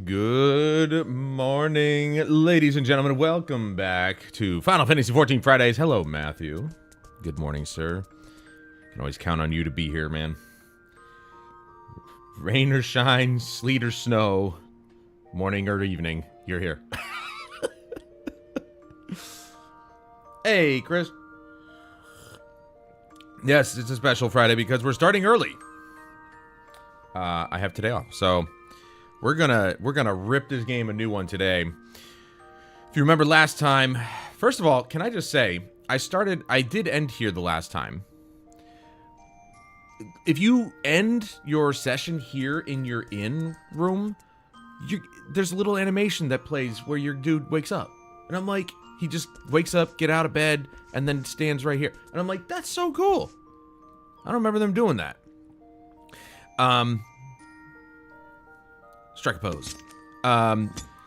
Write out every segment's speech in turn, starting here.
Good morning, ladies and gentlemen. Welcome back to Final Fantasy XIV Fridays. Hello, Matthew. Good morning, sir. Can always count on you to be here, man. Rain or shine, sleet or snow, morning or evening, you're here. Hey, Chris. Yes, it's a special Friday because we're starting early. I have today off, so we're gonna rip this game a new one today. If you remember last time, first of all, can I just say I did end here the last time. If you end your session here in your inn room, there's a little animation that plays where your dude wakes up, and I'm like, He just wakes up, get out of bed, and then stands right here. And I'm like, that's so cool. I don't remember them doing that. Strike a pose.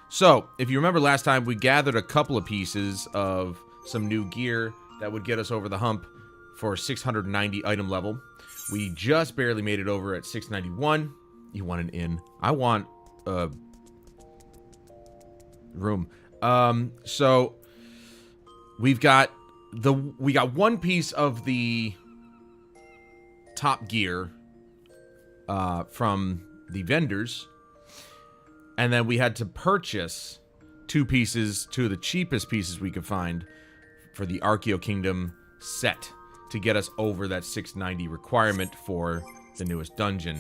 So, if you remember last time, we gathered a couple of pieces of some new gear that would get us over the hump for 690 item level. We just barely made it over at 691. You want an inn. I want a room. So we got one piece of the top gear from the vendors, and then we had to purchase two of the cheapest pieces we could find for the Archeo Kingdom set to get us over that 690 requirement for the newest dungeon.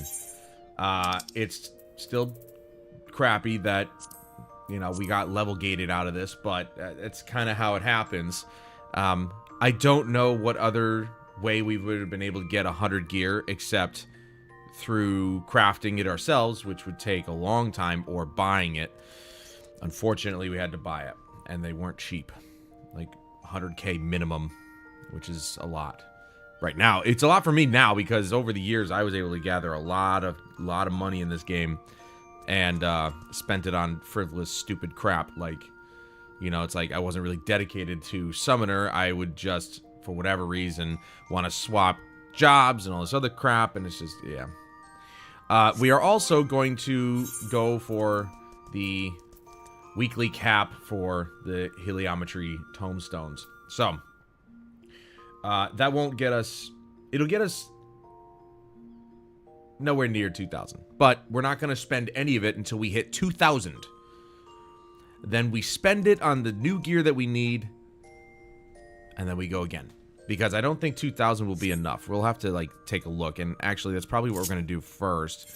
It's still crappy that, you know, we got level gated out of this, but it's kind of how it happens. I don't know what other way we would have been able to get 100 gear except through crafting it ourselves, which would take a long time, or buying it. Unfortunately, we had to buy it, and they weren't cheap. Like 100k minimum, which is a lot. Right now, it's a lot for me now, because over the years I was able to gather a lot of money in this game, and spent it on frivolous, stupid crap. Like, you know, it's like I wasn't really dedicated to Summoner. I would just, for whatever reason, want to swap jobs and all this other crap, and it's just, yeah. We are also going to go for the weekly cap for the heliometry tomestones. So, that won't get us... It'll get us nowhere near 2,000. But we're not going to spend any of it until we hit 2,000. Then we spend it on the new gear that we need. And then we go again. Because I don't think 2,000 will be enough. We'll have to, like, take a look. And actually, that's probably what we're going to do first.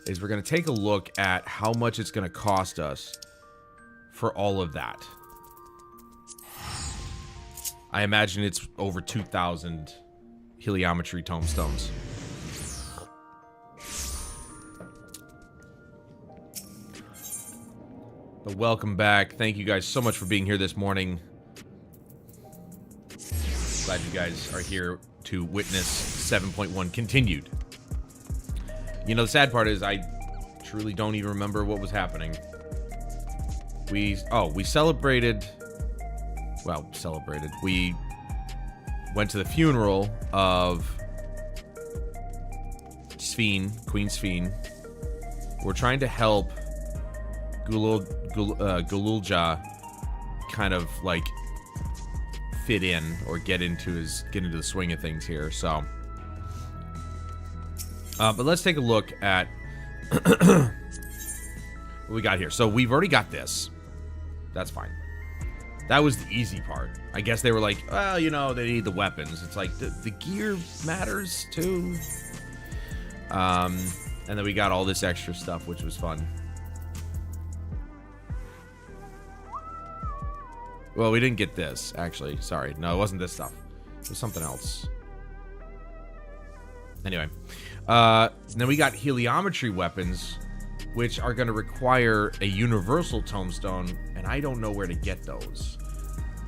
Is we're going to take a look at how much it's going to cost us for all of that. I imagine it's over 2,000 heliometry tomestones. But welcome back. Thank you guys so much for being here this morning. Glad you guys are here to witness 7.1 continued. You know, the sad part is I truly don't even remember what was happening. We celebrated... Well, celebrated. We went to the funeral of Queen Sphene. We're trying to help Gululja kind of like fit in or get into the swing of things here. So, but let's take a look at what we got here. So we've already got this. That's fine. That was the easy part. I guess they were like, well, you know, they need the weapons. It's like, the gear matters, too. And then we got all this extra stuff, which was fun. Well, we didn't get this, actually. Sorry. No, it wasn't this stuff. It was something else. Anyway. Then we got heliometry weapons, which are going to require a universal tomestone, and I don't know where to get those.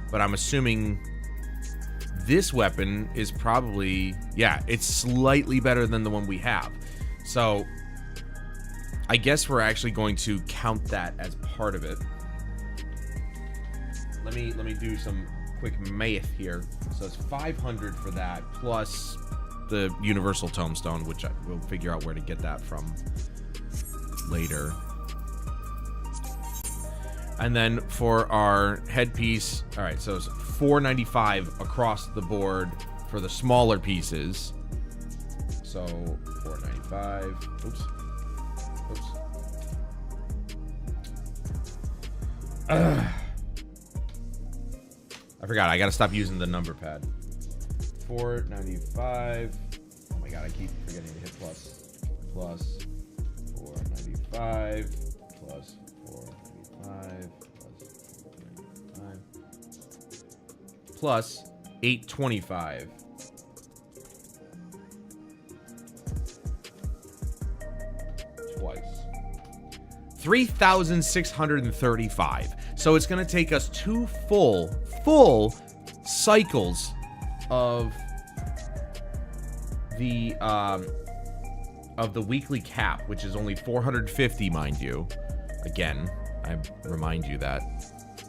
But I'm assuming this weapon is probably... Yeah, it's slightly better than the one we have. So, I guess we're actually going to count that as part of it. Let me do some quick math here. So it's 500 for that, plus the universal tomestone, which we'll figure out where to get that from later. And then for our headpiece, all right, so it's 495 across the board for the smaller pieces. So 495. Oops. I forgot. I gotta stop using the number pad. 495. Oh my god, I keep forgetting to hit plus. Plus 495 plus 495 plus 825. Twice. 3,635. So it's going to take us 2 full cycles of the weekly cap, which is only 450, mind you. Again, I remind you that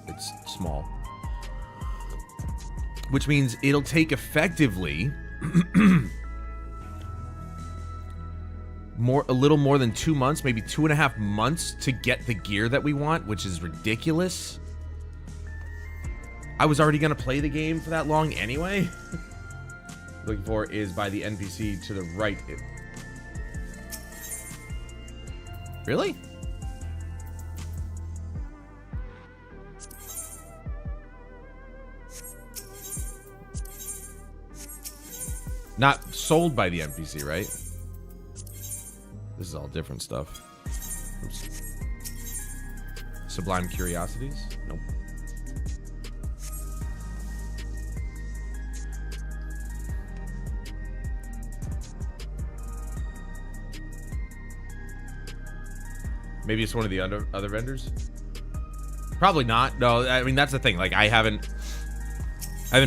it's small. Which means it'll take effectively a little more than 2 months, maybe 2.5 months to get the gear that we want, which is ridiculous. I was already going to play the game for that long anyway. Looking for is by the NPC to the right. Really? Not sold by the NPC, right? This is all different stuff. Oops. Sublime Curiosities? Nope. Maybe it's one of the other vendors? Probably not. No, I mean, that's the thing. Like, I haven't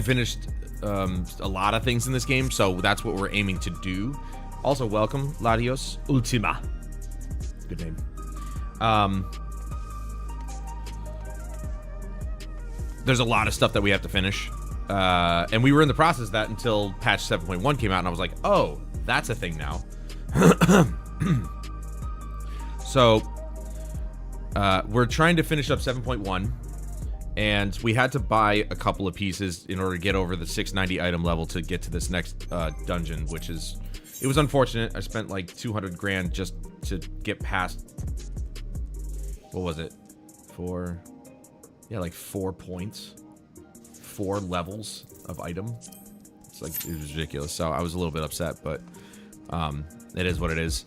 finished a lot of things in this game, so that's what we're aiming to do. Also, welcome, Ladios Ultima. Good name. There's a lot of stuff that we have to finish. And we were in the process of that until patch 7.1 came out, and I was like, oh, that's a thing now. So, we're trying to finish up 7.1. And we had to buy a couple of pieces in order to get over the 690 item level to get to this next dungeon, which is... It was unfortunate. I spent like 200 grand just to get past... What was it? 4... Yeah, like 4 points. 4 levels of item. It's like, it was ridiculous. So I was a little bit upset, but it is what it is.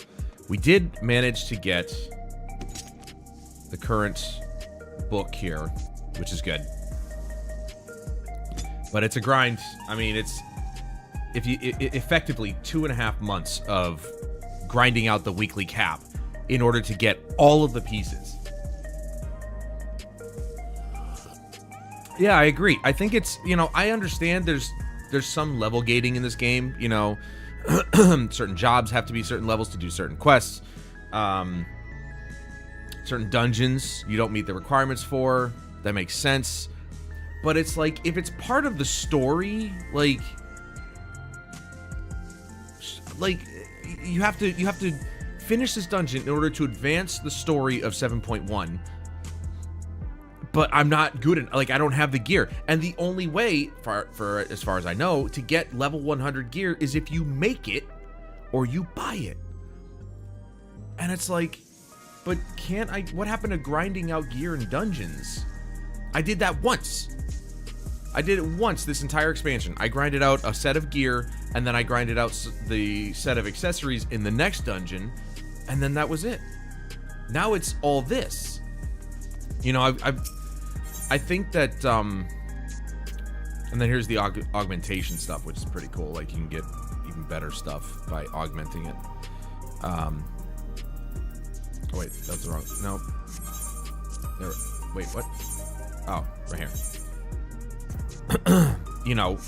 We did manage to get the current book here, which is good. But it's a grind. I mean, it's effectively 2.5 months of grinding out the weekly cap in order to get all of the pieces. Yeah, I agree. I think it's, you know, I understand there's some level gating in this game, you know. Certain jobs have to be certain levels to do certain quests. Certain dungeons you don't meet the requirements for. That makes sense. But it's like, if it's part of the story, like you have to finish this dungeon in order to advance the story of 7.1. But I'm not good at, like, I don't have the gear. And the only way, for as far as I know, to get level 100 gear is if you make it or you buy it. And it's like, but can't I, what happened to grinding out gear in dungeons? I did that once. I did it once this entire expansion. I grinded out a set of gear, and then I grinded out the set of accessories in the next dungeon, and then that was it. Now it's all this. You know, I think that, and then here's the augmentation stuff, which is pretty cool. Like, you can get even better stuff by augmenting it. Oh, wait, that's the wrong, no. There, wait, what? Oh, right here. You know,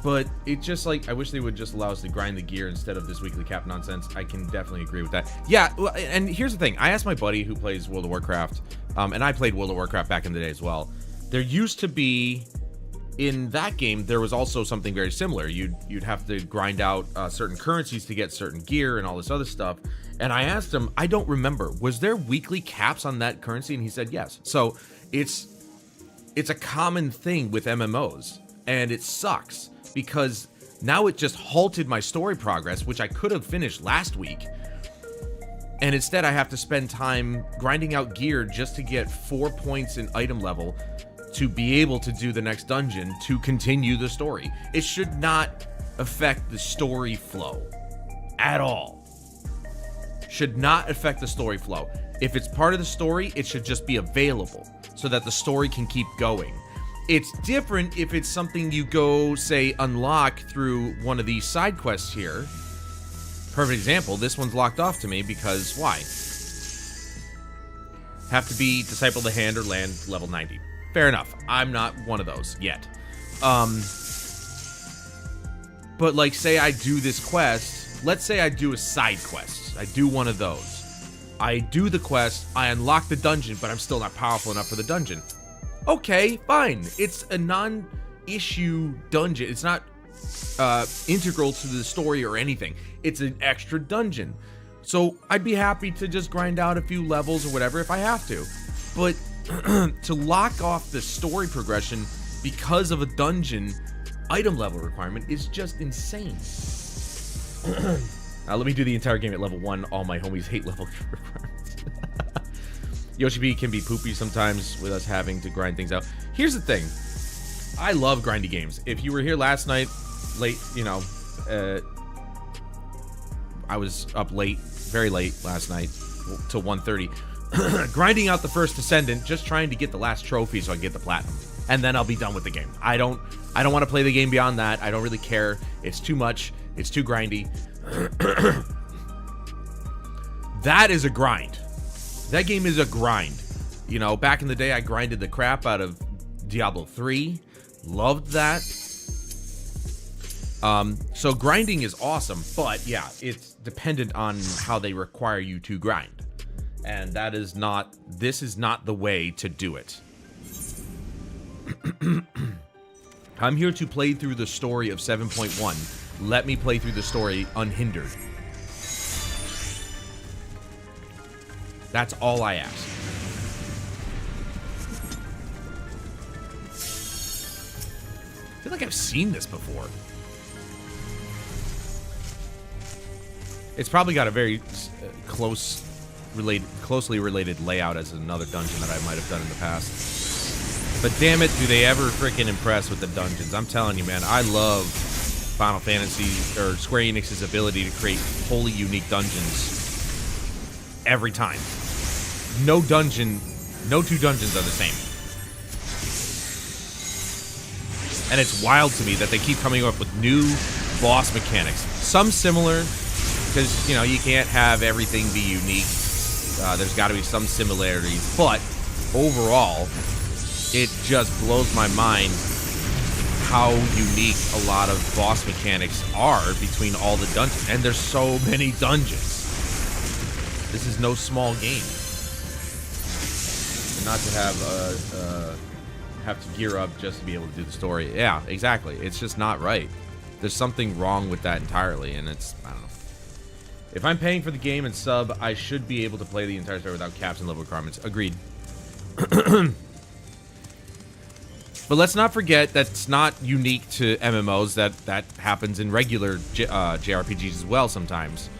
but it just, like, I wish they would just allow us to grind the gear instead of this weekly cap nonsense. I can definitely agree with that. Yeah, and here's the thing. I asked my buddy who plays World of Warcraft, and I played World of Warcraft back in the day as well. There used to be, in that game, there was also something very similar. You'd have to grind out certain currencies to get certain gear and all this other stuff. And I asked him, I don't remember, was there weekly caps on that currency? And he said yes. So it's a common thing with MMOs, and it sucks because now it just halted my story progress, which I could have finished last week. And instead I have to spend time grinding out gear just to get 4 points in item level to be able to do the next dungeon to continue the story. It should not affect the story flow at all. Should not affect the story flow. If it's part of the story, it should just be available so that the story can keep going. It's different if it's something you go, say, unlock through one of these side quests here. Perfect example, this one's locked off to me because why? have to be Disciple of the Hand or land level 90. Fair enough. I'm not one of those yet. But, like, say I do this quest. Let's say I do a side quest. I do one of those. I do the quest. I unlock the dungeon, but I'm still not powerful enough for the dungeon. Okay, fine. It's a non-issue dungeon. It's not integral to the story or anything. It's an extra dungeon. So I'd be happy to just grind out a few levels or whatever if I have to. But to lock off the story progression because of a dungeon item level requirement is just insane. Let me do the entire game at level 1. All my homies hate level requirements. Yoshi B can be poopy sometimes with us having to grind things out. Here's the thing. I love grindy games. If you were here last night, late, you know, I was up late, very late last night, till 1:30, grinding out the first Descendant, just trying to get the last trophy so I can get the platinum, and then I'll be done with the game. I don't want to play the game beyond that. I don't really care. It's too much. It's too grindy. That is a grind. That game is a grind. You know, back in the day, I grinded the crap out of Diablo 3. Loved that. So grinding is awesome, but yeah, it's dependent on how they require you to grind. And that is not, this is not the way to do it. I'm here to play through the story of 7.1. Let me play through the story unhindered. That's all I ask. I feel like I've seen this before. It's probably got a very closely related layout as another dungeon that I might have done in the past. But damn it, do they ever freaking impress with the dungeons. I'm telling you, man, I love Final Fantasy, or Square Enix's ability to create wholly unique dungeons every time. No two dungeons are the same. And it's wild to me that they keep coming up with new boss mechanics. Some similar, because, you know, you can't have everything be unique. There's got to be some similarities. But overall, it just blows my mind how unique a lot of boss mechanics are between all the dungeons. And there's so many dungeons. This is no small game. And not to have to gear up just to be able to do the story. Yeah, exactly. It's just not right. There's something wrong with that entirely, and it's, I don't know. If I'm paying for the game and sub, I should be able to play the entire story without caps and level requirements. Agreed. But let's not forget that's not unique to MMOs. That happens in regular JRPGs as well sometimes.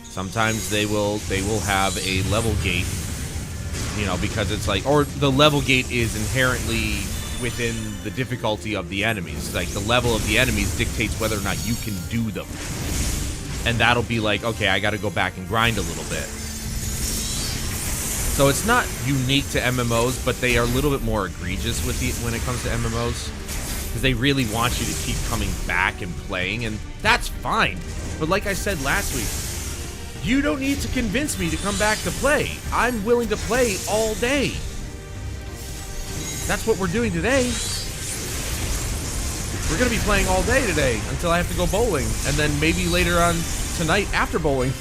Sometimes they will have a level gate, you know, because it's like, or the level gate is inherently within the difficulty of the enemies. Like, the level of the enemies dictates whether or not you can do them. And that'll be like, okay, I gotta go back and grind a little bit. So it's not unique to MMOs, but they are a little bit more egregious with when it comes to MMOs. Because they really want you to keep coming back and playing, and that's fine. But like I said last week, you don't need to convince me to come back to play. I'm willing to play all day. That's what we're doing today. We're going to be playing all day today until I have to go bowling. And then maybe later on tonight after bowling.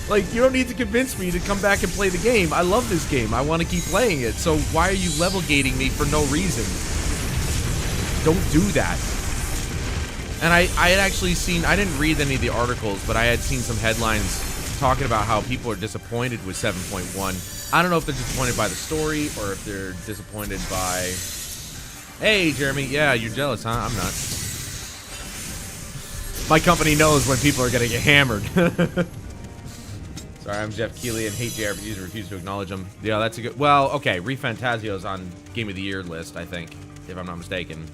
Like, you don't need to convince me to come back and play the game. I love this game. I want to keep playing it. So why are you level gating me for no reason? Don't do that. And I had actually seen, I didn't read any of the articles, but I had seen some headlines talking about how people are disappointed with 7.1. I don't know if they're disappointed by the story or if they're disappointed by... Hey, Jeremy. Yeah, you're jealous, huh? I'm not. My company knows when people are going to get hammered. Sorry, I'm Jeff Keighley and hate JRPGs and refuse to acknowledge them. Yeah, that's a good... Well, okay, ReFantazio's on Game of the Year list, I think, if I'm not mistaken.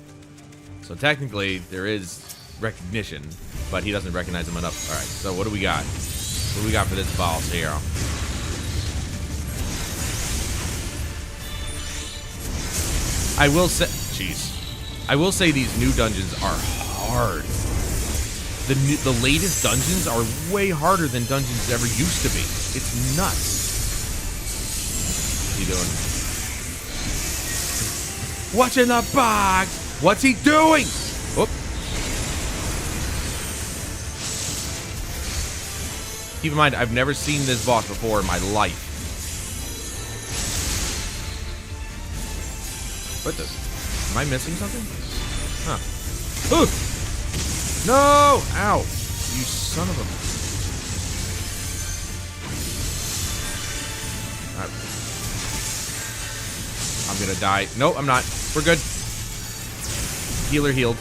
So technically, there is recognition, but he doesn't recognize them enough. All right, so what do we got? What do we got for this boss here? I will say... Jeez. I will say these new dungeons are hard. The latest dungeons are way harder than dungeons ever used to be. It's nuts. he doing? What's in the box? What's he doing? Whoop. Keep in mind, I've never seen this boss before in my life. What the? Am I missing something? Huh. Ooh! No! Ow! You son of a... I'm gonna die. Nope, I'm not. We're good. Healer healed.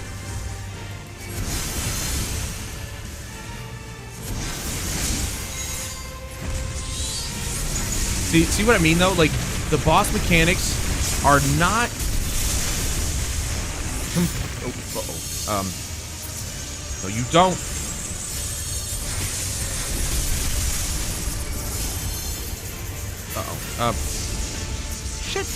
See what I mean, though? Like, the boss mechanics are not... No, you don't. Shit.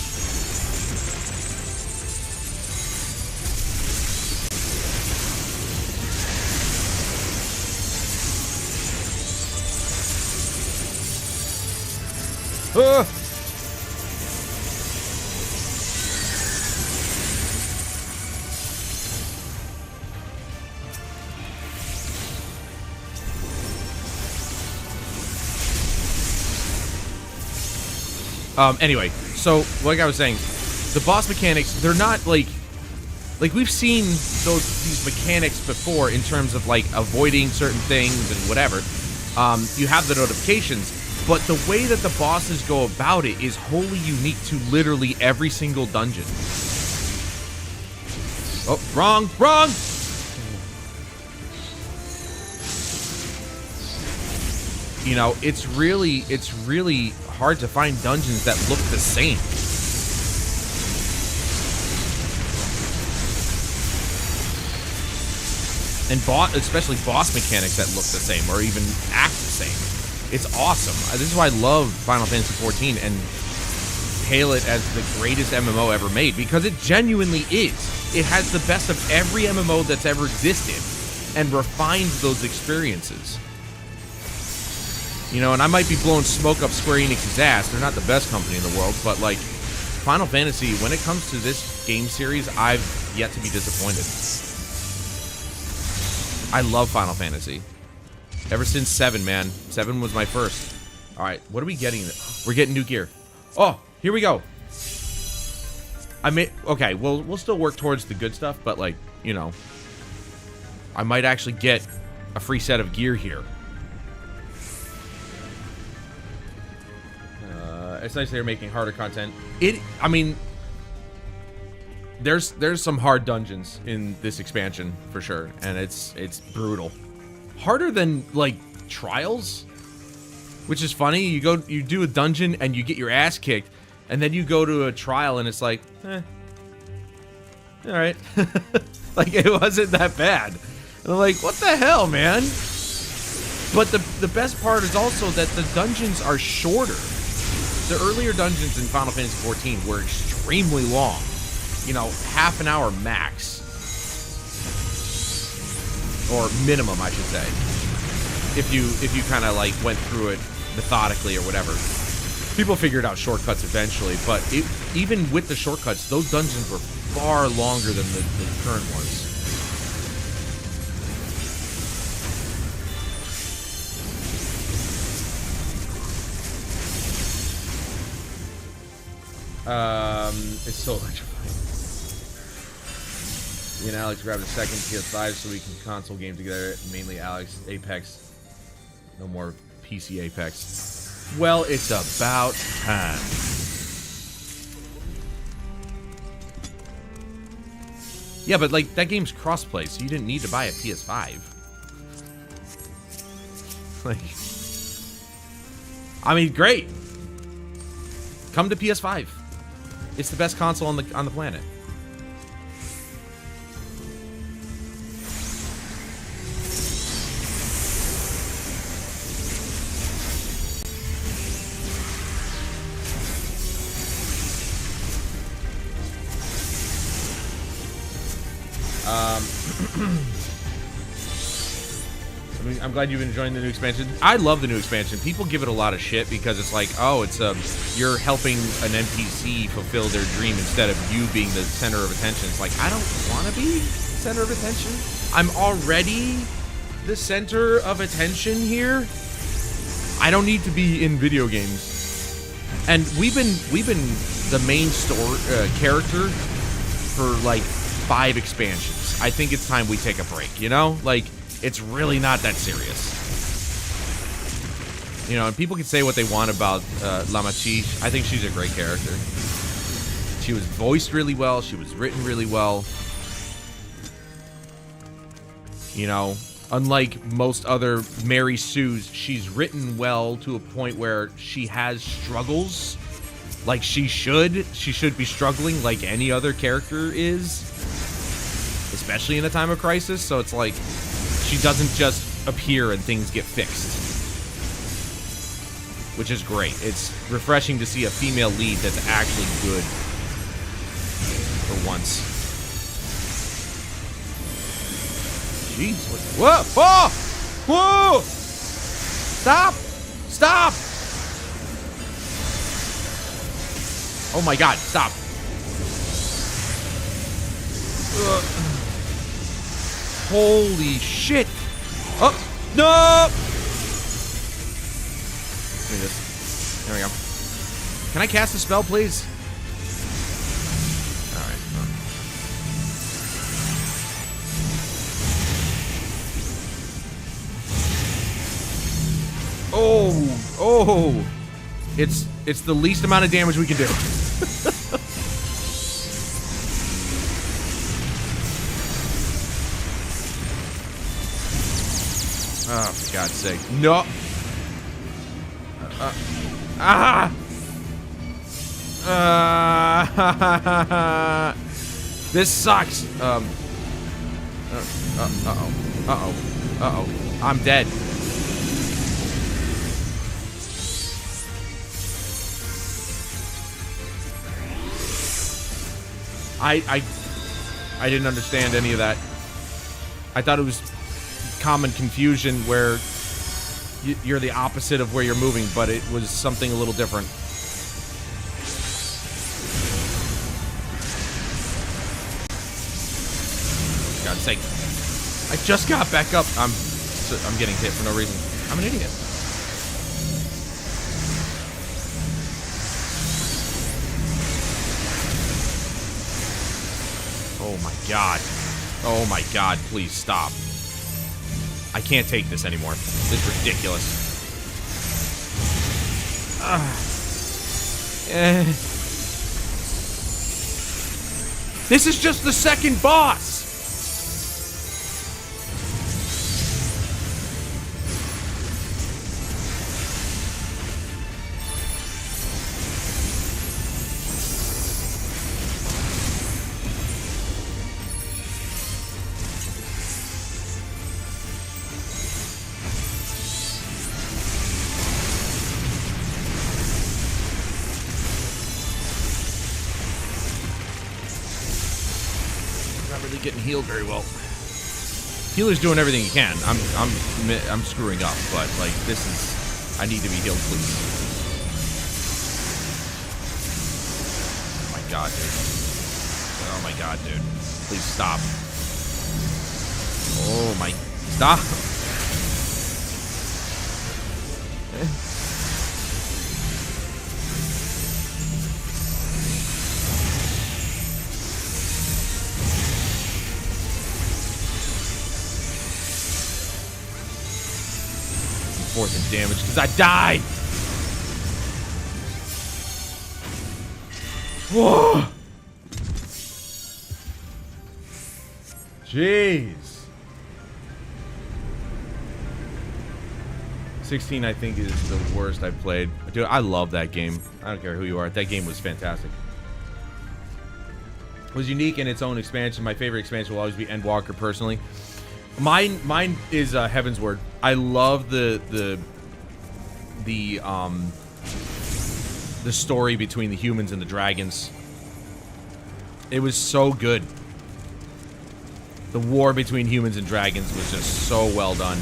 Anyway, so like I was saying, the boss mechanics, they're not like we've seen these mechanics before in terms of like avoiding certain things and whatever. You have the notifications, but the way that the bosses go about it is wholly unique to literally every single dungeon. Oh, wrong! You know, it's really hard to find dungeons that look the same. And especially boss mechanics that look the same or even act the same. It's awesome. This is why I love Final Fantasy XIV and hail it as the greatest MMO ever made, because it genuinely is. It has the best of every MMO that's ever existed and refines those experiences. You know, and I might be blowing smoke up Square Enix's ass. They're not the best company in the world, but like Final Fantasy, when it comes to this game series, I've yet to be disappointed. I love Final Fantasy. Ever since 7, man. 7 was my first. All right, what are we getting? We're getting new gear. Oh, here we go. Okay, we'll still work towards the good stuff, but like, you know, I might actually get a free set of gear here. It's nice they're making harder content. I mean, there's some hard dungeons in this expansion for sure, and it's brutal. Harder than like Trials, which is funny. You do a dungeon and you get your ass kicked, and then you go to a trial and it's like, all right, like it wasn't that bad. And I'm like, what the hell, man? But the best part is also that the dungeons are shorter. The earlier dungeons in Final Fantasy XIV were extremely long. You know, half an hour max. Or minimum, I should say. If you kind of like went through it methodically or whatever. People figured out shortcuts eventually, but even with the shortcuts, those dungeons were far longer than the current ones. It's so electrifying. Me and Alex grabbed a second PS5 so we can console game together. Mainly Alex, Apex. No more PC Apex. Well, it's about time. Yeah, but like that game's crossplay, so you didn't need to buy a PS5. Like, I mean, great. Come to PS5. It's the best console on the planet. I'm glad you've been enjoying the new expansion. I love the new expansion. People give it a lot of shit because it's like, oh, it's you're helping an NPC fulfill their dream instead of you being the center of attention. It's like, I don't want to be center of attention. I'm already the center of attention here. I don't need to be in video games. And we've been the main character for like 5 expansions. I think it's time we take a break, you know? Like, it's really not that serious. You know, and people can say what they want about Lamachi. I think she's a great character. She was voiced really well. She was written really well. You know, unlike most other Mary Sues, she's written well to a point where she has struggles. Like she should. She should be struggling like any other character is. Especially in a time of crisis. So it's like, she doesn't just appear and things get fixed. Which is great. It's refreshing to see a female lead that's actually good. For once. Jeez. Whoa! Whoa! Whoa! Stop! Stop! Oh my god, stop. Holy shit! Oh, no! Give me this. There we go. Can I cast a spell, please? Alright. Oh! It's the least amount of damage we can do. Oh, for God's sake. No! This sucks! Uh-oh. I'm dead. I didn't understand any of that. I thought it was common confusion where you're the opposite of where you're moving, but it was something a little different. For God's sake. I just got back up. I'm getting hit for no reason. I'm an idiot. Oh my god. Oh my god, please stop. I can't take this anymore. This is ridiculous. This is just the second boss! Getting healed very well. Healer's doing everything he can. I'm screwing up, but like this is, I need to be healed, please. Oh my god, dude. Oh my god, dude. Please stop. Oh my, stop. Fourth in damage because I died. Whoa. Jeez. 16, I think, is the worst I've played. Dude, I love that game. I don't care who you are. That game was fantastic. It was unique in its own expansion. My favorite expansion will always be Endwalker, personally. Mine is Heaven's Word. I love the story between the humans and the dragons. It was so good. The war between humans and dragons was just so well done.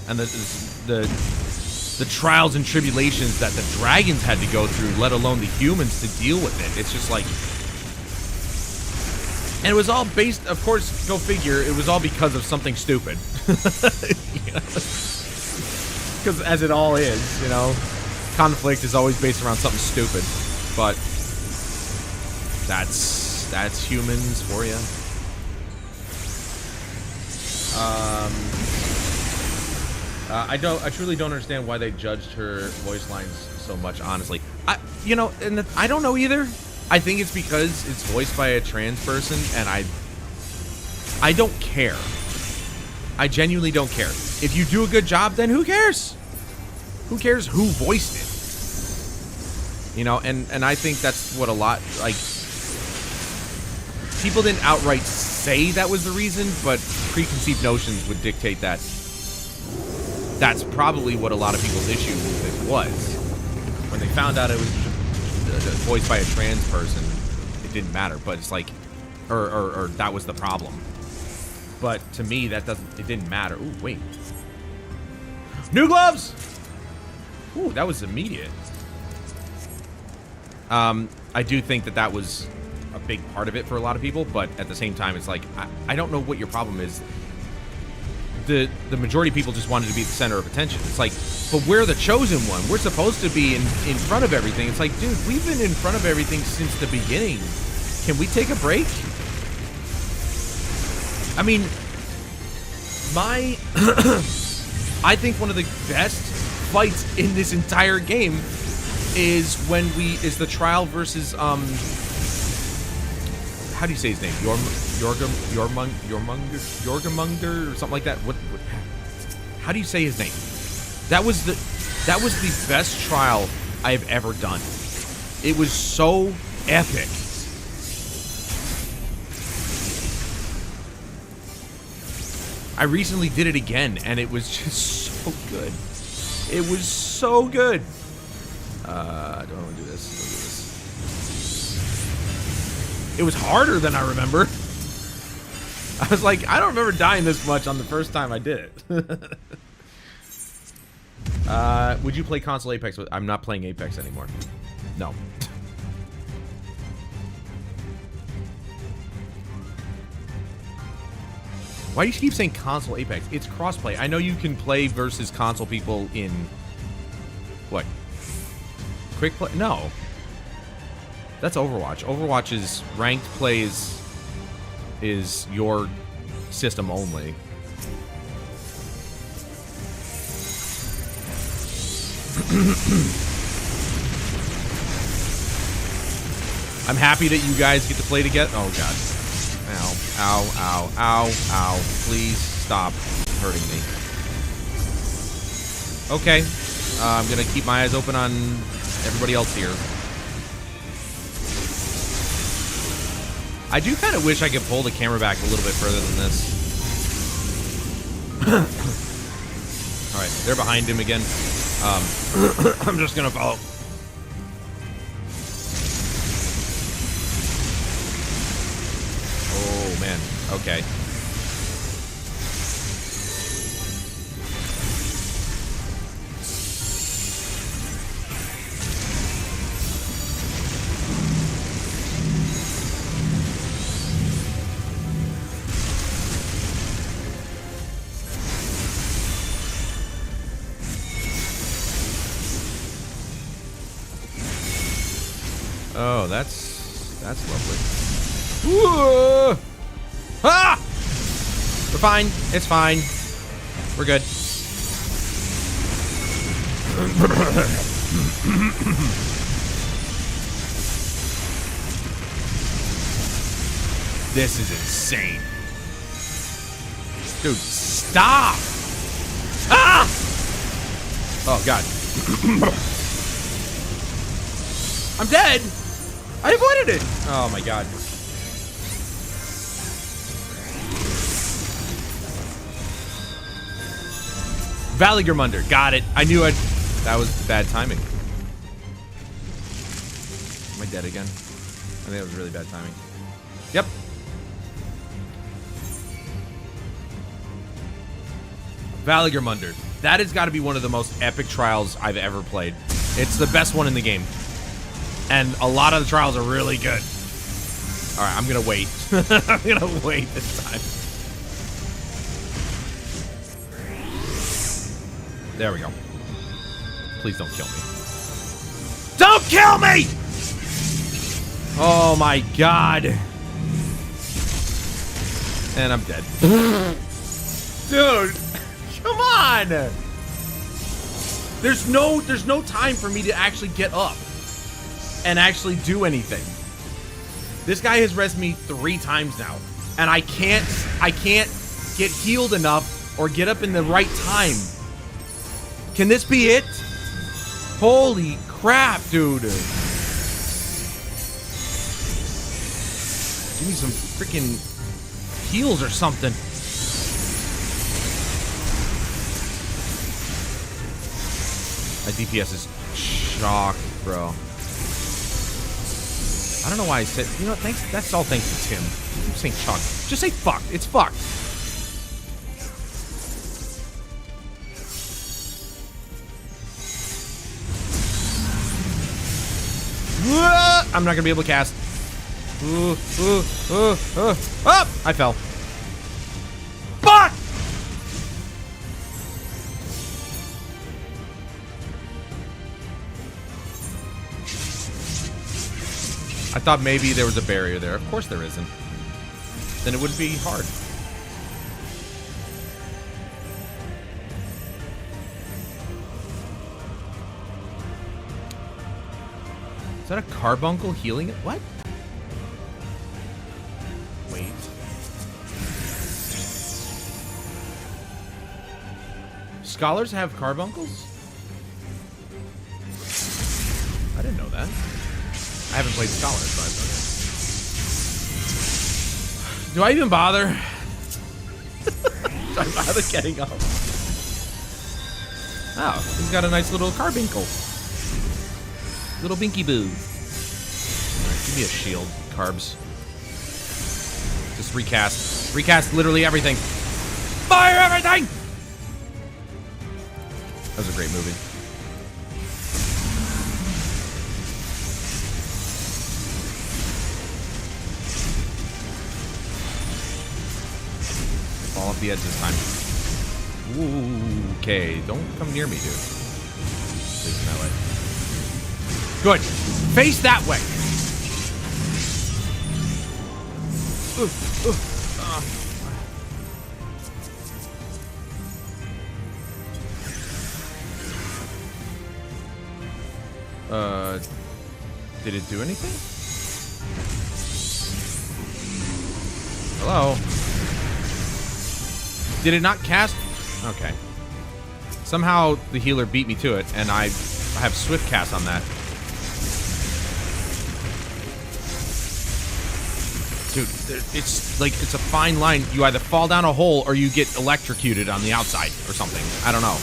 and the trials and tribulations that the dragons had to go through, let alone the humans to deal with it. It's just like, and it was all based, of course, go figure, it was all because of something stupid. Because as it all is, you know, conflict is always based around something stupid. But that's humans for you. I truly don't understand why they judged her voice lines so much, honestly. I don't know either. I think it's because it's voiced by a trans person, and I don't care. I genuinely don't care. If you do a good job, then who cares? Who cares who voiced it? You know, and I think that's what a lot, like, people didn't outright say that was the reason, but preconceived notions would dictate that. That's probably what a lot of people's issue with it was. When they found out it was voiced by a trans person, it didn't matter. But it's like, or that was the problem. But to me, it didn't matter. Ooh, wait. New gloves! Ooh, that was immediate. I do think that was a big part of it for a lot of people, but at the same time, it's like, I don't know what your problem is. The majority of people just wanted to be the center of attention. It's like, but we're the chosen one. We're supposed to be in front of everything. It's like, dude, we've been in front of everything since the beginning. Can we take a break? I mean, I think one of the best fights in this entire game is the trial versus, how do you say his name? Jorgamunder or something like that. What? How do you say his name? That was the best trial I have ever done. It was so epic. I recently did it again, and it was just so good. It was so good. I don't want to do this. It was harder than I remember. I was like, I don't remember dying this much on the first time I did it. Would you play console Apex? I'm not playing Apex anymore. No. Why do you keep saying console Apex? It's crossplay. I know you can play versus console people in... What? Quick play? No. That's Overwatch. Overwatch's ranked play is your system only. I'm happy that you guys get to play together. Oh, God. Ow, ow, ow, ow, ow. Please stop hurting me. Okay. I'm going to keep my eyes open on everybody else here. I do kind of wish I could pull the camera back a little bit further than this. Alright, they're behind him again. I'm just going to follow. Oh, man. Okay. Oh, that's lovely. Whoa! Ah! We're fine. It's fine. We're good. This is insane. Dude, stop! Ah! Oh, God. I'm dead! I avoided it! Oh, my God. Valigermunder. Got it. I knew it. That was bad timing. Am I dead again? I think it was really bad timing. Yep. Valigermunder. That has got to be one of the most epic trials I've ever played. It's the best one in the game. And a lot of the trials are really good. All right, I'm going to wait. I'm going to wait this time. There we go. Please don't kill me. Don't kill me! Oh my god. And I'm dead. Dude, come on! There's no time for me to actually get up and actually do anything. This guy has rezzed me 3 times now, and I can't get healed enough or get up in the right time. Can this be it? Holy crap, dude. Give me some freaking heals or something. My DPS is shocked, bro. I don't know why I said, you know, thanks. That's all thanks to Tim. I'm saying Chuck. Just say fuck. It's fucked. I'm not gonna be able to cast. Oh! I fell. Fuck! I thought maybe there was a barrier there. Of course there isn't. Then it would be hard. Is that a carbuncle healing it? What? Wait. Scholars have carbuncles? I didn't know that. I haven't played Scholars, but do I even bother? Do I bother getting up? Oh, he's got a nice little carbuncle. Little binky boo. Alright, give me a shield, carbs. Just recast. Recast literally everything. Fire everything! That was a great movie. Fall off the edge this time. Ooh, okay, don't come near me, dude. Facing that way. Good. Face that way. Did it do anything? Hello? Did it not cast? Okay. Somehow the healer beat me to it, and I have swift cast on that. Dude, it's like, it's a fine line. You either fall down a hole or you get electrocuted on the outside or something. I don't know.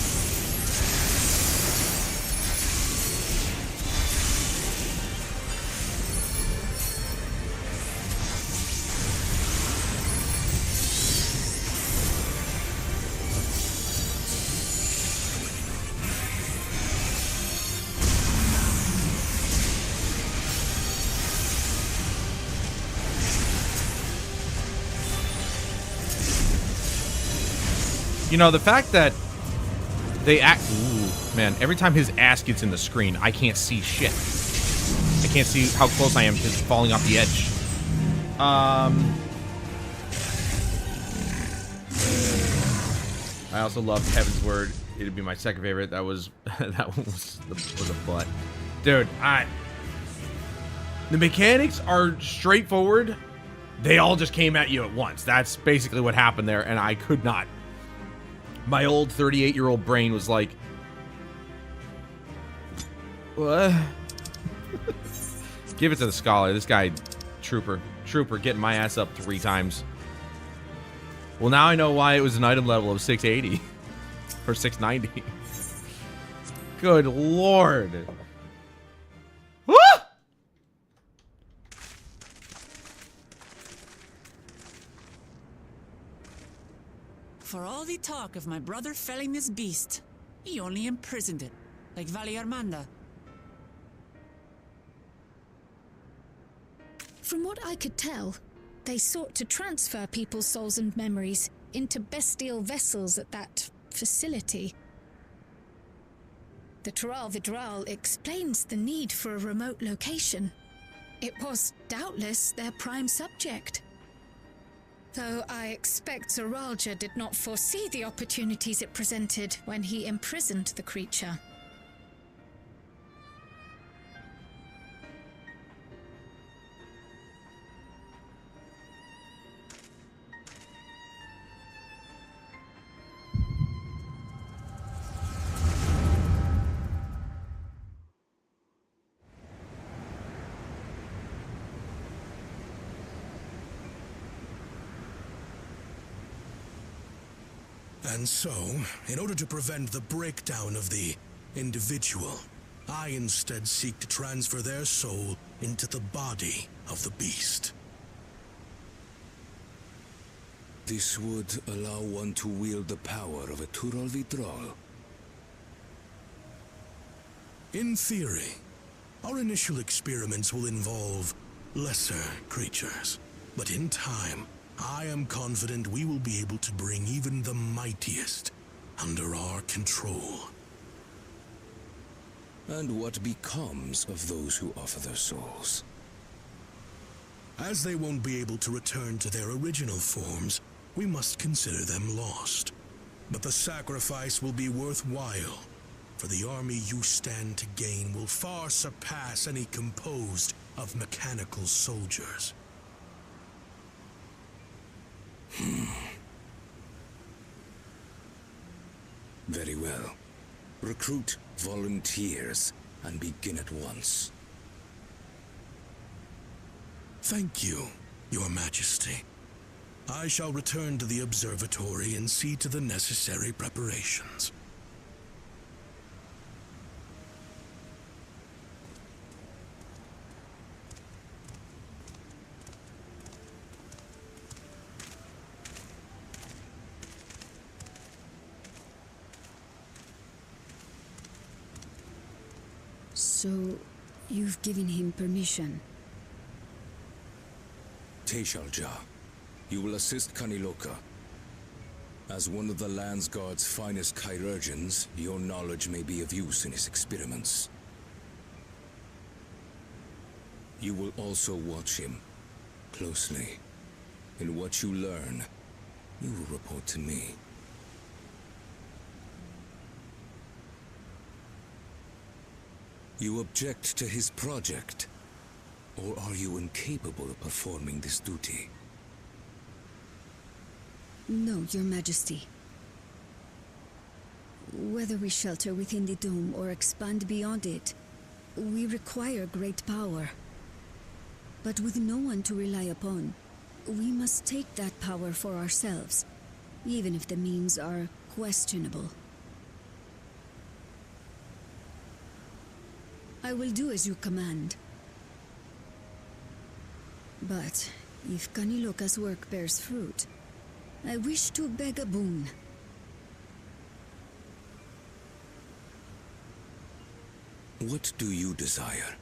You know, the fact that they act... Ooh, man, every time his ass gets in the screen, I can't see shit. I can't see how close I am to falling off the edge. I also love Heaven's Word. It'd be my second favorite. That was... that was a butt. Dude, the mechanics are straightforward. They all just came at you at once. That's basically what happened there, and I could not... My old 38-year-old brain was like, what? Give it to the scholar. This guy, trooper, getting my ass up 3 times. Well, now I know why it was an item level of 680 or 690. Good lord. Woo! For all the talk of my brother felling this beast, He only imprisoned it, like Valley Armanda. From what I could tell, they sought to transfer people's souls and memories into bestial vessels at that facility. The Tural Vidral explains the need for a remote location. It was doubtless their prime subject. Though I expect Zoralja did not foresee the opportunities it presented when he imprisoned the creature. And so, in order to prevent the breakdown of the individual, I instead seek to transfer their soul into the body of the beast. This would allow one to wield the power of a Tural Vidral. In theory, our initial experiments will involve lesser creatures, but in time, I am confident we will be able to bring even the mightiest under our control. And what becomes of those who offer their souls? As they won't be able to return to their original forms, we must consider them lost. But the sacrifice will be worthwhile, for the army you stand to gain will far surpass any composed of mechanical soldiers. Very well. Recruit volunteers and begin at once. Thank you, Your Majesty. I shall return to the observatory and see to the necessary preparations. So, you've given him permission? Teishalja, you will assist Kaniloka. As one of the Land's Guard's finest chirurgeons, your knowledge may be of use in his experiments. You will also watch him closely. In what you learn, you will report to me. You object to his project? Or are you incapable of performing this duty? No, Your Majesty. Whether we shelter within the dome or expand beyond it, we require great power. But with no one to rely upon, we must take that power for ourselves, even if the means are questionable. I will do as you command. But if Kaniloka's work bears fruit, I wish to beg a boon. What do you desire?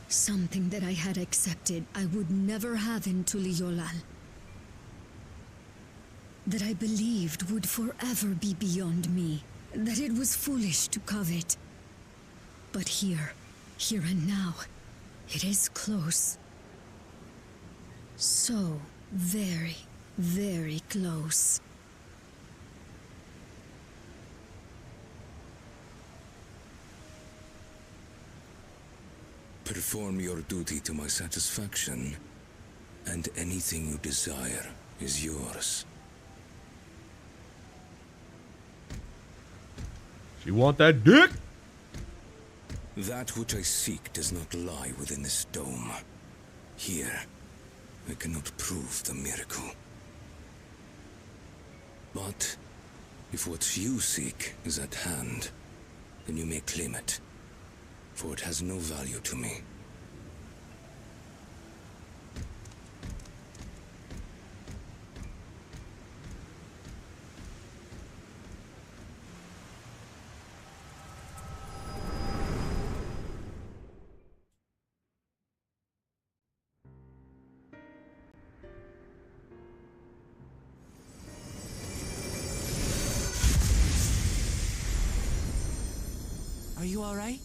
Something that I had accepted I would never have in Tuliyollal. That I believed would forever be beyond me. That it was foolish to covet. But here and now, it is close. So very, very close. Perform your duty to my satisfaction, and anything you desire is yours. You want that dick? That which I seek does not lie within this dome. Here, I cannot prove the miracle. But if what you seek is at hand, then you may claim it, for it has no value to me. you all right?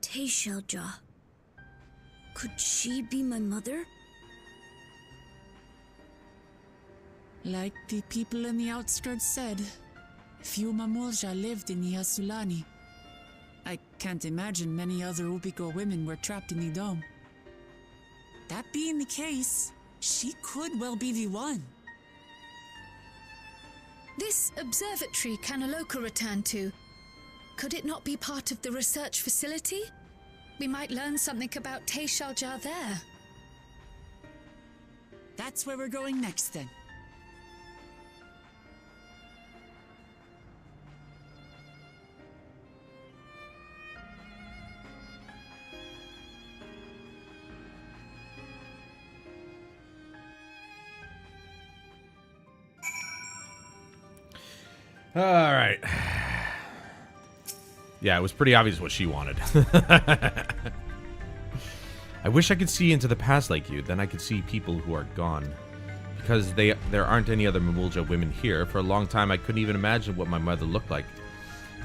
Teishalja. Could she be my mother? Like the people in the outskirts said, few Mamulja lived in the Yasulani. I can't imagine many other Ubigo women were trapped in the dome. That being the case, she could well be the one. This observatory Kanaloka returned to, could it not be part of the research facility? We might learn something about Teishalja there. That's where we're going next then. All right. Yeah, it was pretty obvious what she wanted. I wish I could see into the past like you. Then I could see people who are gone. Because there aren't any other Mamulja women here. For a long time, I couldn't even imagine what my mother looked like.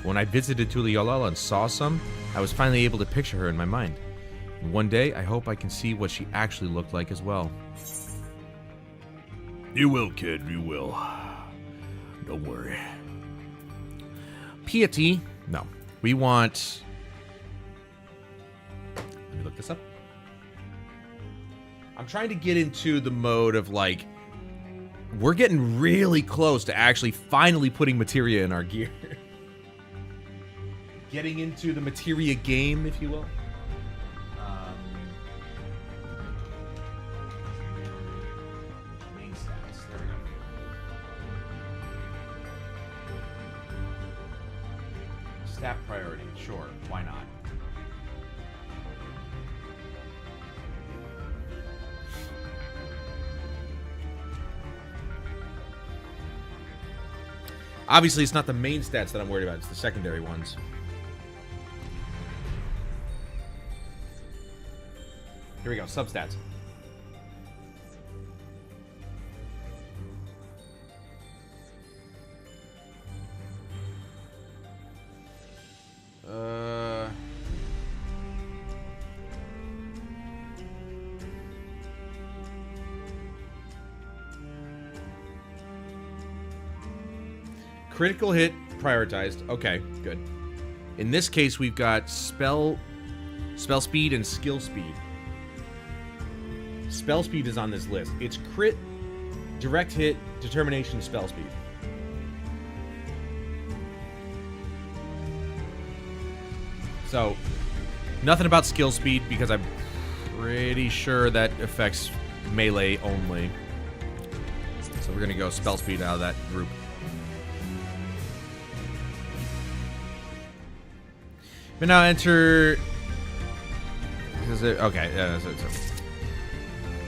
When I visited Tuliolala and saw some, I was finally able to picture her in my mind. And one day, I hope I can see what she actually looked like as well. You will, kid. You will. Don't worry. Piety. No. We want... Let me look this up. I'm trying to get into the mode of, like... We're getting really close to actually finally putting materia in our gear. Getting into the materia game, if you will. Main stats. There we go. Stat priority. Sure. Why not? Obviously, it's not the main stats that I'm worried about. It's the secondary ones. Here we go. Substats. Critical hit prioritized. Okay, good. In this case, we've got spell speed and skill speed. Spell speed is on this list. It's crit, direct hit, determination, spell speed. So, nothing about skill speed because I'm pretty sure that affects melee only. So we're going to go spell speed out of that group. But now enter... Okay,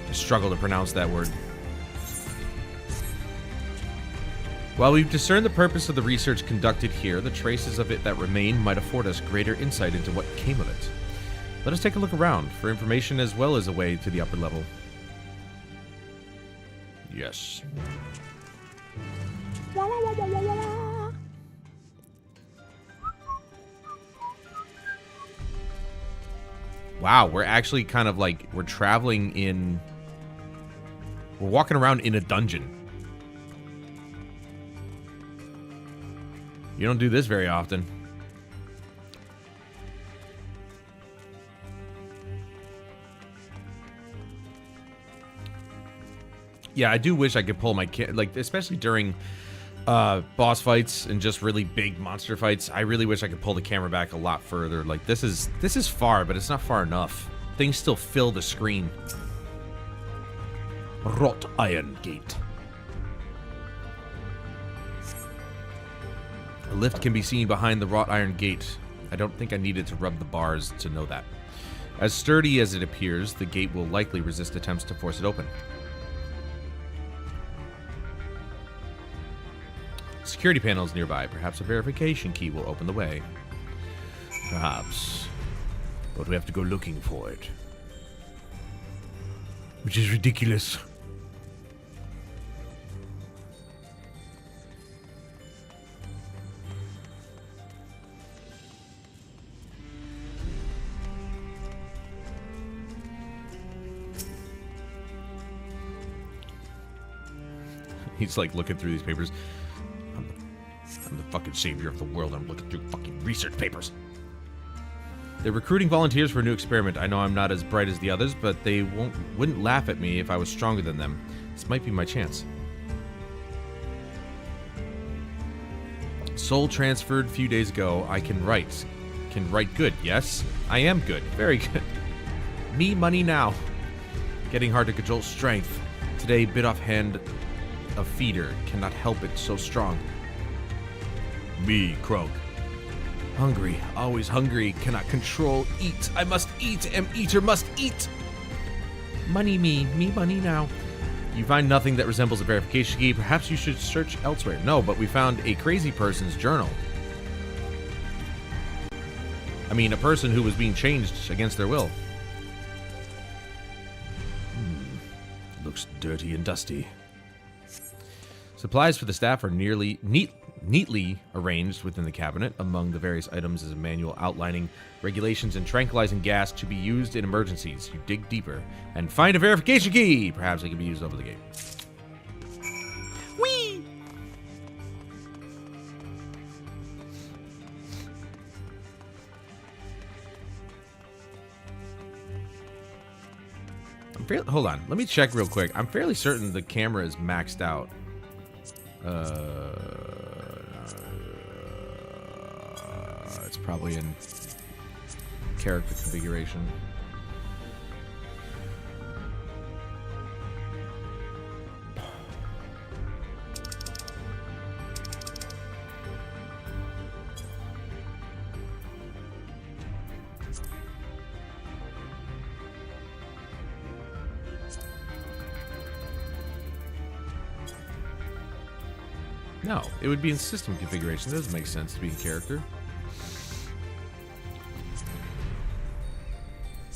I struggle to pronounce that word. While we've discerned the purpose of the research conducted here, the traces of it that remain might afford us greater insight into what came of it. Let us take a look around for information as well as a way to the upper level. Yes. Wow, we're actually kind of like, we're traveling in... We're walking around in a dungeon. You don't do this very often. Yeah, I do wish I could pull my kit, like, especially during boss fights and just really big monster fights. I really wish I could pull the camera back a lot further. Like, this is far, but it's not far enough. Things still fill the screen. Wrought iron gate. A lift can be seen behind the wrought iron gate. I don't think I needed to rub the bars to know that. As sturdy as it appears, the gate will likely resist attempts to force it open. Security panels nearby. Perhaps a verification key will open the way. Perhaps. But we have to go looking for it. Which is ridiculous. He's like looking through these papers. I'm the fucking savior of the world. I'm looking through fucking research papers. They're recruiting volunteers for a new experiment. I know I'm not as bright as the others, but they wouldn't laugh at me if I was stronger than them. This might be my chance. Soul transferred a few days ago. I can write. Can write good. Yes, I am good. Very good. Me money now. Getting hard to control strength. Today, bit off hand of feeder. Cannot help it. So strong. Me, Croak. Hungry, always hungry, cannot control, eat. I must eat, am eater, must eat. Money me money now. You find nothing that resembles a verification key. Perhaps you should search elsewhere. No, but we found a crazy person's journal. I mean, a person who was being changed against their will. Looks dirty and dusty. Supplies for the staff are neatly arranged within the cabinet. Among the various items is a manual outlining regulations and tranquilizing gas to be used in emergencies. You dig deeper and find a verification key. Perhaps it can be used over the gate. Whee! Hold on. Let me check real quick. I'm fairly certain the camera is maxed out. It's probably in character configuration. No, it would be in system configuration. That doesn't make sense to be in character.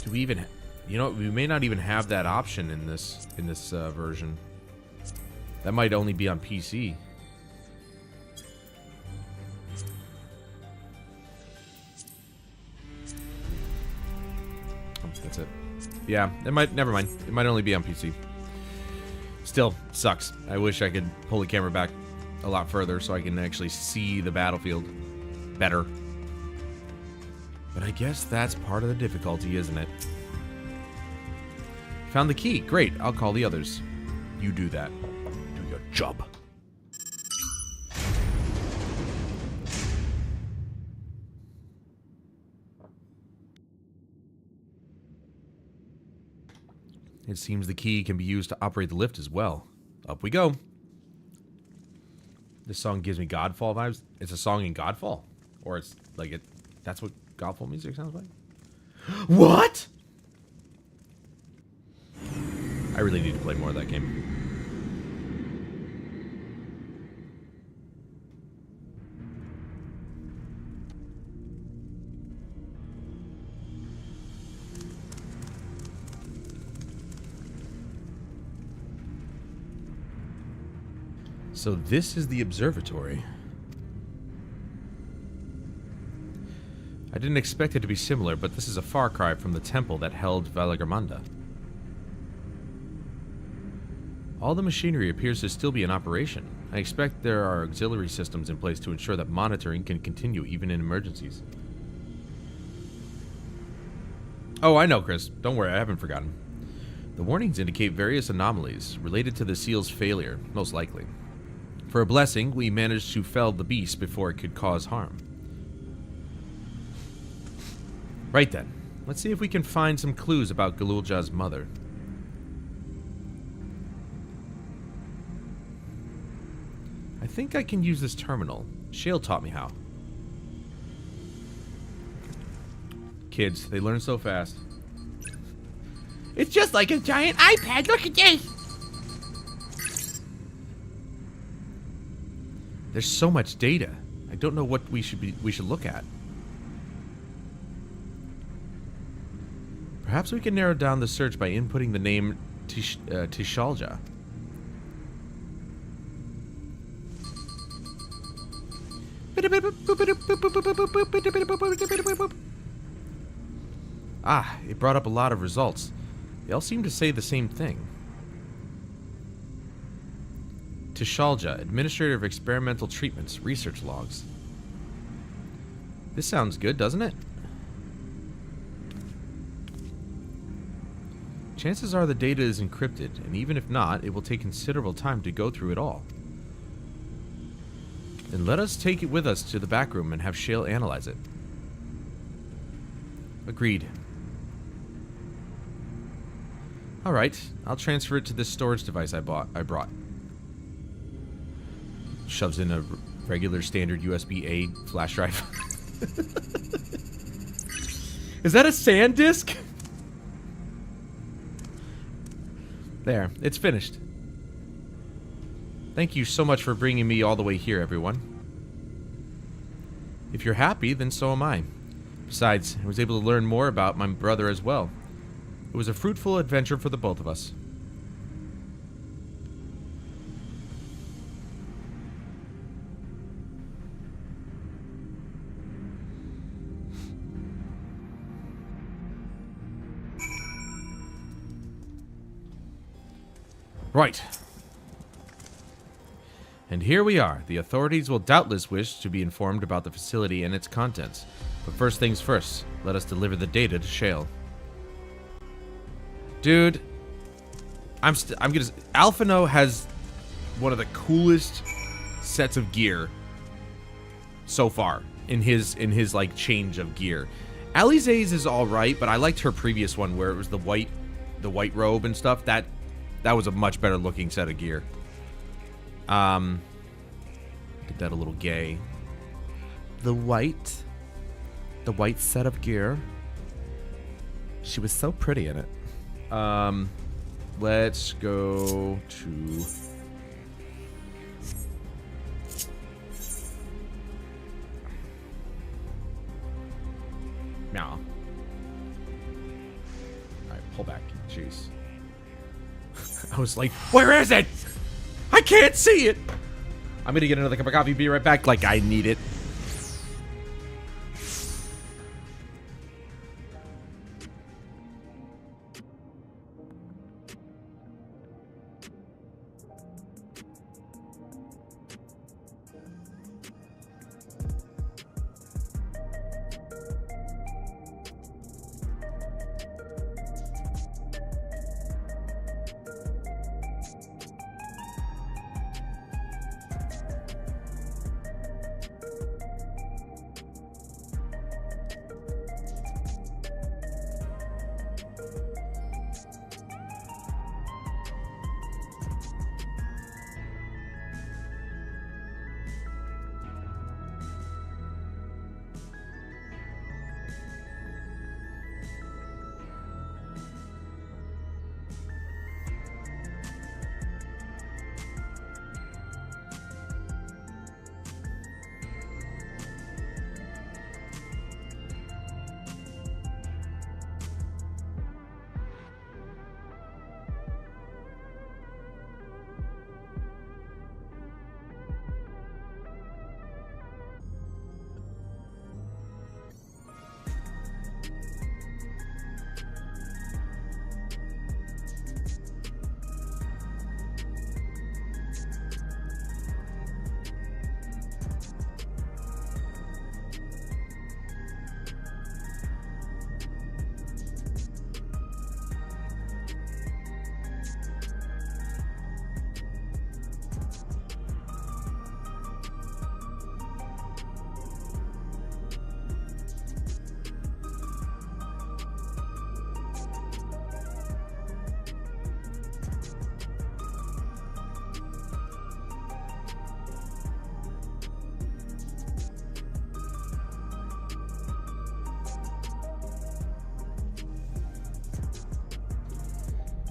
Do we even... You know, we may not even have that option in this version. That might only be on PC. Oh, that's it. Yeah, it might... Never mind. It might only be on PC. Still, sucks. I wish I could pull the camera back a lot further so I can actually see the battlefield better. But I guess that's part of the difficulty, isn't it? Found the key. Great. I'll call the others. You do that. Do your job. It seems the key can be used to operate the lift as well. Up we go. This song gives me Godfall vibes. It's a song in Godfall? Or it's like it... That's what Godfall music sounds like? What?! I really need to play more of that game. So this is the observatory. I didn't expect it to be similar, but this is a far cry from the temple that held Valagramanda. All the machinery appears to still be in operation. I expect there are auxiliary systems in place to ensure that monitoring can continue even in emergencies. Oh, I know, Chris. Don't worry, I haven't forgotten. The warnings indicate various anomalies related to the seal's failure, most likely. For a blessing, we managed to fell the beast before it could cause harm. Right then, let's see if we can find some clues about Galulja's mother. I think I can use this terminal. Shale taught me how. Kids, they learn so fast. It's just like a giant iPad. Look at this! There's so much data. I don't know what we should look at. Perhaps we can narrow down the search by inputting the name Tishalja. Ah, it brought up a lot of results. They all seem to say the same thing. Tishalja, Administrator of Experimental Treatments, Research Logs. This sounds good, doesn't it? Chances are the data is encrypted, and even if not, it will take considerable time to go through it all. Then let us take it with us to the back room and have Shale analyze it. Agreed. Alright, I'll transfer it to this storage device I brought. Shoves in a regular standard USB-A flash drive. Is that a sand disk? There, it's finished. Thank you so much for bringing me all the way here, everyone. If you're happy, then so am I. Besides, I was able to learn more about my brother as well. It was a fruitful adventure for the both of us. Right. And here we are. The authorities will doubtless wish to be informed about the facility and its contents. But first things first, let us deliver the data to Shale. Dude, I'm gonna... Alphino has one of the coolest sets of gear so far in his like change of gear. Alize's is all right, but I liked her previous one where it was the white robe and stuff. That was a much better looking set of gear. Get that a little gay. The white set of gear. She was so pretty in it. Let's go to... Meow. Alright, pull back. Jeez. I was like, where is it? I can't see it! I'm gonna get another cup of coffee, be right back, like I need it.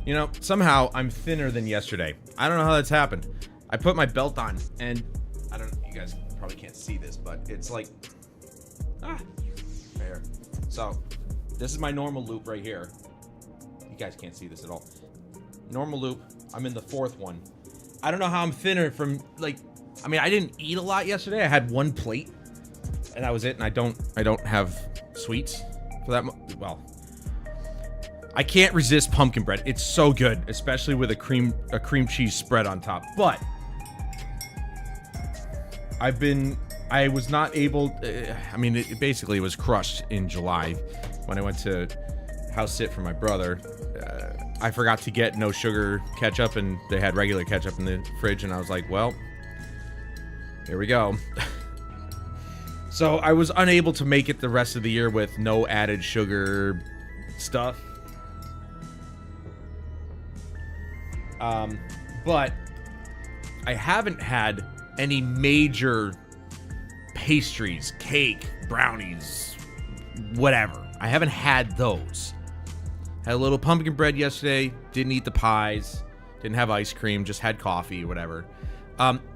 You know, somehow I'm thinner than yesterday. I don't know how that's happened. I put my belt on, and I don't... You guys probably can't see this, but it's like... Ah, right here. So, this is my normal loop right here. You guys can't see this at all. Normal loop. I'm in the 4th one. I don't know how I'm thinner from, like, I mean, I didn't eat a lot yesterday. I had 1 plate, and that was it. And I don't have sweets for that. Well, I can't resist pumpkin bread. It's so good, especially with a cream cheese spread on top. But I was not able. I mean, it basically was crushed in July when I went to house sit for my brother. I forgot to get no sugar ketchup, and they had regular ketchup in the fridge, and I was like, well, here we go. So I was unable to make it the rest of the year with no added sugar stuff. But I haven't had any major pastries, cake, brownies, whatever. I haven't had those. Had a little pumpkin bread yesterday. Didn't eat the pies. Didn't have ice cream. Just had coffee or whatever.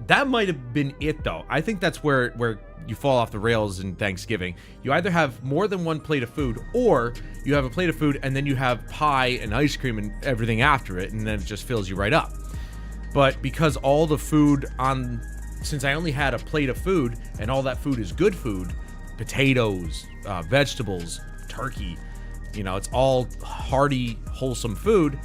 That might have been it, though. I think that's where you fall off the rails in Thanksgiving. You either have more than 1 plate of food, or you have a plate of food and then you have pie and ice cream and everything after it, and then it just fills you right up. But because all the food since I only had a plate of food, and all that food is good food, potatoes, vegetables, turkey, it's all hearty, wholesome food.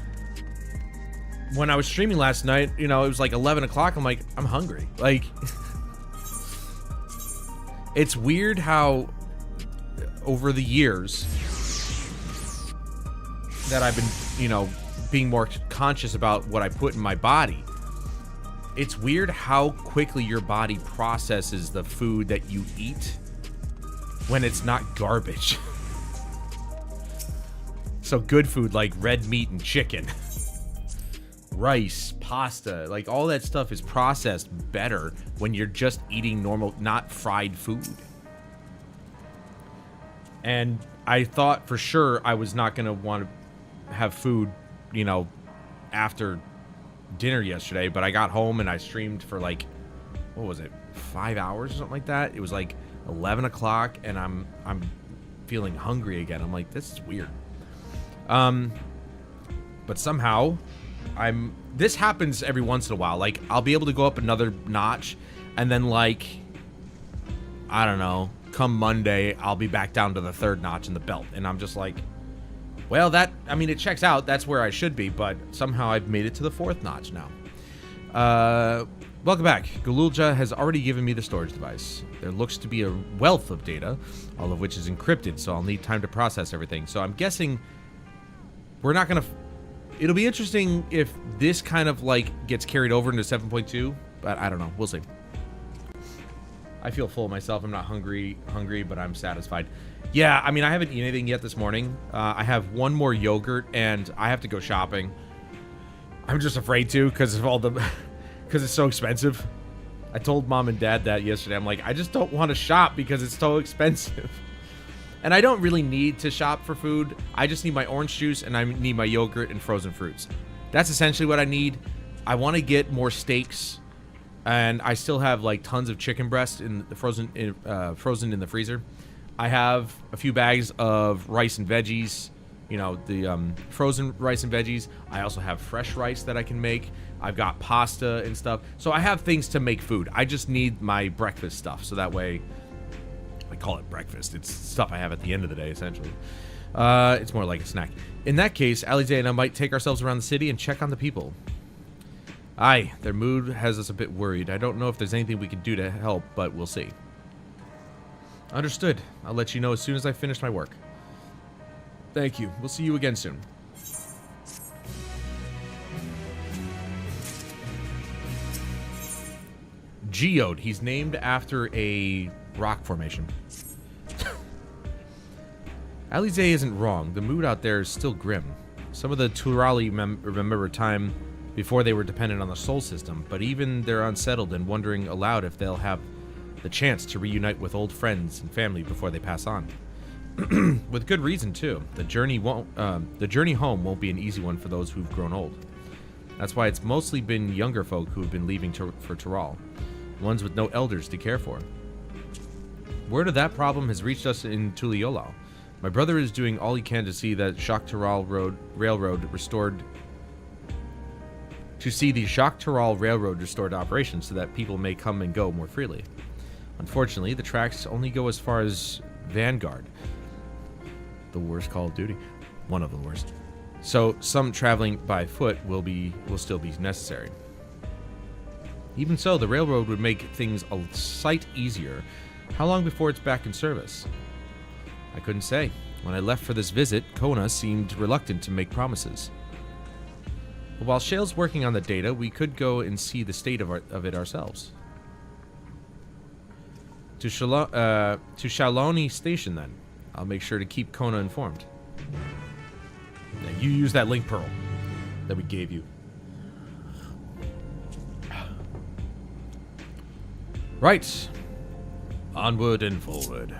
When I was streaming last night, it was like 11 o'clock. I'm like, I'm hungry. Like, it's weird how over the years that I've been, being more conscious about what I put in my body. It's weird how quickly your body processes the food that you eat when it's not garbage. So good food like red meat and chicken, rice, pasta, like all that stuff is processed better when you're just eating normal, not fried food. And I thought for sure I was not going to want to have food, after dinner yesterday, but I got home and I streamed for like, what was it, 5 hours or something like that. It was like 11 o'clock and I'm feeling hungry again. I'm like, this is weird. But somehow this happens every once in a while. Like, I'll be able to go up another notch, and then, like, I don't know, come Monday, I'll be back down to the 3rd notch in the belt. And I'm just like, well, it checks out. That's where I should be, but somehow I've made it to the 4th notch now. Welcome back. Gululja has already given me the storage device. There looks to be a wealth of data, all of which is encrypted, so I'll need time to process everything. So I'm guessing we're not going to... It'll be interesting if this kind of, like, gets carried over into 7.2, but I don't know. We'll see. I feel full myself. I'm not hungry, but I'm satisfied. Yeah, I mean, I haven't eaten anything yet this morning. I have 1 more yogurt, and I have to go shopping. I'm just afraid to because of all the... because it's so expensive. I told Mom and Dad that yesterday. I'm like, I just don't want to shop because it's so expensive. And I don't really need to shop for food. I just need my orange juice, and I need my yogurt and frozen fruits. That's essentially what I need. I want to get more steaks, and I still have like tons of chicken breast in the frozen in the freezer. I have a few bags of rice and veggies, the frozen rice and veggies. I also have fresh rice that I can make. I've got pasta and stuff. So I have things to make food. I just need my breakfast stuff, so that way... I call it breakfast. It's stuff I have at the end of the day, essentially. It's more like a snack. In that case, Alize and I might take ourselves around the city and check on the people. Aye, their mood has us a bit worried. I don't know if there's anything we can do to help, but we'll see. Understood. I'll let you know as soon as I finish my work. Thank you. We'll see you again soon. Geode. He's named after a rock formation. Alize isn't wrong. The mood out there is still grim. Some of the Turali remember a time before they were dependent on the soul system, but even they're unsettled and wondering aloud if they'll have the chance to reunite with old friends and family before they pass on. With good reason too. The journey home won't be an easy one for those who've grown old. That's why it's mostly been younger folk who've been leaving for Tural, ones with no elders to care for. Word of that problem has reached us in Tuliyolau. My brother is doing all he can to see that Railroad restored... To see the Jacques-Toral Railroad restored to operation so that people may come and go more freely. Unfortunately, the tracks only go as far as Vanguard. The worst Call of Duty. One of the worst. So, some traveling by foot will still be necessary. Even so, the railroad would make things a sight easier. How long before it's back in service? I couldn't say. When I left for this visit, Kona seemed reluctant to make promises. But while Shale's working on the data, we could go and see the state of it ourselves. To Shaloni Station, then. I'll make sure to keep Kona informed. Yeah, you use that link pearl that we gave you. Right. Onward and forward.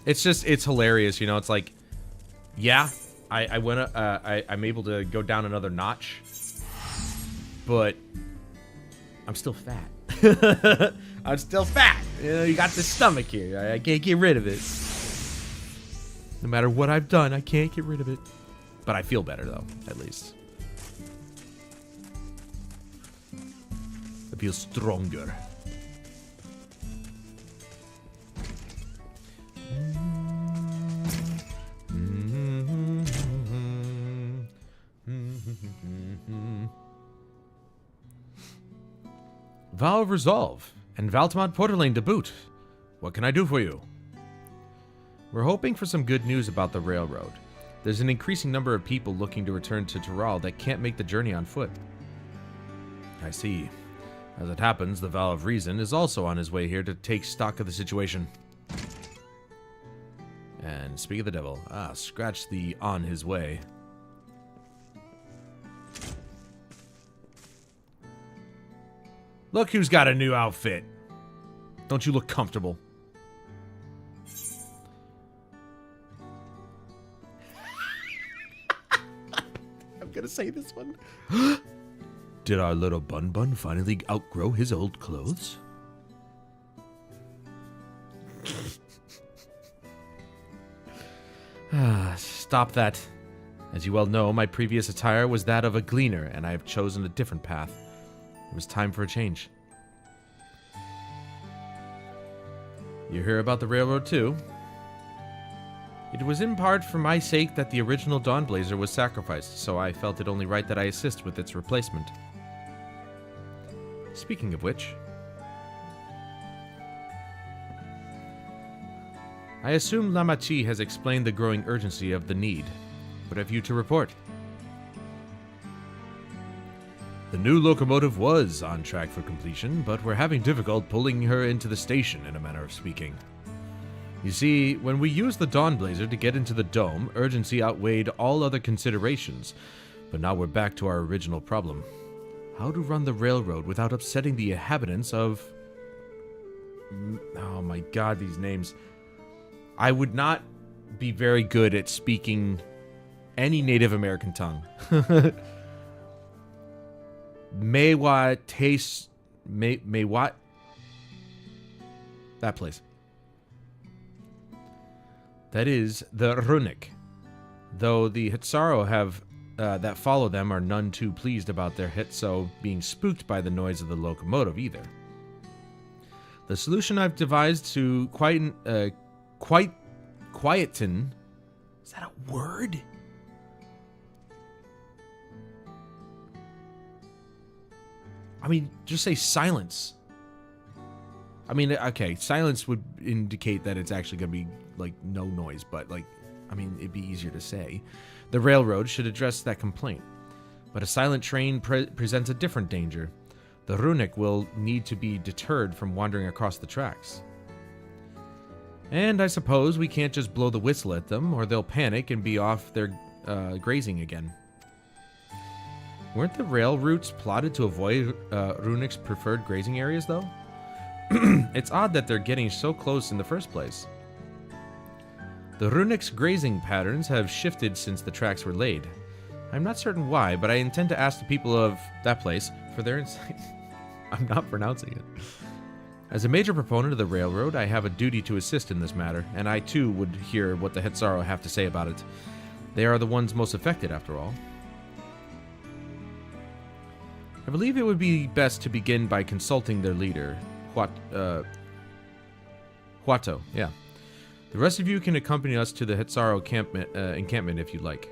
It's hilarious, you know. It's like, yeah, I'm able to go down another notch, but I'm still fat. I'm still fat. You know, you got this stomach here. I can't get rid of it. No matter what I've done, I can't get rid of it. But I feel better, though, at least. I feel stronger. Vow of Resolve and Valtamont Porterlane to boot. What can I do for you? We're hoping for some good news about the railroad. There's an increasing number of people looking to return to Toral that can't make the journey on foot. I see. As it happens, the Vow of Reason is also on his way here to take stock of the situation. And speak of the devil. Scratch the on his way. Look who's got a new outfit. Don't you look comfortable? I'm gonna say this one. Did our little Bun finally outgrow his old clothes? Stop that. As you well know, my previous attire was that of a gleaner, and I have chosen a different path. It was time for a change. You hear about the railroad too? It was in part for my sake that the original Dawnblazer was sacrificed, so I felt it only right that I assist with its replacement. Speaking of which, I assume Lamachi has explained the growing urgency of the need. What have you to report? The new locomotive was on track for completion, but we're having difficulty pulling her into the station, in a manner of speaking. You see, when we used the Dawnblazer to get into the dome, urgency outweighed all other considerations, but now we're back to our original problem. How to run the railroad without upsetting the inhabitants of... Oh my god, these names. I would not be very good at speaking any Native American tongue. Mewat. That place. That is the Runic. Though the Hitsaro have that follow them are none too pleased about their Hitso being spooked by the noise of the locomotive either. The solution I've devised to quieten. Is that a word? I mean, just say silence. I mean, okay, silence would indicate that it's actually going to be, like, no noise, but, like, I mean, it'd be easier to say. The railroad should address that complaint. But a silent train presents a different danger. The Runic will need to be deterred from wandering across the tracks. And I suppose we can't just blow the whistle at them, or they'll panic and be off their grazing again. Weren't the rail routes plotted to avoid Runic's preferred grazing areas, though? It's odd that they're getting so close in the first place. The runic's grazing patterns have shifted since the tracks were laid. I'm not certain why, but I intend to ask the people of that place for their insight. I'm not pronouncing it. As a major proponent of the railroad, I have a duty to assist in this matter, and I too would hear what the Hetsaro have to say about it. They are the ones most affected, after all. I believe it would be best to begin by consulting their leader, Huato, yeah. The rest of you can accompany us to the Hetsaro encampment if you'd like.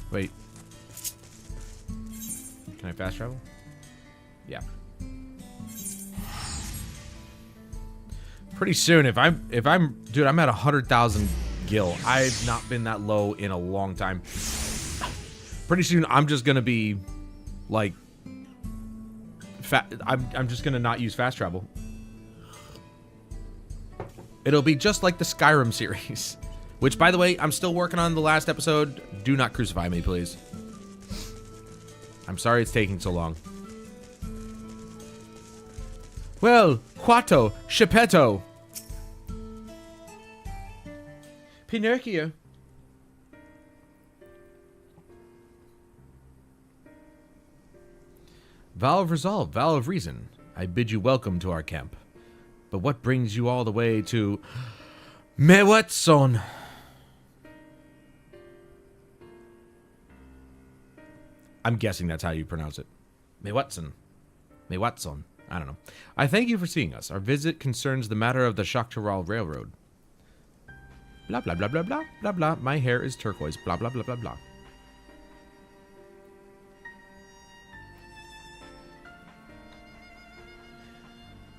Wait. Can I fast travel? Yeah. Pretty soon, if I'm, dude, I'm at 100,000 gil. I've not been that low in a long time. Pretty soon, I'm just gonna be, like, I'm just gonna not use fast travel. It'll be just like the Skyrim series. Which, by the way, I'm still working on the last episode. Do not crucify me, please. I'm sorry it's taking so long. Well, Huato, Shepetto. Pinocchio. Vow of resolve, vow of reason. I bid you welcome to our camp. But what brings you all the way to Mewetson? I'm guessing that's how you pronounce it. Mewetson. Mewetson. I don't know. I thank you for seeing us. Our visit concerns the matter of the Shaktaral Railroad. Blah, blah, blah, blah, blah, blah, blah. My hair is turquoise. Blah, blah, blah, blah, blah.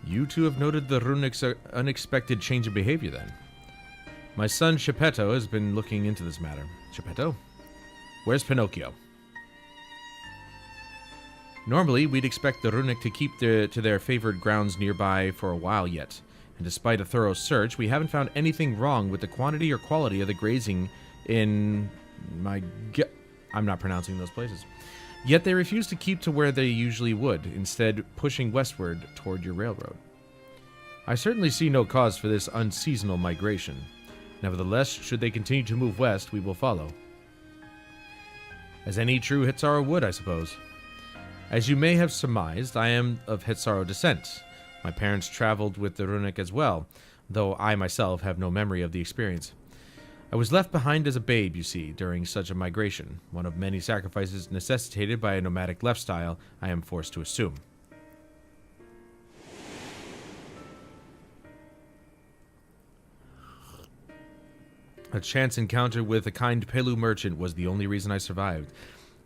You two have noted the runic's unexpected change in behavior, then. My son, Shepetto, has been looking into this matter. Shepetto? Where's Pinocchio? Normally, we'd expect the runic to keep to their favored grounds nearby for a while yet. And despite a thorough search, we haven't found anything wrong with the quantity or quality of the grazing in I'm not pronouncing those places. Yet they refuse to keep to where they usually would, instead pushing westward toward your railroad. I certainly see no cause for this unseasonal migration. Nevertheless, should they continue to move west, we will follow. As any true Hetsaro would, I suppose. As you may have surmised, I am of Hetsaro descent. My parents traveled with the runic as well, though I myself have no memory of the experience. I was left behind as a babe, you see, during such a migration, one of many sacrifices necessitated by a nomadic lifestyle, I am forced to assume. A chance encounter with a kind Pelu merchant was the only reason I survived.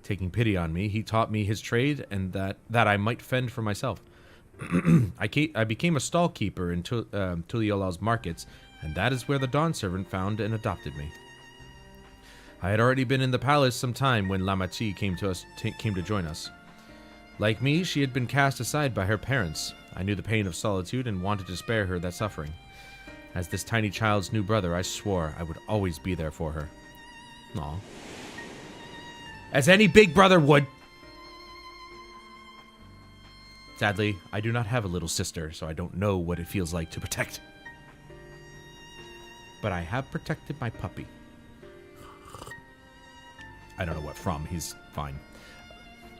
Taking pity on me, he taught me his trade and that I might fend for myself. I became a stall keeper in Tuliola's markets, and that is where the Dawn servant found and adopted me. I had already been in the palace some time when Lamachi came to join us. Like me, she had been cast aside by her parents. I knew the pain of solitude and wanted to spare her that suffering. As this tiny child's new brother, I swore I would always be there for her. Aw. As any big brother would. Sadly, I do not have a little sister, so I don't know what it feels like to protect. But I have protected my puppy. I don't know what from, he's fine.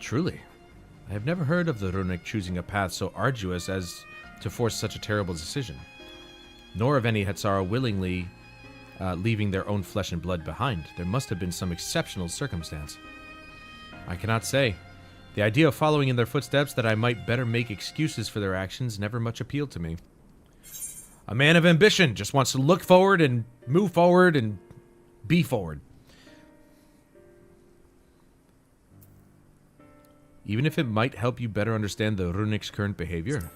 Truly, I have never heard of the runic choosing a path so arduous as to force such a terrible decision. Nor of any Hetsaro willingly leaving their own flesh and blood behind. There must have been some exceptional circumstance. I cannot say. The idea of following in their footsteps that I might better make excuses for their actions never much appealed to me. A man of ambition just wants to look forward and move forward and be forward. Even if it might help you better understand the runic's current behavior.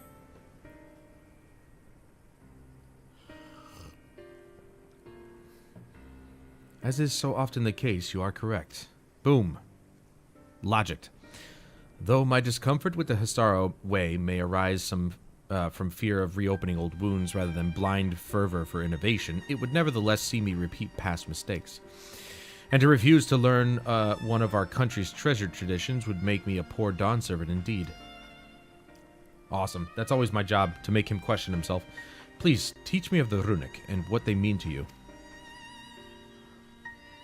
As is so often the case, you are correct. Boom. Logicked. Though my discomfort with the Hetsaro way may arise from fear of reopening old wounds rather than blind fervor for innovation, it would nevertheless see me repeat past mistakes. And to refuse to learn one of our country's treasured traditions would make me a poor Dawn servant indeed. Awesome. That's always my job, to make him question himself. Please, teach me of the runic and what they mean to you.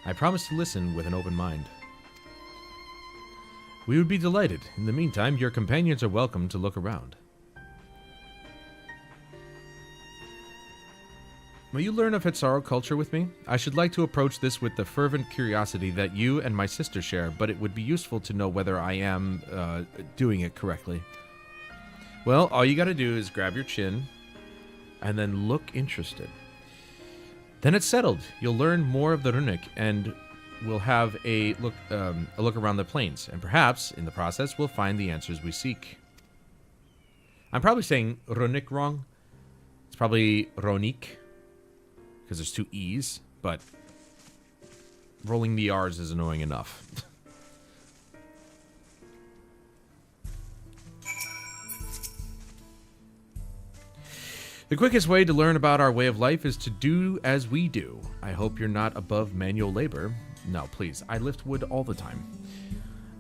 I promise to listen with an open mind. We would be delighted. In the meantime, your companions are welcome to look around. Will you learn of Hetsaro culture with me? I should like to approach this with the fervent curiosity that you and my sister share, but it would be useful to know whether I am doing it correctly. Well, all you gotta do is grab your chin and then look interested. Then it's settled. You'll learn more of the runic and we'll have a look around the plains, and perhaps in the process we'll find the answers we seek. I'm probably saying runic wrong. It's probably ronique because there's 2 E's, but rolling the R's is annoying enough. The quickest way to learn about our way of life is to do as we do. I hope you're not above manual labor. No, please. I lift wood all the time.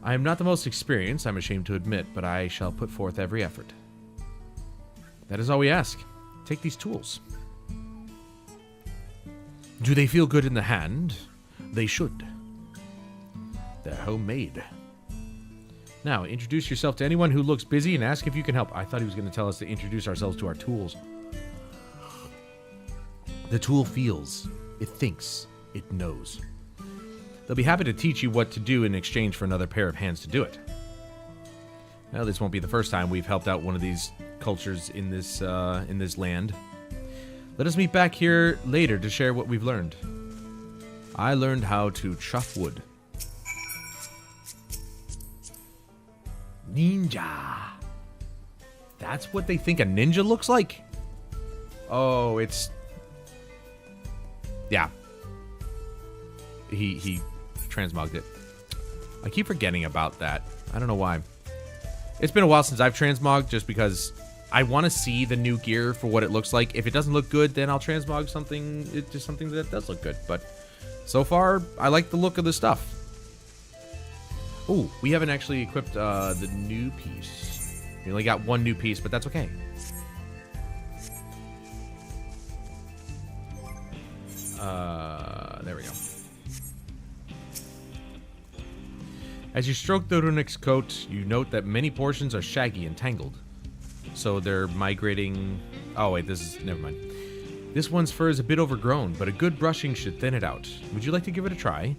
I am not the most experienced, I'm ashamed to admit, but I shall put forth every effort. That is all we ask. Take these tools. Do they feel good in the hand? They should. They're homemade. Now, introduce yourself to anyone who looks busy and ask if you can help. I thought he was going to tell us to introduce ourselves to our tools. The tool feels, it thinks, it knows. They'll be happy to teach you what to do in exchange for another pair of hands to do it. Well, this won't be the first time we've helped out one of these cultures in this land. Let us meet back here later to share what we've learned. I learned how to chop wood. Ninja. That's what they think a ninja looks like? Oh, it's... Yeah. He transmogged it. I keep forgetting about that. I don't know why. It's been a while since I've transmogged just because I want to see the new gear for what it looks like. If it doesn't look good, then I'll transmog something to something that does look good. But so far, I like the look of the stuff. Oh, we haven't actually equipped the new piece. We only got 1 new piece, but that's okay. There we go. As you stroke the runic's coat, you note that many portions are shaggy and tangled. So they're migrating... Oh, wait, never mind. This one's fur is a bit overgrown, but a good brushing should thin it out. Would you like to give it a try?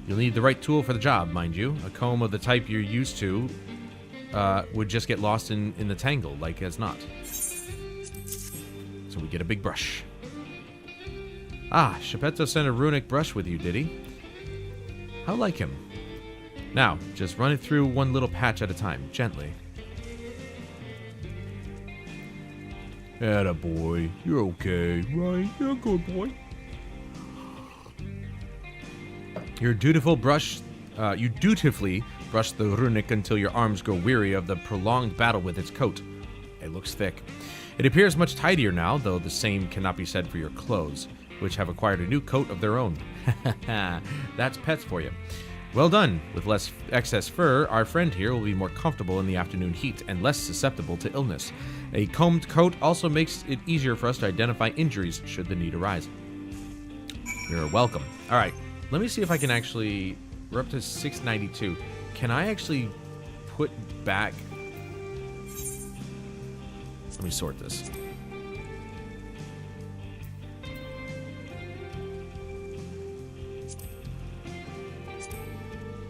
You'll need the right tool for the job, mind you. A comb of the type you're used to would just get lost in the tangle, like as not. So we get a big brush. Ah, Geppetto sent a runic brush with you, did he? How like him. Now, just run it through one little patch at a time, gently. Attaboy, you're okay, right? You're a good boy. You dutifully brush the runic until your arms grow weary of the prolonged battle with its coat. It looks thick. It appears much tidier now, though the same cannot be said for your clothes, which have acquired a new coat of their own. That's pets for you. Well done. With less excess fur, our friend here will be more comfortable in the afternoon heat and less susceptible to illness. A combed coat also makes it easier for us to identify injuries should the need arise. You're welcome. All right, let me see if I can actually... We're up to 692. Can I actually put back... Let me sort this.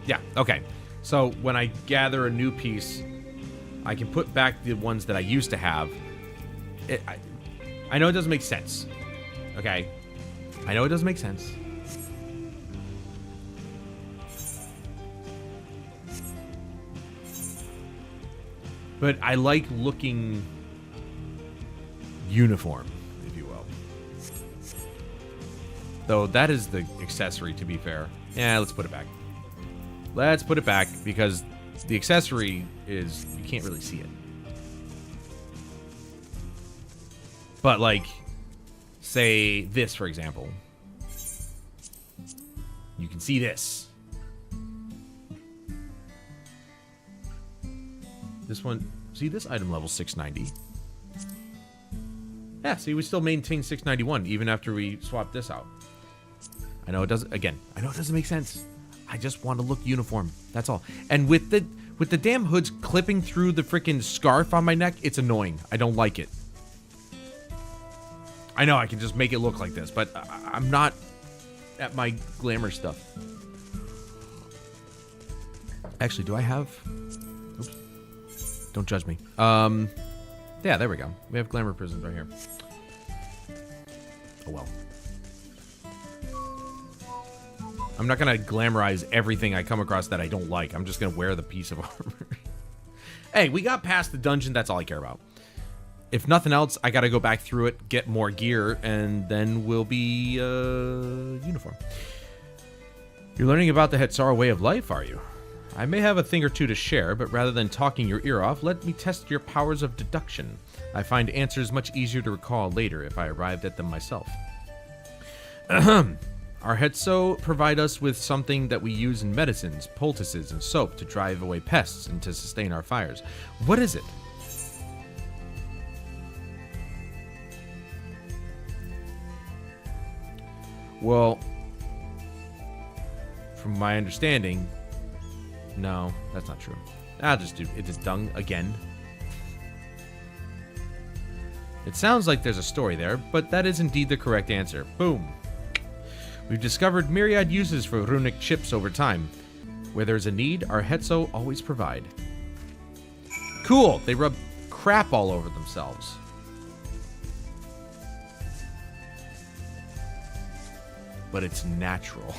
Yeah, okay. So when I gather a new piece, I can put back the ones that I used to have. I know it doesn't make sense. Okay? I know it doesn't make sense. But I like looking uniform, if you will. Though that is the accessory, to be fair. Yeah, let's put it back. Let's put it back, because the accessory is... You can't really see it. But, like, say this, for example. You can see this. This one, see this item level 690. Yeah, see, we still maintain 691 even after we swap this out. I know it doesn't, again, I know it doesn't make sense. I just want to look uniform. That's all. And with the damn hoods clipping through the freaking scarf on my neck, it's annoying. I don't like it. I know I can just make it look like this, but I'm not at my glamour stuff. Actually, do I have... Oops. Don't judge me. Yeah, there we go. We have glamour prisms right here. Oh well. I'm not going to glamorize everything I come across that I don't like. I'm just going to wear the piece of armor. Hey, we got past the dungeon. That's all I care about. If nothing else, I got to go back through it, get more gear, and then we'll be uniform. You're learning about the Hetzara way of life, are you? I may have a thing or two to share, but rather than talking your ear off, let me test your powers of deduction. I find answers much easier to recall later if I arrived at them myself. Ahem. Our Hetso provide us with something that we use in medicines, poultices, and soap to drive away pests and to sustain our fires. What is it? Well, from my understanding, no, that's not true. I'll just do it. Is dung again? It sounds like there's a story there, but that is indeed the correct answer. Boom. We've discovered myriad uses for runic chips over time. Where there's a need, our Hetso always provide. Cool! They rub crap all over themselves. But it's natural.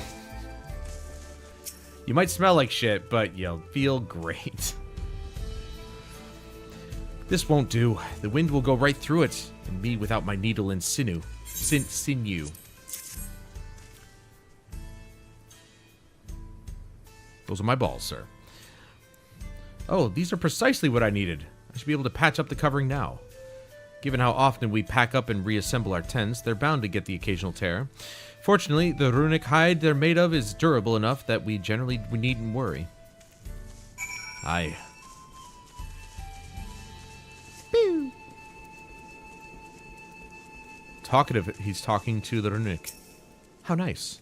You might smell like shit, but you'll feel great. This won't do. The wind will go right through it, and me without my needle and sinew. Sinew. Those are my balls, sir. Oh, these are precisely what I needed. I should be able to patch up the covering now. Given how often we pack up and reassemble our tents, they're bound to get the occasional tear. Fortunately, the runic hide they're made of is durable enough that we needn't worry. Aye. Pew. Talkative, he's talking to the runic. How nice.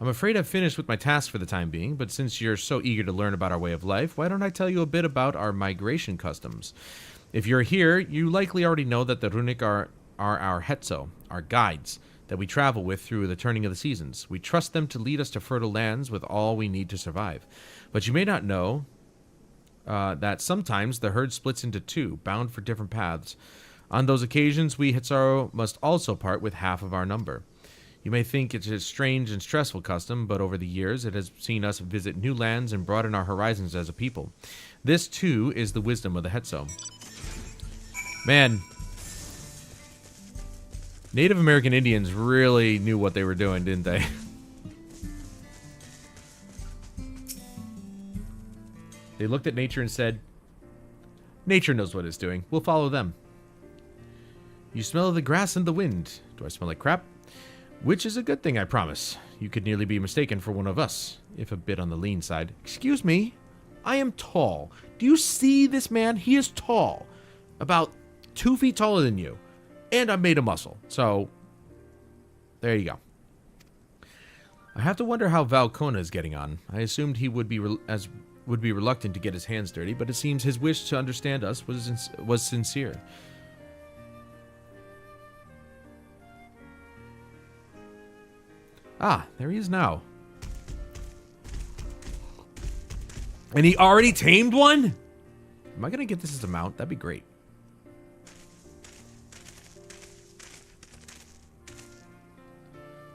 I'm afraid I've finished with my task for the time being, but since you're so eager to learn about our way of life, why don't I tell you a bit about our migration customs? If you're here, you likely already know that the runic are our Hetso, our guides, that we travel with through the turning of the seasons. We trust them to lead us to fertile lands with all we need to survive. But you may not know that sometimes the herd splits into two, bound for different paths. On those occasions, we Hetso must also part with half of our number. You may think it's a strange and stressful custom, but over the years it has seen us visit new lands and broaden our horizons as a people. This, too, is the wisdom of the Hetso. Man, Native American Indians really knew what they were doing, didn't they? They looked at nature and said, nature knows what it's doing. We'll follow them. You smell the grass and the wind. Do I smell like crap? Which is a good thing, I promise. You could nearly be mistaken for one of us, if a bit on the lean side. Excuse me? I am tall. Do you see this man? He is tall. About 2 feet taller than you. And I'm made of muscle. So, there you go. I have to wonder how Valcona is getting on. I assumed he would be reluctant to get his hands dirty, but it seems his wish to understand us was sincere. Ah, there he is now. And he already tamed one? Am I going to get this as a mount? That'd be great.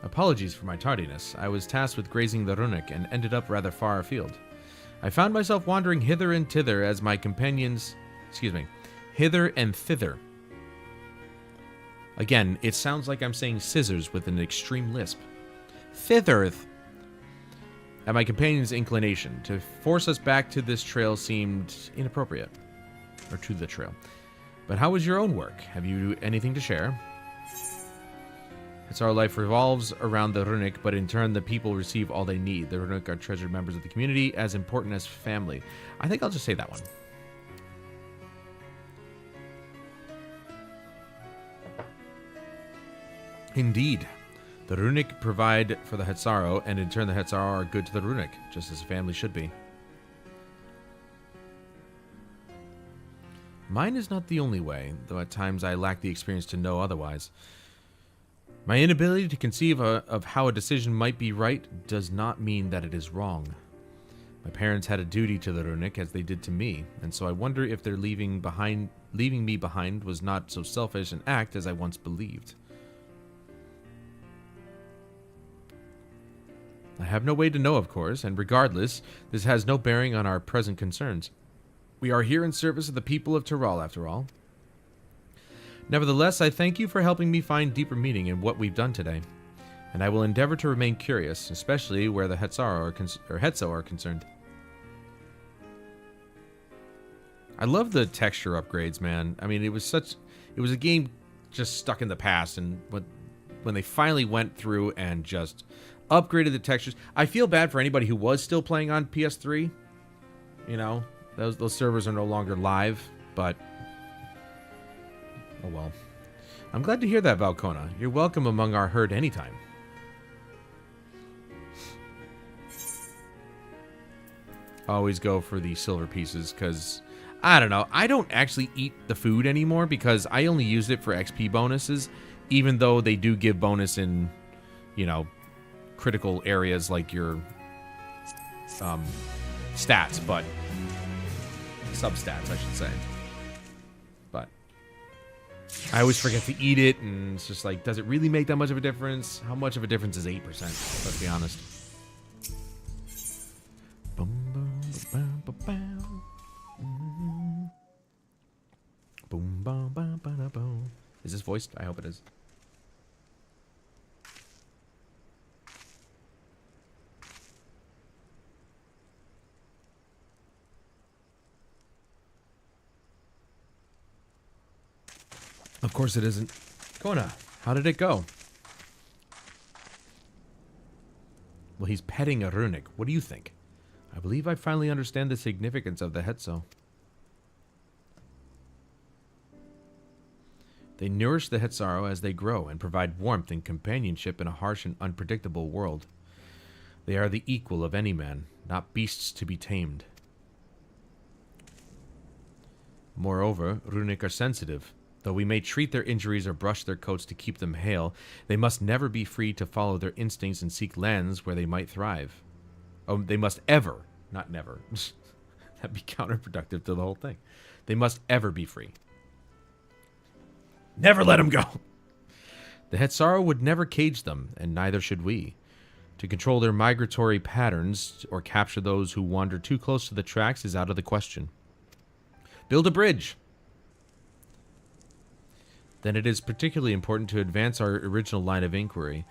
Apologies for my tardiness. I was tasked with grazing the runic and ended up rather far afield. I found myself wandering hither and thither as my companions... hither and thither. Again, it sounds like I'm saying scissors with an extreme lisp. Thither. At my companion's inclination. To force us back to this trail seemed inappropriate. Or to the trail. But how was your own work? Have you anything to share? It's our life revolves around the Runic, but in turn the people receive all they need. The Runic are treasured members of the community, as important as family. I think I'll just say that one. Indeed. The Runic provide for the Hetzaro, and in turn the Hetzaro are good to the Runic, just as a family should be. Mine is not the only way, though at times I lack the experience to know otherwise. My inability to conceive of how a decision might be right does not mean that it is wrong. My parents had a duty to the Runic as they did to me, and so I wonder if their leaving me behind was not so selfish an act as I once believed. I have no way to know, of course, and regardless, this has no bearing on our present concerns. We are here in service of the people of Tyrol, after all. Nevertheless, I thank you for helping me find deeper meaning in what we've done today, and I will endeavor to remain curious, especially where the Hetzo are concerned. I love the texture upgrades, man. I mean, it was a game just stuck in the past, and when they finally went through and just upgraded the textures. I feel bad for anybody who was still playing on PS3. You know, those servers are no longer live, but oh well. I'm glad to hear that, Valkona. You're welcome among our herd anytime. Always go for the silver pieces, because I don't know. I don't actually eat the food anymore because I only use it for XP bonuses, even though they do give bonus in, you know, critical areas like your stats, but substats, I should say. But I always forget to eat it, and it's just like, does it really make that much of a difference? How much of a difference is 8%? Let's be honest. Boom, boom, boom, boom, boom. Boom, boom, boom, boom, boom. Is this voiced? I hope it is. Of course it isn't. Kona, how did it go? Well, he's petting a Runic. What do you think? I believe I finally understand the significance of the Hetzo. They nourish the Hetzaro as they grow and provide warmth and companionship in a harsh and unpredictable world. They are the equal of any man, not beasts to be tamed. Moreover, Runic are sensitive. Though we may treat their injuries or brush their coats to keep them hale, they must never be free to follow their instincts and seek lands where they might thrive. Oh, they must ever, not never. That'd be counterproductive to the whole thing. They must ever be free. Never let them go! The Hetzaro would never cage them, and neither should we. To control their migratory patterns or capture those who wander too close to the tracks is out of the question. Build a bridge! Then it is particularly important to advance our original line of inquiry.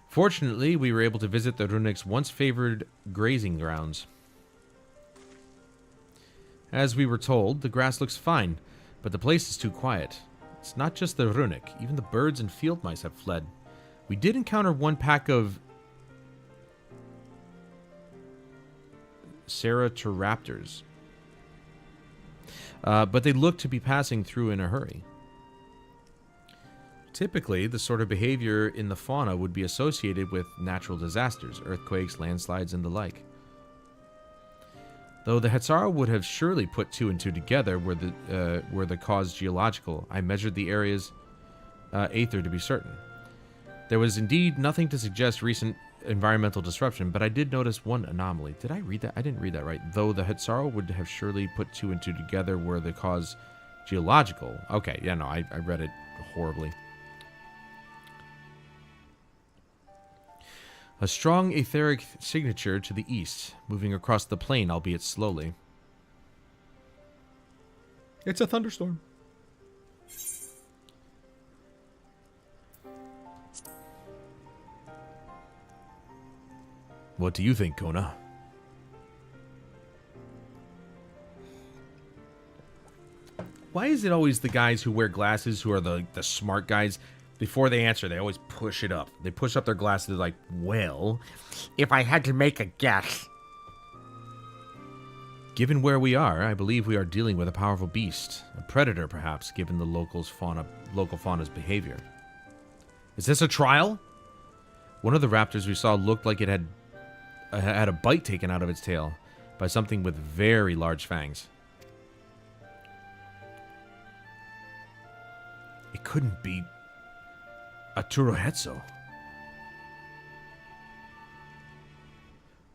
Fortunately, we were able to visit the Runic's once favored grazing grounds. As we were told, the grass looks fine, but the place is too quiet. It's not just the Runic, even the birds and field mice have fled. We did encounter one pack of Ceratopraptors, but they look to be passing through in a hurry. Typically, the sort of behavior in the fauna would be associated with natural disasters, earthquakes, landslides, and the like. Though the Hetzaro would have surely put two and two together were the cause geological, I measured the area's aether to be certain. There was indeed nothing to suggest recent environmental disruption, but I did notice one anomaly. Did I read that? I didn't read that right. Though the Hetzaro would have surely put two and two together were the cause geological. Okay, yeah, no, I read it horribly. A strong etheric signature to the east, moving across the plain, albeit slowly. It's a thunderstorm. What do you think, Kona? Why is it always the guys who wear glasses who are the smart guys? Before they answer, they always push it up. They push up their glasses. They're like, well, if I had to make a guess. Given where we are, I believe we are dealing with a powerful beast. A predator, perhaps, given the local fauna's behavior. Is this a trial? One of the raptors we saw looked like it had a bite taken out of its tail by something with very large fangs. It couldn't be a Turohetso.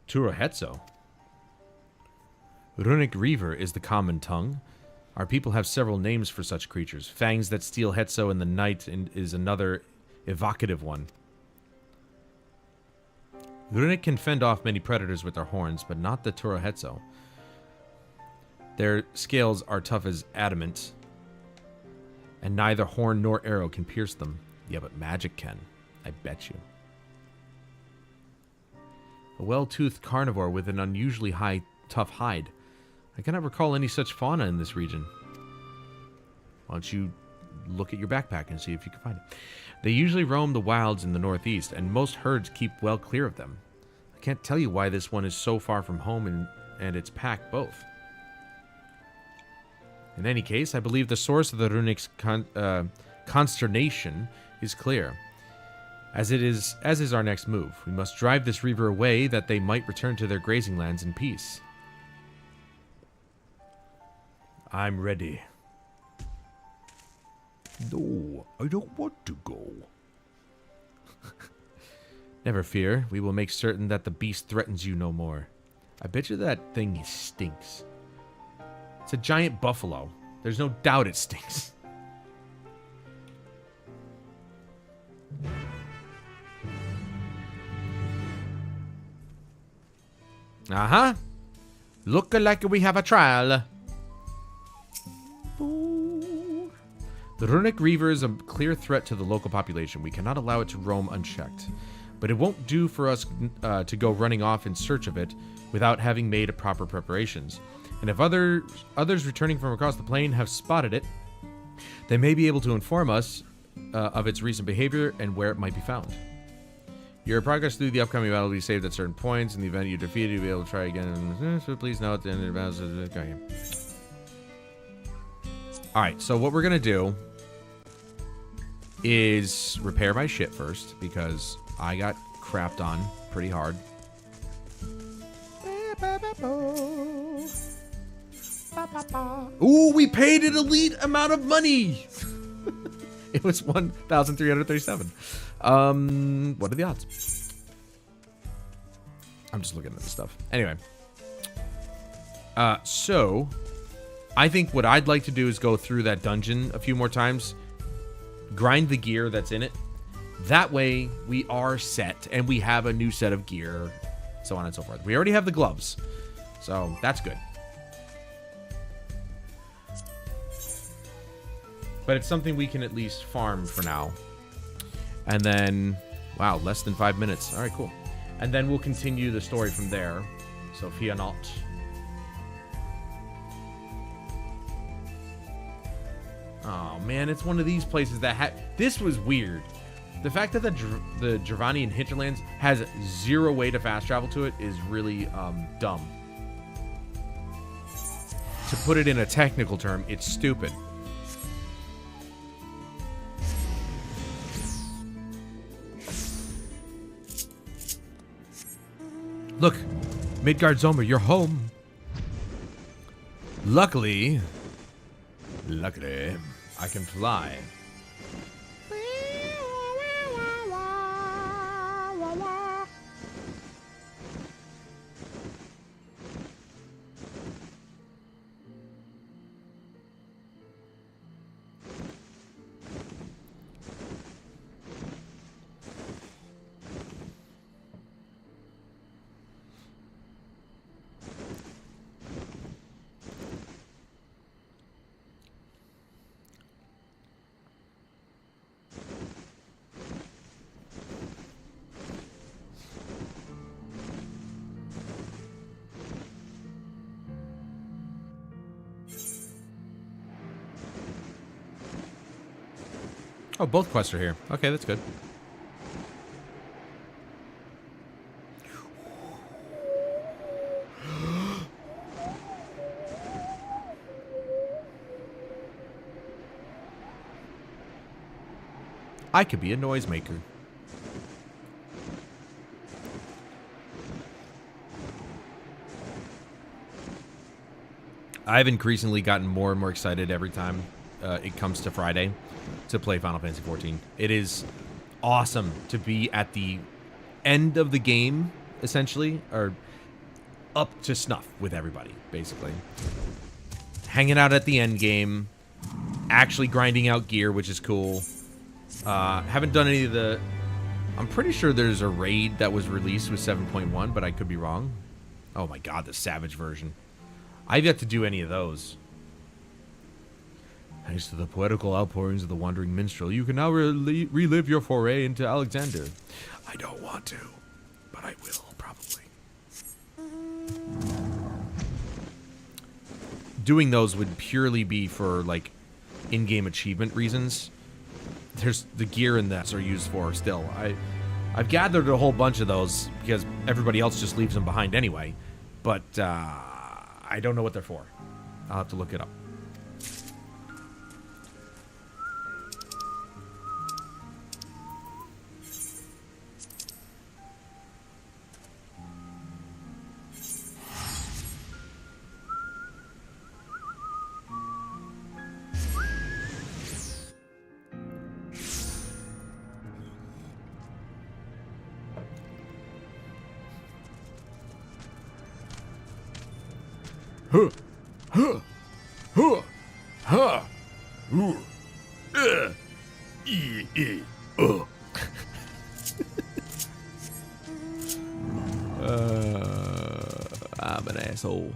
Turohetso? Runic Reaver is the common tongue. Our people have several names for such creatures. Fangs that steal Hetso in the night is another evocative one. Runic can fend off many predators with their horns, but not the Turohetso. Their scales are tough as adamant, and neither horn nor arrow can pierce them. Yeah, but magic can. I bet you. A well-toothed carnivore with an unusually high, tough hide. I cannot recall any such fauna in this region. Why don't you look at your backpack and see if you can find it. They usually roam the wilds in the northeast, and most herds keep well clear of them. I can't tell you why this one is so far from home and its pack both. In any case, I believe the source of the Runic's consternation is clear. As is our next move. We must drive this reaver away that they might return to their grazing lands in peace. I'm ready. No, I don't want to go. Never fear. We will make certain that the beast threatens you no more. I bet you that thing stinks. It's a giant buffalo. There's no doubt it stinks. Uh-huh. Look like we have a trial. The Runic Reaver is a clear threat to the local population. We cannot allow it to roam unchecked. But it won't do for us to go running off in search of it without having made proper preparations. And if others returning from across the plain have spotted it, they may be able to inform us of its recent behavior and where it might be found. Your progress through the upcoming battle will be saved at certain points. In the event you defeat it, you'll be able to try again. So please note at the end of the battle. Okay. Alright, so what we're going to do is repair my shit first, because I got crapped on pretty hard. Ooh, we paid an elite amount of money! It was 1,337. What are the odds? I'm just looking at this stuff. Anyway. So, I think what I'd like to do is go through that dungeon a few more times. Grind the gear that's in it. That way, we are set, and we have a new set of gear, so on and so forth. We already have the gloves, so that's good. But it's something we can at least farm for now. And then, wow, less than 5 minutes. All right, cool. And then we'll continue the story from there. So fear not. Oh, man, it's one of these places that this was weird. The fact that the Dravanian hinterlands has 0 way to fast travel to it is really dumb. To put it in a technical term, it's stupid. Look, Midgard Zomer, you're home. Luckily, I can fly. Oh, both quests are here. Okay, that's good. I could be a noisemaker. I've increasingly gotten more and more excited every time it comes to Friday to play Final Fantasy XIV. It is awesome to be at the end of the game, essentially, or up to snuff with everybody, basically. Hanging out at the end game, actually grinding out gear, which is cool. Haven't done any of the... I'm pretty sure there's a raid that was released with 7.1, but I could be wrong. Oh my god, the Savage version. I've yet to do any of those. Thanks to the poetical outpourings of the Wandering Minstrel, you can now relive your foray into Alexander. I don't want to, but I will, probably. Doing those would purely be for, like, in-game achievement reasons. There's the gear and that are used for still. I've gathered a whole bunch of those because everybody else just leaves them behind anyway. But I don't know what they're for. I'll have to look it up. I'm an asshole.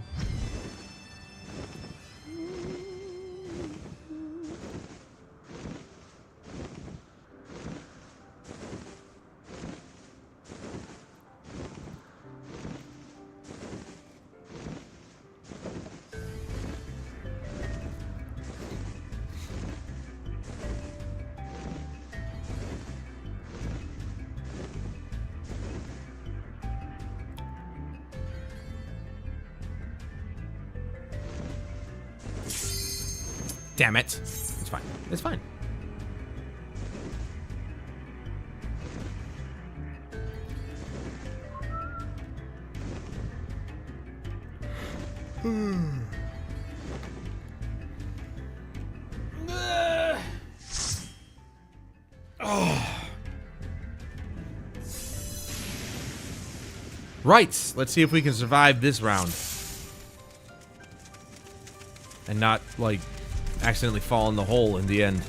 Damn it. It's fine. It's fine. Right. Let's see if we can survive this round. And not, like, accidentally fall in the hole in the end.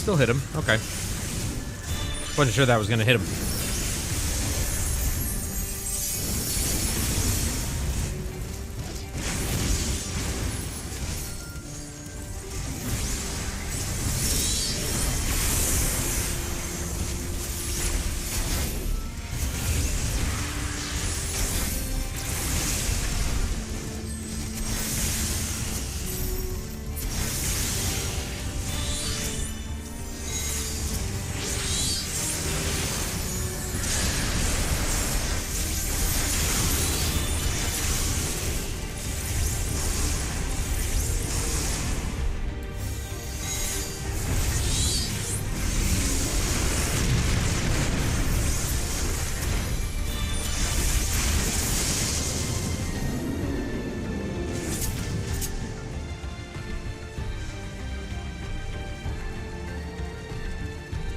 Still hit him. Okay. Wasn't sure that was going to hit him.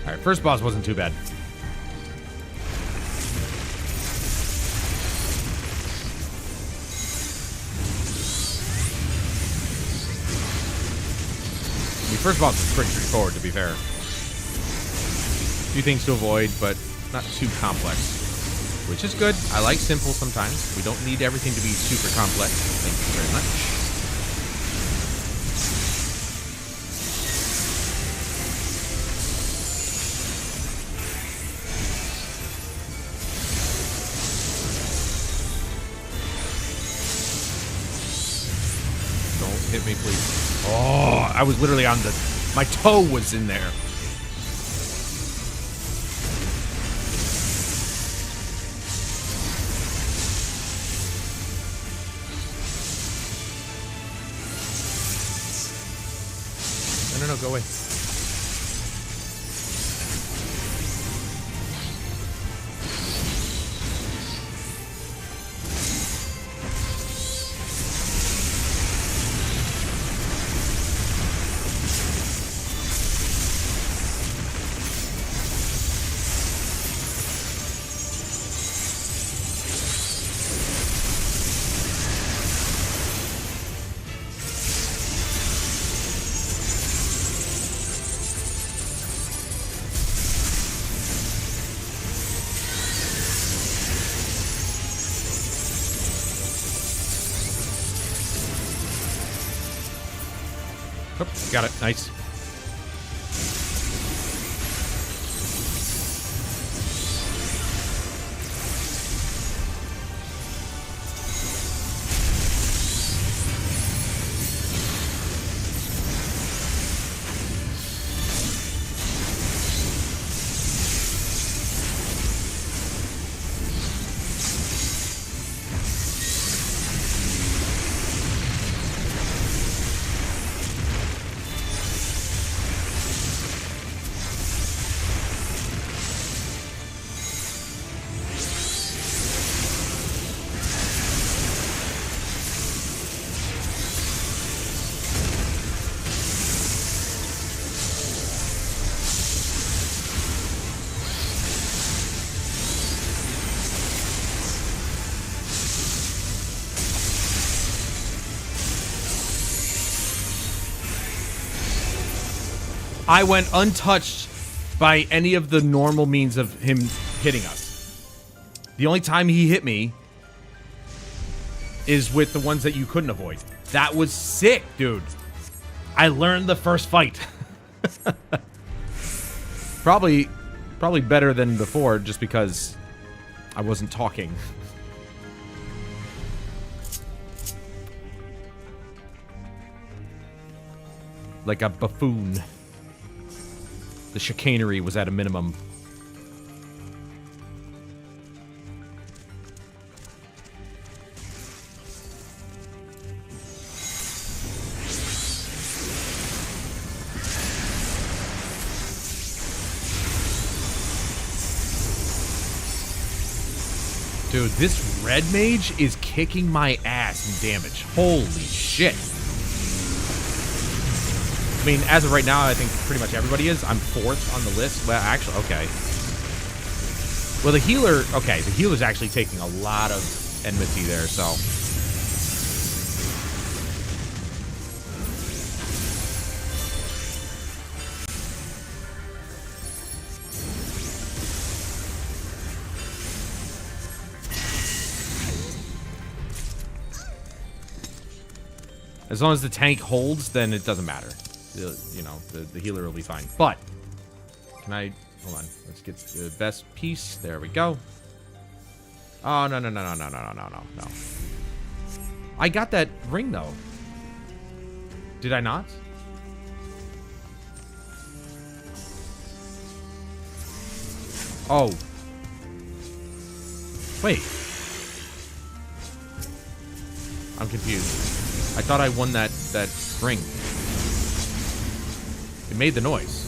Alright, first boss wasn't too bad. I mean, first boss was pretty straightforward, to be fair. A few things to avoid, but not too complex. Which is good. I like simple sometimes. We don't need everything to be super complex. Thank you very much. Hit me, please. Oh, I was literally on the... My toe was in there. No, go away. Oh, got it. Nice. I went untouched by any of the normal means of him hitting us. The only time he hit me is with the ones that you couldn't avoid. That was sick, dude. I learned the first fight. Probably better than before, just because I wasn't talking. Like a buffoon. The chicanery was at a minimum. Dude, this red mage is kicking my ass in damage. Holy shit. I mean, as of right now, I think pretty much everybody is. I'm 4th on the list. Well, actually, okay. Well, the healer... Okay, the healer's actually taking a lot of enmity there, so... As long as the tank holds, then it doesn't matter. You know, the healer will be fine. But, can I... Hold on. Let's get the best piece. There we go. Oh, no. I got that ring, though. Did I not? Oh. Wait. I'm confused. I thought I won that ring. It made the noise.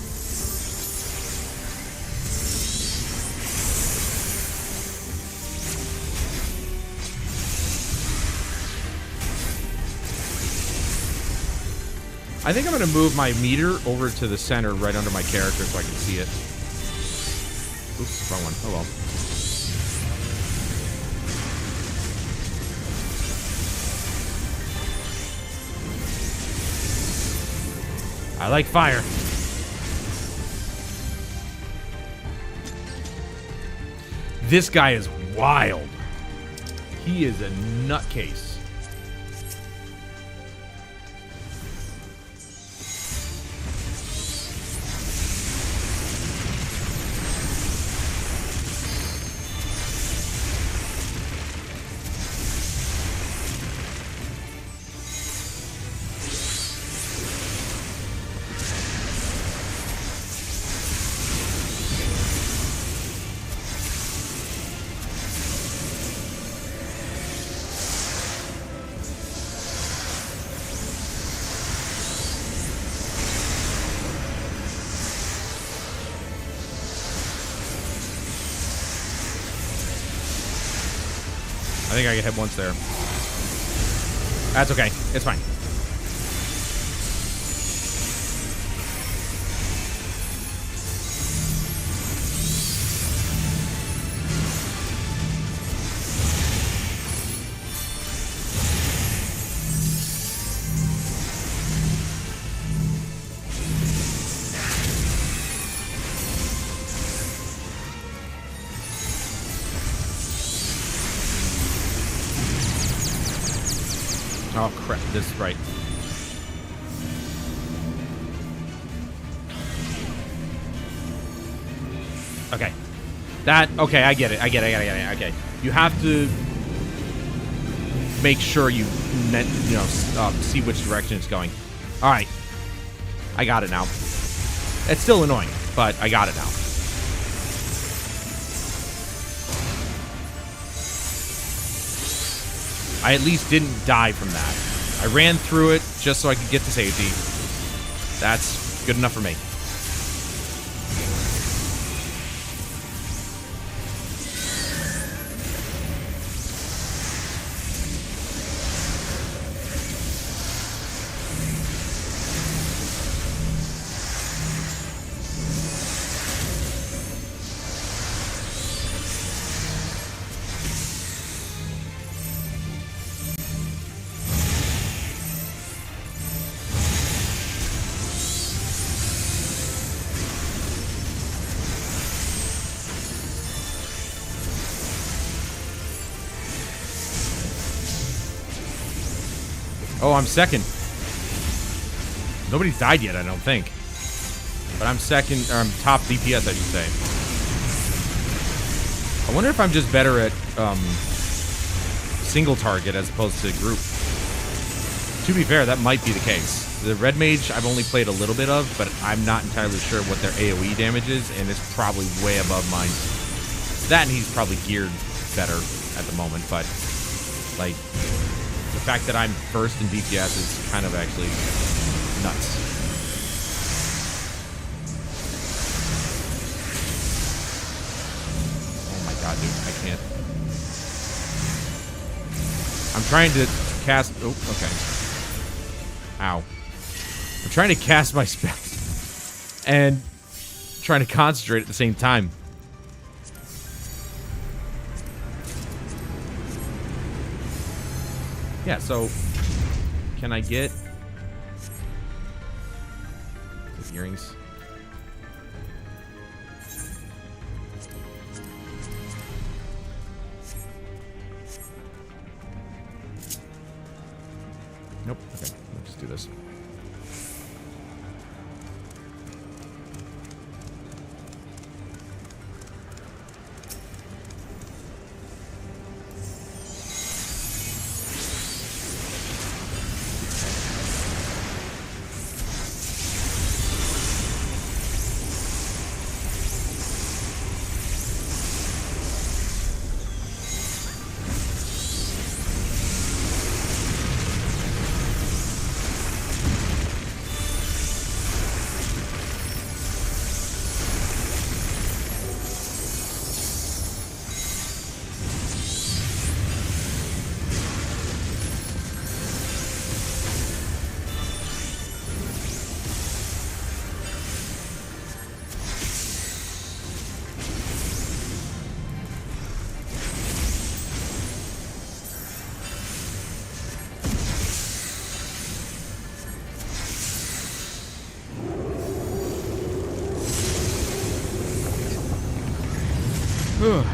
I think I'm going to move my meter over to the center right under my character so I can see it. Oops, wrong one. Oh well. I like fire. This guy is wild. He is a nutcase. I think I get hit once there. That's okay. It's fine. Oh crap, this is right. Okay. Okay, I get it. Okay. You have to make sure you see which direction it's going. All right. I got it now. It's still annoying, but I got it now. I at least didn't die from that. I ran through it just so I could get to safety. That's good enough for me. Oh, I'm second. Nobody's died yet, I don't think. But I'm second, or I'm top DPS, I should say. I wonder if I'm just better at single target as opposed to group. To be fair, that might be the case. The red mage I've only played a little bit of, but I'm not entirely sure what their AoE damage is, and it's probably way above mine. That and he's probably geared better at the moment, but like the fact that I'm first in DPS is kind of actually nuts. Oh my god, dude, I can't. I'm trying to cast. Oh, okay. Ow. I'm trying to cast my spells and trying to concentrate at the same time. Yeah, so can I get the earrings? Nope. Okay, let's just do this. Ugh.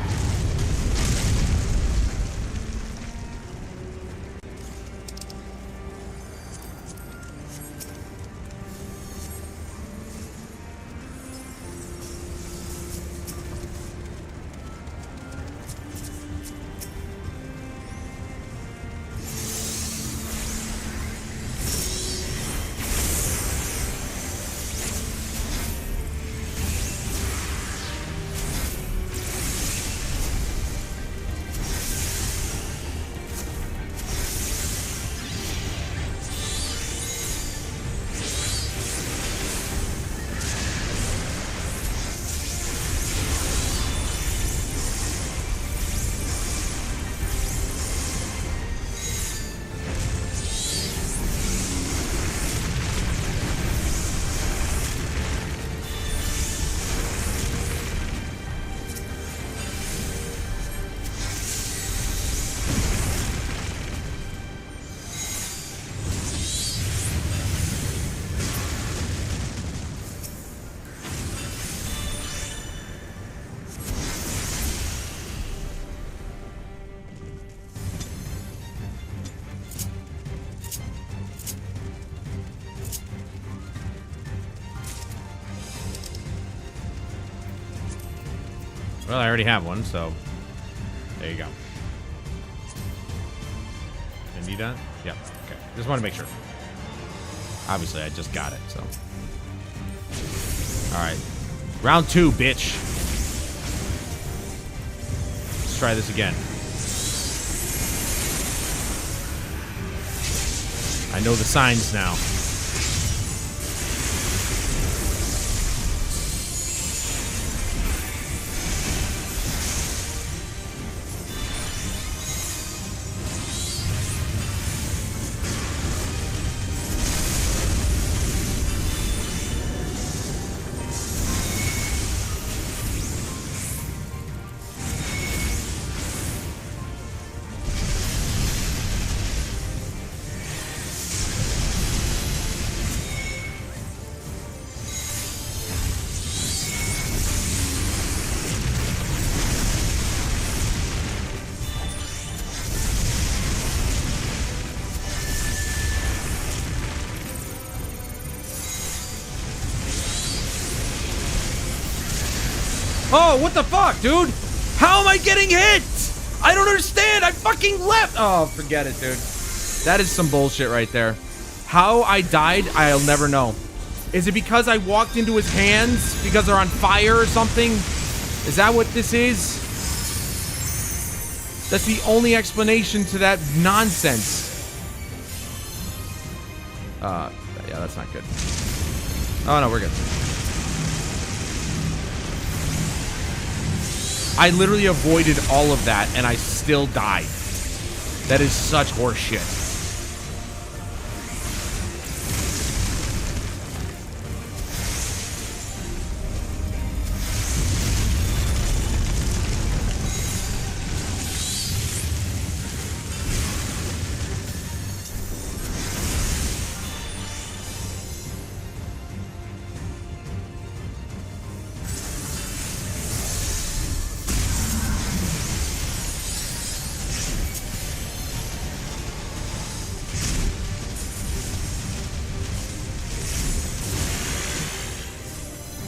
Well, I already have one, so there you go. And you done? Yep. Okay. Just want to make sure. Obviously, I just got it, so. All right. Round 2, bitch. Let's try this again. I know the signs now. Oh, what the fuck, dude? How am I getting hit? I don't understand. I fucking left. Oh, forget it, dude. That is some bullshit right there. How I died, I'll never know. Is it because I walked into his hands? Because they're on fire or something? Is that what this is? That's the only explanation to that nonsense. Yeah, that's not good. Oh, no, we're good. I literally avoided all of that, and I still died. That is such horseshit.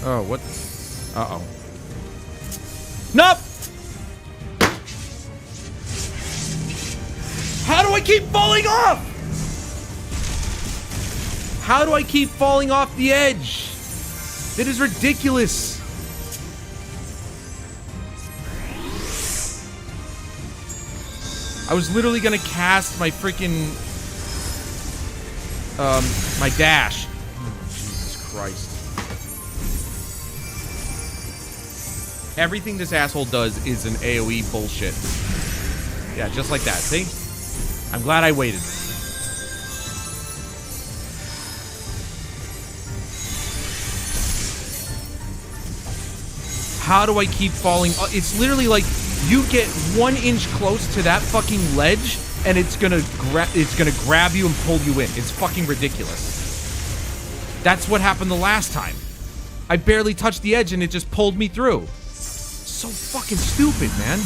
Oh, what? Uh-oh. Nope! How do I keep falling off? How do I keep falling off the edge? That is ridiculous. I was literally gonna cast my freaking... my dash. Oh, Jesus Christ. Everything this asshole does is an AoE bullshit. Yeah, just like that. See? I'm glad I waited. How do I keep falling? It's literally like you get 1 inch close to that fucking ledge, and it's gonna grab you and pull you in. It's fucking ridiculous. That's what happened the last time. I barely touched the edge, and it just pulled me through. So fucking stupid, man.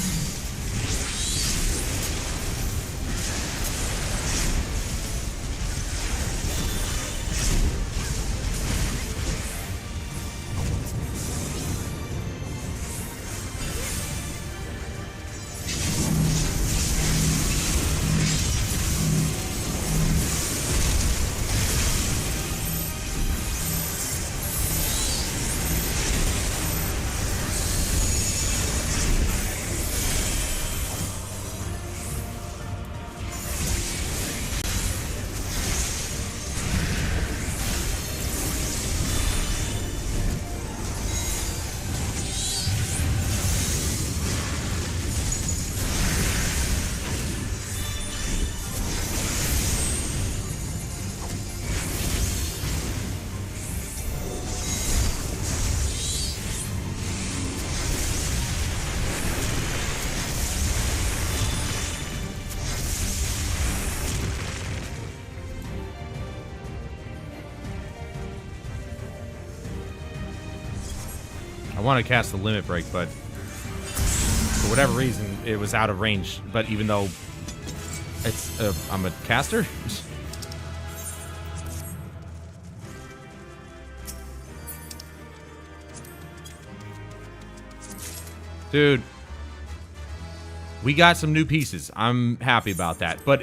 I want to cast the limit break, but for whatever reason, it was out of range. But even though it's I'm a caster. Dude, we got some new pieces. I'm happy about that. But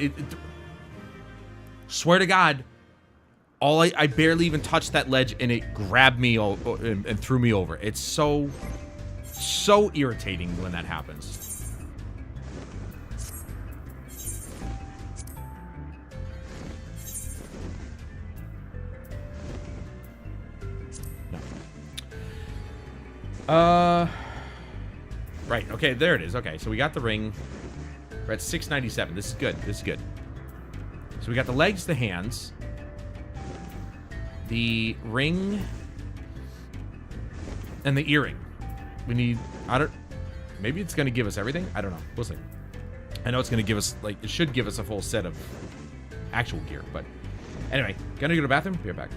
swear to God, I barely even touched that ledge, and it grabbed me and threw me over. It's so irritating when that happens. No. Right. Okay, there it is. Okay, so we got the ring. We're at 697. This is good. This is good. So we got the legs, the hands, the ring, and the earring. We need, maybe it's going to give us everything. I don't know. We'll see. I know it's going to give us, like, it should give us a full set of actual gear. But anyway, going to go to the bathroom. Be right back.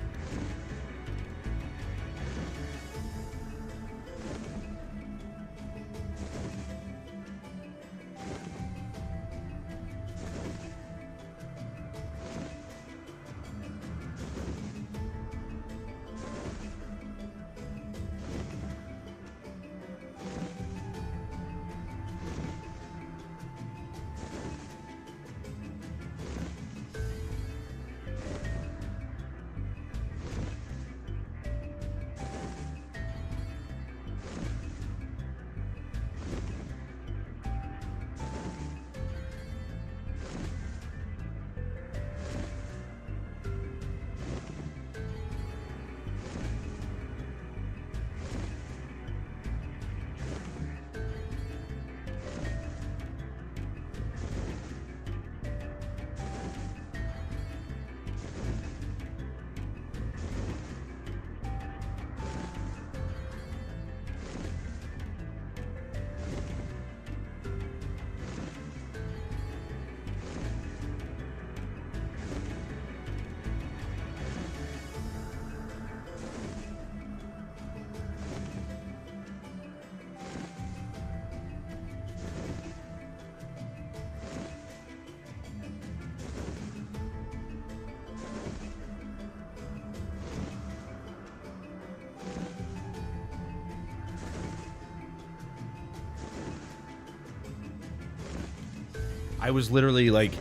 I was literally like,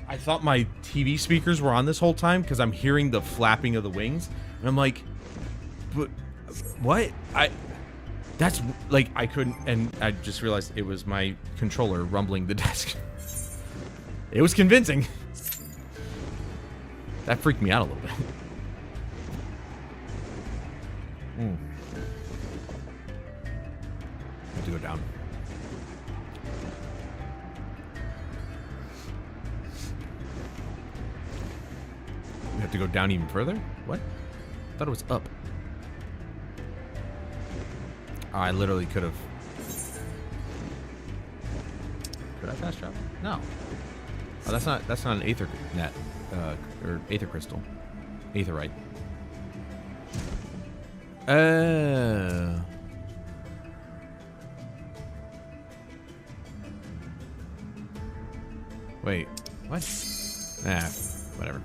I thought my TV speakers were on this whole time because I'm hearing the flapping of the wings. And I'm like, but what? That's like, I couldn't, and I just realized it was my controller rumbling the desk. It was convincing. That freaked me out a little bit. I have to go down. We have to go down even further? What? I thought it was up. Oh, I literally could have. Could I fast travel? No. Oh, that's not an aether net, or aether crystal, aetherite. Wait, what? Ah, whatever.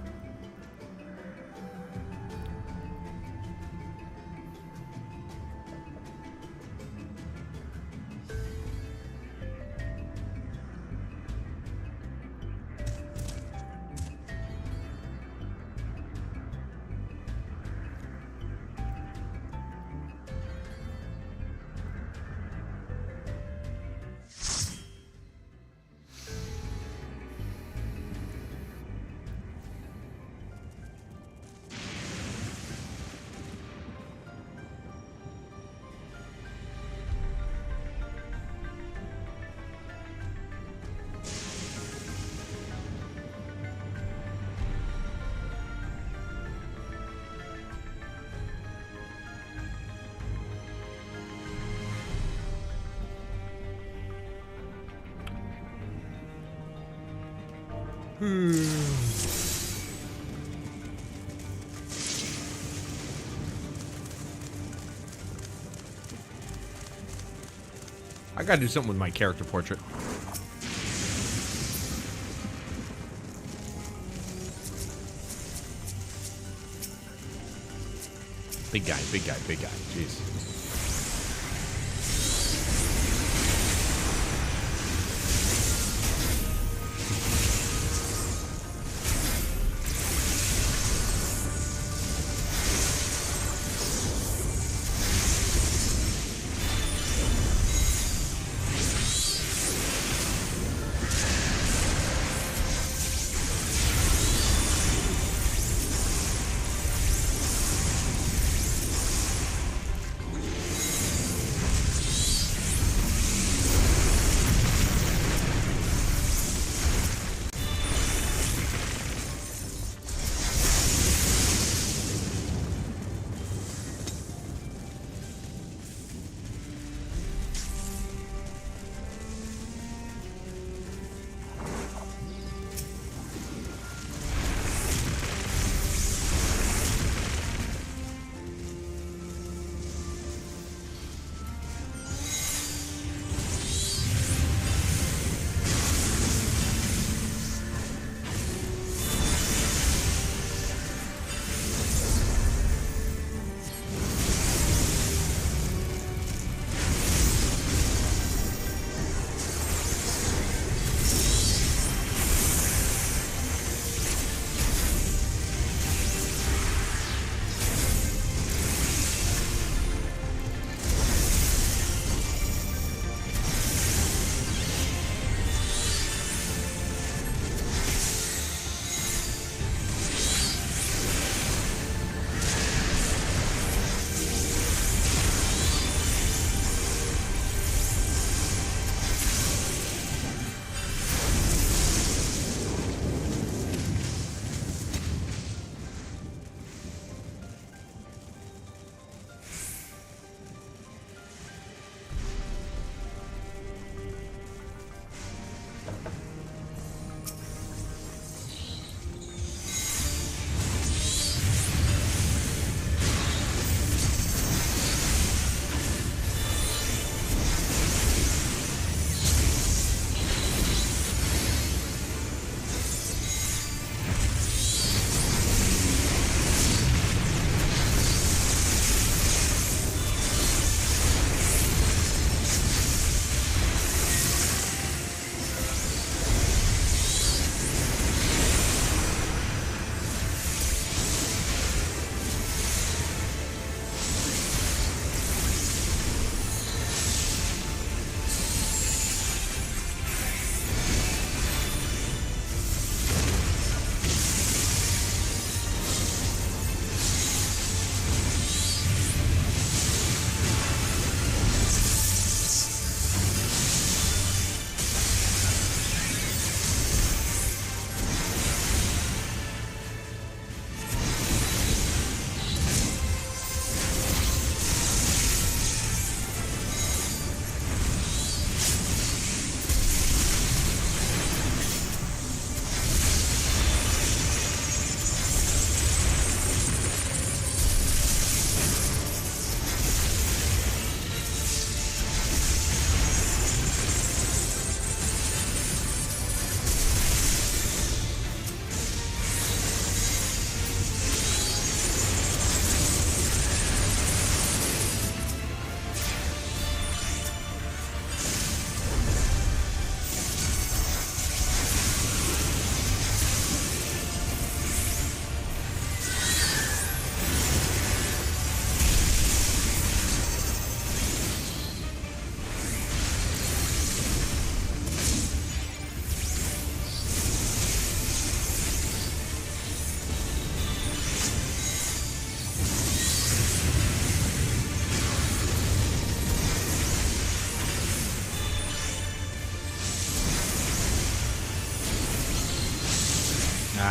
I gotta do something with my character portrait. Big guy, big guy, big guy. Jeez.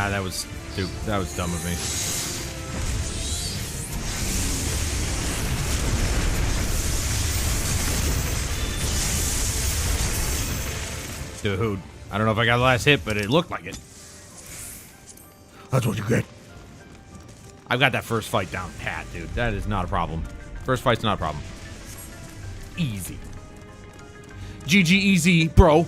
Ah, that was dumb of me. Dude, I don't know if I got the last hit, but it looked like it. That's what you get. I've got that first fight down pat, dude. That is not a problem. First fight's not a problem. Easy. GG easy, bro.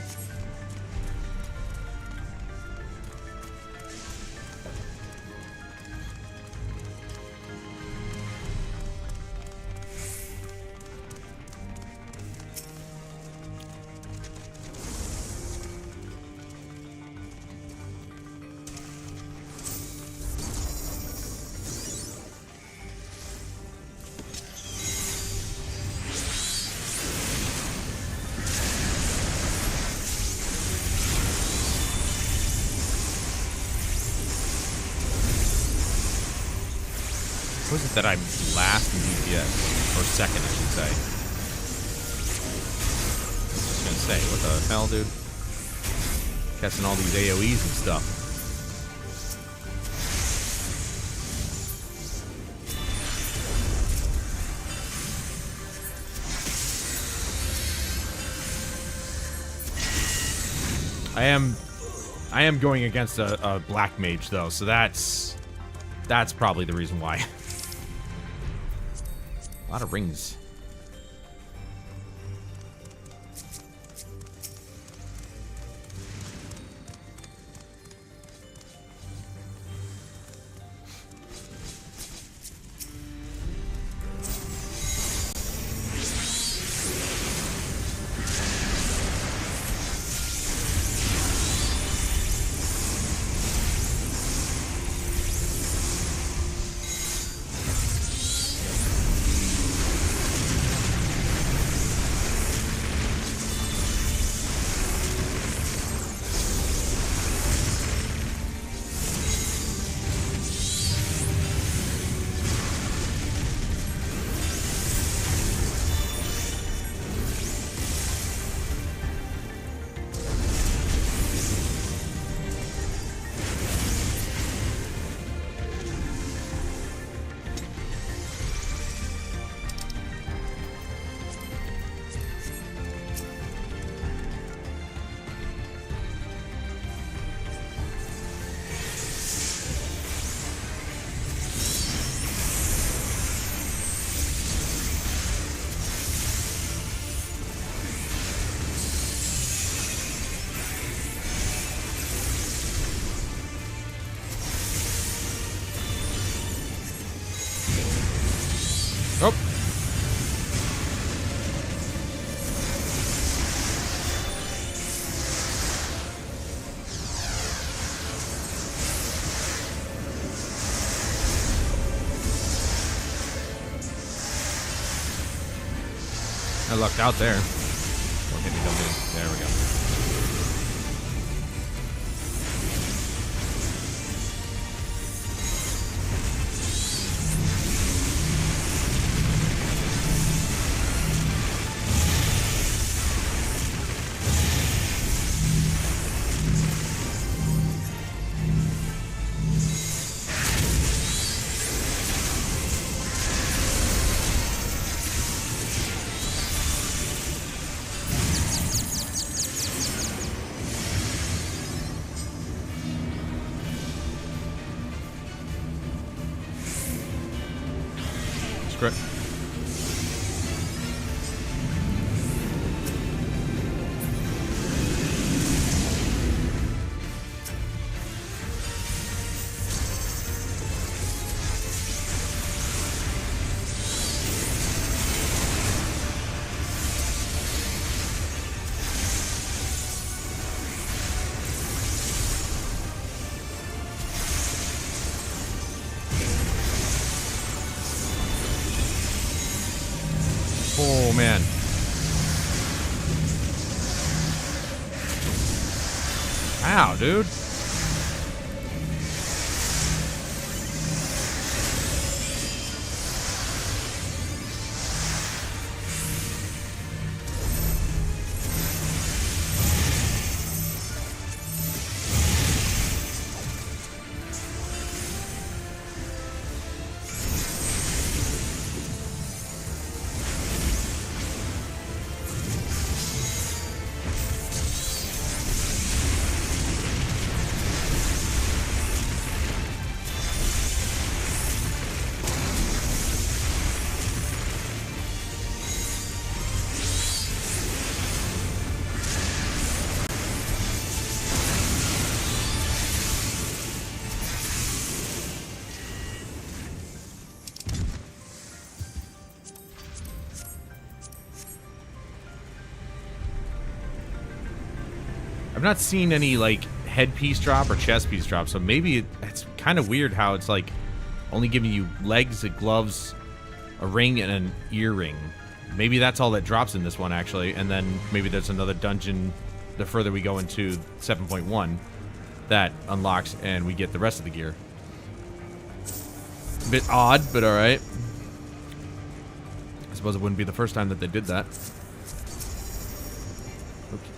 What is it that I'm last in DPS? Or second, I should say. I was gonna say, what the hell, dude? Casting all these AoEs and stuff. I am going against a black mage, though, so that's probably the reason why. A lot of rings. Oh. I lucked out there. Don't hit me, don't hit me. There we go. Script. Oh, man. Ow, dude. I've not seen any, like, headpiece drop or chest piece drop, so maybe it's kind of weird how it's, like, only giving you legs, gloves, a ring, and an earring. Maybe that's all that drops in this one, actually, and then maybe there's another dungeon the further we go into 7.1 that unlocks and we get the rest of the gear. A bit odd, but alright. I suppose it wouldn't be the first time that they did that. Oops.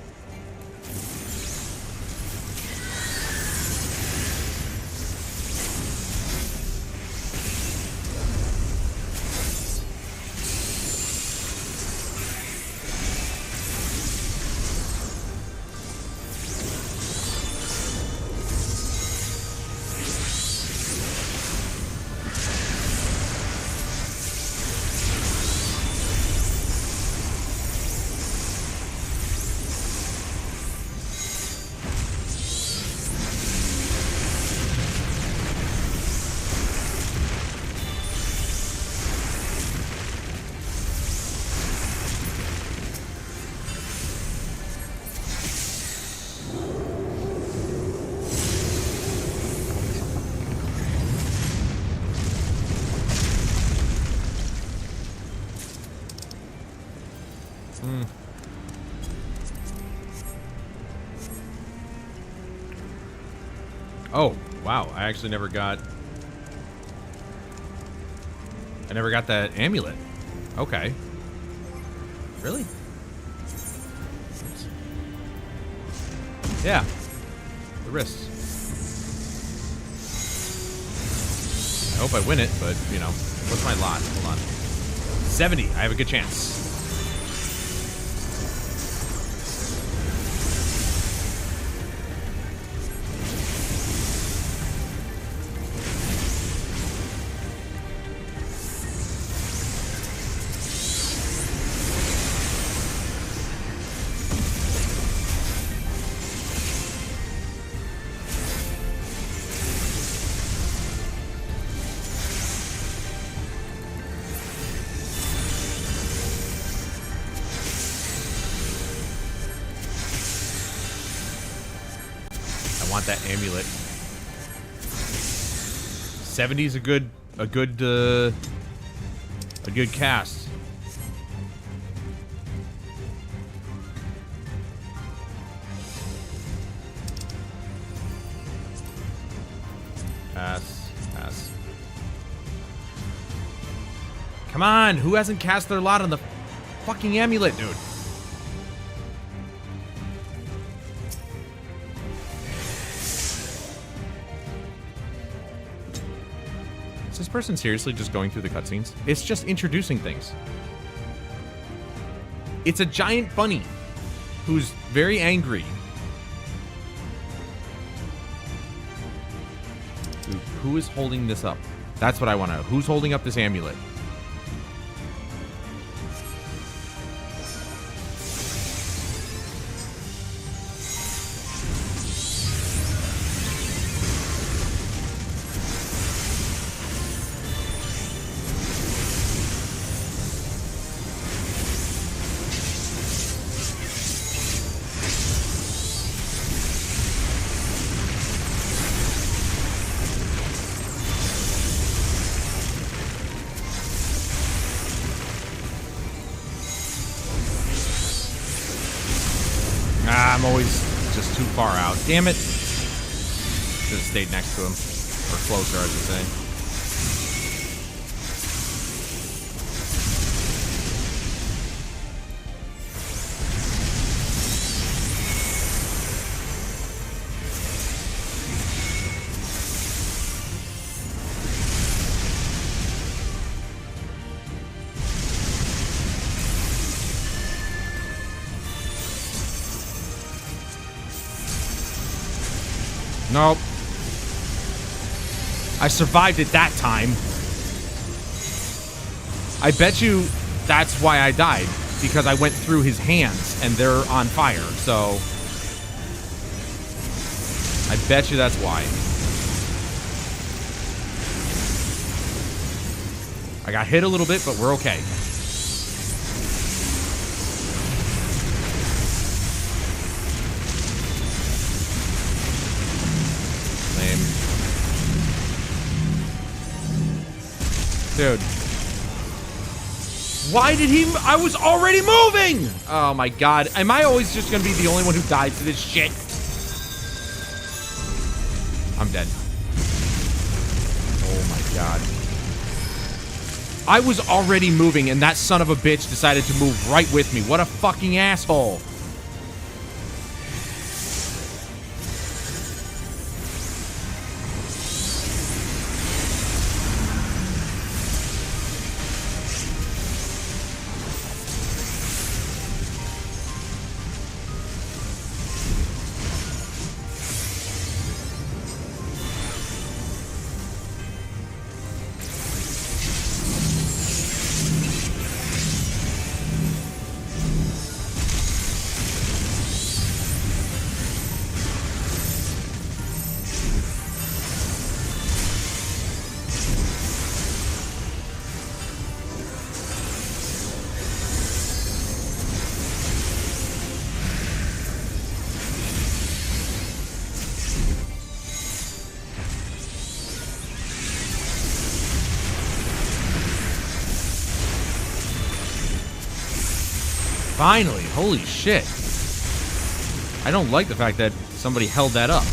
Oh, wow. I actually never got... I never got that amulet. Okay. Really? Oops. Yeah. The wrists. I hope I win it, but, you know. What's my lot? Hold on. 70. I have a good chance. That amulet. 70's a good cast. Pass. Come on, who hasn't cast their lot on the fucking amulet, dude? Is this person seriously just going through the cutscenes? It's just introducing things. It's a giant bunny who's very angry. Dude, who is holding this up? That's what I want to know. Who's holding up this amulet? I'm always just too far out. Damn it. Should have stayed next to him. Or closer, I should say. Nope. I survived it that time. I bet you that's why I died. Because I went through his hands and they're on fire, so... I bet you that's why. I got hit a little bit, but we're okay. Dude. Why did he... I was already moving! Oh my god. Am I always just gonna be the only one who dies to this shit? I'm dead. Oh my god. I was already moving and that son of a bitch decided to move right with me. What a fucking asshole. Finally, holy shit. I don't like the fact that somebody held that up.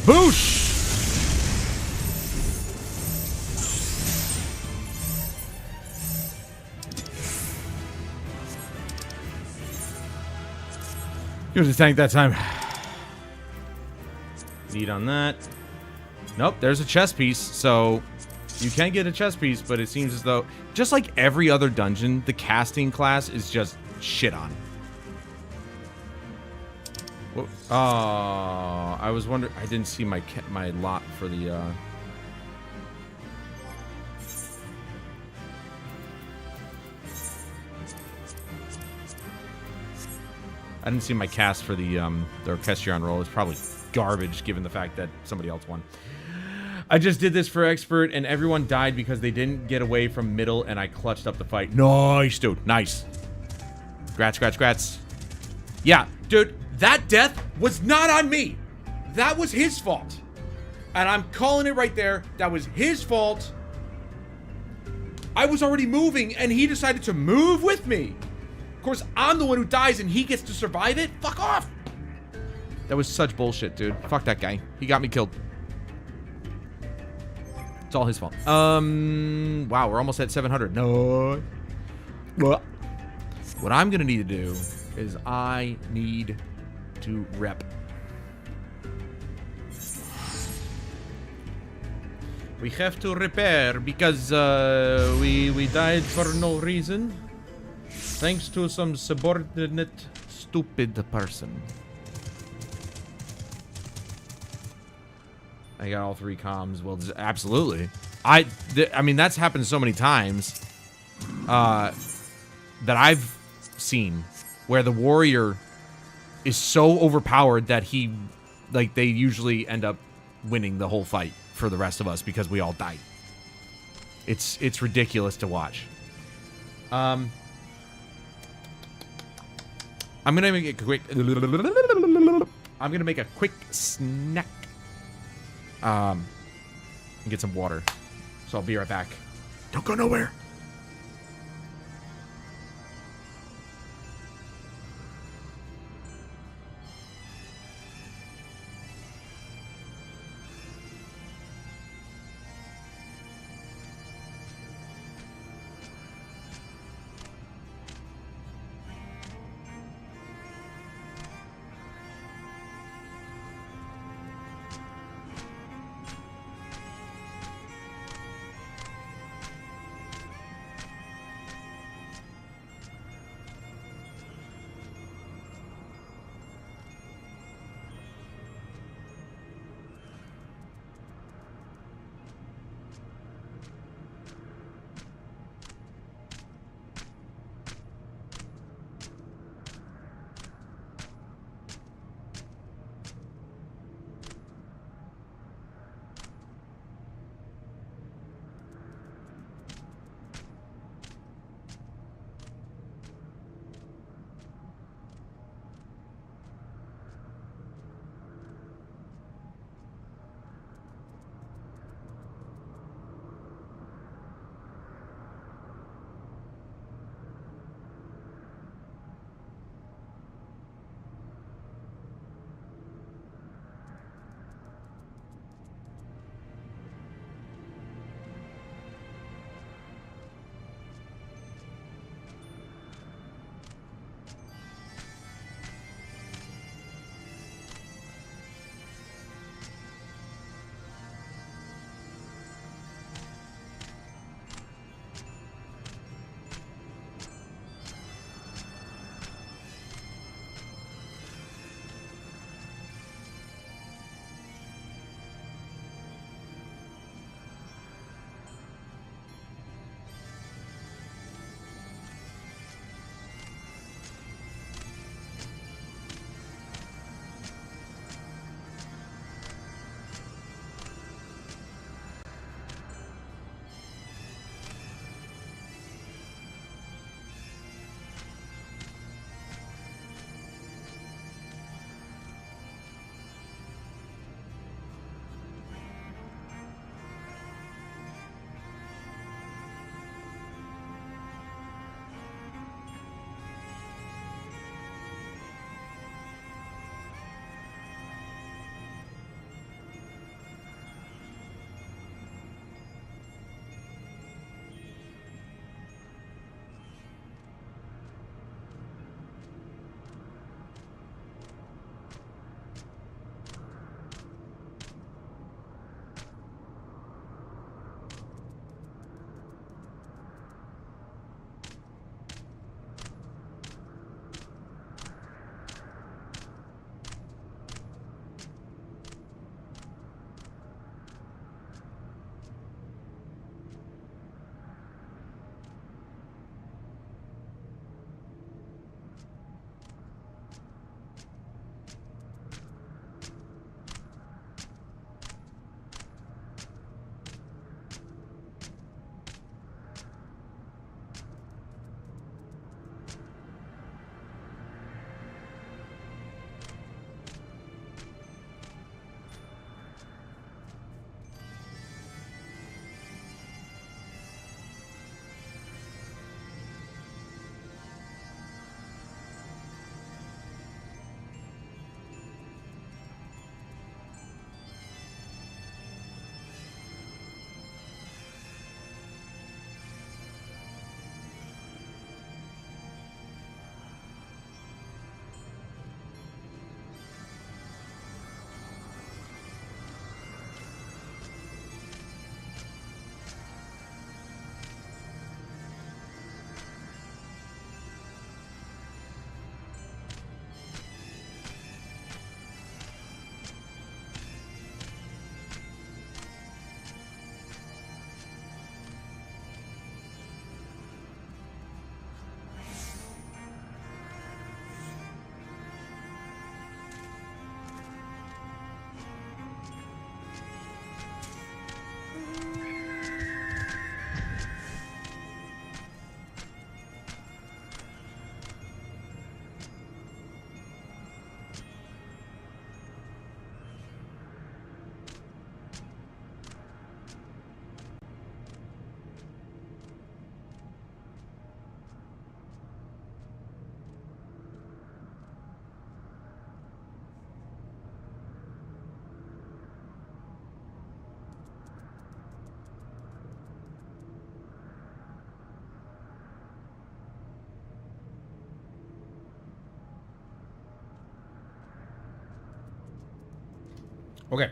Boosh! Use the tank that time. Lead on that. Nope, there's a chess piece, so you can get a chess piece, but it seems as though, just like every other dungeon, the casting class is just shit on. I was wondering. I didn't see my lot for the. I didn't see my cast for the Orchestrion roll. It's probably garbage, given the fact that somebody else won. I just did this for expert, and everyone died because they didn't get away from middle, and I clutched up the fight. Nice, dude. Nice. Grats, grats, grats. Yeah, dude. That death was not on me. That was his fault. And I'm calling it right there. That was his fault. I was already moving and he decided to move with me. Of course, I'm the one who dies and he gets to survive it? Fuck off. That was such bullshit, dude. Fuck that guy. He got me killed. It's all his fault. Wow, we're almost at 700. No. What I'm gonna need to do is I need to rep. We have to repair because we died for no reason, thanks to some subordinate stupid person. I got all 3 comms. Well, absolutely. I mean, that's happened so many times that I've seen where the warrior is so overpowered that they usually end up winning the whole fight for the rest of us because we all died. It's ridiculous to watch. I'm gonna make it quick. I'm gonna make a quick snack. And get some water. So I'll be right back. Don't go nowhere. Okay.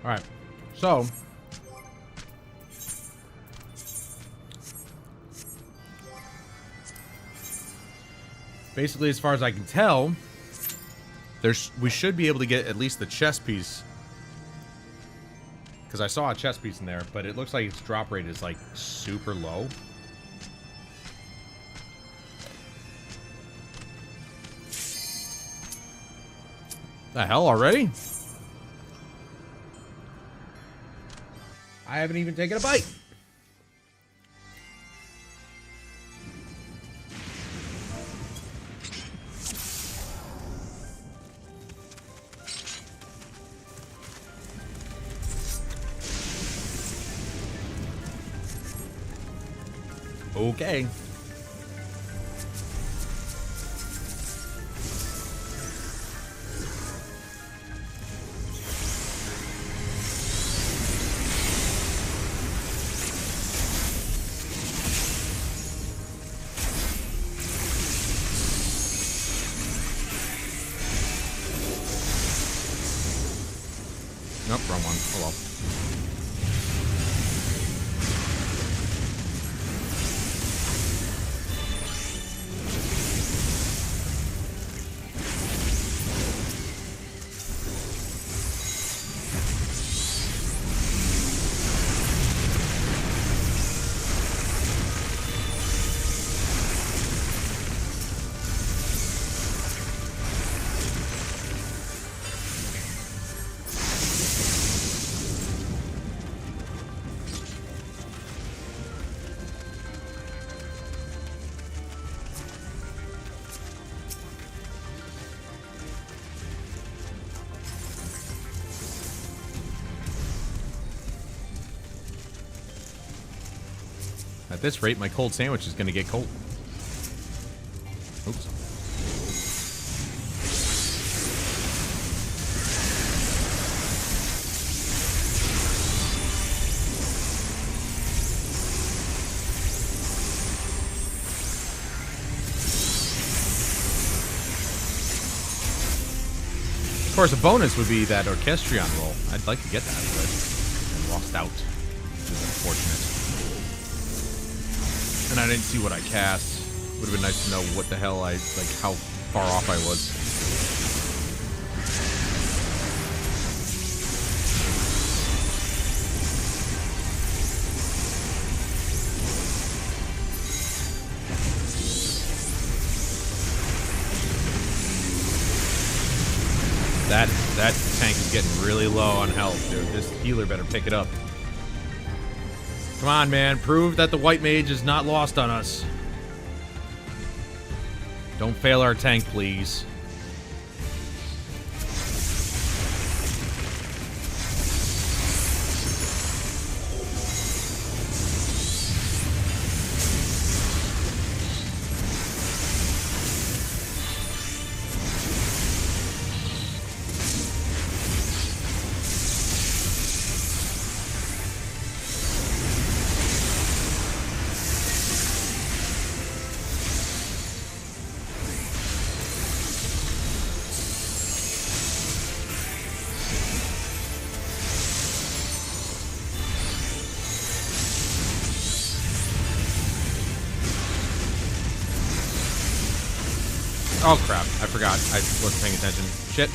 All right. So, basically, as far as I can tell, we should be able to get at least the chest piece. Because I saw a chest piece in there, but it looks like its drop rate is, like, super low. The hell already? I haven't even taken a bite. Okay. Nope, wrong one. Oh well. At this rate, my cold sandwich is going to get cold. Oops. Of course, a bonus would be that Orchestrion roll. I'd like to get that, but I lost out. Which is unfortunate. And I didn't see what I cast. Would have been nice to know what the hell how far off I was. That tank is getting really low on health, dude. This healer better pick it up. Come on, man. Prove that the white mage is not lost on us. Don't fail our tank, please. Oh, crap. I forgot. I wasn't paying attention. Shit.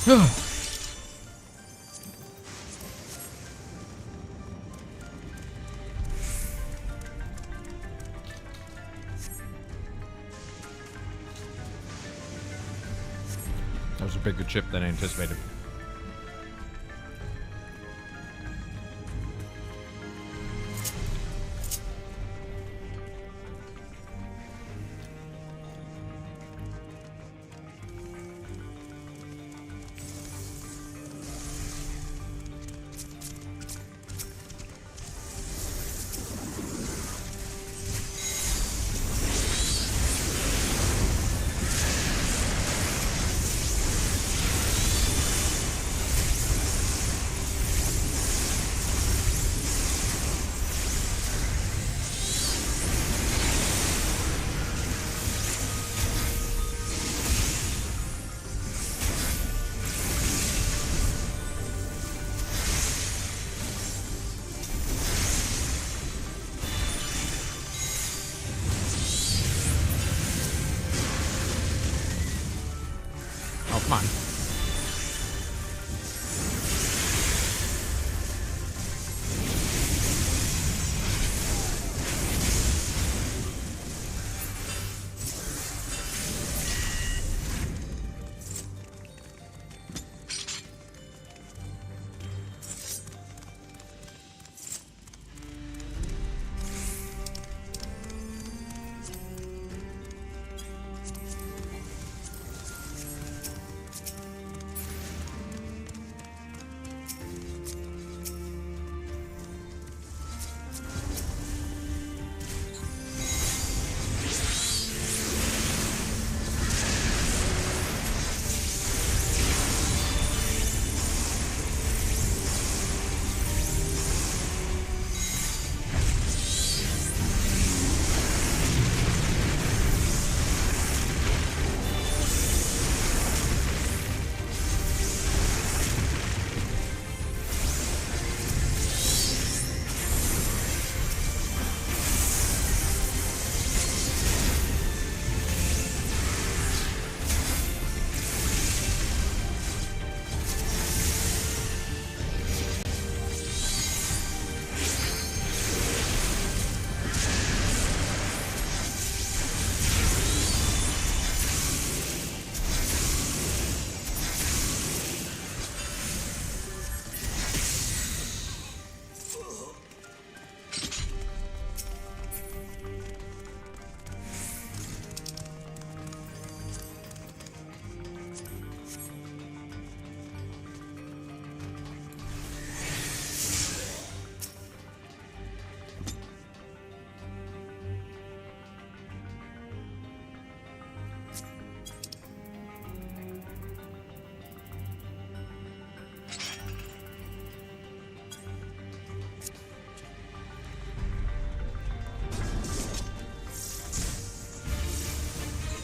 That was a bigger chip than I anticipated. Oh, come on.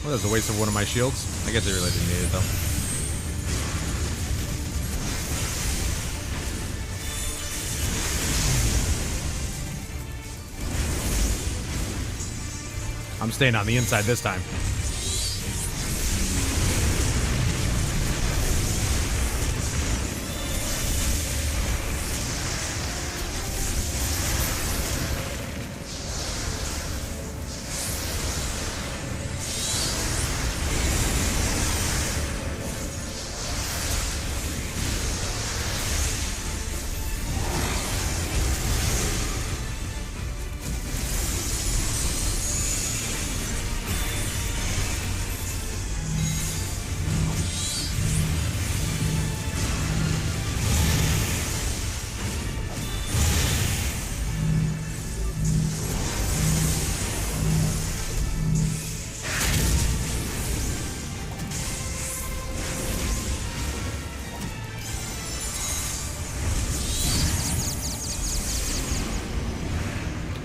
Well, that was a waste of one of my shields. I guess I really didn't need it, though. I'm staying on the inside this time.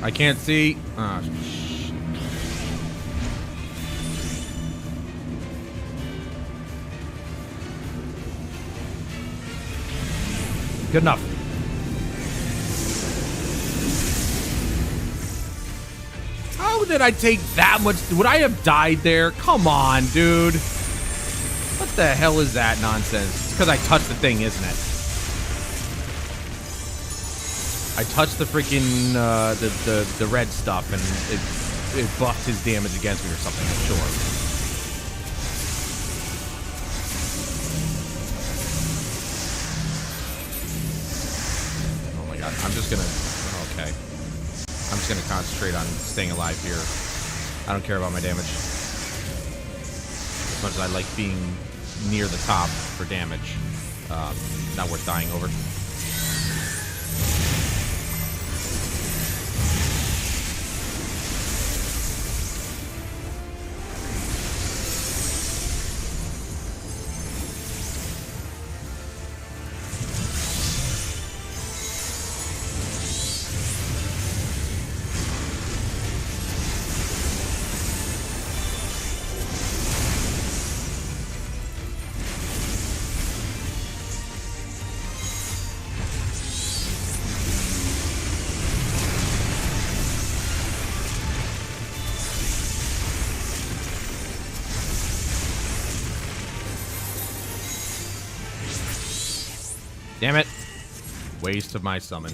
I can't see. Ah, shit. Good enough. How did I take that much? Would I have died there? Come on, dude. Let's the hell is that nonsense? It's because I touched the thing, isn't it? I touched the freaking the red stuff, and it buffed his damage against me or something. I'm sure. Oh my god! I'm just gonna. Okay. I'm just gonna concentrate on staying alive here. I don't care about my damage as much as I like being near the top for damage. Not worth dying over. Damn it. Waste of my summon.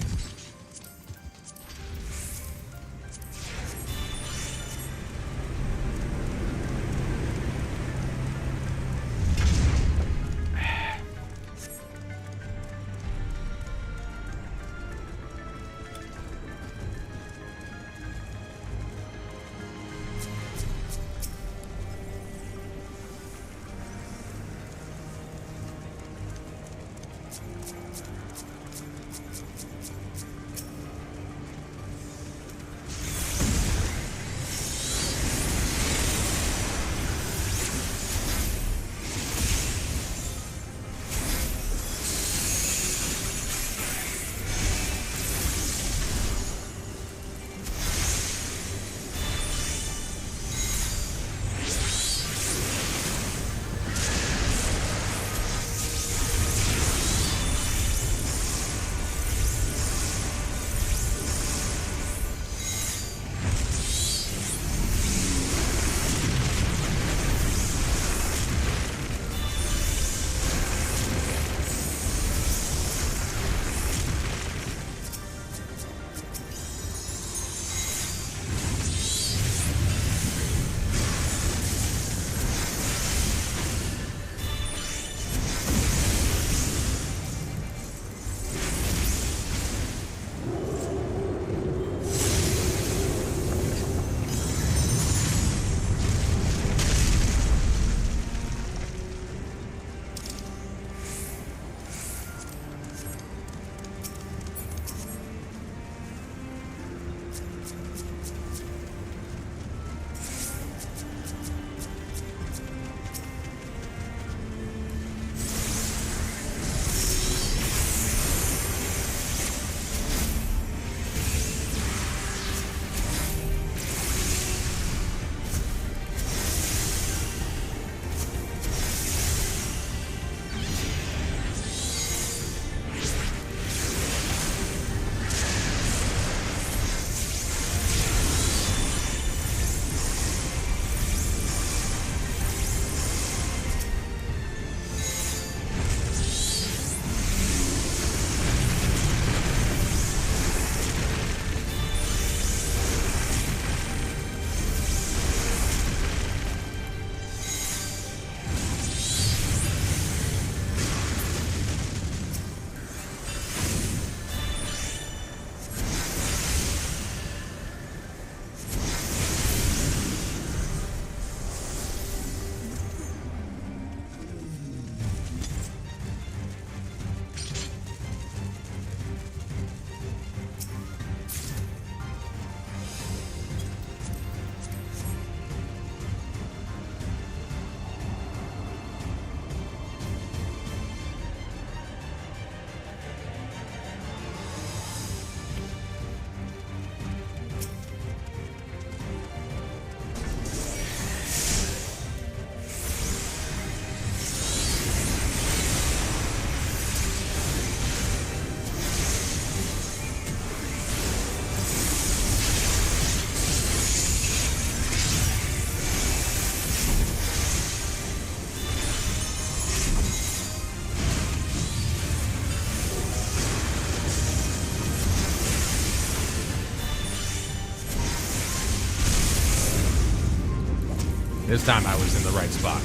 This time I was in the right spot.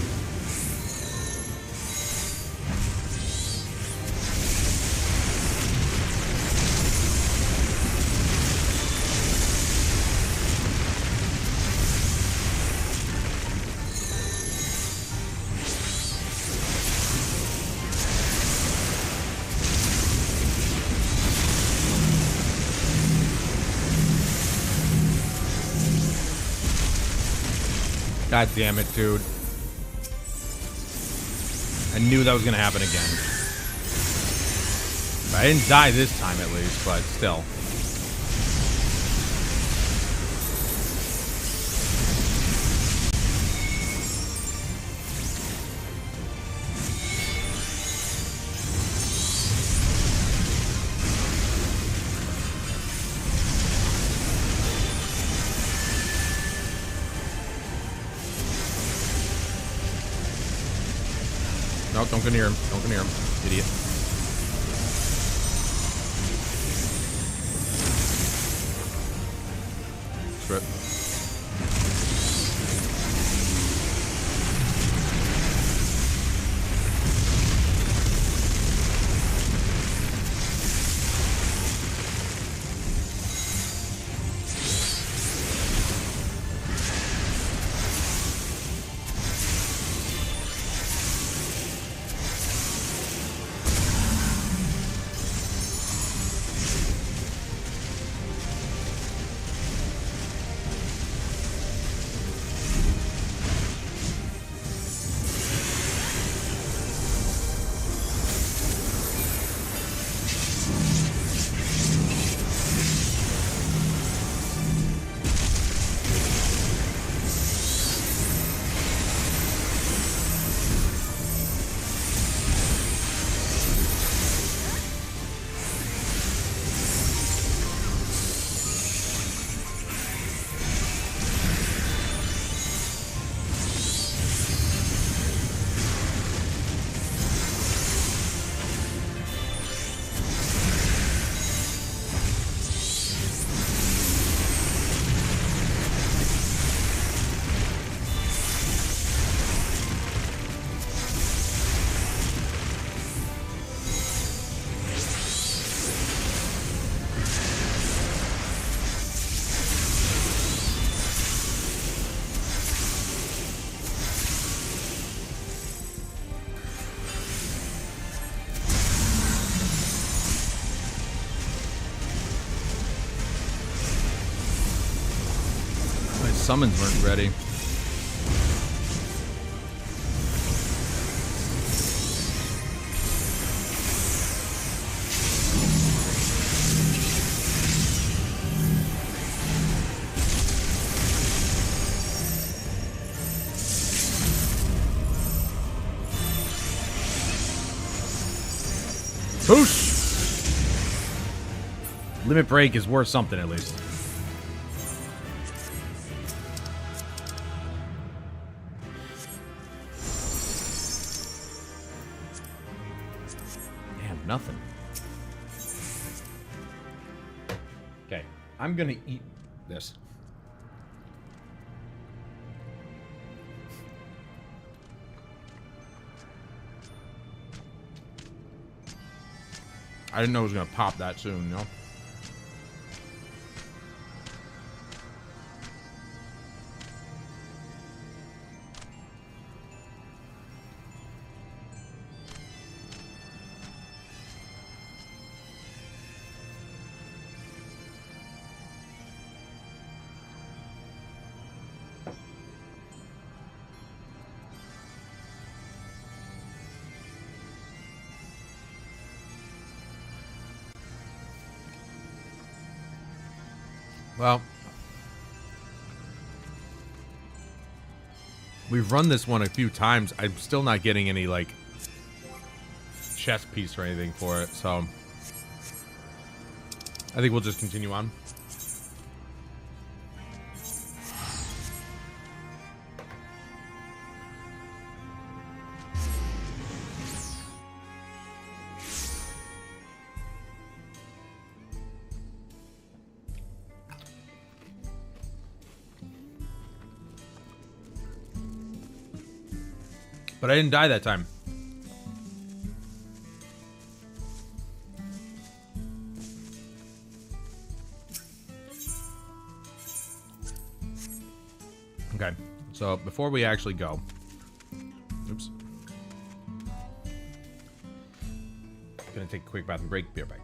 God damn it, dude. I knew that was going to happen again. I didn't die this time, at least, but still. No, don't go near him. Don't go near him, idiot. Screw it. Summons weren't ready. Boosh! Limit break is worth something at least. Nothing. Okay, I'm gonna eat this. I didn't know it was gonna pop that soon, you know? Well, we've run this one a few times. I'm still not getting any, like, chess piece or anything for it, so I think we'll just continue on. But I didn't die that time. Okay, so before we actually go... Oops. Gonna take a quick bathroom break. Be right back.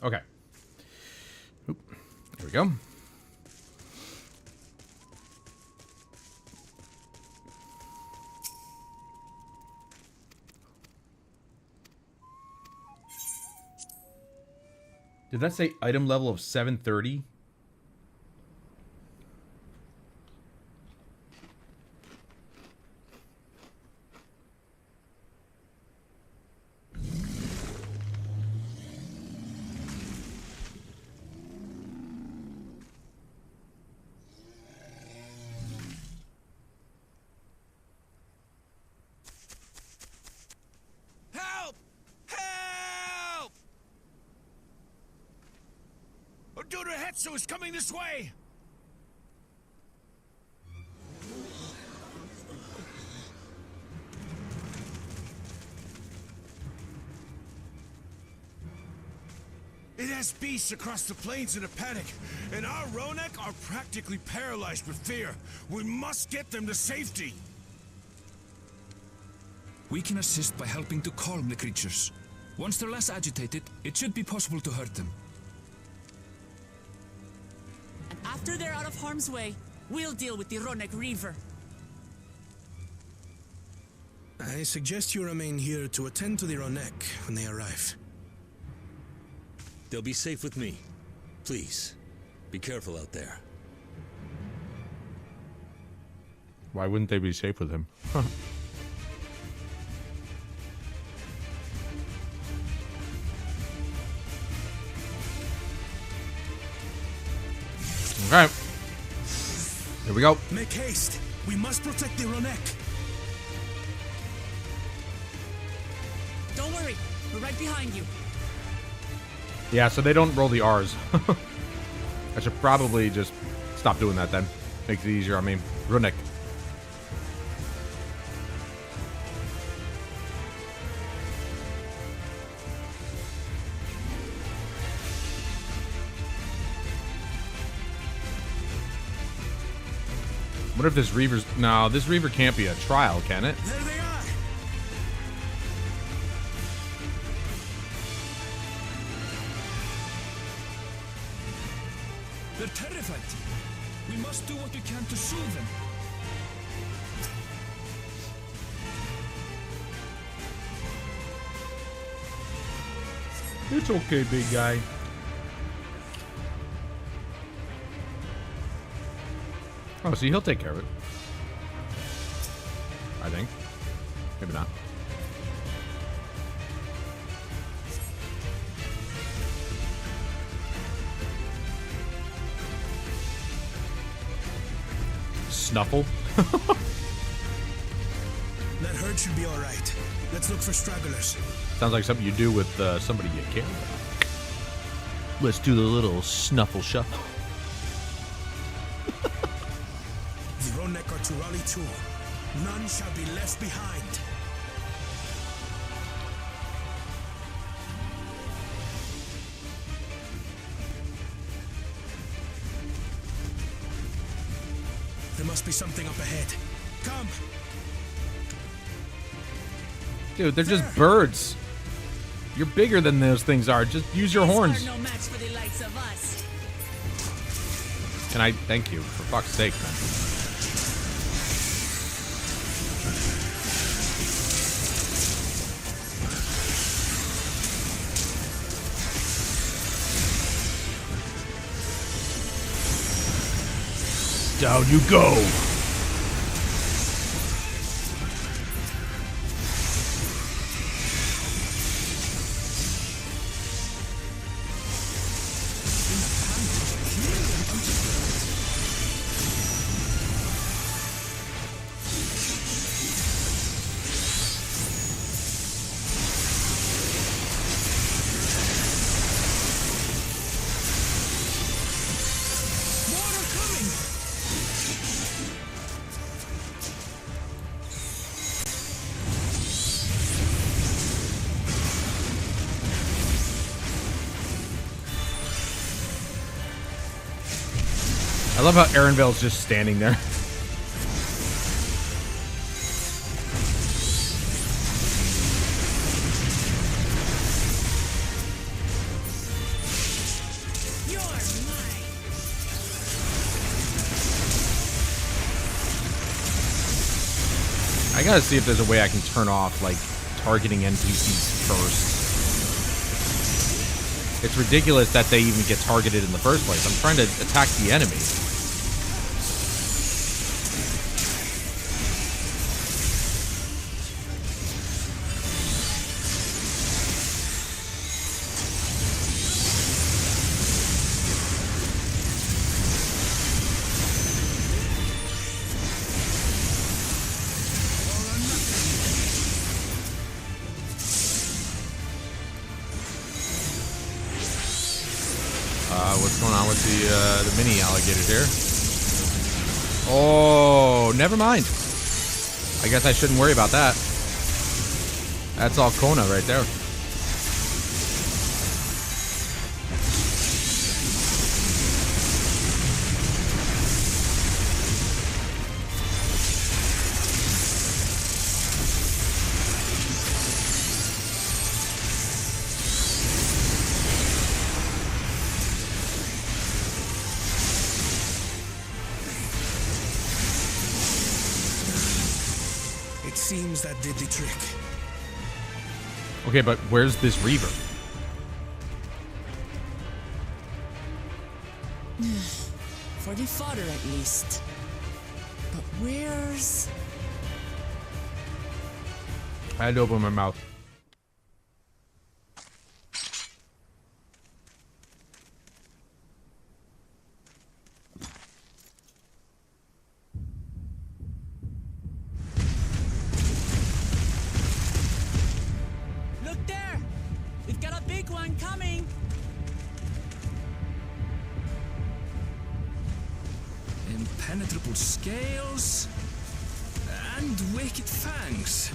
Okay. Oop. There we go. Did that say item level of 730? Is coming this way! It has beasts across the plains in a panic, and our Ronek are practically paralyzed with fear. We must get them to safety! We can assist by helping to calm the creatures. Once they're less agitated, it should be possible to hurt them. After they're out of harm's way, we'll deal with the Ronek Reaver. I suggest you remain here to attend to the Ronek when they arrive. They'll be safe with me. Please, be careful out there. Why wouldn't they be safe with him? Okay. Here we go. Make haste. We must protect the Ronek. Don't worry. We're right behind you. Yeah, so they don't roll the R's. I should probably just stop doing that then. Makes it easier on me. Runic. What if this Reaver's... No, this Reaver can't be a trial, can it? There they are! They're terrified. We must do what we can to soothe them. It's okay, big guy. Oh, see, he'll take care of it. I think. Maybe not. Snuffle? That herd should be all right. Let's look for stragglers. Sounds like something you do with somebody you care about. Let's do the little snuffle shuffle. The Ronek are to rally too. None shall be left behind. There must be something up ahead. Come! Dude, they're just birds. You're bigger than those things are. Just use your horns. No match for the likes of us. Can I thank you, for fuck's sake, man. Down you go. I love how Erenvale's just standing there. I gotta see if there's a way I can turn off, like, targeting NPCs first. It's ridiculous that they even get targeted in the first place. I'm trying to attack the enemy. What's going on with the mini alligator here? Oh, never mind. I guess I shouldn't worry about that. That's all Kona right there. Seems that did the trick. Okay, but where's this Reaver? For the fodder, at least. But where's... I had to open my mouth. impenetrable scales, and wicked fangs.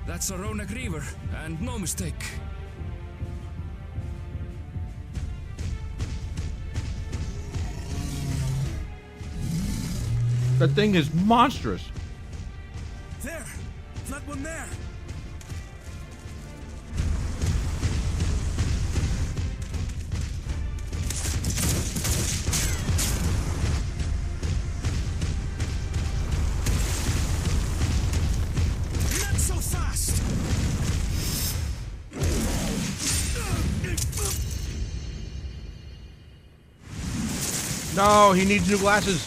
That's a Ronak Reaver, and no mistake. That thing is monstrous. There! That one there! Not so fast! No, he needs new glasses.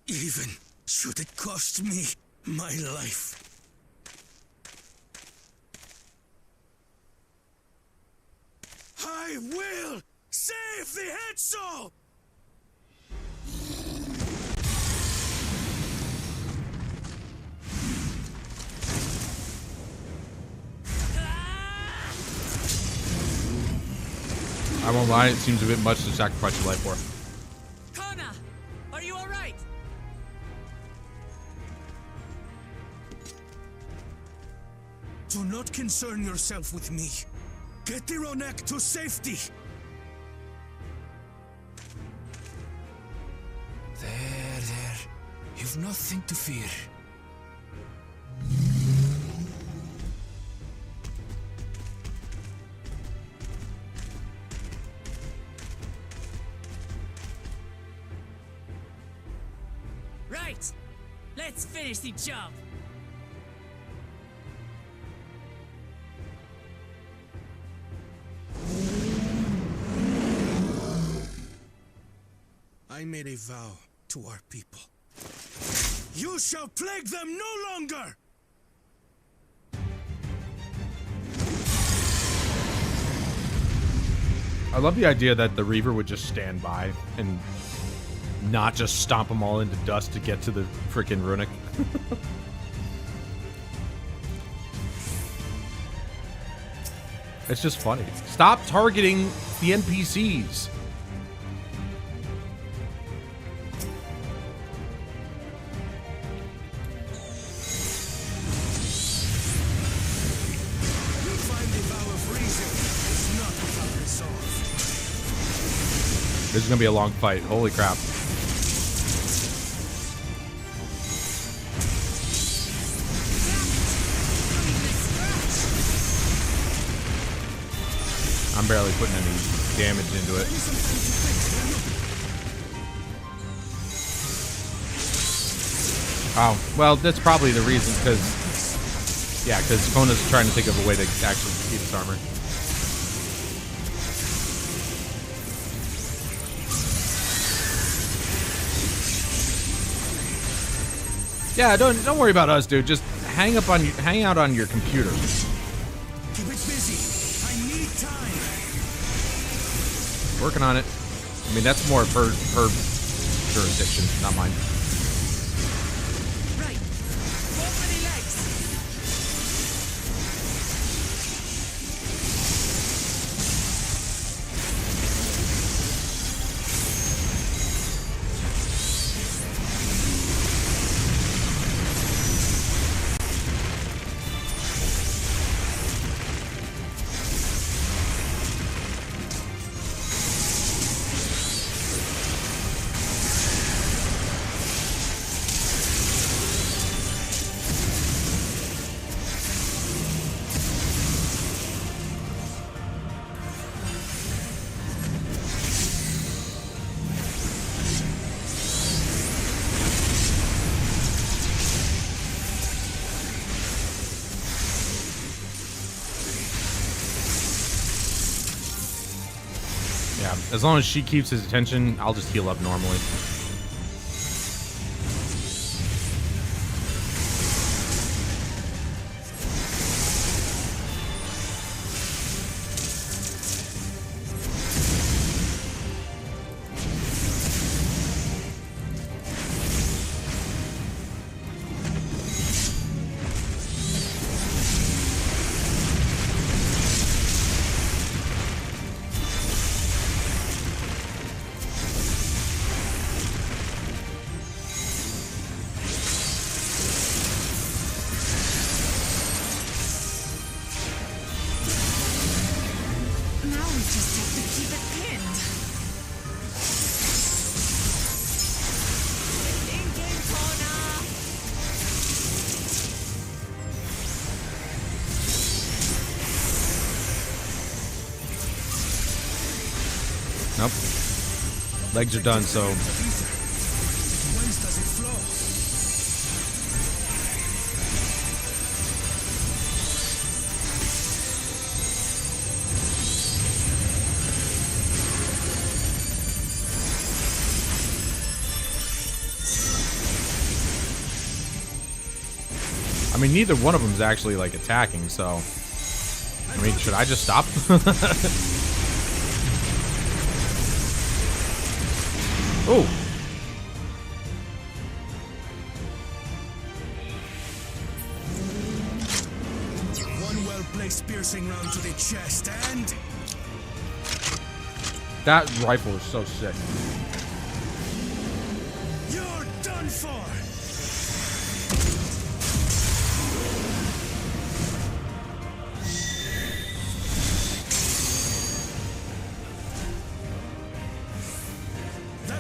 Even should it cost me my life. I will save the Hetzel! I won't lie, it seems a bit much to sacrifice your life for. Kona, are you all right? Do not concern yourself with me. Get the Ronak to safety. There. You've nothing to fear. Right. Let's finish the job. I made a vow to our people. You shall plague them no longer! I love the idea that the Reaver would just stand by and not just stomp them all into dust to get to the frickin' runic. It's just funny. Stop targeting the NPCs. You'll find the vow of reason is not without resolve. This is gonna be a long fight. Holy crap. I'm barely putting any damage into it. Oh, well, that's probably the reason, because Kona's trying to think of a way to actually keep his armor. Yeah, don't worry about us, dude. Just hang out on your computer. Keep it busy. I need time. Working on it. I mean, that's more of her jurisdiction, not mine. Right. Go for the legs. Yeah, as long as she keeps his attention, I'll just heal up normally. Legs are done, so... Whence does it flow? I mean, neither one of them is actually, like, attacking, so... I mean, should I just stop? Oh! One well-placed piercing round to the chest, and... That rifle is so sick. You're done for!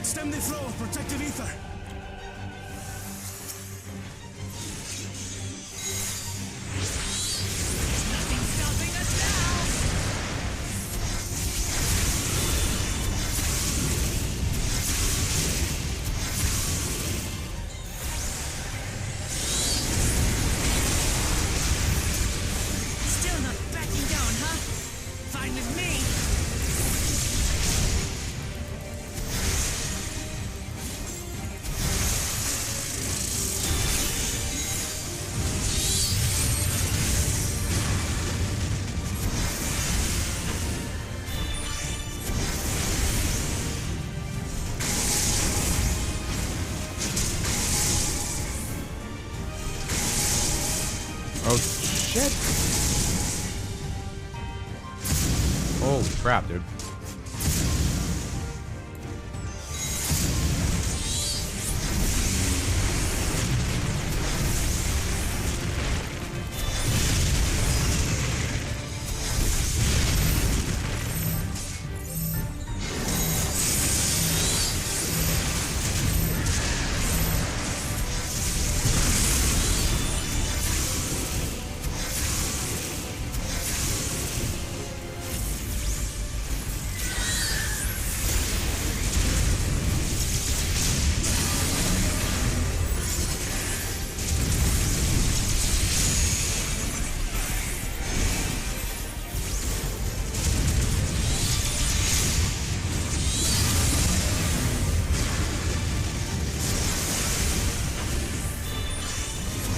Stem the flow of protective ether. Nothing stopping us now. Still not backing down, huh? Fine with me. Oh, shit. Holy crap, dude.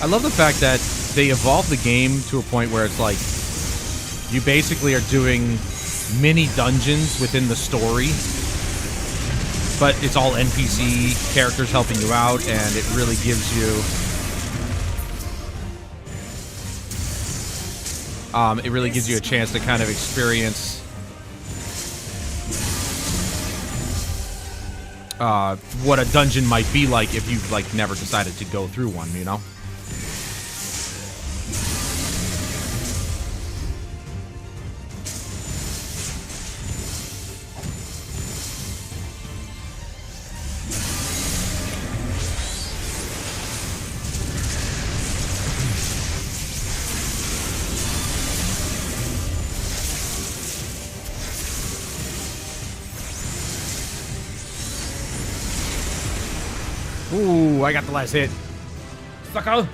I love the fact that they evolved the game to a point where it's like you basically are doing mini dungeons within the story, but it's all NPC characters helping you out, and it really gives you a chance to kind of experience what a dungeon might be like if you've like never decided to go through one, you know? Ooh, I got the last hit. Sucker!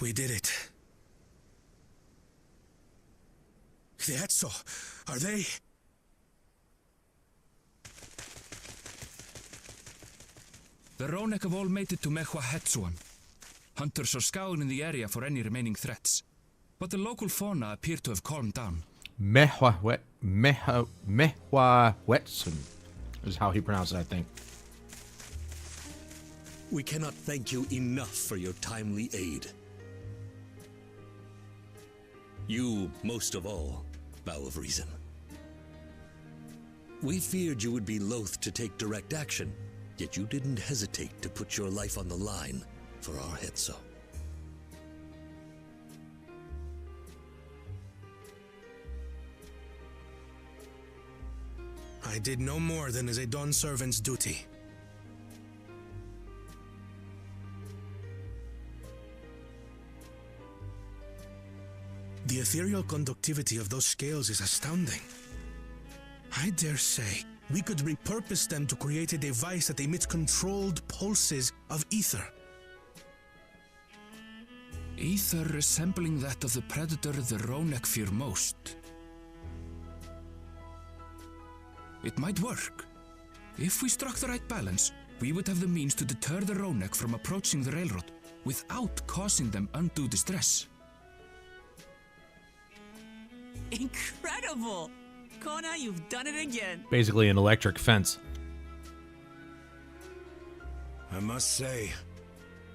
We did it. The Etso, are they? The Ronek have all made it to Mehwa Hetsuan. Hunters are scouring the area for any remaining threats. But the local fauna appear to have calmed down. Mehwa Wetsun is how he pronounced it, I think. We cannot thank you enough for your timely aid. You, most of all, Bow of Reason. We feared you would be loath to take direct action, yet you didn't hesitate to put your life on the line for our Hetso. I did no more than is a Dawn servant's duty. The ethereal conductivity of those scales is astounding. I dare say we could repurpose them to create a device that emits controlled pulses of ether. Ether resembling that of the predator the Ronek fear most. It might work. If we struck the right balance, we would have the means to deter the Ronek from approaching the railroad without causing them undue distress. Incredible! Kona, you've done it again. Basically an electric fence. I must say,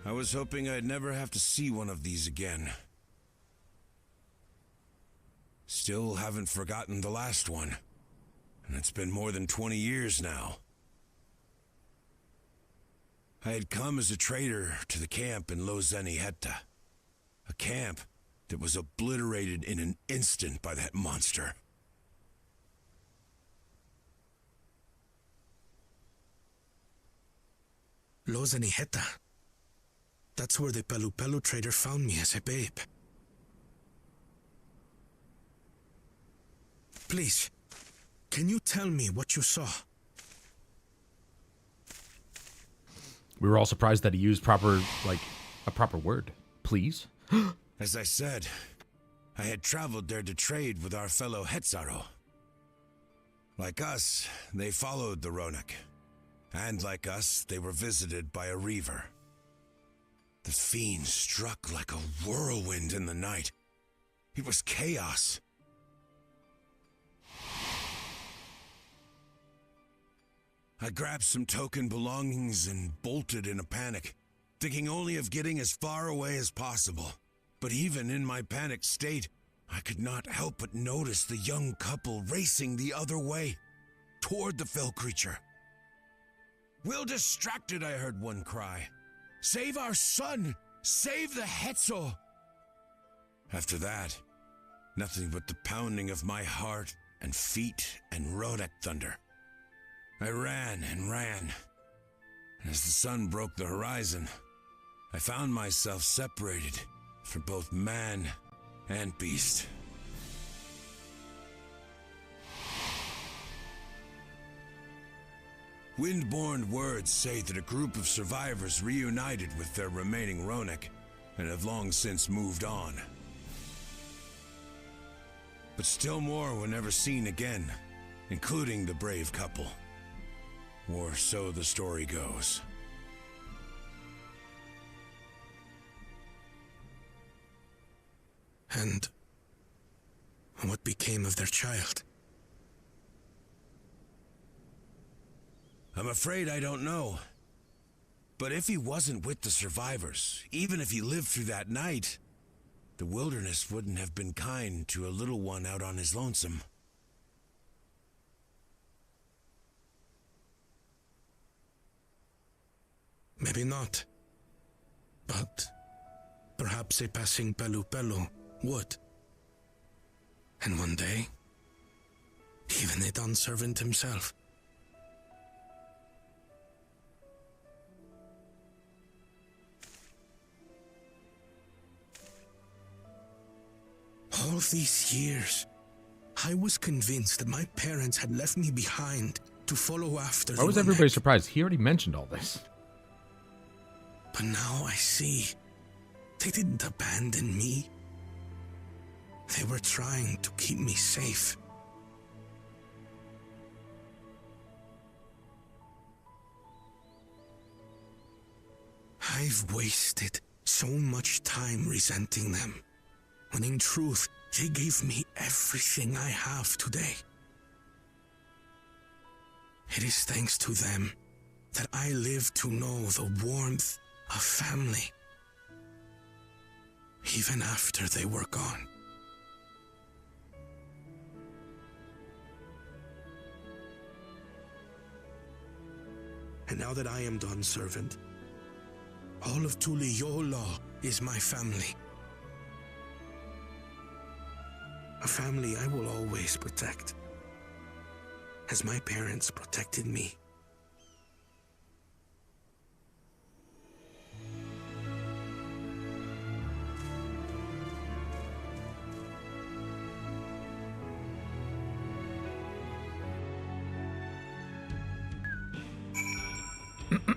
I was hoping I'd never have to see one of these again. Still haven't forgotten the last one. And it's been more than 20 years now. I had come as a trader to the camp in Lozeniheta. A camp that was obliterated in an instant by that monster. Lozeniheta. That's where the Pelu Pelu trader found me as a babe. Please, can you tell me what you saw? We were all surprised that he used a proper word. Please? As I said, I had traveled there to trade with our fellow Hetzaro. Like us, they followed the Ronek. And like us, they were visited by a reaver. The fiend struck like a whirlwind in the night. It was chaos. I grabbed some token belongings and bolted in a panic, thinking only of getting as far away as possible. But even in my panicked state, I could not help but notice the young couple racing the other way, toward the fell creature. "We're distracted," I heard one cry. "Save our son! Save the Hetzo!" After that, nothing but the pounding of my heart and feet and Ronek thunder. I ran and ran. And as the sun broke the horizon, I found myself separated from both man and beast. Windborne words say that a group of survivors reunited with their remaining Ronek and have long since moved on. But still more were never seen again, including the brave couple. Or so the story goes. And what became of their child? I'm afraid I don't know. But if he wasn't with the survivors, even if he lived through that night, the wilderness wouldn't have been kind to a little one out on his lonesome. Maybe not. But perhaps a passing Pelu Pelu would. And one day, even a Dawn servant himself. All these years, I was convinced that my parents had left me behind to follow after Why was everybody surprised? He already mentioned all this. But now I see, they didn't abandon me. They were trying to keep me safe. I've wasted so much time resenting them, when in truth, they gave me everything I have today. It is thanks to them that I live to know the warmth of family, even after they were gone. And now that I am Dawn's servant, all of Tuliyola is my family. A family I will always protect, as my parents protected me.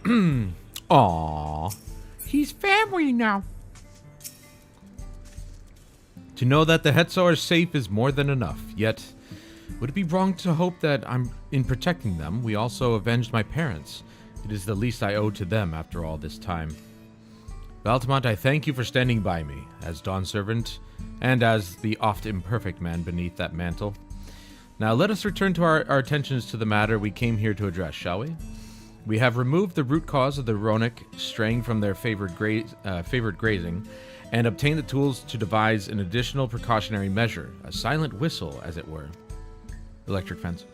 Aww. He's family now. To know that the Hetzo are safe is more than enough, yet would it be wrong to hope that in protecting them, we also avenged my parents? It is the least I owe to them after all this time. Valtamont, I thank you for standing by me, as Dawn Servant, and as the oft imperfect man beneath that mantle. Now let us return to our attentions to the matter we came here to address, shall we? We have removed the root cause of the Ronick straying from their favored grazing, and obtained the tools to devise an additional precautionary measure, a silent whistle, as it were. Electric fence.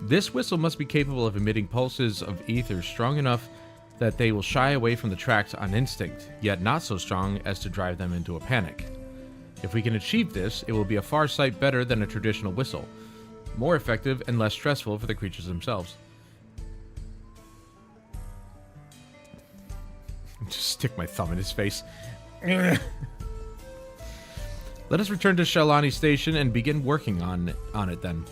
This whistle must be capable of emitting pulses of ether strong enough that they will shy away from the tracks on instinct, yet not so strong as to drive them into a panic. If we can achieve this, it will be a far sight better than a traditional whistle, more effective and less stressful for the creatures themselves. Just stick my thumb in his face. Let us return to Shalani Station and begin working on it then.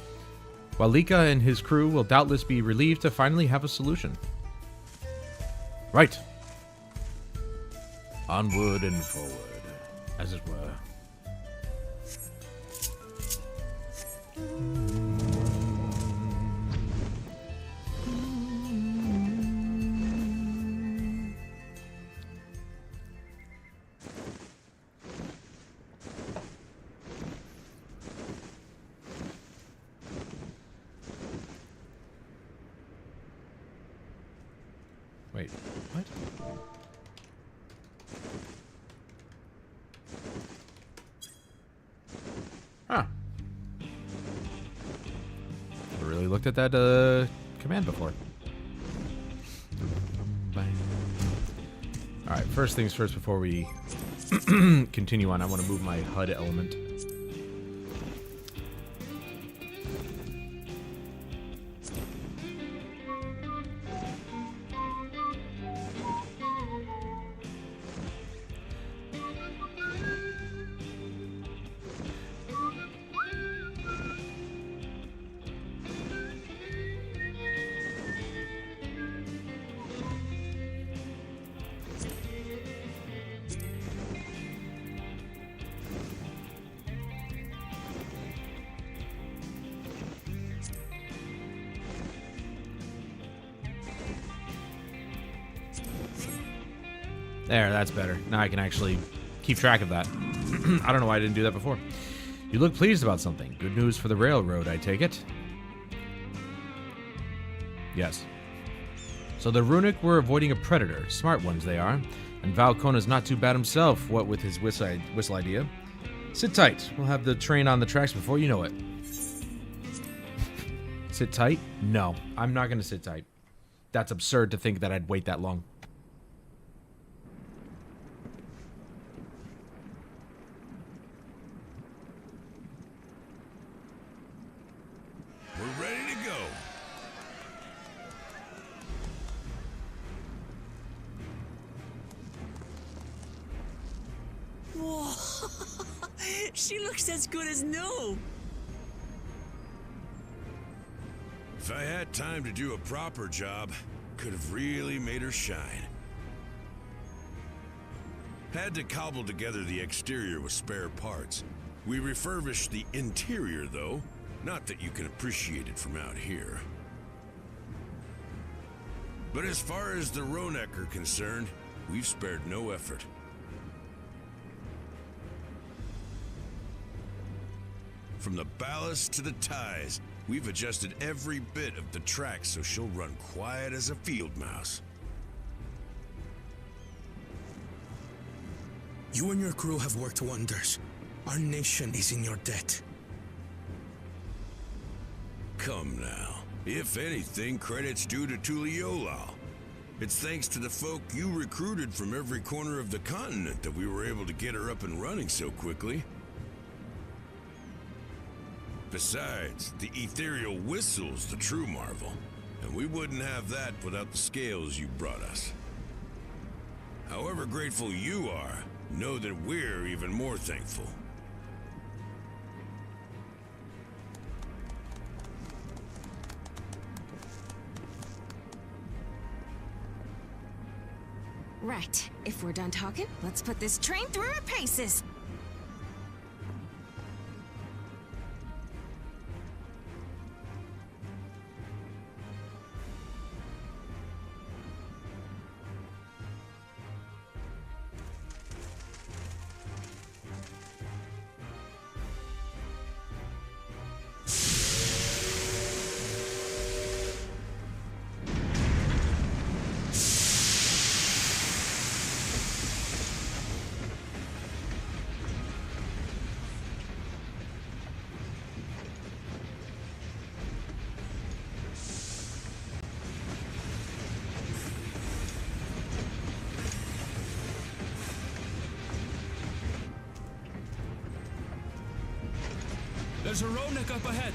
Walika and his crew will doubtless be relieved to finally have a solution. Right. Onward and forward, as it were. Wait, what? Huh. Never really looked at that command before. Alright, first things first before we continue on, I want to move my HUD element. There, that's better. Now I can actually keep track of that. I don't know why I didn't do that before. You look pleased about something. Good news for the railroad, I take it? Yes. So the Runic were avoiding a predator. Smart ones they are. And Valkona's not too bad himself, what with his whistle idea. Sit tight. We'll have the train on the tracks before you know it. Sit tight? No, I'm not going to sit tight. That's absurd to think that I'd wait that long. We're ready to go. Whoa! She looks as good as new! If I had time to do a proper job, could have really made her shine. Had to cobble together the exterior with spare parts. We refurbished the interior, though. Not that you can appreciate it from out here. But as far as the Ronek are concerned, we've spared no effort. From the ballast to the ties, we've adjusted every bit of the track so she'll run quiet as a field mouse. You and your crew have worked wonders. Our nation is in your debt. Come now. If anything, credit's due to Tuliolal. It's thanks to the folk you recruited from every corner of the continent that we were able to get her up and running so quickly. Besides, the ethereal whistle's the true marvel, and we wouldn't have that without the scales you brought us. However grateful you are, know that we're even more thankful. Right. If we're done talking, let's put this train through her paces. There's a Ronek up ahead.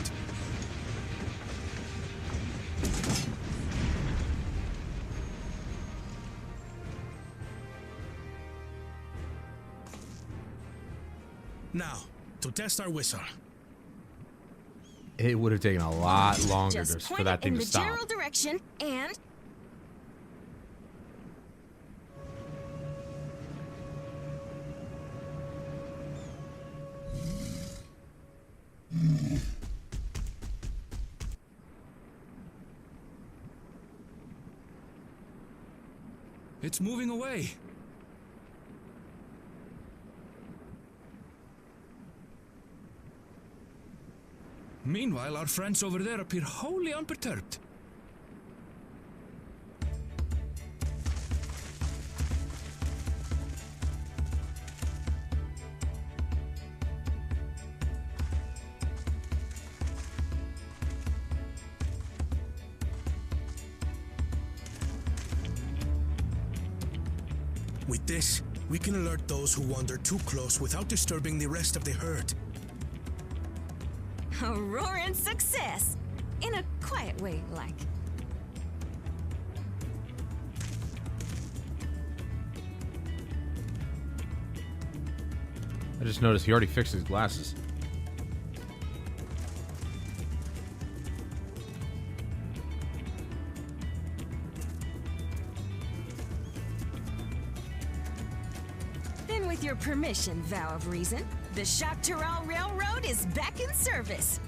Now, to test our whistle. It would have taken a lot longer Just for point that it thing in to the stop. general direction and... It's moving away. Meanwhile, our friends over there appear wholly unperturbed. With this, we can alert those who wander too close without disturbing the rest of the herd. A roaring success! In a quiet way, like. I just noticed he already fixed his glasses. Then with your permission, Vow of Reason, the Shaktaral Railroad is back in service.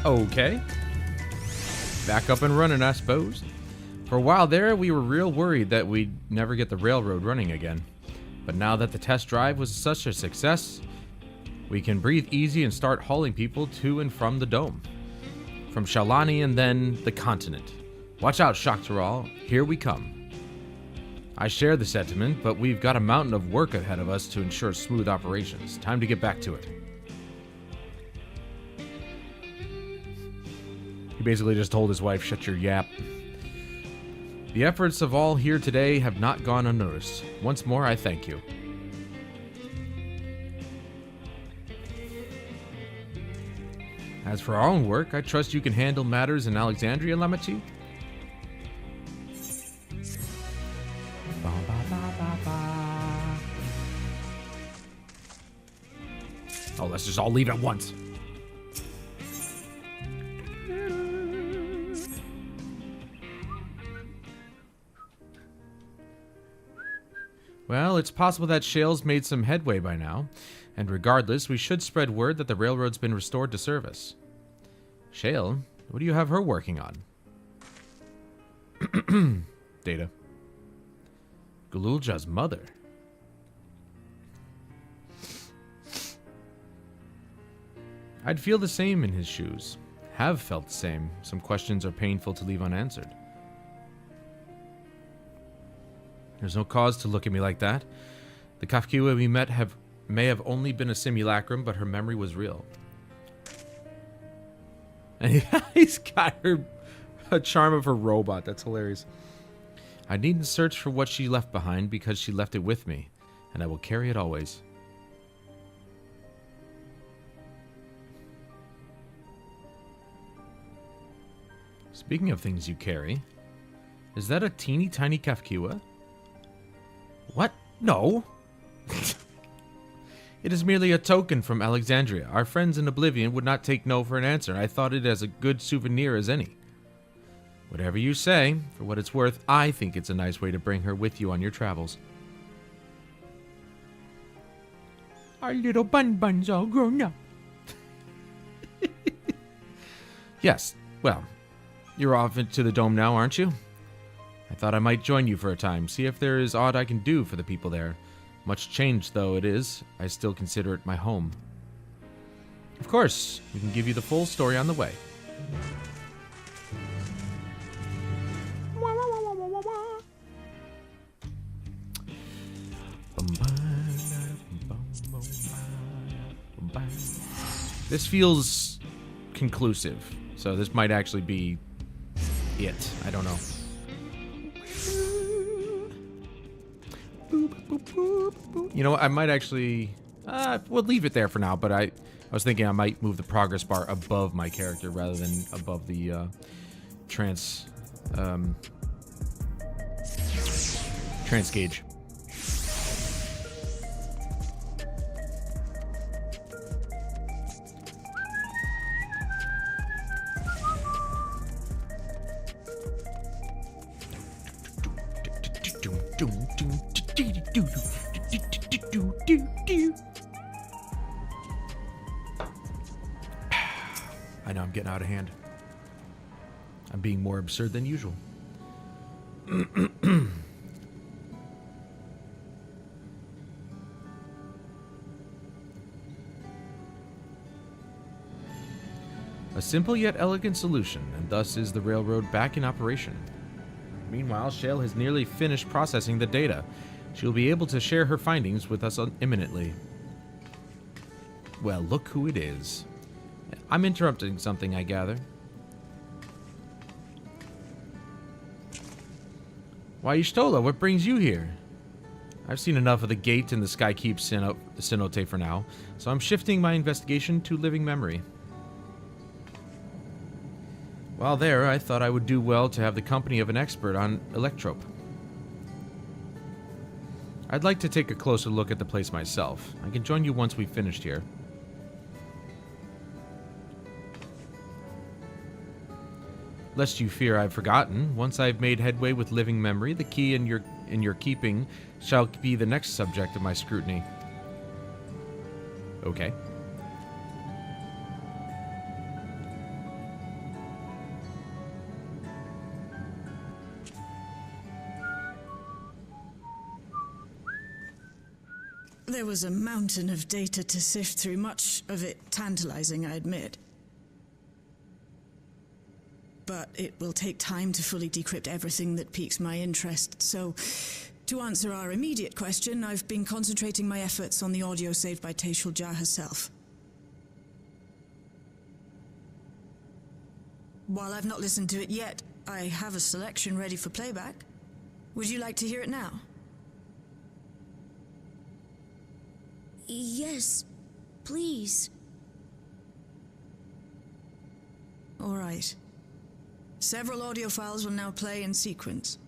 Okay. Back up and running, I suppose. For a while there, we were real worried that we'd never get the railroad running again. But now that the test drive was such a success, we can breathe easy and start hauling people to and from the dome. From Shalani and then the continent. Watch out, Shaktaral. Here we come. I share the sentiment, but we've got a mountain of work ahead of us to ensure smooth operations. Time to get back to it. He basically just told his wife, shut your yap. The efforts of all here today have not gone unnoticed. Once more, I thank you. As for our own work, I trust you can handle matters in Alexandria, Lamati? Oh, let's just all leave at once. Well, it's possible that Shale's made some headway by now, and regardless, we should spread word that the railroad's been restored to service. Shale, what do you have her working on? Data. Gululja's mother. I'd feel the same in his shoes. Have felt the same. Some questions are painful to leave unanswered. There's no cause to look at me like that. The Kafkiwa we met may have only been a simulacrum, but her memory was real. And he's got a charm of her robot. That's hilarious. I needn't search for what she left behind because she left it with me, and I will carry it always. Speaking of things you carry, is that a teeny tiny Kafkiwa? What? No. It is merely a token from Alexandria. Our friends in Oblivion would not take no for an answer. I thought it as a good souvenir as any. Whatever you say, for what it's worth, I think it's a nice way to bring her with you on your travels. Our little bun-bun's all grown up. Yes, well, you're off into the dome now, aren't you? I thought I might join you for a time, see if there is aught I can do for the people there. Much changed though it is, I still consider it my home. Of course, we can give you the full story on the way. This feels conclusive, so this might actually be it. I don't know. You know what, I might actually... we'll leave it there for now, but I was thinking I might move the progress bar above my character rather than above the trans gauge. I know I'm getting out of hand. I'm being more absurd than usual. A simple yet elegant solution, and thus is the railroad back in operation. Meanwhile, Shale has nearly finished processing the data. She'll be able to share her findings with us imminently. Well, look who it is. I'm interrupting something, I gather. Why, Y'shtola, what brings you here? I've seen enough of the gate and the Skykeep cenote for now, so I'm shifting my investigation to living memory. While there, I thought I would do well to have the company of an expert on electrope. I'd like to take a closer look at the place myself. I can join you once we've finished here. Lest you fear I've forgotten, once I've made headway with living memory, the key in your keeping shall be the next subject of my scrutiny. Okay. There was a mountain of data to sift through, much of it tantalizing, I admit. But it will take time to fully decrypt everything that piques my interest, so to answer our immediate question, I've been concentrating my efforts on the audio saved by Taishul Jah herself. While I've not listened to it yet, I have a selection ready for playback. Would you like to hear it now? Yes, please. All right. Several audio files will now play in sequence.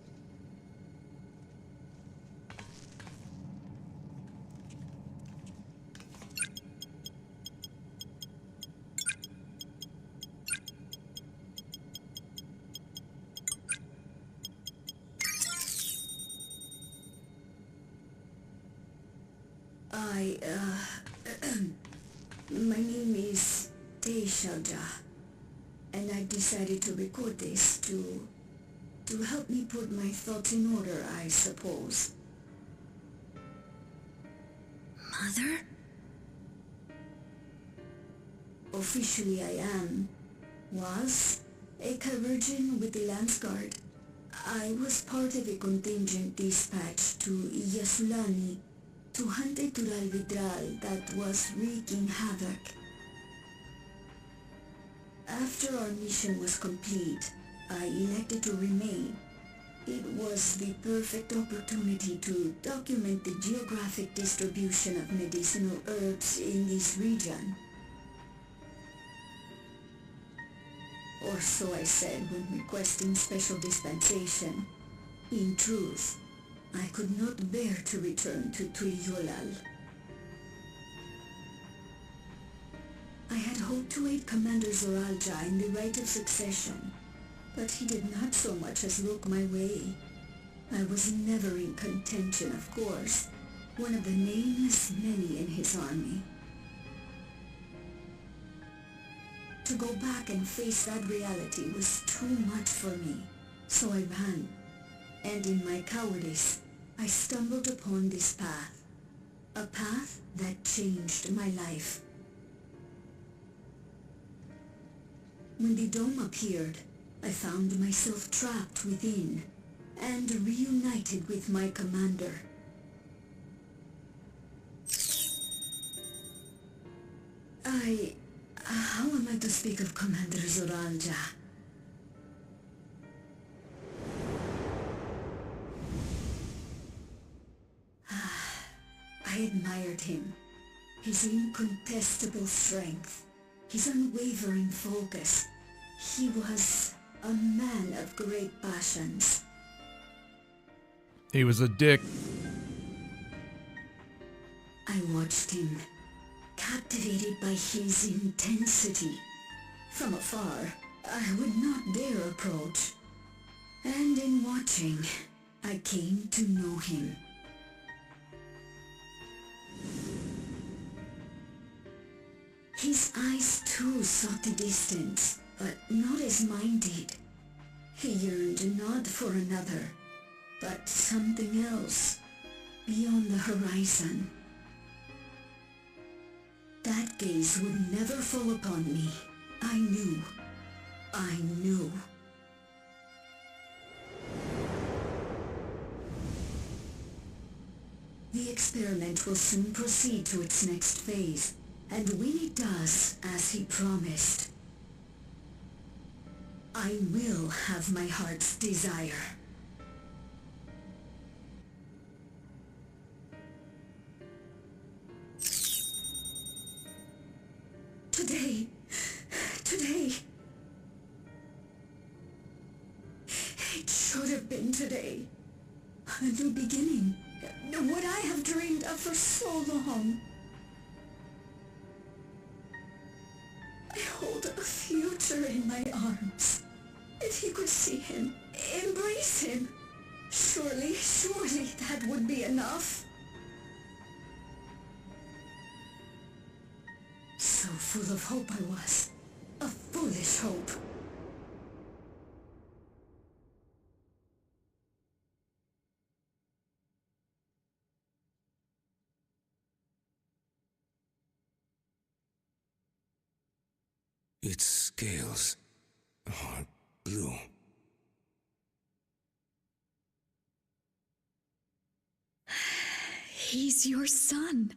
My name is Taishul Jah, and I decided to record this to help me put my thoughts in order, I suppose. Mother? Officially I was a chirurgeon with the Lance Guard. I was part of a contingent dispatched to Yasulani to hunt a Tural Vidral that was wreaking havoc. After our mission was complete, I elected to remain. It was the perfect opportunity to document the geographic distribution of medicinal herbs in this region. Or so I said when requesting special dispensation. In truth, I could not bear to return to Tuiyolal. I had hoped to aid Commander Zoralja in the right of succession, but he did not so much as look my way. I was never in contention, of course, one of the nameless many in his army. To go back and face that reality was too much for me, so I ran. And in my cowardice, I stumbled upon this path. A path that changed my life. When the dome appeared, I found myself trapped within, and reunited with my commander. How am I to speak of Commander Zoralja? I admired him. His incontestable strength, his unwavering focus. He was a man of great passions. He was a dick. I watched him, captivated by his intensity. From afar, I would not dare approach. And in watching, I came to know him. His eyes too sought the distance, but not as mine did. He yearned not for another, but something else, beyond the horizon. That gaze would never fall upon me. I knew. The experiment will soon proceed to its next phase, and when it does, as he promised, I will have my heart's desire. Today. It should have been today. A new beginning. What I have dreamed of for so long. I hold a future in my arms. If you could see him, embrace him. Surely that would be enough. So full of hope I was. A foolish hope. Its scales are blue. He's your son.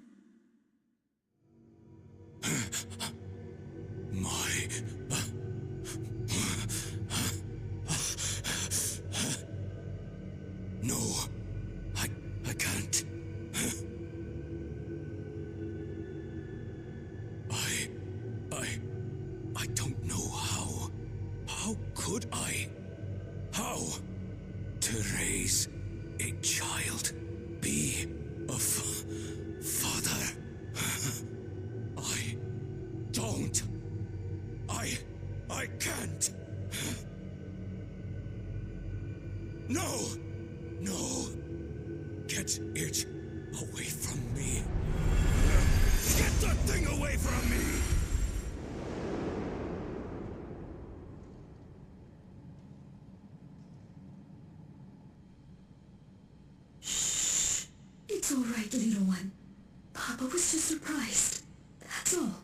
No, I can't. I don't know how. How could I? How? To raise a child, be a father. I don't. I can't. No! Get it away from me. Get that thing away from me! Shh. It's all right, little one. Papa was just surprised. That's all.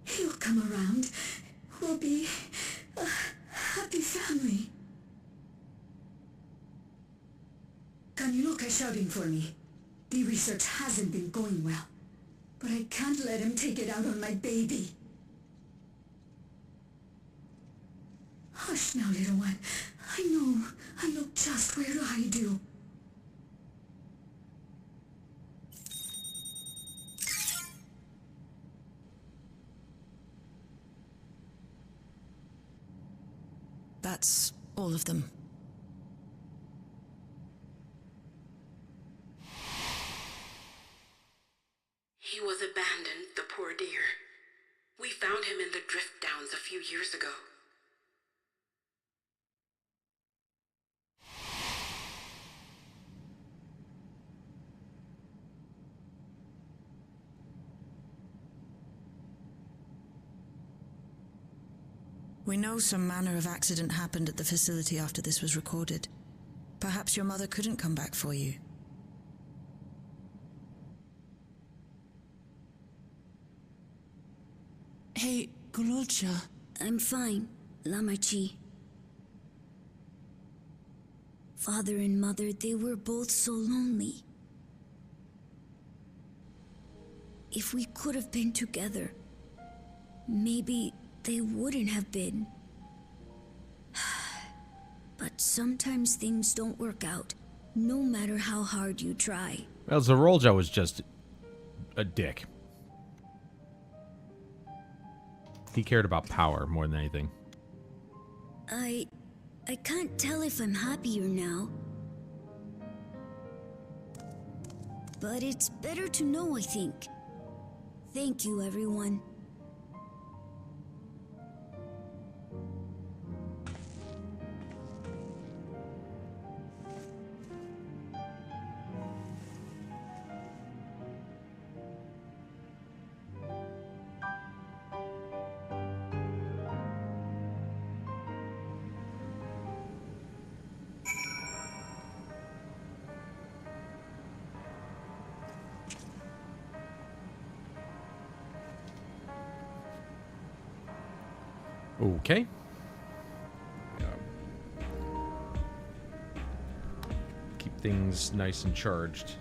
He'll come around. We'll be a happy family. Kaniloka's shouting for me. The research hasn't been going well, but I can't let him take it out on my baby. Hush now, little one. I know just where to hide you. That's all of them. few years ago. We know some manner of accident happened at the facility after this was recorded. Perhaps your mother couldn't come back for you. Hey, Gululcha. I'm fine, Lamarchi. Father and mother, they were both so lonely. If we could have been together, maybe they wouldn't have been. But sometimes things don't work out, no matter how hard you try. Well, Zorolja was just a dick. He cared about power more than anything. I can't tell if I'm happier now. But it's better to know, I think. Thank you, everyone. Okay. Keep things nice and charged.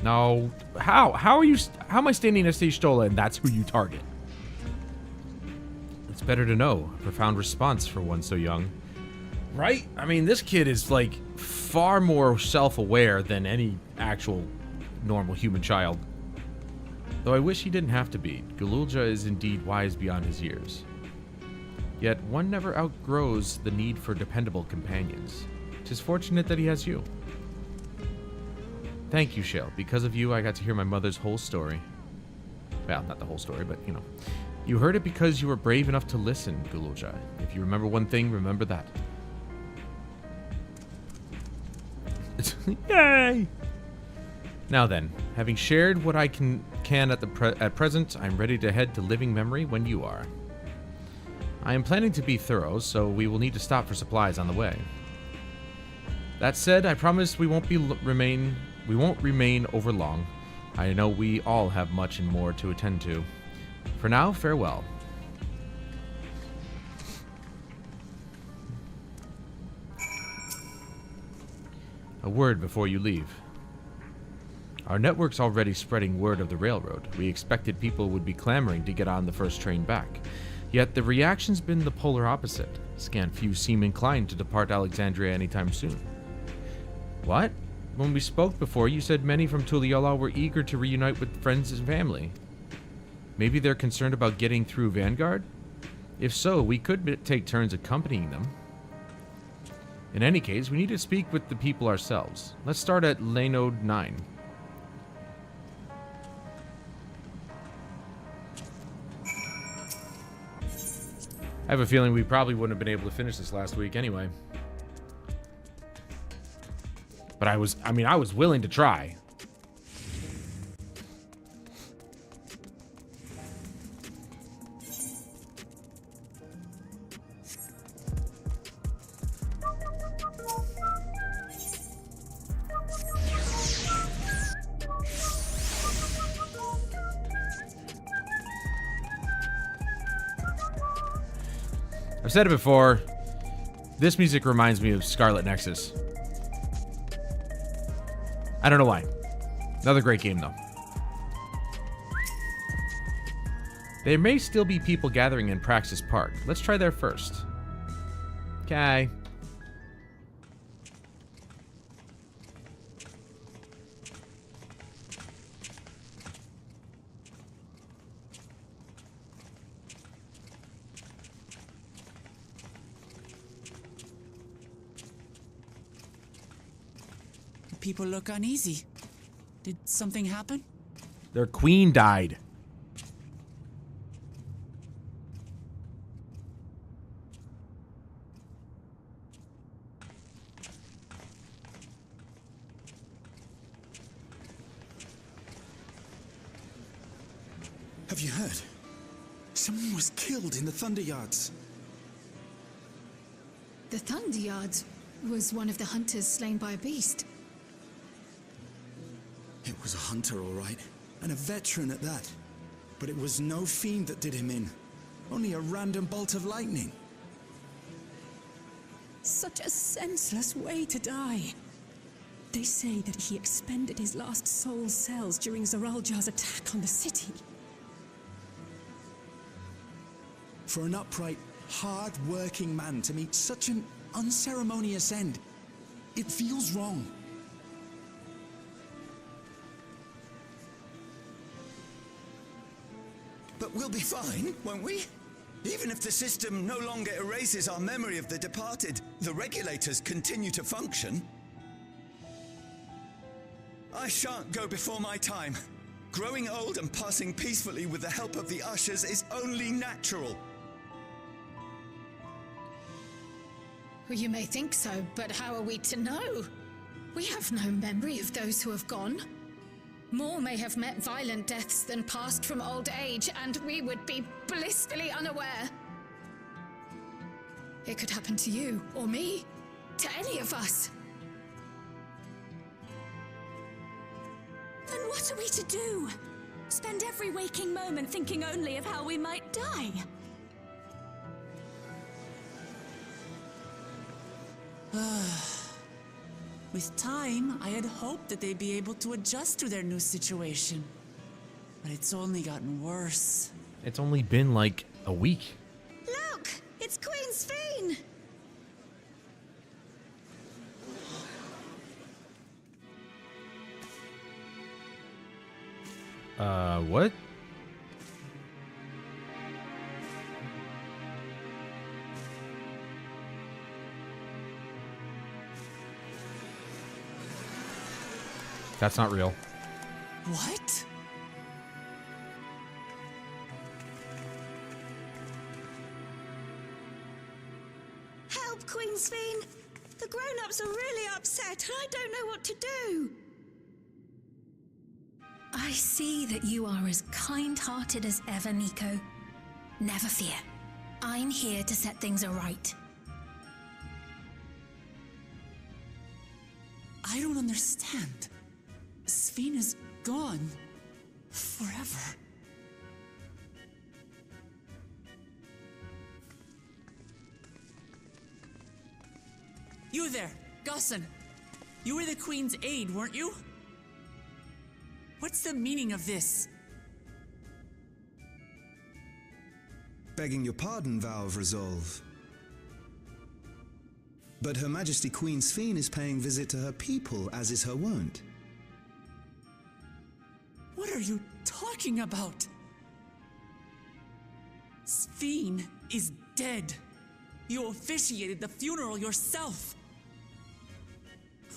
No, how are you? How am I standing at Stage Stola and that's who you target? It's better to know. A profound response for one so young, right? I mean, this kid is like far more self-aware than any actual normal human child. Though I wish he didn't have to be. Gululja is indeed wise beyond his years. Yet one never outgrows the need for dependable companions. 'Tis fortunate that he has you. Thank you, Shale. Because of you, I got to hear my mother's whole story. Well, not the whole story, but, you know. You heard it because you were brave enough to listen, Gululja. If you remember one thing, remember that. Yay! Now then, having shared what I can at present, I'm ready to head to living memory when you are. I am planning to be thorough, so we will need to stop for supplies on the way. That said, I promise we won't remain over long. I know we all have much and more to attend to. For now, farewell. A word before you leave. Our network's already spreading word of the railroad. We expected people would be clamoring to get on the first train back. Yet the reaction's been the polar opposite. Scant few seem inclined to depart Alexandria anytime soon. What? When we spoke before, you said many from Tuliyola were eager to reunite with friends and family. Maybe they're concerned about getting through Vanguard? If so, we could take turns accompanying them. In any case, we need to speak with the people ourselves. Let's start at Lanode 9. I have a feeling we probably wouldn't have been able to finish this last week anyway. But I was willing to try. I've said it before, this music reminds me of Scarlet Nexus. I don't know why. Another great game, though. There may still be people gathering in Praxis Park. Let's try there first. Okay. People look uneasy. Did something happen? Their queen died. Have you heard? Someone was killed in the Thunder Yards. The Thunder Yards was one of the hunters slain by a beast. It was a hunter, all right, and a veteran at that. But it was no fiend that did him in. Only a random bolt of lightning. Such a senseless way to die. They say that he expended his last soul cells during Zoraljar's attack on the city. For an upright, hard-working man to meet such an unceremonious end, it feels wrong. But we'll be fine, won't we? Even if the system no longer erases our memory of the departed, the regulators continue to function. I shan't go before my time. Growing old and passing peacefully with the help of the ushers is only natural. Well, you may think so, but how are we to know? We have no memory of those who have gone. More may have met violent deaths than passed from old age, and we would be blissfully unaware. It could happen to you, or me, to any of us. Then what are we to do? Spend every waking moment thinking only of how we might die? With time, I had hoped that they'd be able to adjust to their new situation. But it's only gotten worse. It's only been like a week. Look! It's Queen Sphene! What? That's not real. What? Help, Queen Sphene! The grown-ups are really upset, and I don't know what to do. I see that you are as kind-hearted as ever, Nico. Never fear. I'm here to set things aright. I don't understand. Sphene is gone. Forever. You there, Gusson. You were the Queen's aide, weren't you? What's the meaning of this? Begging your pardon, Vow of Resolve. But Her Majesty Queen Sphene is paying visit to her people, as is her wont. What are you talking about? Sphene is dead. You officiated the funeral yourself.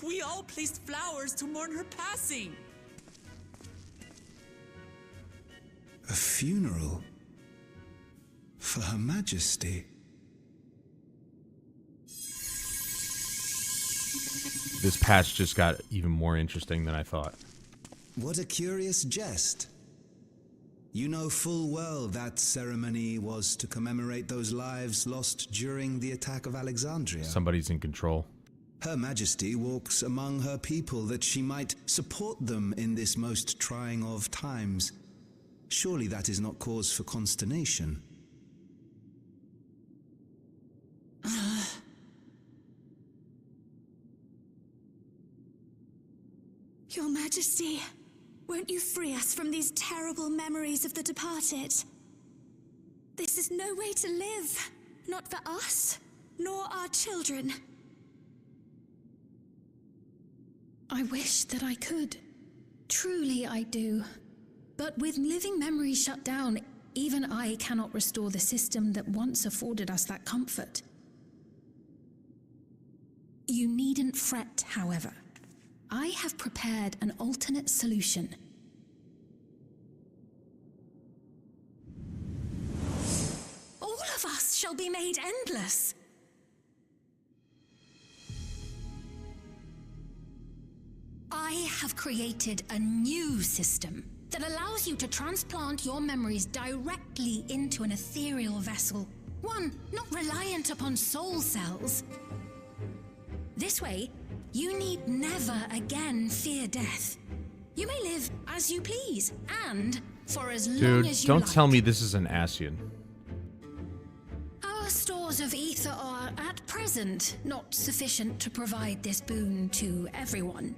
We all placed flowers to mourn her passing. A funeral? For Her Majesty? This patch just got even more interesting than I thought. What a curious jest. You know full well that ceremony was to commemorate those lives lost during the attack of Alexandria. Somebody's in control. Her Majesty walks among her people that she might support them in this most trying of times. Surely that is not cause for consternation. Your Majesty, won't you free us from these terrible memories of the departed? This is no way to live, not for us, nor our children. I wish that I could. Truly I do. But with living memories shut down, even I cannot restore the system that once afforded us that comfort. You needn't fret, however. I have prepared an alternate solution. All of us shall be made endless. I have created a new system that allows you to transplant your memories directly into an ethereal vessel. One not reliant upon soul cells. This way, you need never again fear death. You may live as you please, and for as long as you like. Dude, don't tell me this is an Ascian. Our stores of ether are, at present, not sufficient to provide this boon to everyone.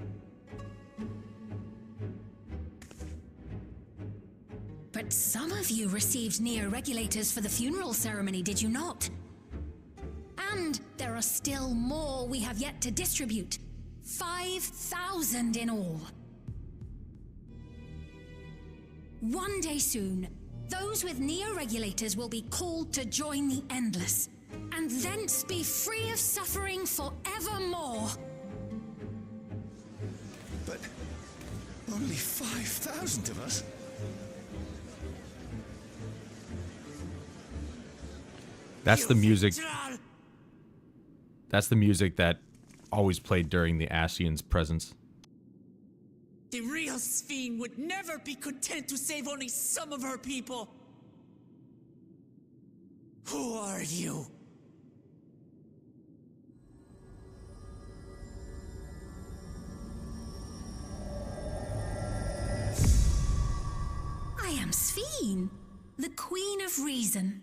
But some of you received neo-regulators for the funeral ceremony, did you not? And there are still more we have yet to distribute. 5,000 in all. One day soon, those with neo-regulators will be called to join the Endless, and thence be free of suffering forevermore. But only 5,000 of us? That's the music. That's the music that always played during the Ascian's presence. The real Sphene would never be content to save only some of her people. Who are you? I am Sphene, the Queen of Reason.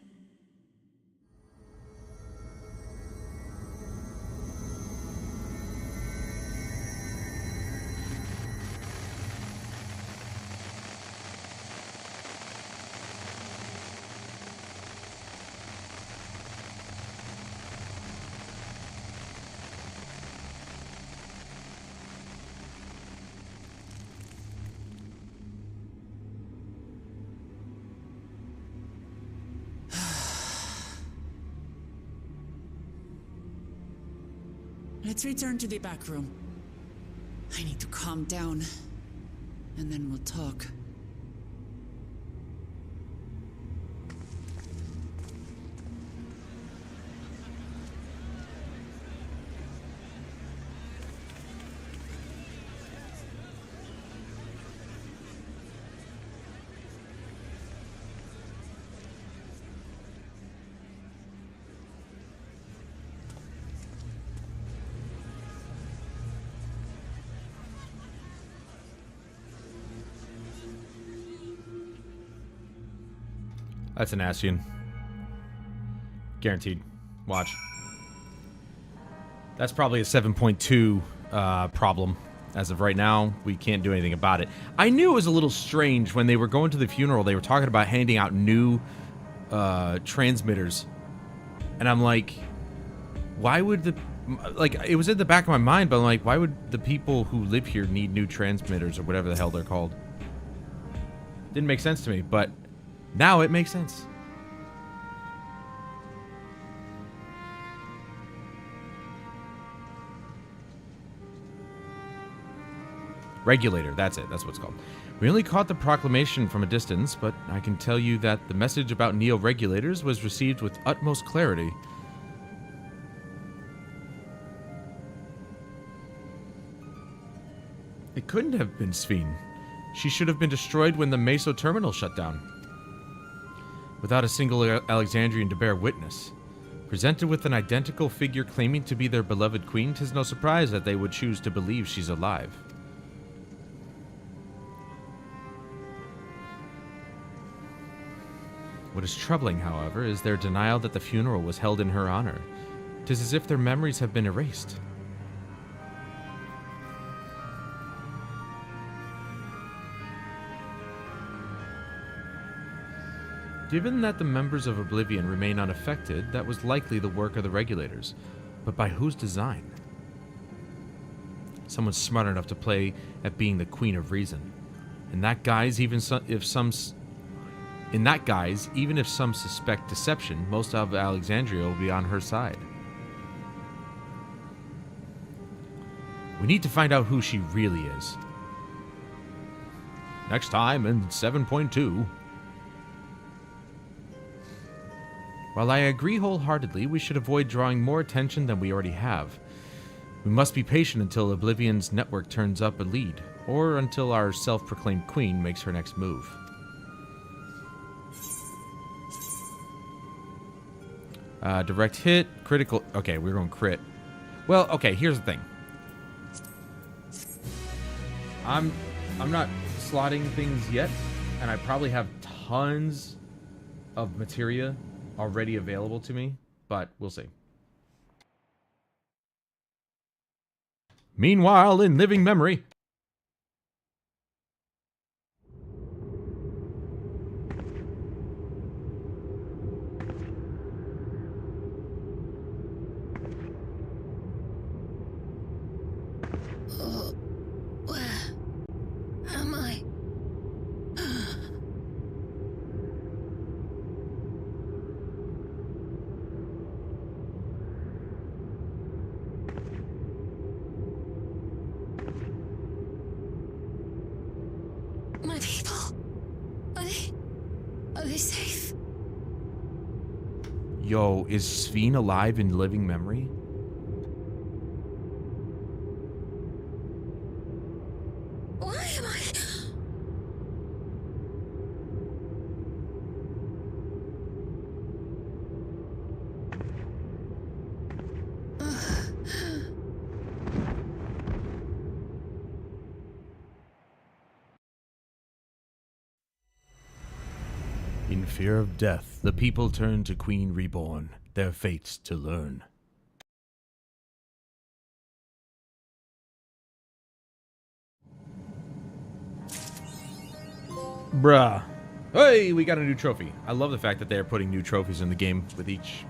Let's return to the back room. I need to calm down, and then we'll talk. That's an Ascian. Guaranteed. Watch. That's probably a 7.2 problem. As of right now, we can't do anything about it. I knew it was a little strange when they were going to the funeral. They were talking about handing out new transmitters. And I'm like, why would the... Like, it was in the back of my mind, but I'm like, why would the people who live here need new transmitters or whatever the hell they're called? Didn't make sense to me, but... now it makes sense. Regulator, that's it. That's what it's called. We only caught the proclamation from a distance, but I can tell you that the message about neo-regulators was received with utmost clarity. It couldn't have been Sphene. She should have been destroyed when the Meso terminal shut down. Without a single Alexandrian to bear witness. Presented with an identical figure claiming to be their beloved queen, 'tis no surprise that they would choose to believe she's alive. What is troubling, however, is their denial that the funeral was held in her honor. 'Tis as if their memories have been erased. Given that the members of Oblivion remain unaffected, that was likely the work of the regulators. But by whose design? Someone smart enough to play at being the Queen of Reason. In that guise, even if some suspect deception, most of Alexandria will be on her side. We need to find out who she really is. Next time in 7.2. While I agree wholeheartedly, we should avoid drawing more attention than we already have. We must be patient until Oblivion's network turns up a lead, or until our self-proclaimed queen makes her next move. Direct hit, critical... Okay, we're going crit. Well, okay, here's the thing. I'm not slotting things yet, and I probably have tons of materia already available to me, but we'll see. Meanwhile, in living memory... My people, are they safe? Yo, is Sveen alive in living memory? Why am I... In fear of death, the people turn to Queen Reborn, their fates to learn. Bruh. Hey, we got a new trophy. I love the fact that they're putting new trophies in the game with each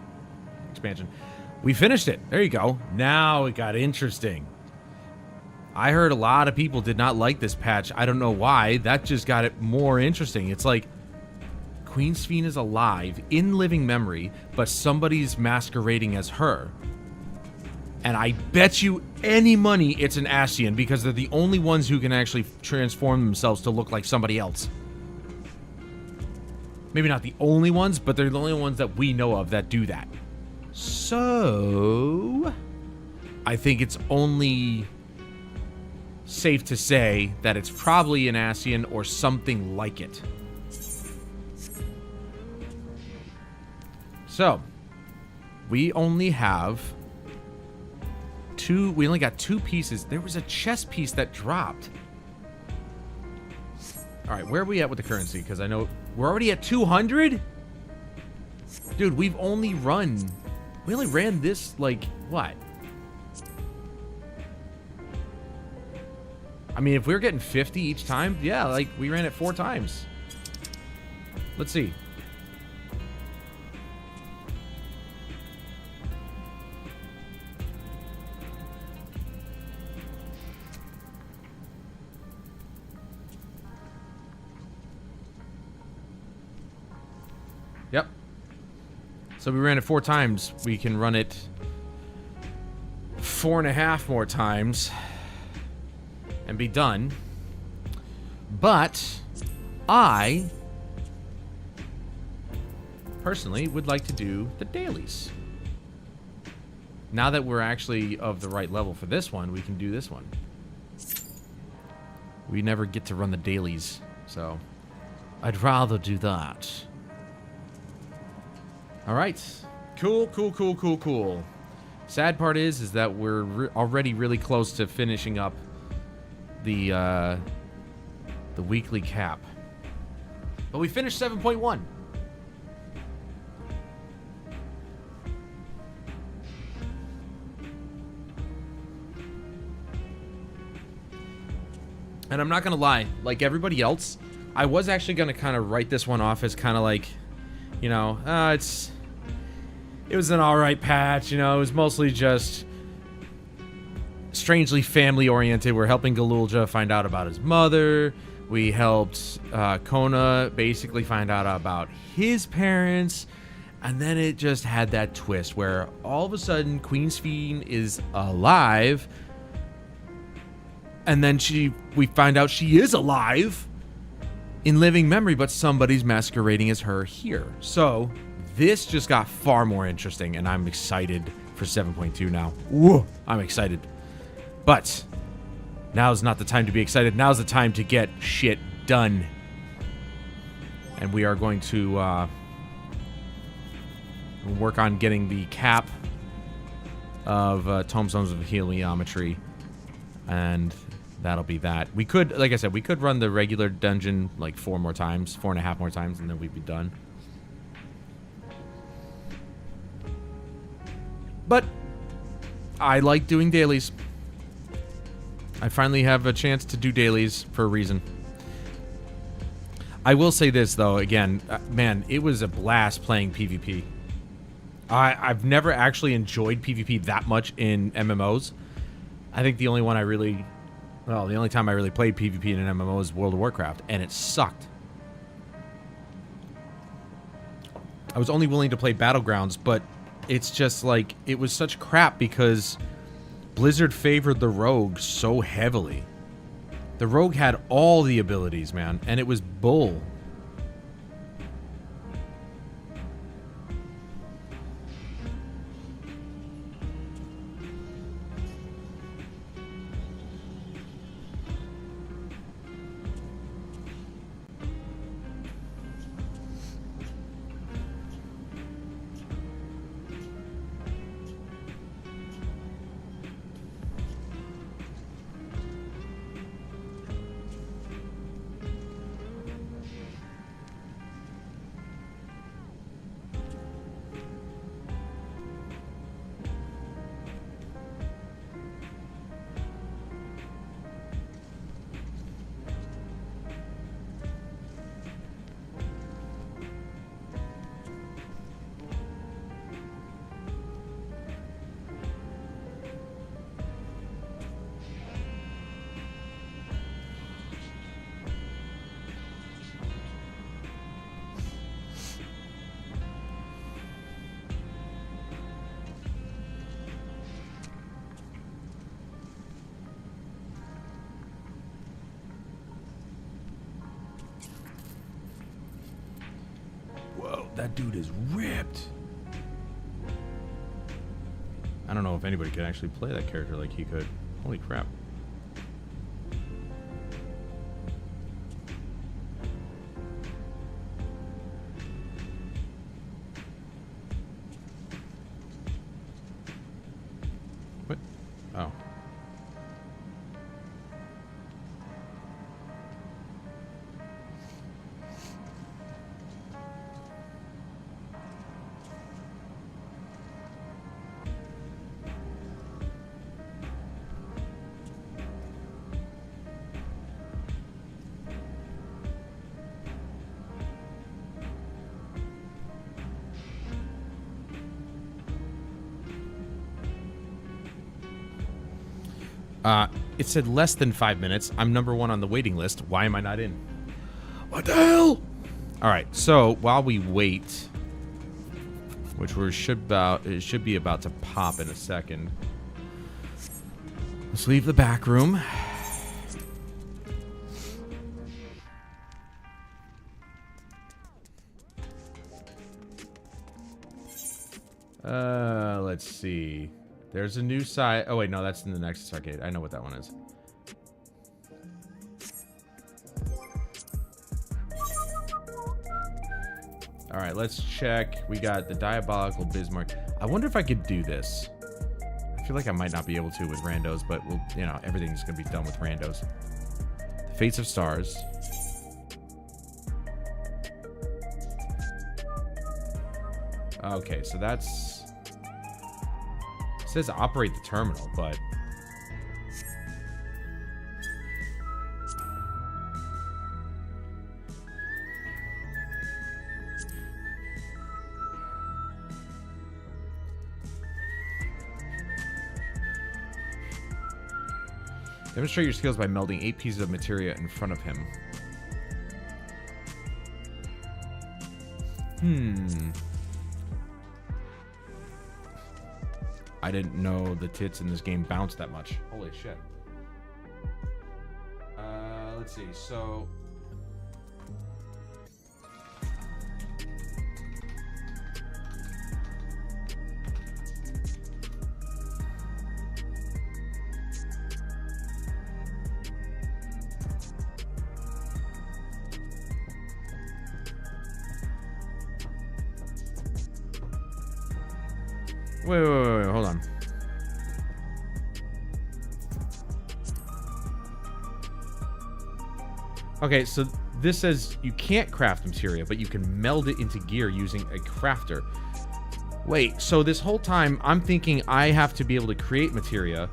expansion. We finished it. There you go. Now it got interesting. I heard a lot of people did not like this patch. I don't know why. That just got it more interesting. It's like Queen Sveen is alive in living memory, but somebody's masquerading as her. And I bet you any money it's an Ascian, because they're the only ones who can actually transform themselves to look like somebody else. Maybe not the only ones, but they're the only ones that we know of that do that. So I think it's only safe to say that it's probably an Ascian or something like it. So, we only have two, we only got two pieces. There was a chess piece that dropped. All right, where are we at with the currency? Because I know we're already at 200? Dude, we only ran this, like, what? I mean, if we were getting 50 each time, yeah, like, we ran it 4 times. Let's see. Yep. So we ran it 4 times. We can run it 4.5 more times and be done. But I personally would like to do the dailies. Now that we're actually of the right level for this one, we can do this one. We never get to run the dailies, so I'd rather do that. All right, cool. Sad part is that we're already really close to finishing up the weekly cap. But we finished 7.1. And I'm not gonna lie, like everybody else, I was actually gonna kind of write this one off as kind of like, you know, it was an alright patch, you know, it was mostly just strangely family-oriented. We're helping Galulja find out about his mother. We helped Kona basically find out about his parents. And then it just had that twist where all of a sudden Queen Sveen is alive. And then we find out she is alive in living memory, but somebody's masquerading as her here. So this just got far more interesting, and I'm excited for 7.2 now. Whoa, I'm excited. But now's not the time to be excited. Now's the time to get shit done. And we are going to work on getting the cap of Tombstones of Heliometry. And that'll be that. We could, like I said, we could run the regular dungeon like 4.5 more times, and then we'd be done. But I like doing dailies. I finally have a chance to do dailies for a reason. I will say this, though, again, man, it was a blast playing PvP. I've never actually enjoyed PvP that much in MMOs. I think the only time I really played PvP in an MMO is World of Warcraft, and it sucked. I was only willing to play Battlegrounds, but it's just like, it was such crap because Blizzard favored the rogue so heavily. The rogue had all the abilities, man, and it was bull. That dude is ripped. I don't know if anybody could actually play that character like he could. Holy crap. What? Oh. It said less than 5 minutes. I'm number 1 on the waiting list. Why am I not in? What the hell? Alright, so while we wait, which it should be about to pop in a second. Let's leave the back room. Let's see. There's a new side. Oh, wait, no, that's in the next arcade. I know what that one is. All right, let's check. We got the Diabolical Bismarck. I wonder if I could do this. I feel like I might not be able to with randos, but we'll, you know, everything's going to be done with randos. The Fates of Stars. Okay, so that's... It says operate the terminal, but... Demonstrate your skills by melding 8 pieces of materia in front of him. I didn't know the tits in this game bounce that much. Holy shit. Let's see, so... Wait, hold on. Okay, so this says you can't craft materia, but you can meld it into gear using a crafter. Wait, so this whole time I'm thinking I have to be able to create materia,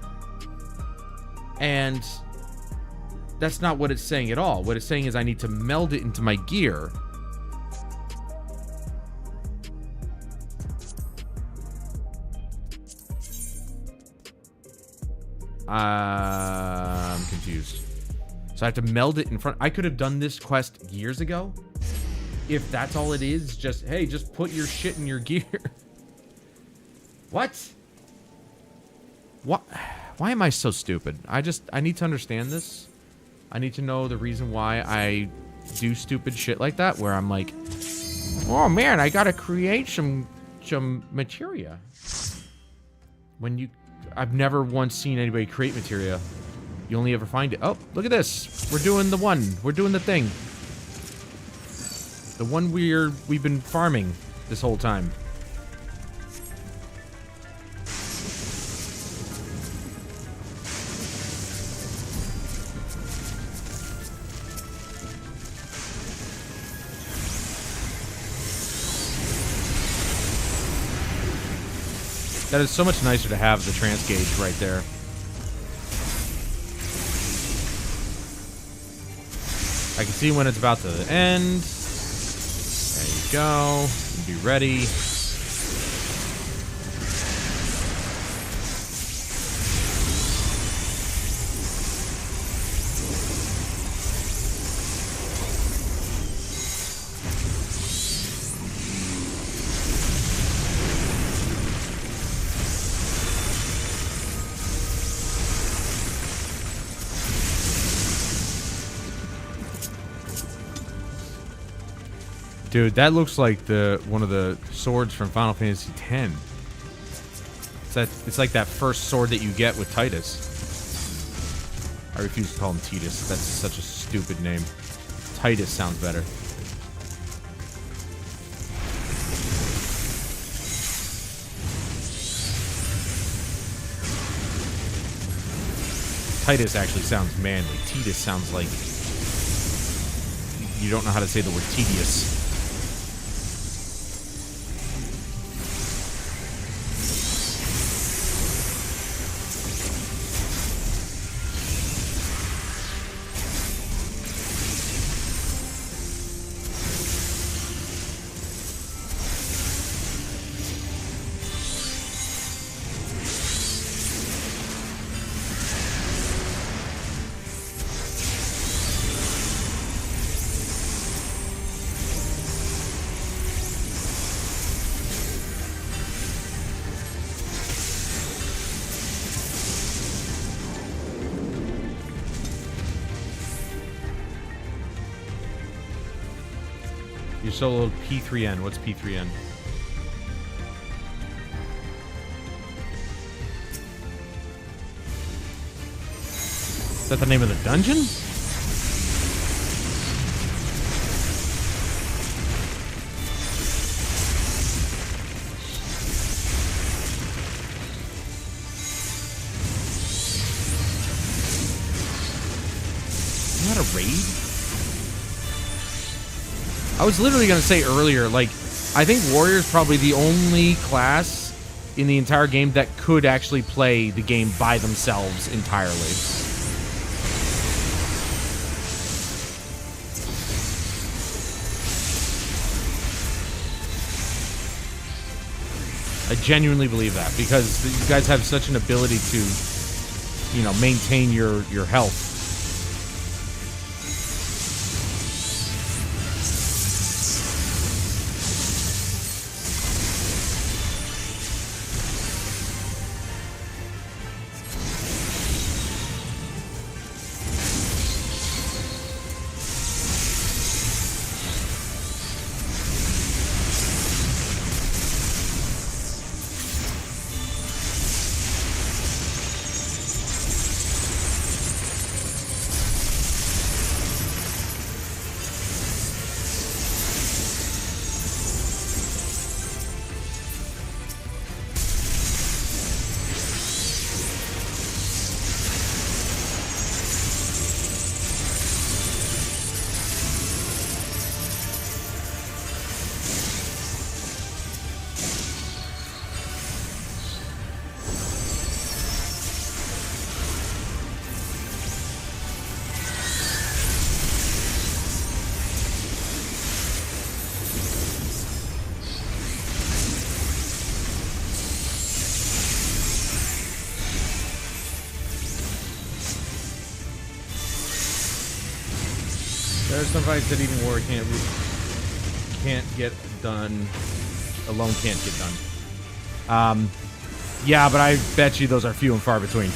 and that's not what it's saying at all. What it's saying is I need to meld it into my gear. I'm confused. So I have to meld it in front. I could have done this quest years ago. If that's all it is, just, hey, just put your shit in your gear. What? What? Why am I so stupid? I need to understand this. I need to know the reason why I do stupid shit like that, where I'm like, oh man, I gotta create some materia. When I've never once seen anybody create materia. You only ever find it. Oh, look at this. We're doing the one. We're doing the thing. The one we've been farming this whole time. That is so much nicer to have the trans gauge right there. I can see when it's about to end. There you go. Be ready. Dude, that looks like one of the swords from Final Fantasy X. It's like that first sword that you get with Titus. I refuse to call him Titus. That's such a stupid name. Titus sounds better. Titus actually sounds manly. Titus sounds like you don't know how to say the word tedious. You soloed P3N. What's P3N? Is that the name of the dungeon? Isn't that a raid? I was literally going to say earlier, like, I think Warrior's probably the only class in the entire game that could actually play the game by themselves entirely. I genuinely believe that, because you guys have such an ability to, you know, maintain your health. There are some fights that even war can't get done. Alone can't get done. Yeah, but I bet you those are few and far between.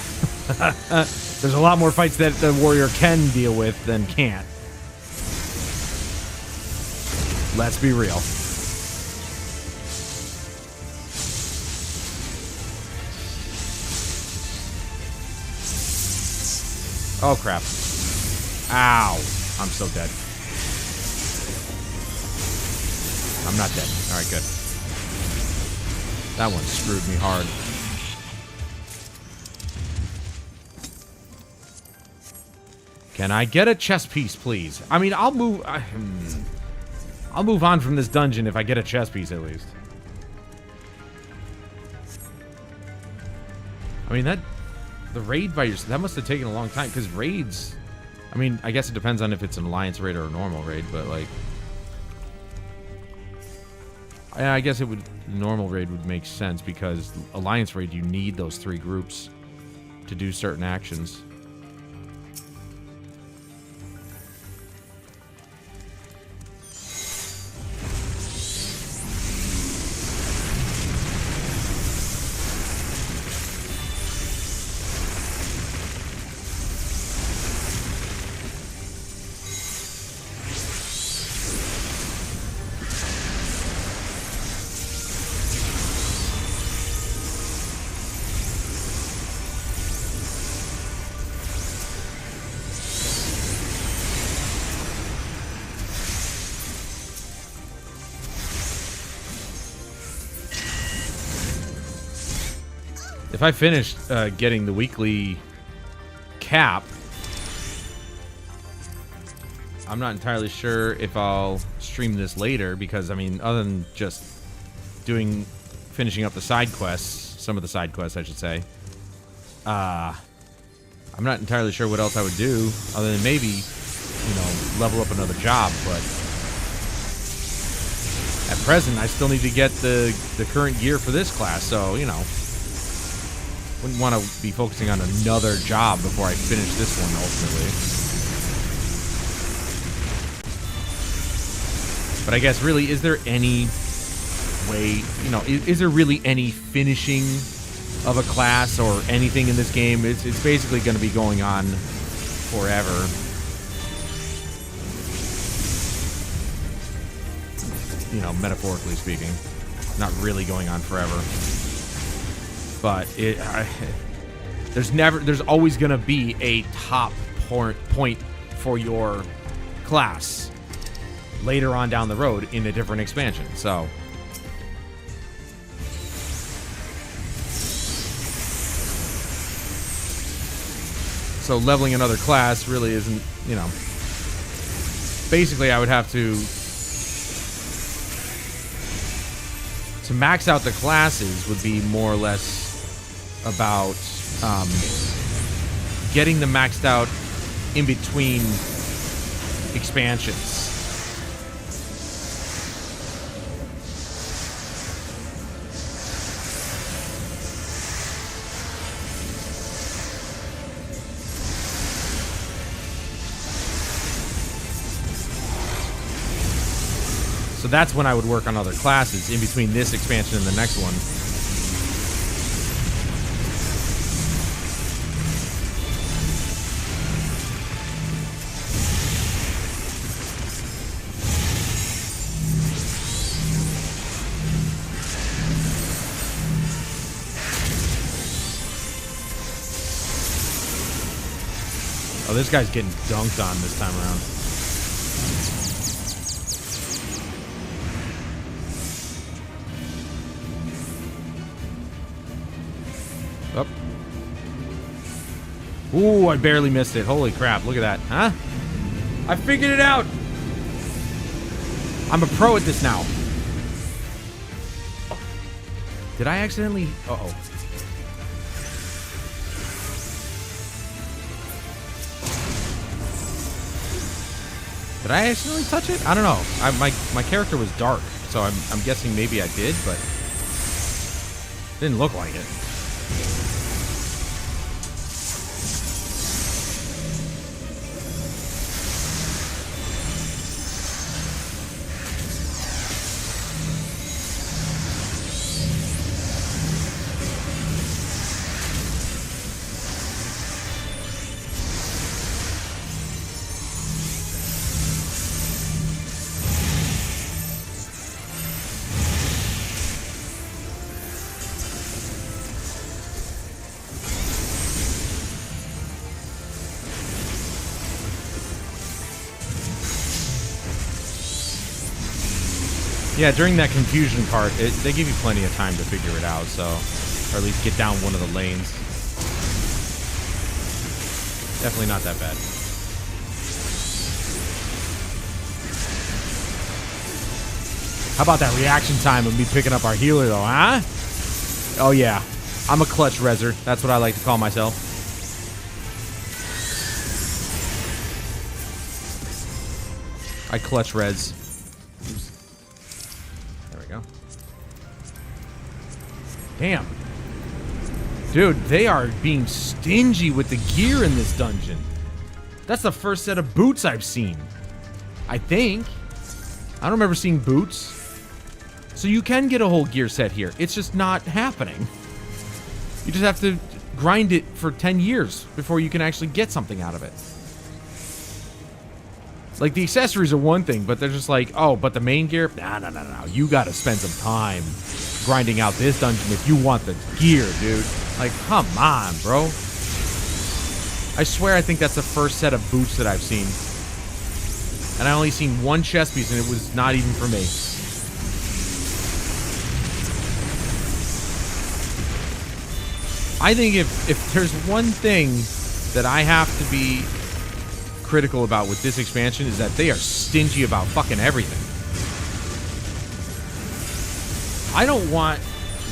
There's a lot more fights that the warrior can deal with than can't. Let's be real. Oh, crap. Ow. I'm so dead. I'm not dead. Alright, good. That one screwed me hard. Can I get a chess piece, please? I mean, I'll move on from this dungeon if I get a chess piece, at least. I mean, the raid by yourself, that must have taken a long time, because raids... I mean, I guess it depends on if it's an alliance raid or a normal raid, but, like... I guess normal raid would make sense, because alliance raid, you need those 3 groups to do certain actions. If I finish getting the weekly cap, I'm not entirely sure if I'll stream this later, because, I mean, other than just finishing up the side quests, some of the side quests, I should say, I'm not entirely sure what else I would do, other than maybe, you know, level up another job, but at present, I still need to get the current gear for this class, so, you know, wouldn't want to be focusing on another job before I finish this one, ultimately. But I guess, really, is there any way, you know, is there really any finishing of a class or anything in this game? It's basically going to be going on forever. You know, metaphorically speaking. Not really going on forever. But there's always going to be a top point for your class later on down the road in a different expansion. So leveling another class really isn't, you know, basically I would have to max out the classes would be more or less about getting them maxed out in between expansions. So that's when I would work on other classes, in between this expansion and the next one. Oh, this guy's getting dunked on this time around. Up. Ooh, I barely missed it. Holy crap, look at that. Huh? I figured it out! I'm a pro at this now. Did I accidentally... Uh-oh. Did I accidentally touch it? I don't know. My character was dark, so I'm guessing maybe I did, but didn't look like it. Yeah, during that confusion part, they give you plenty of time to figure it out, so... Or at least get down one of the lanes. Definitely not that bad. How about that reaction time of me picking up our healer, though, huh? Oh, yeah. I'm a clutch reser. That's what I like to call myself. I clutch res. There we go. Damn. Dude, they are being stingy with the gear in this dungeon. That's the first set of boots I've seen. I think. I don't remember seeing boots. So you can get a whole gear set here. It's just not happening. You just have to grind it for 10 years before you can actually get something out of it. Like, the accessories are one thing, but they're just like, oh, but the main gear? No. You gotta spend some time grinding out this dungeon if you want the gear, dude. Like, come on, bro. I swear I think that's the first set of boots that I've seen. And I only seen one chest piece, and it was not even for me. I think if there's one thing that I have to be critical about with this expansion is that they are stingy about fucking everything. I don't want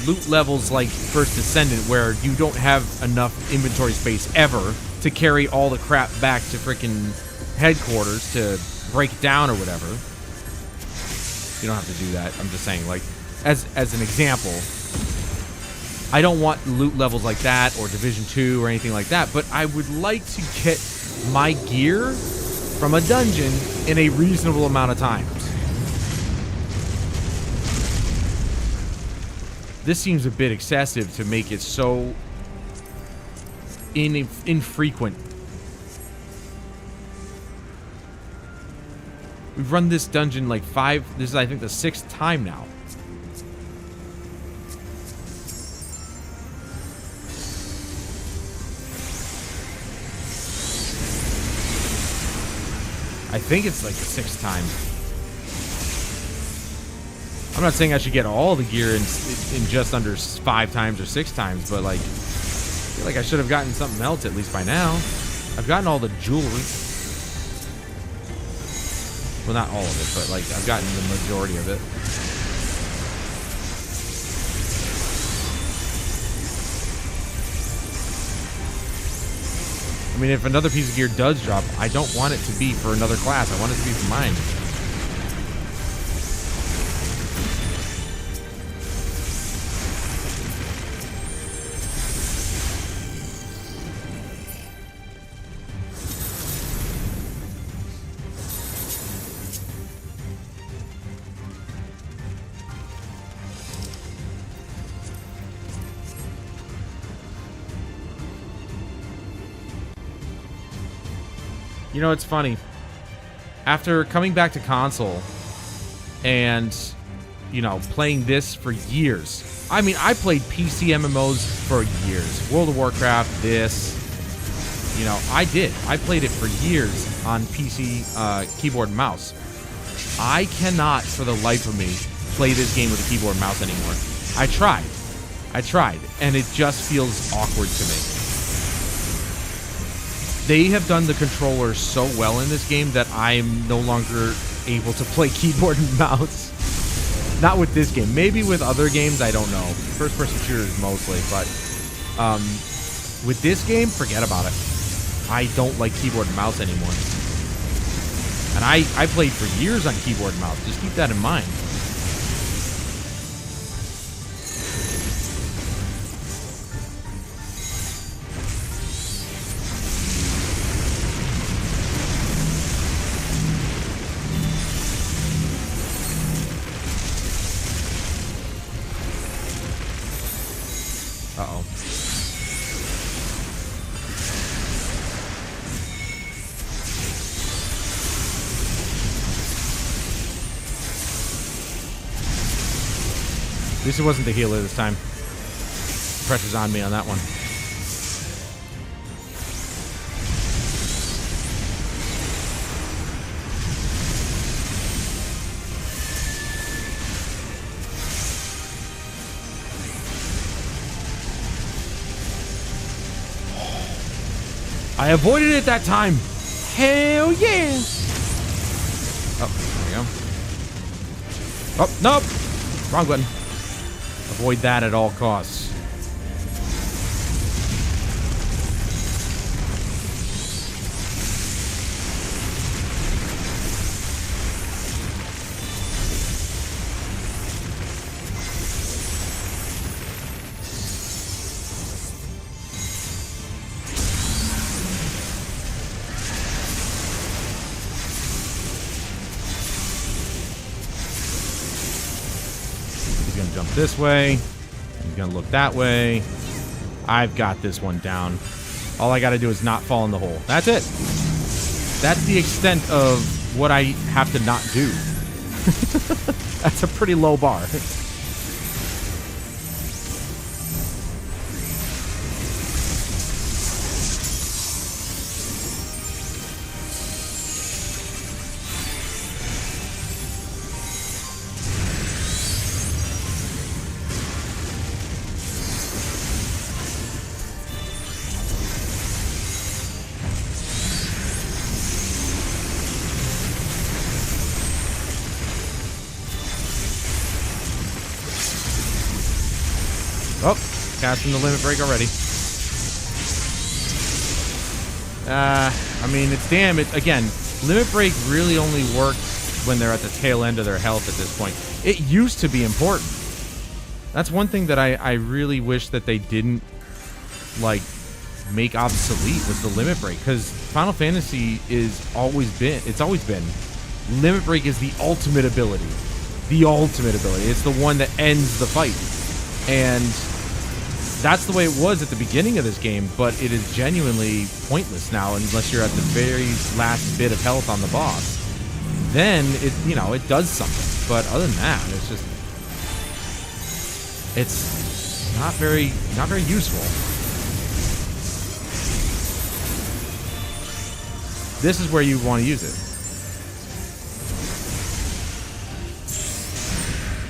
loot levels like First Descendant where you don't have enough inventory space ever to carry all the crap back to freaking headquarters to break it down or whatever. You don't have to do that. I'm just saying, like, as an example, I don't want loot levels like that or Division 2 or anything like that, but I would like to get my gear from a dungeon in a reasonable amount of times. This seems a bit excessive to make it so infrequent. We've run this dungeon like this is I think the 6th time now. I think it's like the 6th time. I'm not saying I should get all the gear in just under 5 times or 6 times, but like, I feel like I should have gotten something else at least by now. I've gotten all the jewelry. Well, not all of it, but like, I've gotten the majority of it. I mean, if another piece of gear does drop, I don't want it to be for another class. I want it to be for mine. You know, it's funny. After coming back to console and, you know, playing this for years. I mean, I played PC MMOs for years. World of Warcraft, this. You know, I did. I played it for years on PC keyboard and mouse. I cannot, for the life of me, play this game with a keyboard and mouse anymore. I tried. And it just feels awkward to me. They have done the controller so well in this game that I'm no longer able to play keyboard and mouse. Not with this game. Maybe with other games, I don't know. First-person shooters mostly, but with this game, forget about it. I don't like keyboard and mouse anymore. And I played for years on keyboard and mouse. Just keep that in mind. Uh-oh. At least it wasn't the healer this time. Pressure's on me on that one. avoided it that time. Hell yeah. Oh, there we go. Oh, nope. Wrong button. Avoid that at all costs. Jump this way. He's gonna look that way. I've got this one down. All I gotta do is not fall in the hole. That's it. That's the extent of what I have to not do. That's a pretty low bar. Oh, casting the limit break already. I mean, it's damn it. Again, limit break really only works when they're at the tail end of their health at this point. It used to be important. That's one thing that I really wish that they didn't, like, make obsolete was the limit break. Because Final Fantasy it's always been. Limit break is the ultimate ability. The ultimate ability. It's the one that ends the fight. And that's the way it was at the beginning of this game, but it is genuinely pointless now unless you're at the very last bit of health on the boss. Then it, you know, it does something. But other than that, it's not very useful. This is where you want to use it.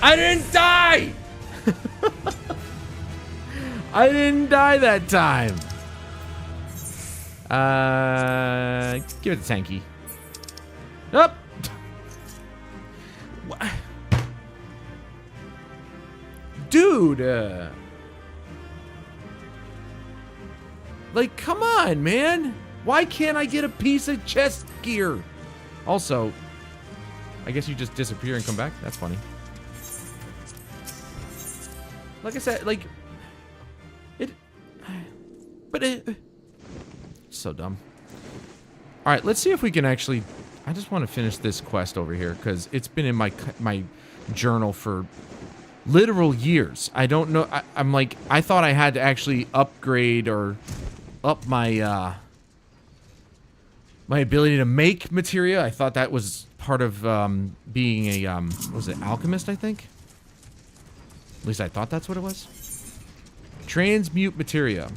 I didn't die! I didn't die that time. Give it to Tanky. Up. Dude. Like, come on, man. Why can't I get a piece of chest gear? Also, I guess you just disappear and come back. That's funny. Like I said, like... so dumb. Alright, let's see if we can actually... I just want to finish this quest over here, because it's been in my journal for literal years. I don't know... I'm like... I thought I had to actually upgrade or up my... my ability to make materia. I thought that was part of being a... what was it? Alchemist, I think? At least I thought that's what it was. Transmute materia.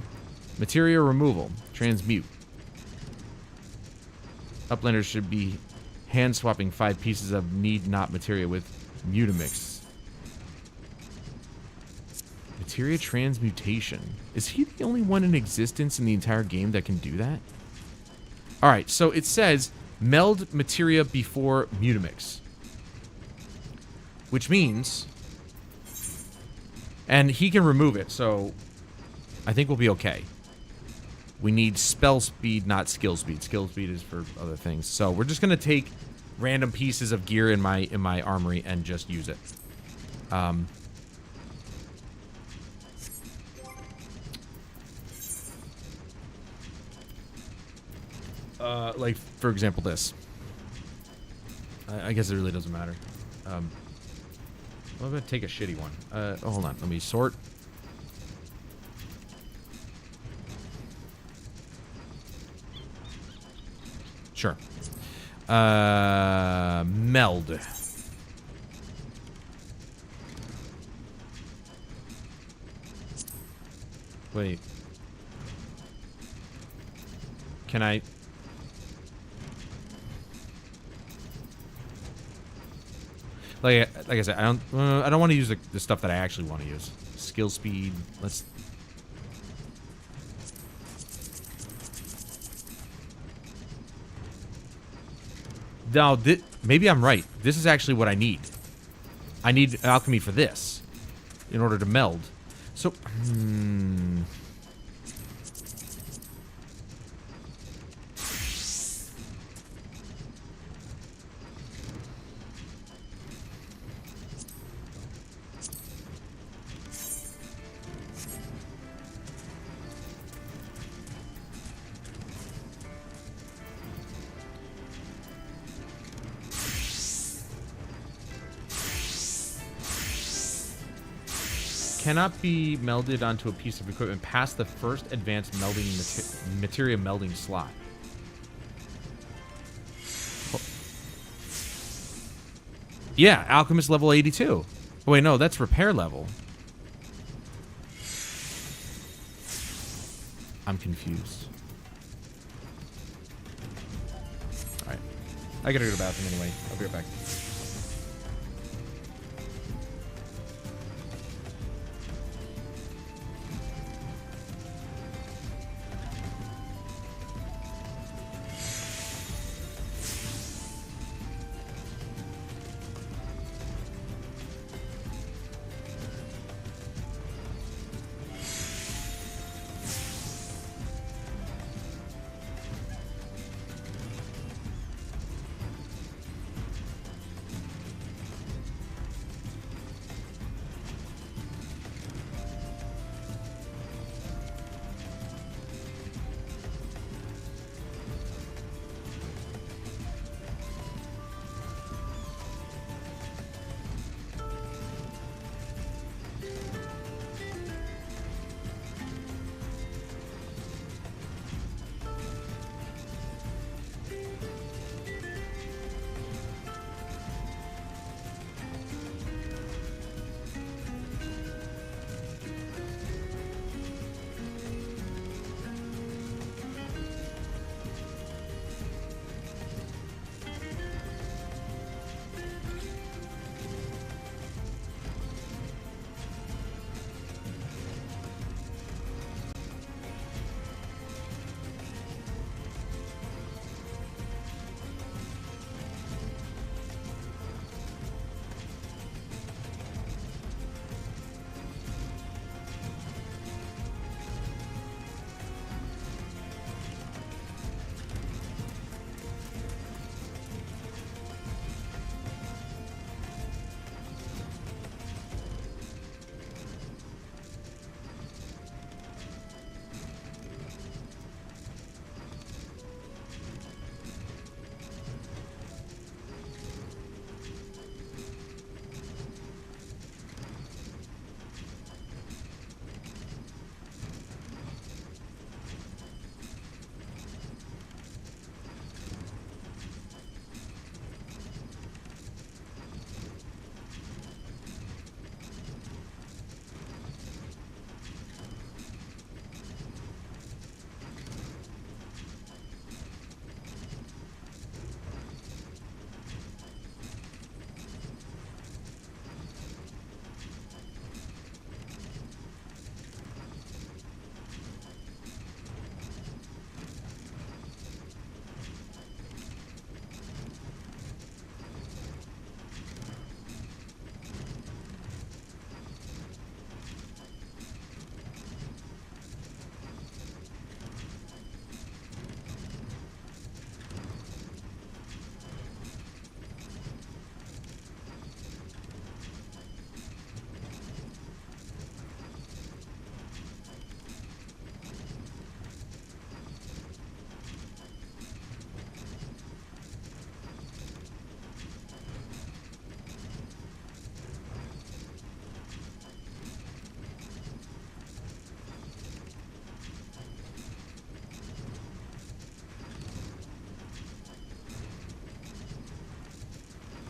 Materia removal. Transmute. Uplanders should be hand swapping 5 pieces of need not materia with Mutamix. Materia transmutation. Is he the only one in existence in the entire game that can do that? Alright, so it says meld materia before Mutamix. Which means... And he can remove it, so I think we'll be okay. We need spell speed, not skill speed. Skill speed is for other things. So we're just gonna take random pieces of gear in my armory and just use it. Like for example, this. I guess it really doesn't matter. I'm gonna take a shitty one. Oh, hold on. Let me sort. Sure. Meld. Wait. Can I... Like I said, I don't want to use the stuff that I actually want to use. Skill speed. Let's. No, maybe I'm right. This is actually what I need. I need alchemy for this in order to meld. So, cannot be melded onto a piece of equipment past the first advanced melding materia melding slot. Oh. Yeah, alchemist level 82. Oh, wait, no, that's repair level. I'm confused. Alright. I gotta go to the bathroom anyway. I'll be right back.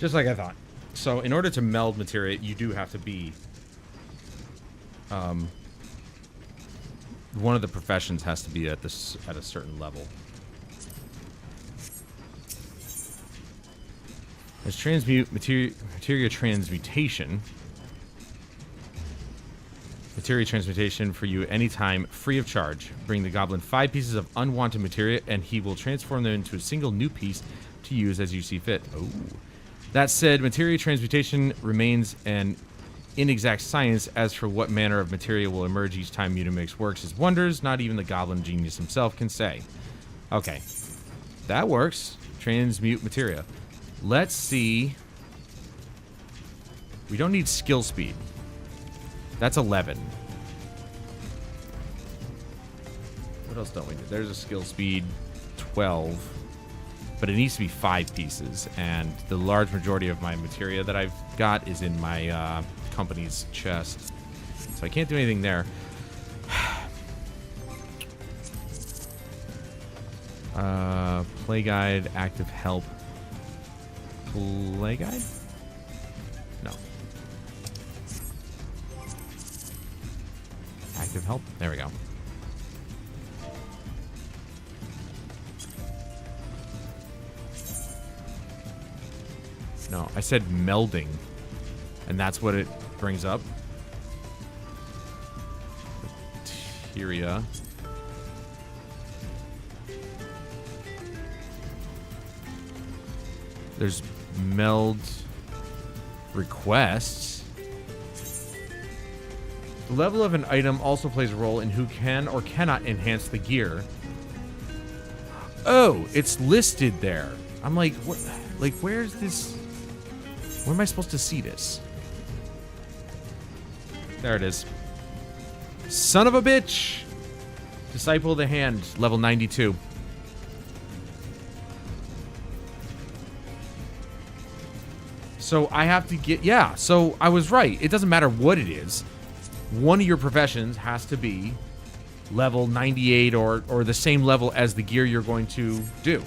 Just like I thought. So in order to meld materia, you do have to be one of the professions has to be at a certain level. There's materia transmutation. materia transmutation for you anytime, free of charge. Bring the goblin 5 pieces of unwanted materia, and he will transform them into a single new piece to use as you see fit. Oh. That said, materia transmutation remains an inexact science. As for what manner of materia will emerge each time Mutamix works his wonders, not even the goblin genius himself can say. Okay. That works. Transmute materia. Let's see. We don't need skill speed. That's 11. What else don't we need? There's a skill speed 12. But it needs to be 5 pieces. And the large majority of my materia that I've got is in my company's chest. So I can't do anything there. Play guide, active help. Play guide? No. Active help? There we go. No, I said melding. And that's what it brings up. Materia. There's meld requests. The level of an item also plays a role in who can or cannot enhance the gear. Oh, it's listed there. I'm like, what? Like, where's this? Where am I supposed to see this? There it is. Son of a bitch! Disciple of the Hand, level 92. So I have to get... Yeah, so I was right. It doesn't matter what it is. One of your professions has to be level 98 or the same level as the gear you're going to do.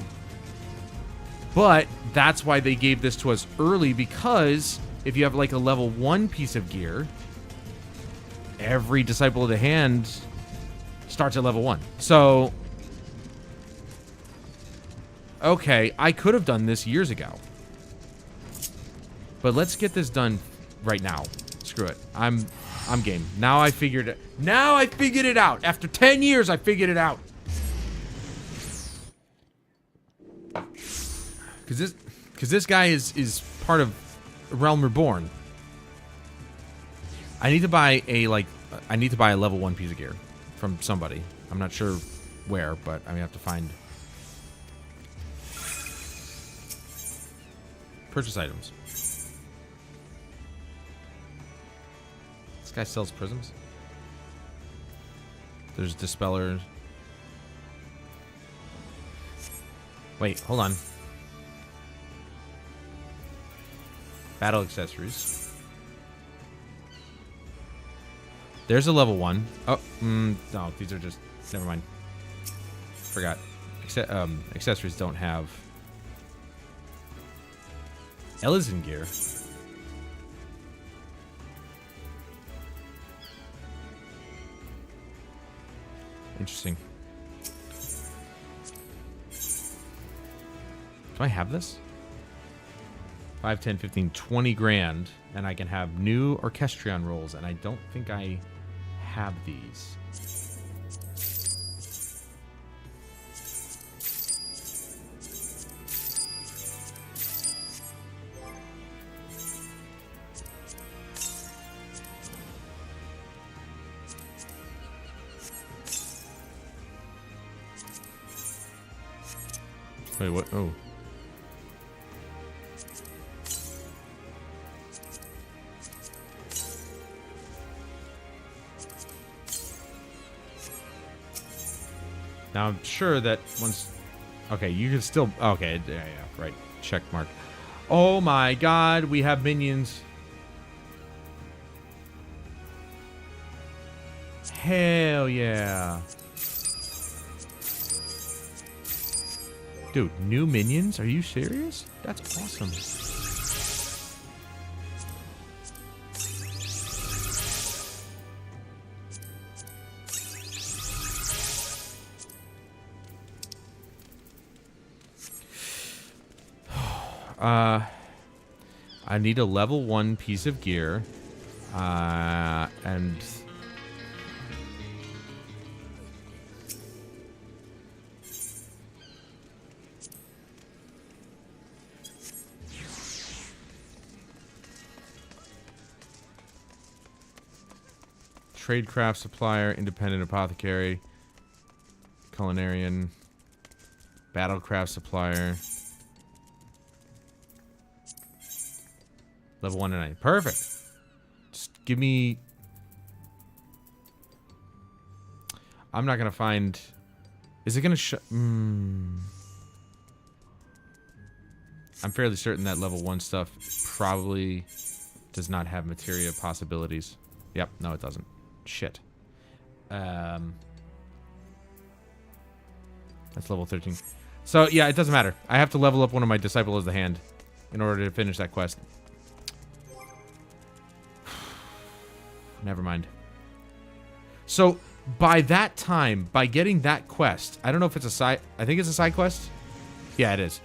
But that's why they gave this to us early, because if you have like a level 1 piece of gear, every Disciple of the Hand starts at level 1. So, okay, I could have done this years ago. But let's get this done right now. Screw it. I'm game. Now I figured it. Now I figured it out. After 10 years, I figured it out. Because this guy is part of Realm Reborn. I need to buy a level 1 piece of gear from somebody. I'm not sure where, but I have to find. Purchase items. This guy sells prisms. There's dispellers. Wait, hold on. Battle accessories. There's a level 1. Oh, no, these are just... Never mind. Forgot. Accessories don't have... Elysian gear. Interesting. Do I have this? 5, 10, 15, 20 grand, and I can have new Orchestrion rolls, and I don't think I have these. Wait, what? Oh. Now, I'm sure that once... Okay, you can still... Okay, yeah, right. Check mark. Oh my god, we have minions. Hell yeah. Dude, new minions? Are you serious? That's awesome. I need a level 1 piece of gear, and Tradecraft supplier, independent apothecary, culinarian, battlecraft supplier. Level 1 to 9. Perfect. Just give me... I'm not going to find... Is it going to show... I'm fairly certain that level 1 stuff probably does not have materia possibilities. Yep, no it doesn't. Shit. That's level 13. So, yeah, it doesn't matter. I have to level up one of my Disciple of the Hand in order to finish that quest. Never mind. So, by that time, by getting that quest, I don't know if it's a side... I think it's a side quest? Yeah, it is.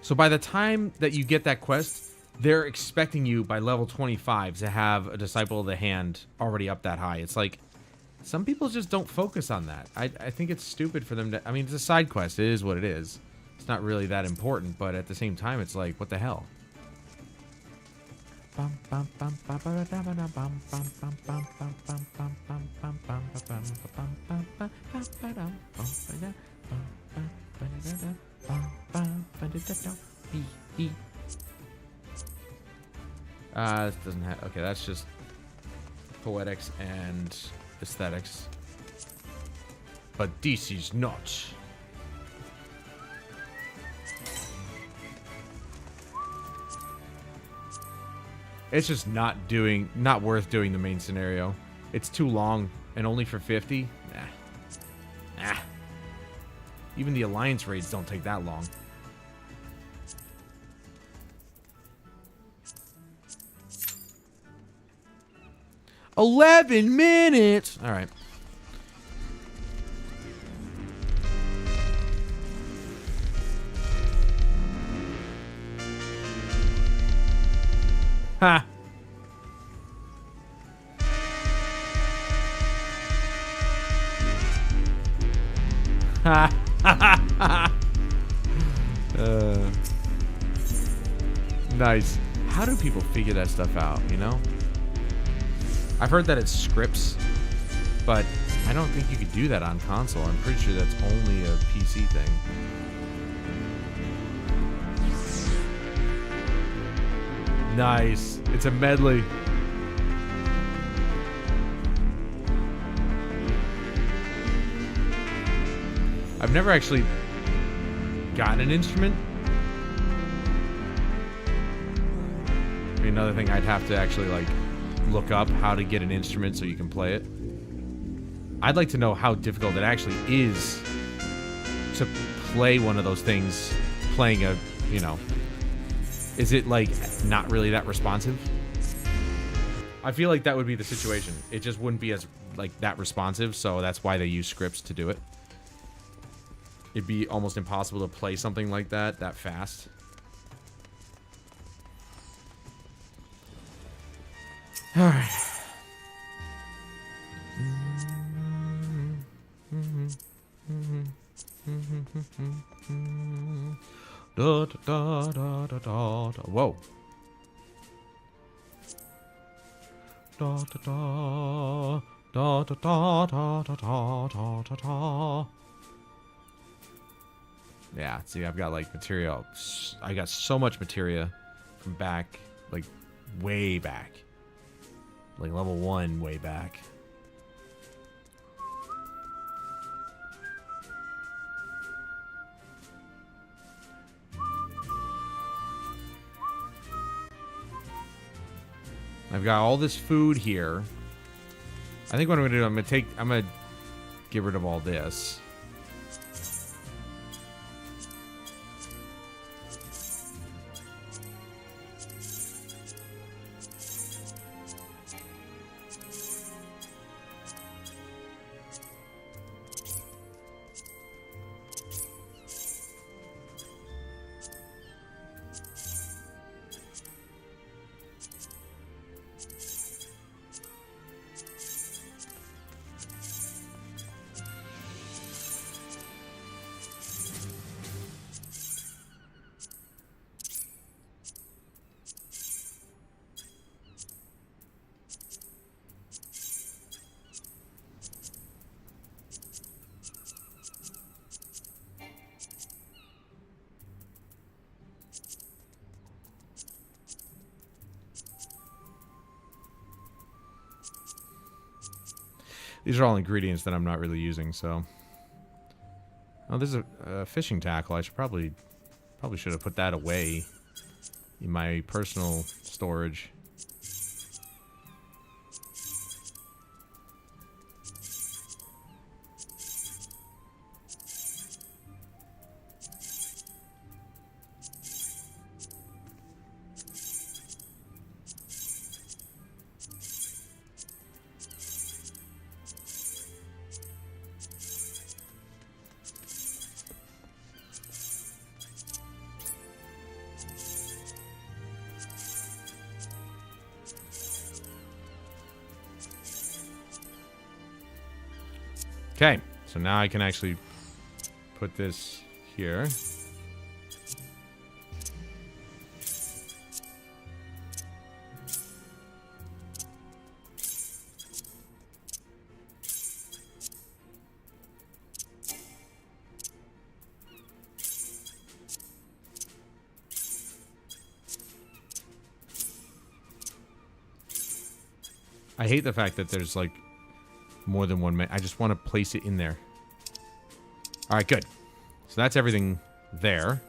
So by the time that you get that quest, they're expecting you by level 25 to have a Disciple of the Hand already up that high. It's like, some people just don't focus on that. I think it's stupid for them to... I mean, it's a side quest. It is what it is. It's not really that important, but at the same time, it's like, what the hell? This doesn't have... Okay, that's just poetics and aesthetics. But this is not. It's just not worth doing the main scenario. It's too long, and only for 50? Nah. Even the Alliance raids don't take that long. "11 minutes!" Alright. Ha! Ha! Nice. How do people figure that stuff out, you know? I've heard that it's scripts, but I don't think you could do that on console. I'm pretty sure that's only a PC thing. Nice. It's a medley. I've never actually gotten an instrument. Another thing I'd have to actually, like, look up how to get an instrument so you can play it. I'd like to know how difficult it actually is to play one of those things, playing a, you know... Is it, like, not really that responsive? I feel like that would be the situation. It just wouldn't be as, like, that responsive, so that's why they use scripts to do it. It'd be almost impossible to play something like that fast. Alright. Da, da, da, da, da, da. Whoa. Da, da, da, da, da, da, da, da, da, da, da. Yeah, see, I've got, like, material. I got so much materia from back, like, way back. Like, level 1 way back. I've got all this food here. I think what I'm gonna do, I'm gonna get rid of all this. These are all ingredients that I'm not really using, so. Oh, there's a fishing tackle. I should probably should have put that away in my personal storage. Okay, so now I can actually put this here. I hate the fact that there's like more than one. I just want to place it in there. All right, good. So that's everything there.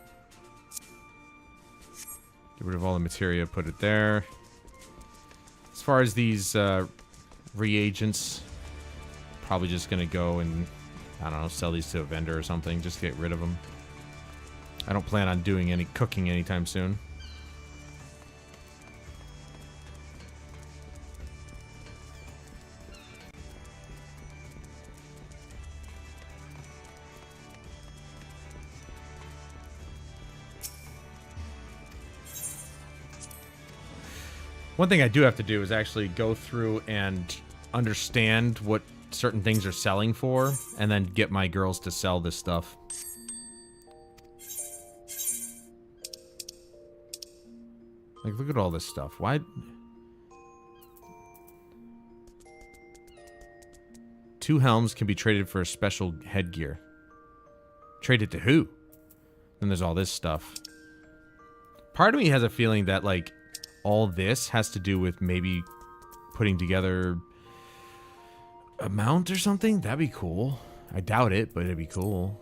Get rid of all the materia, put it there. As far as these reagents, probably just going to go and, I don't know, sell these to a vendor or something. Just get rid of them. I don't plan on doing any cooking anytime soon. One thing I do have to do is actually go through and understand what certain things are selling for, and then get my girls to sell this stuff. Like, look at all this stuff. Why? Two helms can be traded for a special headgear. Traded to who? Then there's all this stuff. Part of me has a feeling that, like, all this has to do with maybe putting together a mount or something. That'd be cool. I doubt it, but it'd be cool.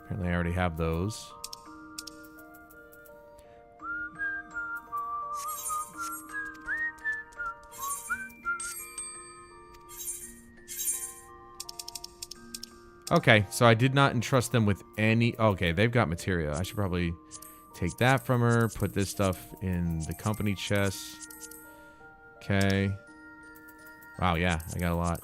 Apparently I already have those. Okay, so I did not entrust them with any... Okay, they've got materia. I should probably take that from her. Put this stuff in the company chest. Okay. Wow, yeah, I got a lot.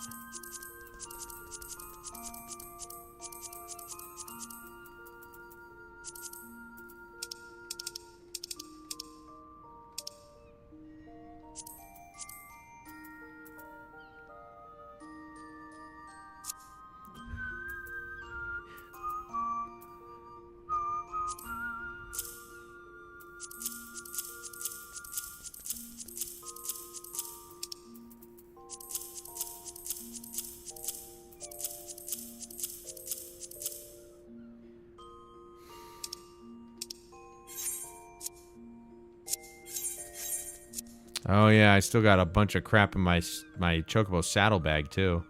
Oh yeah, I still got a bunch of crap in my Chocobo saddlebag too.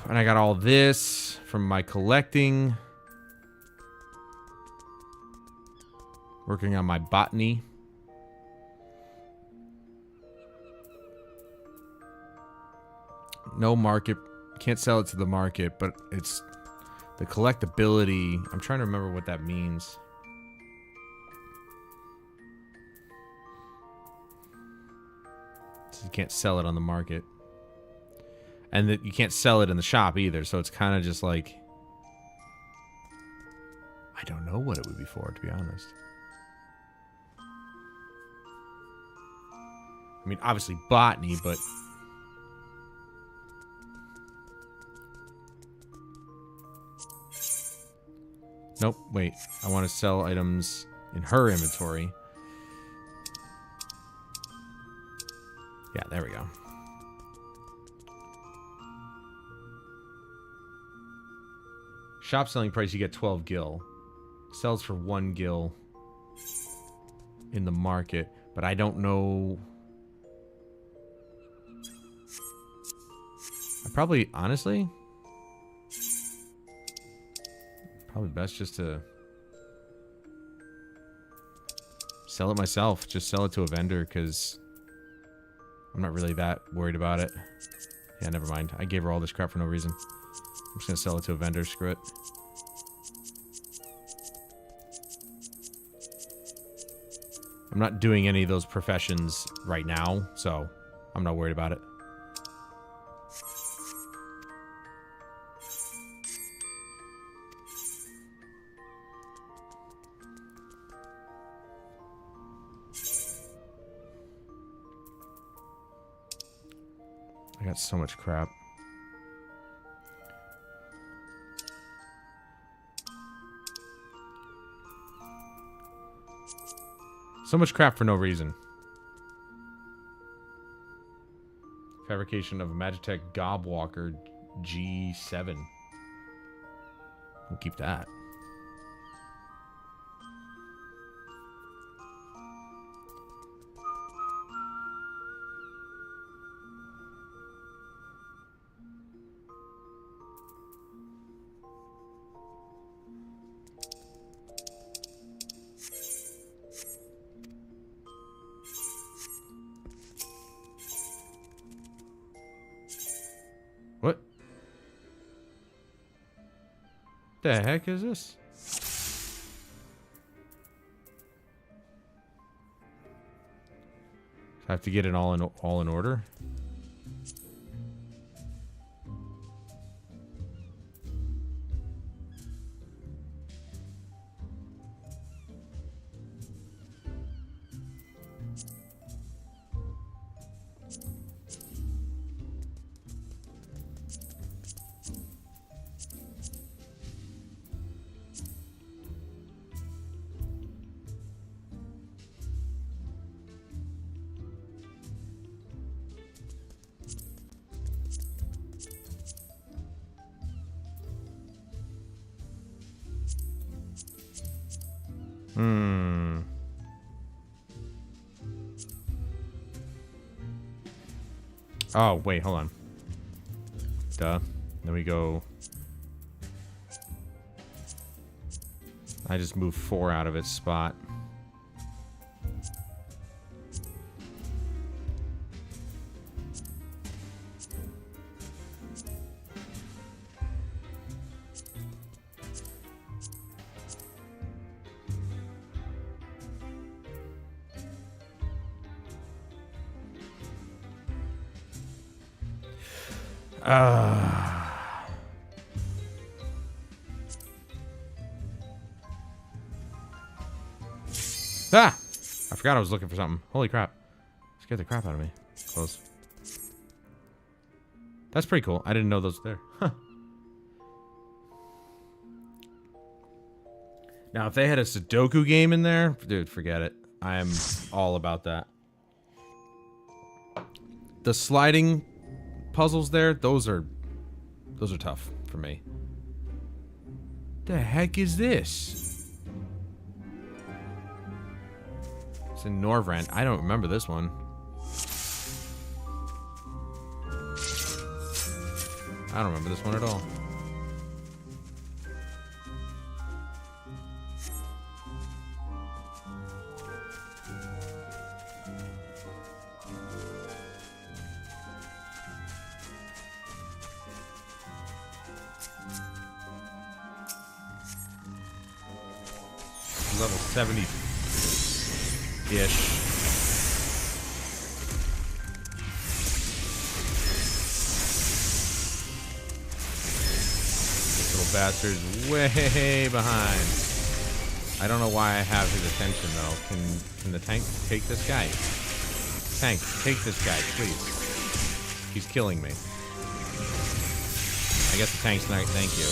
And I got all this from my collecting. Working on my botany. No market. Can't sell it to the market, but it's the collectability. I'm trying to remember what that means. You can't sell it on the market. And that you can't sell it in the shop either, so it's kind of just like... I don't know what it would be for, to be honest. I mean, obviously botany, but... Nope, wait. I want to sell items in her inventory. Yeah, there we go. Shop selling price, you get 12 gil. Sells for 1 gil in the market, but I don't know. Probably, honestly, probably best just to sell it myself. Just sell it to a vendor, because I'm not really that worried about it. Yeah, never mind. I gave her all this crap for no reason. I'm just gonna sell it to a vendor. Screw it. I'm not doing any of those professions right now, so I'm not worried about it. I got so much crap. So much crap for no reason. Fabrication of Magitech Gobwalker G7. We'll keep that. What the heck is this? I have to get it all in order. Oh, wait, hold on. Duh. Then we go... I just moved 4 out of its spot. Ah! I forgot I was looking for something. Holy crap. Scared the crap out of me. Close. That's pretty cool. I didn't know those were there. Huh. Now, if they had a Sudoku game in there, dude, forget it. I am all about that. The sliding puzzles there, those are tough for me. The heck is this? It's in Norvrand. I don't remember this one. I don't remember this one at all. Level 70-ish. Bastard's way behind. I don't know why I have his attention though. Can the tank take this guy? Tank, take this guy, please. He's killing me. I guess the tank's not. Thank you.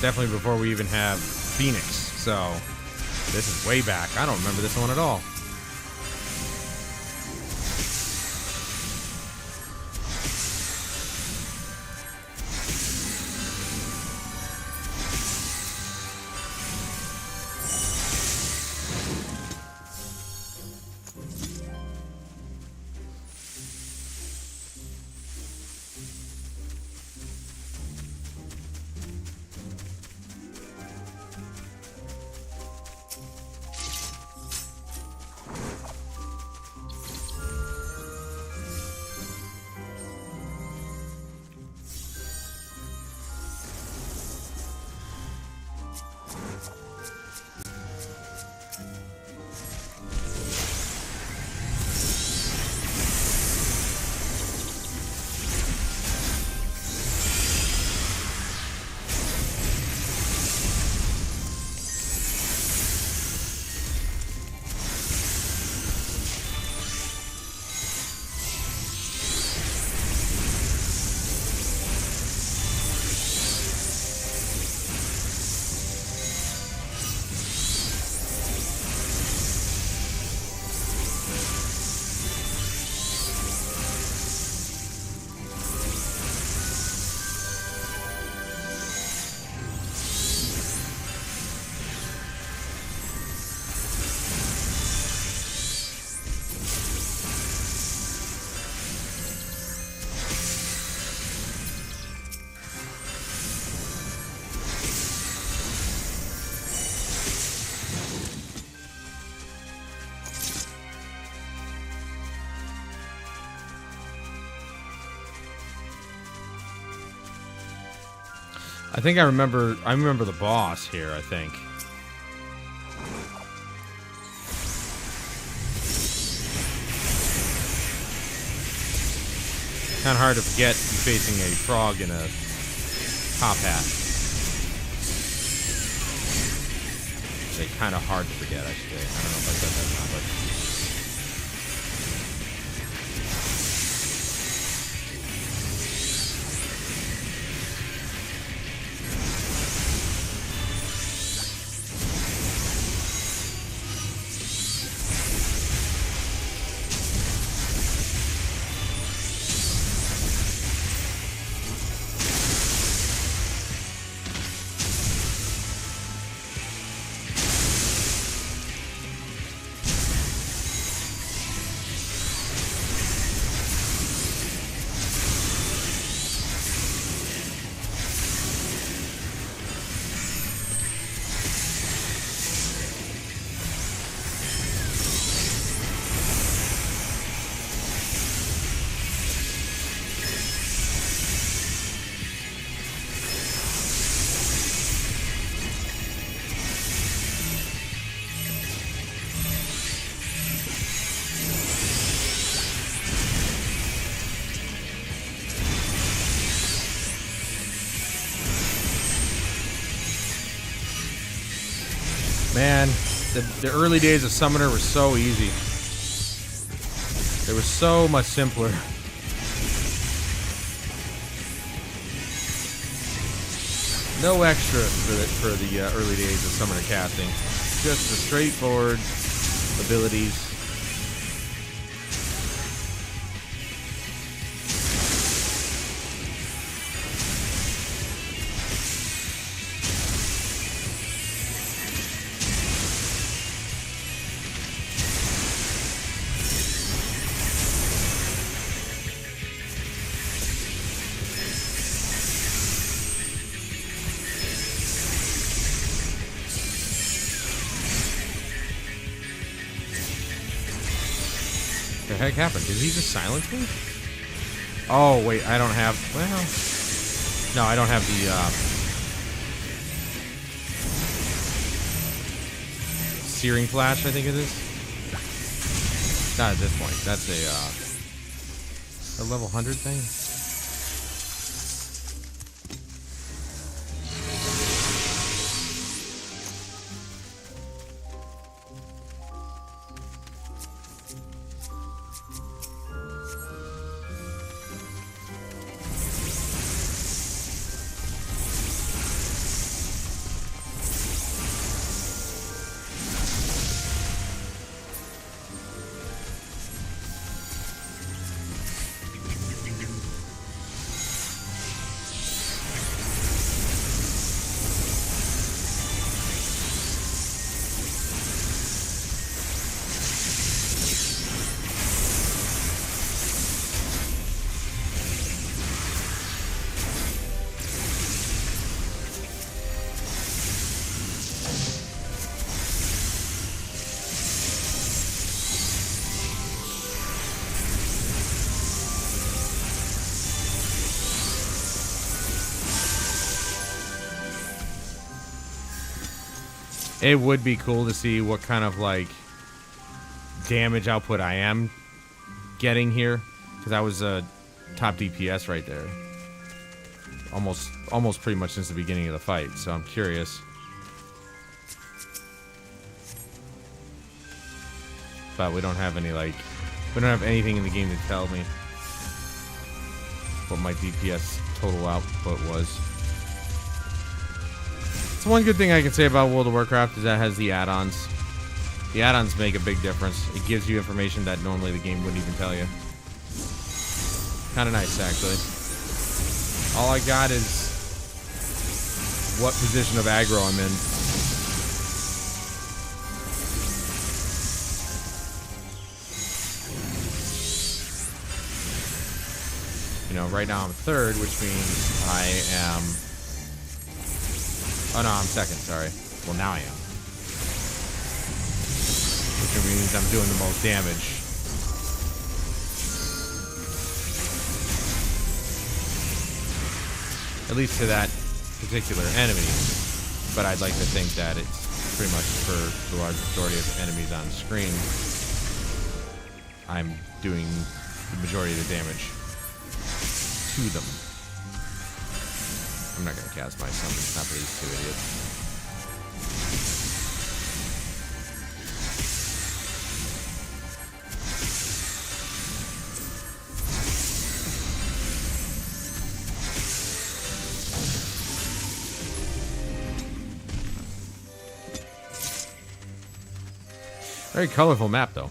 definitely before we even have Phoenix. So this is way back. I don't remember this one at all. I think I remember the boss here, I think. Kind of hard to forget you facing a frog in a top hat. It's kind of hard to forget, I should say. I don't know if I said that or not, but... Man, the early days of Summoner were so easy. They were so much simpler. No extra for the early days of Summoner casting. Just the straightforward abilities. The heck happened? Did he just silence me? Oh, wait, I don't have... Well... No, I don't have the, Searing Flash, I think it is. Not at this point. That's a level 100 thing? It would be cool to see what kind of, like, damage output I am getting here. Because I was a top DPS right there. Almost pretty much since the beginning of the fight. So I'm curious. But we don't have any, like... We don't have anything in the game to tell me what my DPS total output was. So one good thing I can say about World of Warcraft is that it has the add-ons. The add-ons make a big difference. It gives you information that normally the game wouldn't even tell you. Kind of nice, actually. All I got is what position of aggro I'm in. You know, right now I'm third, which means I am... Oh no, I'm second, sorry. Well, now I am. Which means I'm doing the most damage. At least to that particular enemy. But I'd like to think that it's pretty much for the large majority of enemies on screen. I'm doing the majority of the damage to them. I'm not going to cast my summons, not for these two idiots. Very colorful map, though.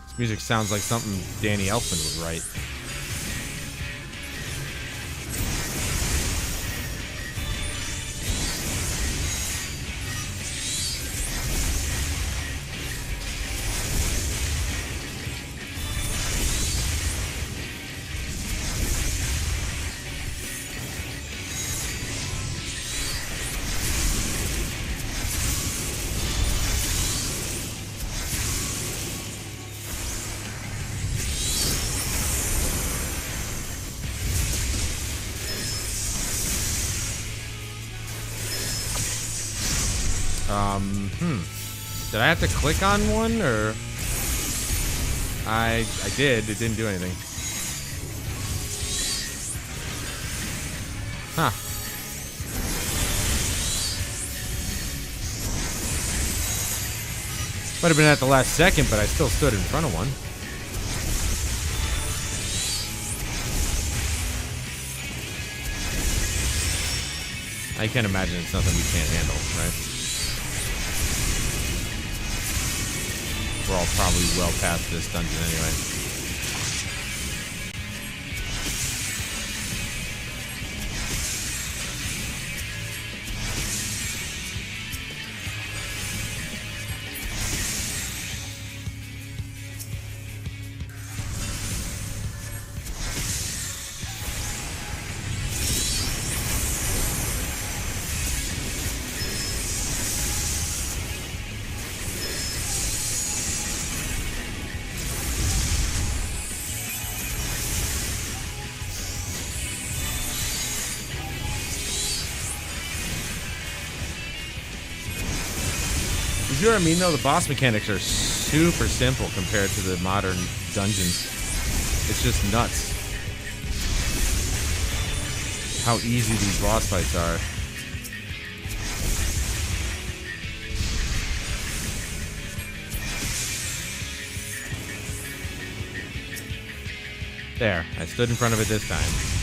This music sounds like something Danny Elfman would write. Did I have to click on one, or... I did. It didn't do anything. Huh. Might have been at the last second, but I still stood in front of one. I can't imagine it's something we can't handle, right? We're all probably well past this dungeon anyway. You know what I mean, though? The boss mechanics are super simple compared to the modern dungeons. It's just nuts how easy these boss fights are. There, I stood in front of it this time.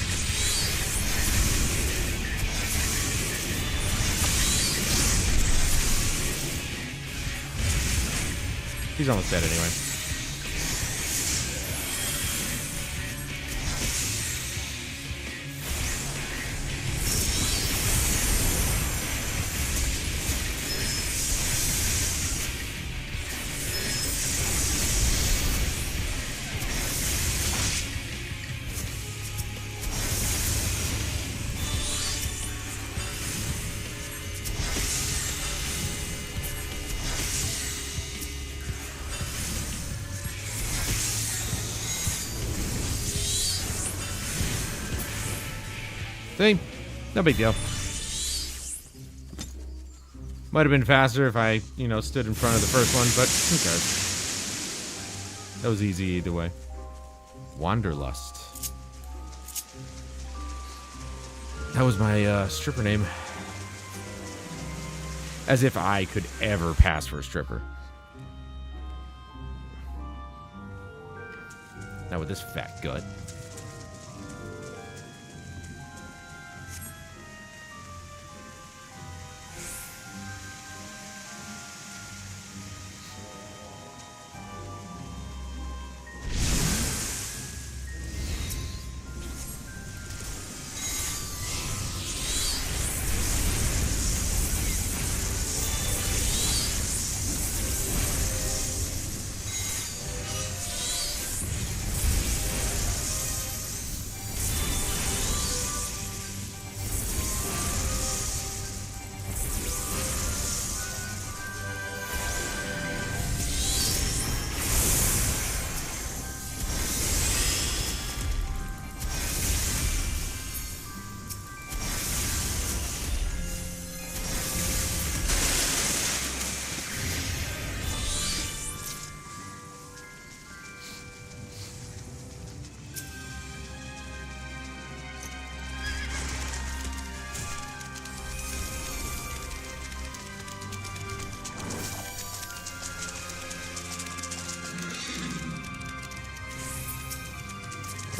He's almost dead anyway. Hey, no big deal. Might have been faster if I, you know, stood in front of the first one, but who cares? That was easy either way. Wanderlust. That was my stripper name. As if I could ever pass for a stripper. Now with this fat gut.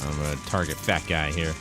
I'm gonna target fat guy here.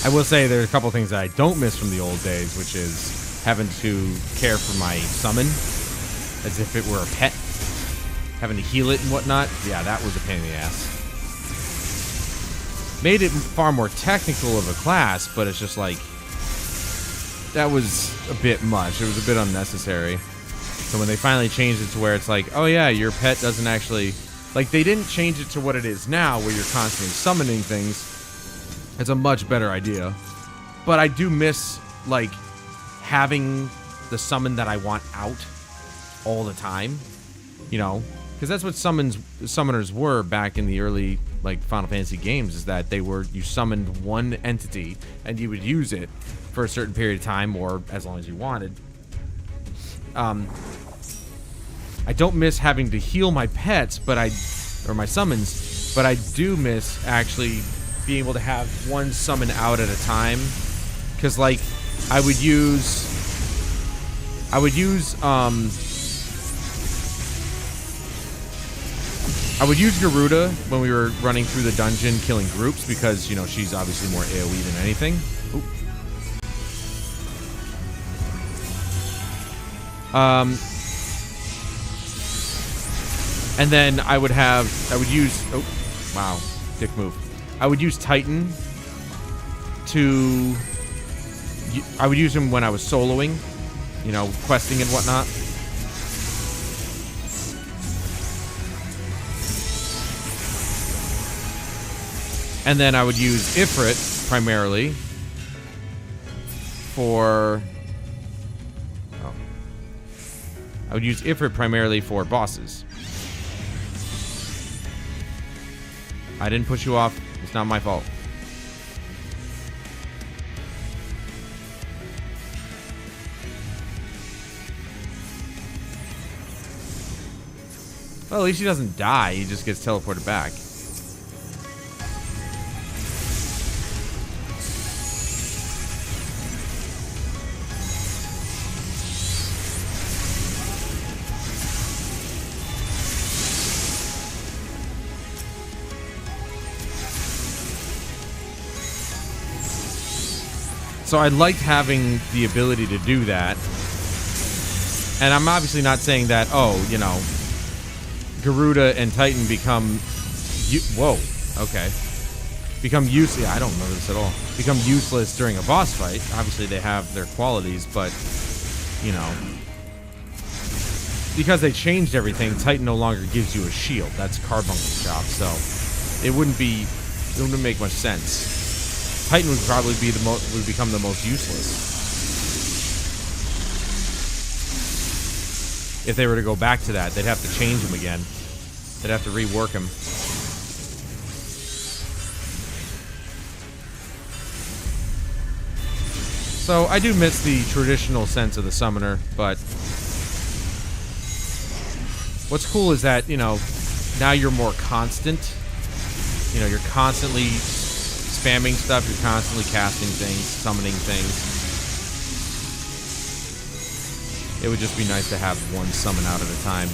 I will say there's a couple things that I don't miss from the old days, which is having to care for my summon as if it were a pet. Having to heal it and whatnot. Yeah, that was a pain in the ass. Made it far more technical of a class, but it's just like, that was a bit much. It was a bit unnecessary. So when they finally changed it to where it's like, oh yeah, your pet doesn't actually... Like, they didn't change it to what it is now, where you're constantly summoning things. It's a much better idea. But I do miss, like, having the summon that I want out all the time. You know? Because that's what summoners were back in the early, like, Final Fantasy games, is that they were, you summoned one entity, and you would use it for a certain period of time, or as long as you wanted. I don't miss having to heal my pets, but or my summons, but I do miss actually being able to have one summon out at a time. Because, like, I would use Garuda when we were running through the dungeon killing groups, because, you know, she's obviously more AoE than anything. Oop. And then I would use, oh, wow, dick move. I would use Titan I would use him when I was soloing, you know, questing and whatnot. And then I would use Ifrit primarily for... Oh. I would use Ifrit primarily for bosses. I didn't push you off. It's not my fault. Well, at least he doesn't die. He just gets teleported back. So I liked having the ability to do that. And I'm obviously not saying that, oh, you know, Garuda and Titan become... Whoa, okay. Become useless... I don't remember this at all. Become useless during a boss fight. Obviously, they have their qualities, but, you know... Because they changed everything, Titan no longer gives you a shield. That's Carbuncle's job, so... It wouldn't make much sense. Titan would probably be would become the most useless. If they were to go back to that, they'd have to change him again. They'd have to rework him. So I do miss the traditional sense of the summoner, but what's cool is that, you know, now you're more constant. You know, you're constantly spamming stuff, you're constantly casting things, summoning things. It would just be nice to have one summon out at a time.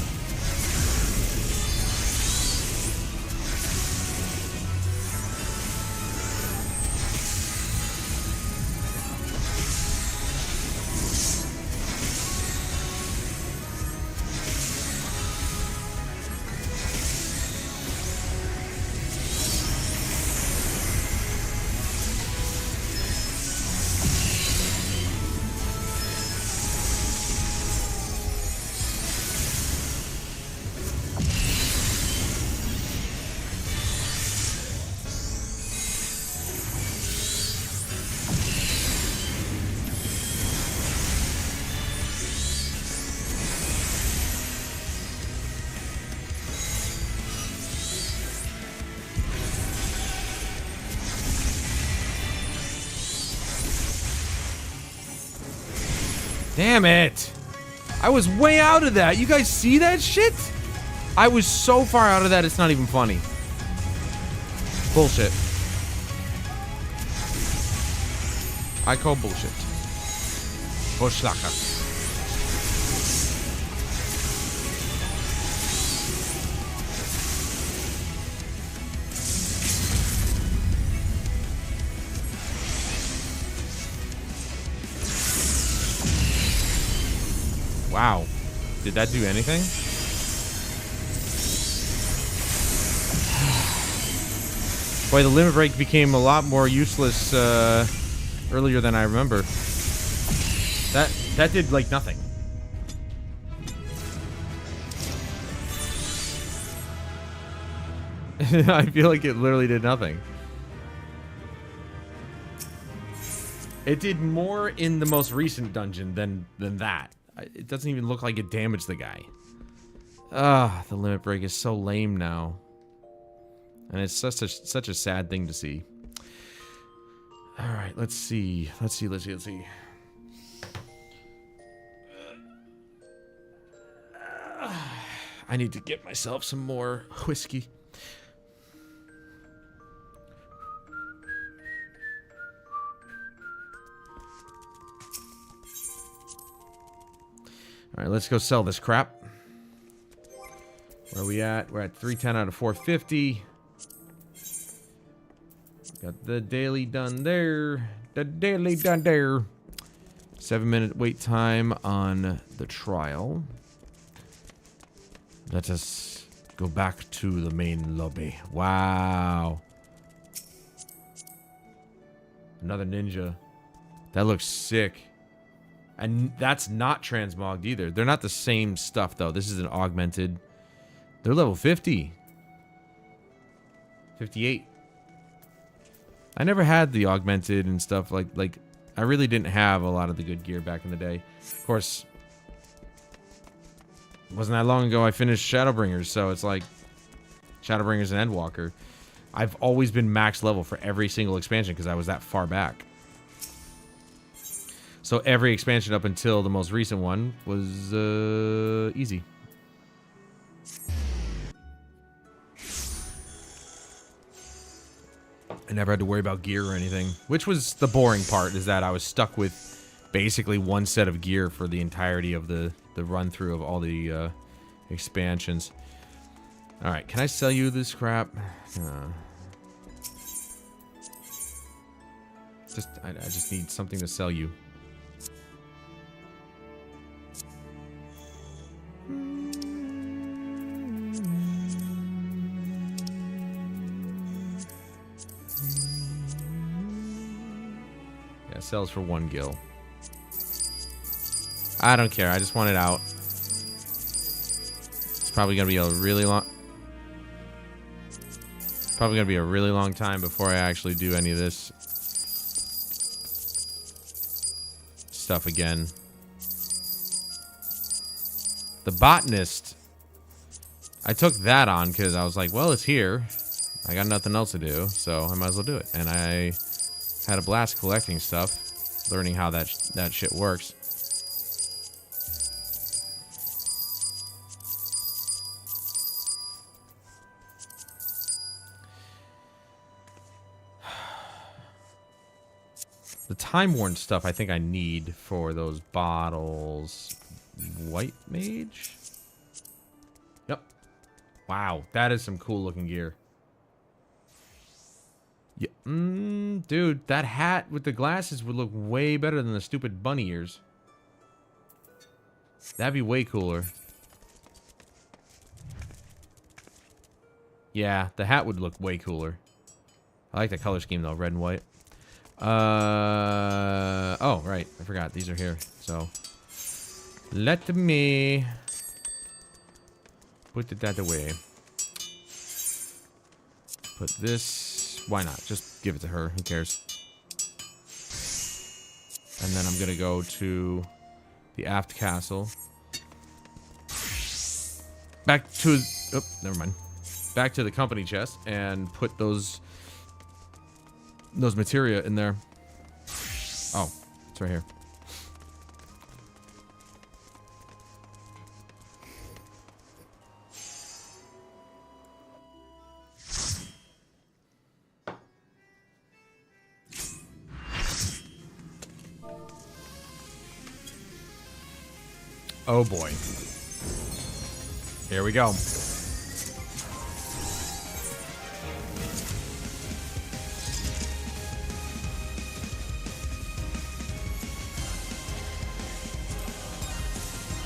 Damn it! I was way out of that. You guys see that shit? I was so far out of that, it's not even funny. Bullshit. I call bullshit. Bushlicker. Wow. Did that do anything? Boy, the limit break became a lot more useless earlier than I remember. That did, like, nothing. I feel like it literally did nothing. It did more in the most recent dungeon than that. It doesn't even look like it damaged the guy. Ah, the limit break is so lame now. And it's such a sad thing to see. Alright, let's see. Let's see. I need to get myself some more whiskey. Alright, let's go sell this crap. Where are we at? We're at 310 out of 450. Got the daily done there. The daily done there. 7-minute wait time on the trial. Let us go back to the main lobby. Wow. Another ninja. That looks sick. And that's not transmogged either. They're not the same stuff, though. This is an augmented. They're level 50. 58. I never had the augmented and stuff like I really didn't have a lot of the good gear back in the day. Of course, it wasn't that long ago I finished Shadowbringers, so it's like Shadowbringers and Endwalker. I've always been max level for every single expansion because I was that far back. So every expansion up until the most recent one was easy. I never had to worry about gear or anything, which was the boring part, is that I was stuck with basically one set of gear for the entirety of the run-through of all the expansions. Alright, can I sell you this crap? I just need something to sell you. Yeah, sells for 1 gil. I don't care. I just want it out. It's probably gonna be a really long. It's probably gonna be a really long time before I actually do any of this stuff again. The botanist, I took that on because I was like, well, it's here. I got nothing else to do, so I might as well do it. And I had a blast collecting stuff, learning how that shit works. The time-worn stuff I think I need for those bottles. White mage? Yep. Wow, that is some cool looking gear. Yeah, dude, that hat with the glasses would look way better than the stupid bunny ears. That'd be way cooler. Yeah, the hat would look way cooler. I like the color scheme though, red and white. Oh, right. I forgot. These are here. So, let me put that away. Put this. Why not? Just give it to her. Who cares? And then I'm going to go to the aft castle. Back to... Oh, never mind. Back to the company chest and put those materia in there. Oh, it's right here. Oh boy. Here we go.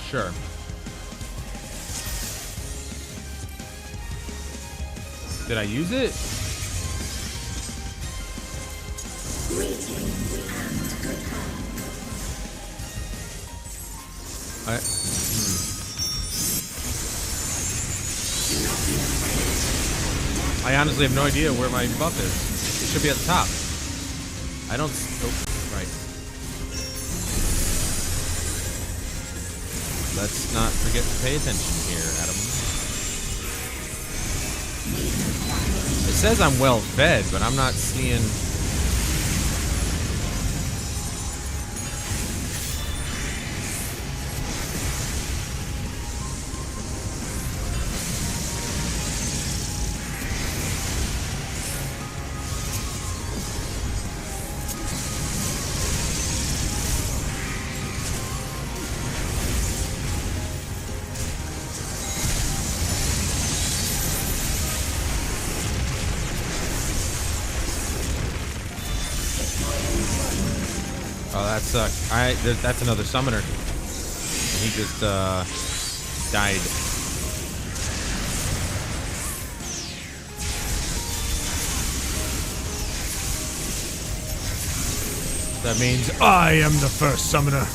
Sure. Did I use it? I honestly have no idea where my buff is. It should be at the top. I don't... Oh, right. Let's not forget to pay attention here, Adam. It says I'm well fed, but I'm not seeing... Oh, that sucked. That's another summoner. He just died. That means I am the first summoner.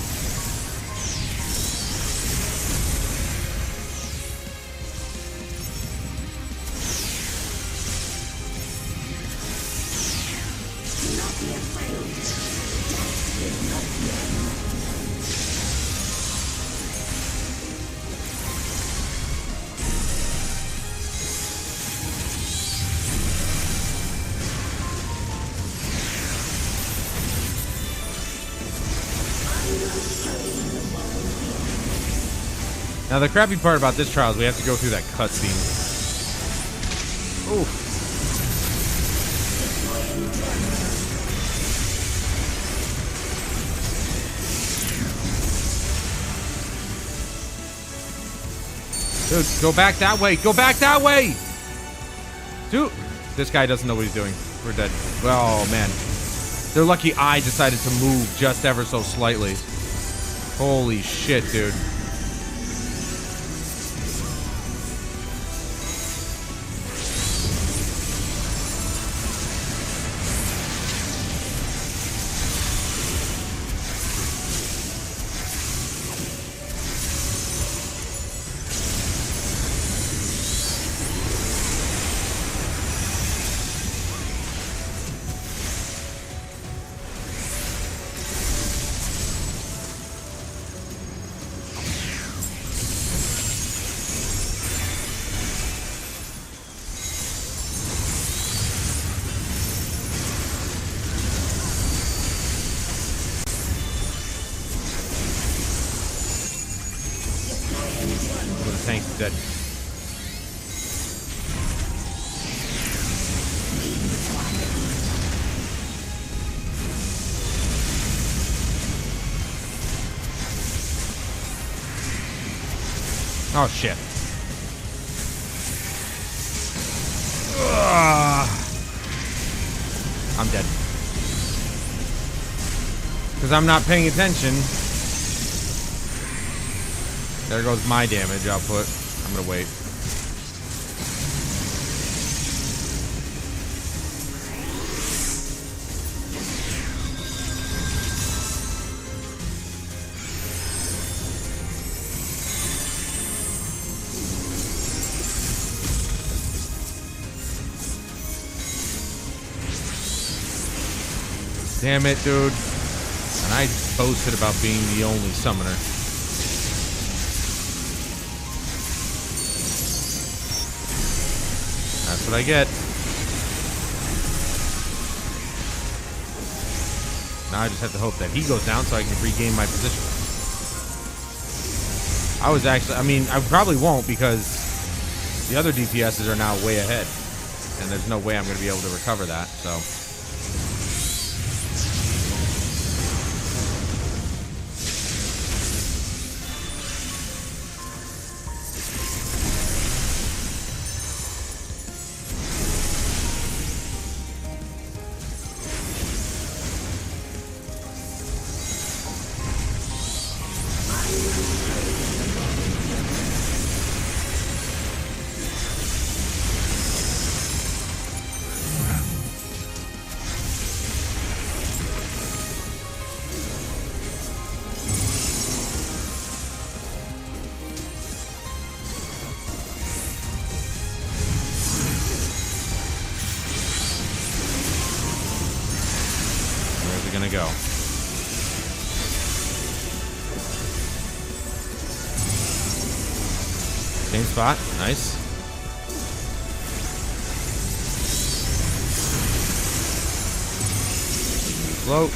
Now, the crappy part about this trial is we have to go through that cutscene. Oof. Dude, go back that way. Go back that way! Dude, this guy doesn't know what he's doing. We're dead. Oh, man. They're lucky I decided to move just ever so slightly. Holy shit, dude. Tank's dead. Oh shit. Ugh. I'm dead. Because I'm not paying attention. There goes my damage output. I'm gonna wait. Damn it, dude. And I boasted about being the only summoner. That's what I get. Now I just have to hope that he goes down so I can regain my position. I was actually, I mean, I probably won't because the other DPSs are now way ahead. And there's no way I'm going to be able to recover that, so. Gonna go. Same spot. Nice. Float.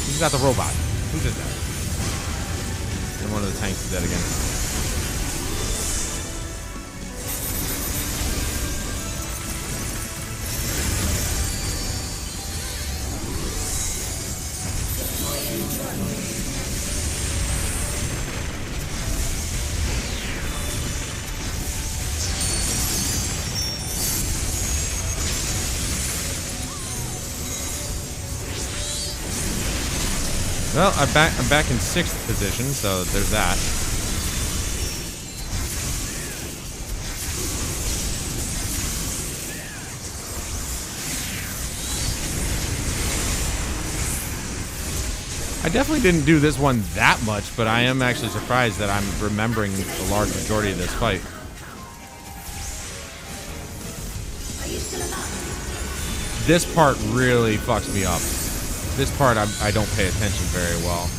Who's got the robot? Who did that? And one of the tanks is dead again. Well, I'm back in 6th position, so there's that. I definitely didn't do this one that much, but I am actually surprised that I'm remembering the large majority of this fight. This part really fucks me up. This part I don't pay attention very well.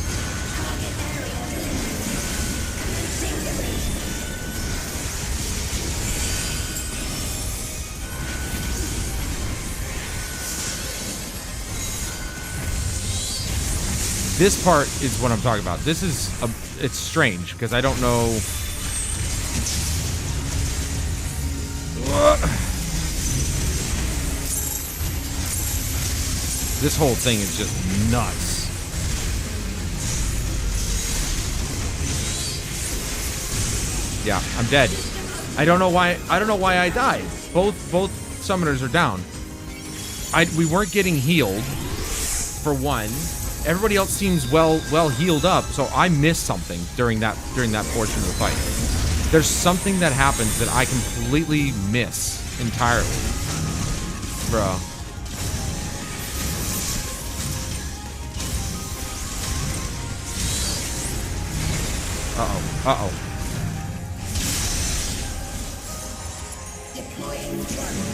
This part is what I'm talking about. This is it's strange because I don't know. This whole thing is just nuts. Yeah, I'm dead. I don't know why I died. Both summoners are down. We weren't getting healed, for one. Everybody else seems well healed up, so I missed something during that portion of the fight. There's something that happens that I completely miss entirely. Bro. Uh-oh. Deploying drone.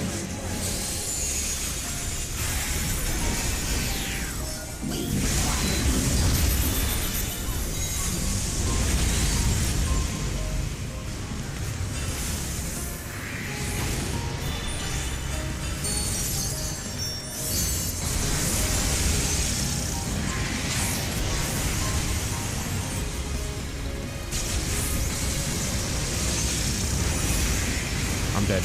I'm dead.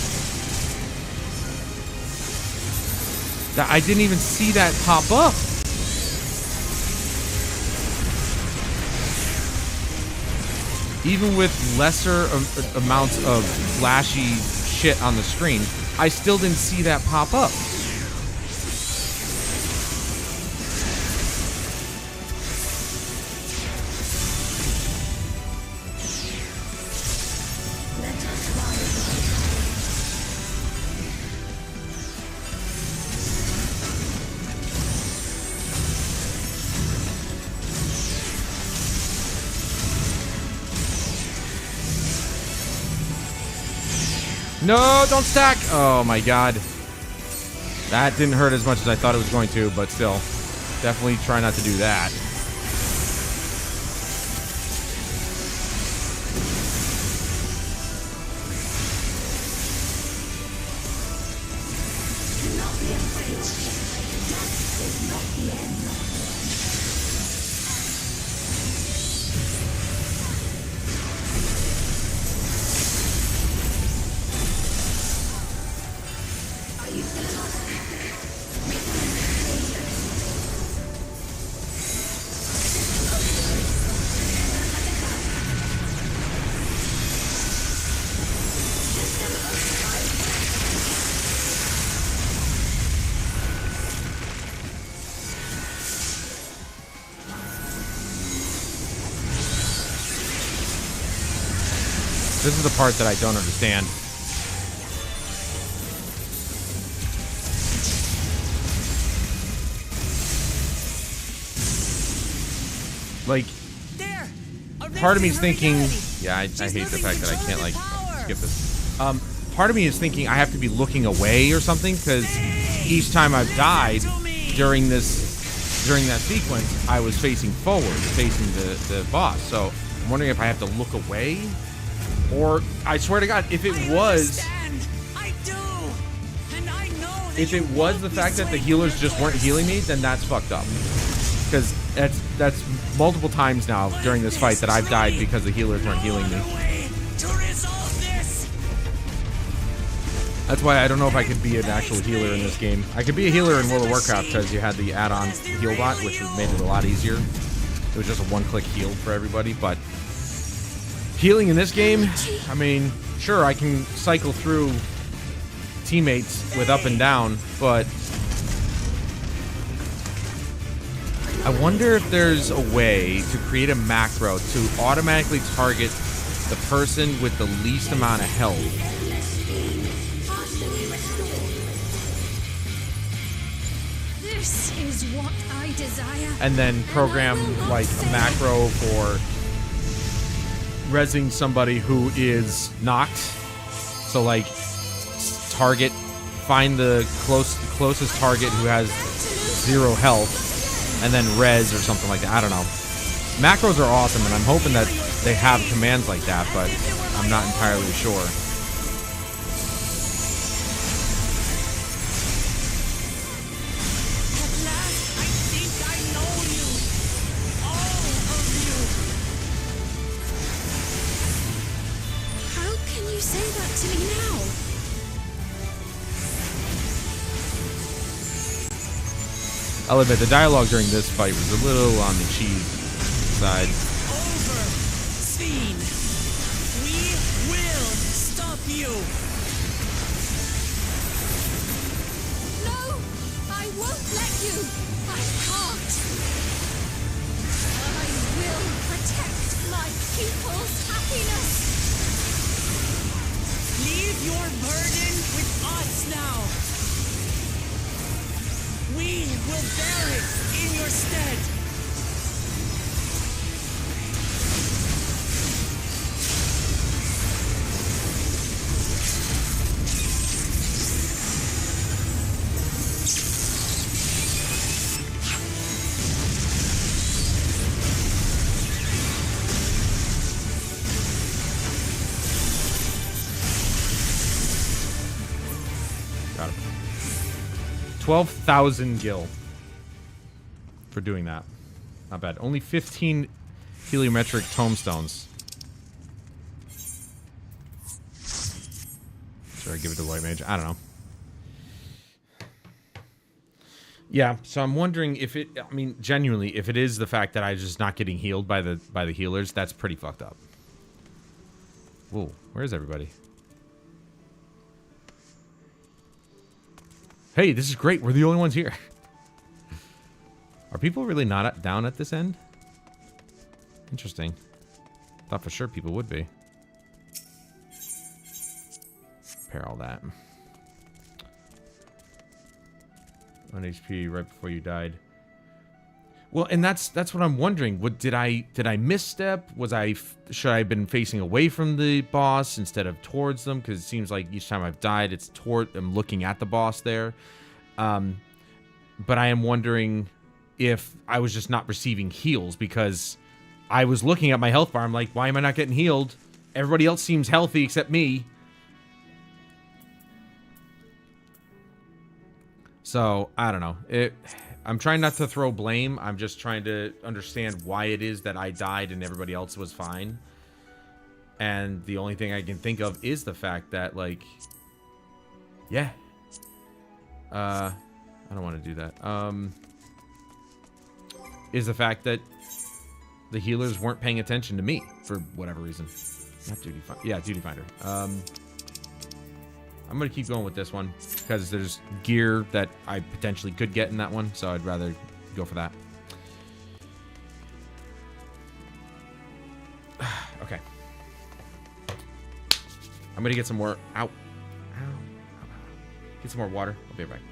I didn't even see that pop up. Even with lesser amounts of flashy shit on the screen, I still didn't see that pop up. No, don't stack! Oh my god. That didn't hurt as much as I thought it was going to, but still. Definitely try not to do that. This is the part that I don't understand. Like, part of me is thinking, yeah, I hate the fact that I can't, like, skip this. Part of me is thinking I have to be looking away or something, because each time I've died during that sequence, I was facing forward, facing the boss. So I'm wondering if I have to look away, or I swear to God, if it was the fact that the healers just weren't healing me, then that's fucked up. Because that's multiple times now during this fight that I've died because the healers weren't healing me. That's why I don't know if I could be an actual healer in this game. I could be a healer in World of Warcraft because you had the add-on heal bot, which made it a lot easier. It was just a one-click heal for everybody, but healing in this game, I mean, sure, I can cycle through teammates with up and down, but I wonder if there's a way to create a macro to automatically target the person with the least amount of health. This is what I desire. And then program like a macro for rezzing somebody who is knocked. So like find the closest target who has 0 health. And then res or something like that. I don't know. Macros are awesome, and I'm hoping that they have commands like that, but I'm not entirely sure. I'll admit, the dialogue during this fight was a little on the cheese side. Over, Sven. We will stop you. No! I won't let you! I can't! I will protect my people's happiness! Leave your burden with us now. We will bear it in your stead. Got it. 12,000 gil for doing that. Not bad. Only 15 heliometric tombstones. Should I give it to the white mage? I don't know. Yeah, so I'm wondering if it, I mean, genuinely, if it is the fact that I'm just not getting healed by the healers, that's pretty fucked up. Whoa, where is everybody? Hey, this is great. We're the only ones here. Are people really not down at this end? Interesting. Thought for sure people would be. Repair all that. 1 HP right before you died. Well, and that's what I'm wondering. Did I misstep? Should I have been facing away from the boss instead of towards them? Because it seems like each time I've died, it's I'm looking at the boss there. But I am wondering if I was just not receiving heals, because I was looking at my health bar. I'm like, why am I not getting healed? Everybody else seems healthy except me. So I don't know. I'm trying not to throw blame. I'm just trying to understand why it is that I died and everybody else was fine. And the only thing I can think of is the fact that, like, yeah. I don't want to do that. Is the fact that the healers weren't paying attention to me for whatever reason. Not duty finder. Yeah, duty finder. I'm going to keep going with this one because there's gear that I potentially could get in that one, so I'd rather go for that. Okay. I'm going to get some more... Ow. Ow. Get some more water. I'll be right back.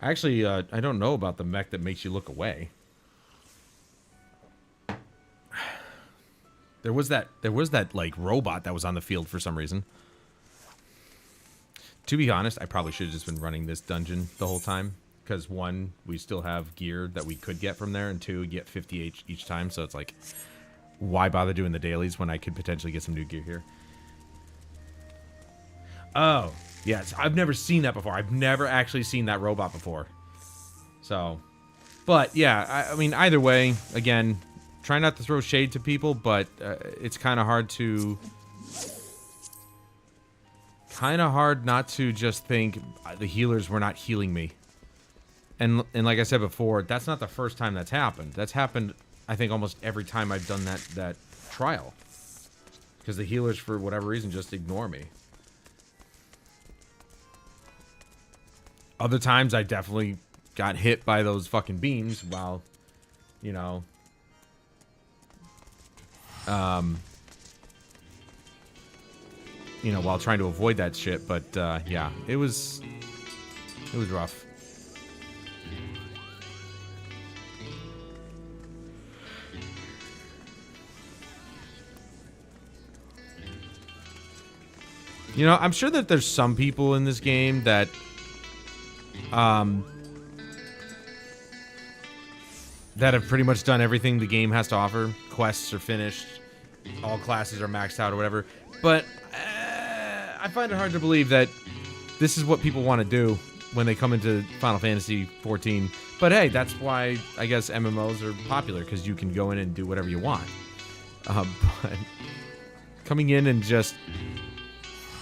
Actually, I don't know about the mech that makes you look away. There was that like robot that was on the field for some reason. To be honest, I probably should have just been running this dungeon the whole time, because one, we still have gear that we could get from there, and two, we get 50 each time, so it's like, why bother doing the dailies when I could potentially get some new gear here? Oh. Yes, I've never seen that before. I've never actually seen that robot before. So, but yeah, I mean, either way, again, try not to throw shade to people, but it's kind of hard not to just think the healers were not healing me. And like I said before, that's not the first time that's happened. That's happened, I think, almost every time I've done that trial. Because the healers, for whatever reason, just ignore me. Other times I definitely got hit by those fucking beams while, you know, while trying to avoid that shit. But yeah, it was rough. You know, I'm sure that there's some people in this game that that have pretty much done everything the game has to offer. Quests are finished, all classes are maxed out or whatever. But I find it hard to believe that this is what people want to do when they come into Final Fantasy XIV. But hey, that's why I guess MMOs are popular, because you can go in and do whatever you want. But coming in and just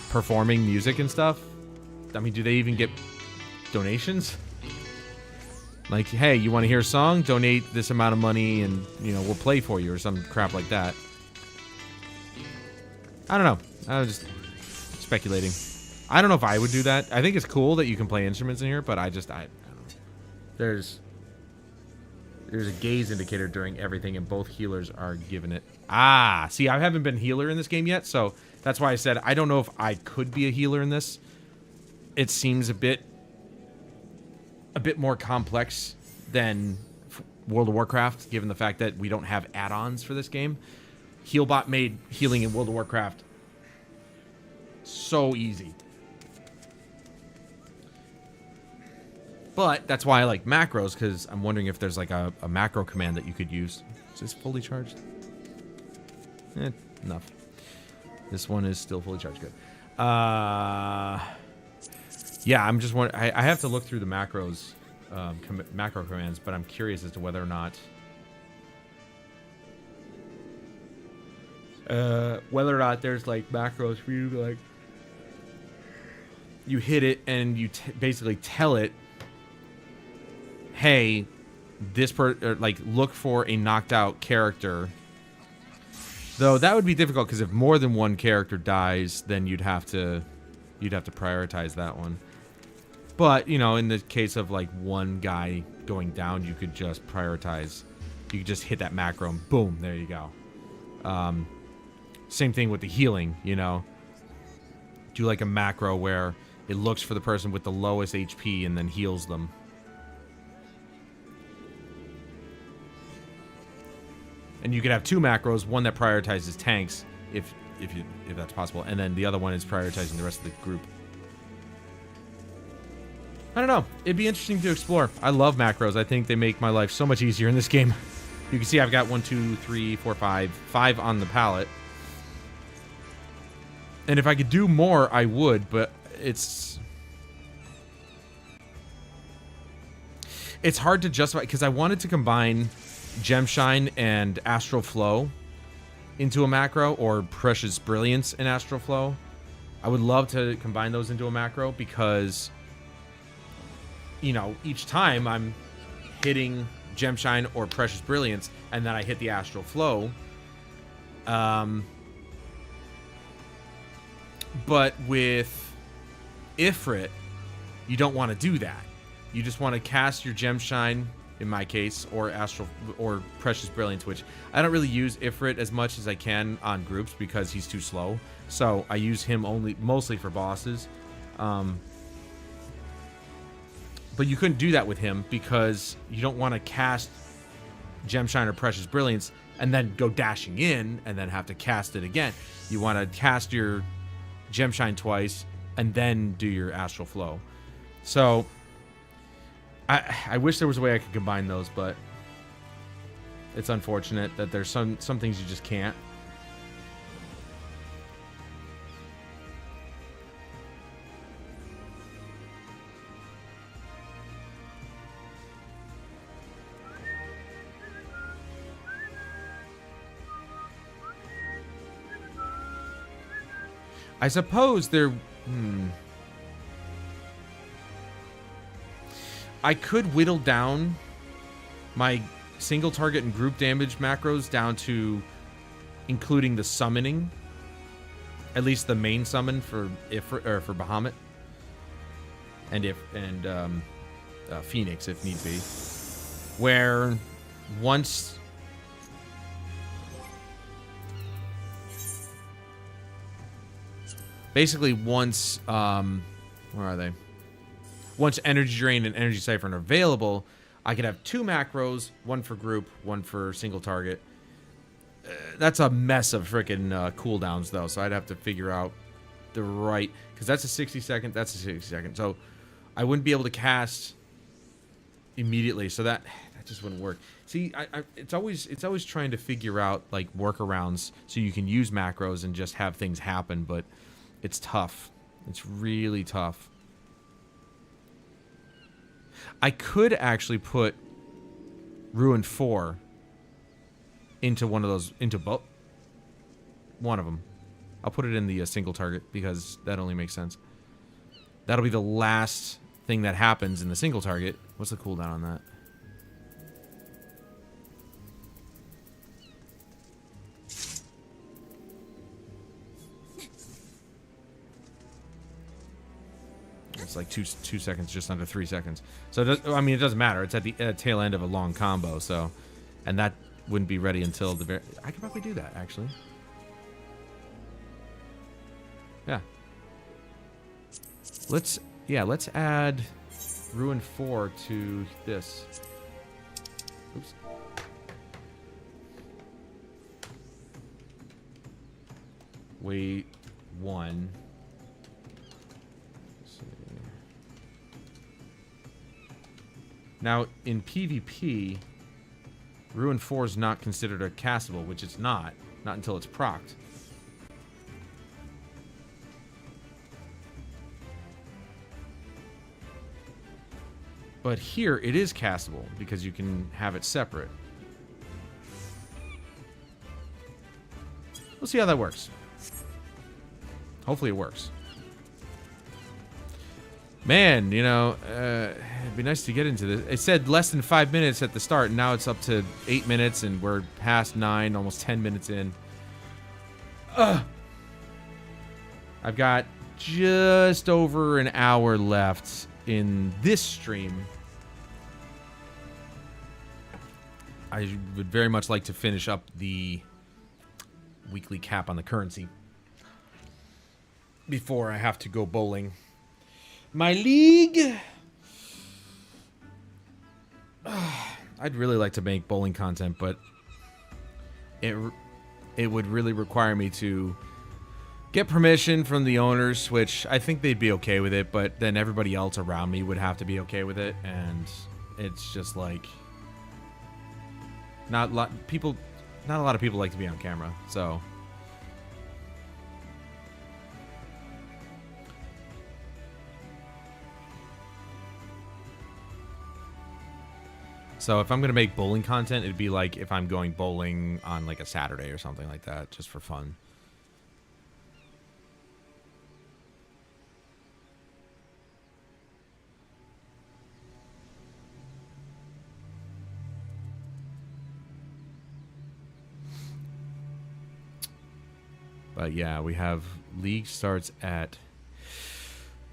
performing music and stuff, I mean, do they even get donations? Like, hey, you want to hear a song? Donate this amount of money and, you know, we'll play for you or some crap like that. I don't know. I was just speculating. I don't know if I would do that. I think it's cool that you can play instruments in here, but I don't know. There's a gaze indicator during everything, and both healers are given it. Ah, see, I haven't been healer in this game yet, so that's why I said I don't know if I could be a healer in this. It seems a bit more complex than World of Warcraft, given the fact that we don't have add-ons for this game. Healbot made healing in World of Warcraft so easy. But that's why I like macros, because I'm wondering if there's like a macro command that you could use. Is this fully charged? Enough. This one is still fully charged. Good. Yeah, I'm just wondering. I have to look through the macros, macro commands, but I'm curious as to whether or not there's like macros for you to like. You hit it and you basically tell it, hey, like look for a knocked out character. Though that would be difficult, because if more than one character dies, then you'd have to prioritize that one. But, you know, in the case of like one guy going down, you could just prioritize. You could just hit that macro and boom, there you go. Same thing with the healing, you know. Do like a macro where it looks for the person with the lowest HP and then heals them. And you could have two macros, one that prioritizes tanks, if that's possible, and then the other one is prioritizing the rest of the group. I don't know. It'd be interesting to explore. I love macros. I think they make my life so much easier in this game. You can see I've got 1, 2, 3, 4, 5 on the palette. And if I could do more, I would, but it's hard to justify, because I wanted to combine Gemshine and Astral Flow into a macro, or Precious Brilliance and Astral Flow. I would love to combine those into a macro, because, you know, each time I'm hitting Gemshine or Precious Brilliance and then I hit the Astral Flow. But with Ifrit, you don't want to do that. You just want to cast your Gemshine, in my case, or Astral or Precious Brilliance, which I don't really use Ifrit as much as I can on groups because he's too slow. So I use him mostly for bosses. But you couldn't do that with him, because you don't want to cast Gemshine or Precious Brilliance and then go dashing in and then have to cast it again. You want to cast your Gemshine twice and then do your Astral Flow. So I wish there was a way I could combine those, but it's unfortunate that there's some things you just can't. I suppose there... I could whittle down my single target and group damage macros down to including the summoning. At least the main summon for Bahamut. and Phoenix if need be, where once basically once where are they? Once Energy Drain and Energy Siphon are available, I could have 2 macros, one for group, one for single target. That's a mess of freaking cooldowns, though, so I'd have to figure out the right... Because that's a 60-second, that's a 60-second. So I wouldn't be able to cast immediately, so that just wouldn't work. See, it's always trying to figure out, like, workarounds so you can use macros and just have things happen, but it's tough. It's really tough. I could actually put Ruin 4 into one of those, into both. One of them. I'll put it in the single target because that only makes sense. That'll be the last thing that happens in the single target. What's the cooldown on that? It's like two seconds, just under 3 seconds. So, I mean, it doesn't matter. It's at the tail end of a long combo, so... And that wouldn't be ready until the very... I could probably do that, actually. Yeah. Let's add Ruin 4 to this. Oops. Wait 1. Now, in PvP, Ruin 4 is not considered a castable, which it's not until it's procced. But here, it is castable, because you can have it separate. We'll see how that works. Hopefully it works. Man, you know, it'd be nice to get into this. It said less than 5 minutes at the start, and now it's up to 8 minutes, and we're past 9, almost 10 minutes in. I've got just over an hour left in this stream. I would very much like to finish up the weekly cap on the currency before I have to go bowling. My league. I'd really like to make bowling content, but it would really require me to get permission from the owners, which I think they'd be okay with it, but then everybody else around me would have to be okay with it, and it's just like not a lot of people like to be on camera, so. So if I'm going to make bowling content, it'd be like if I'm going bowling on like a Saturday or something like that, just for fun. But yeah, we have league starts at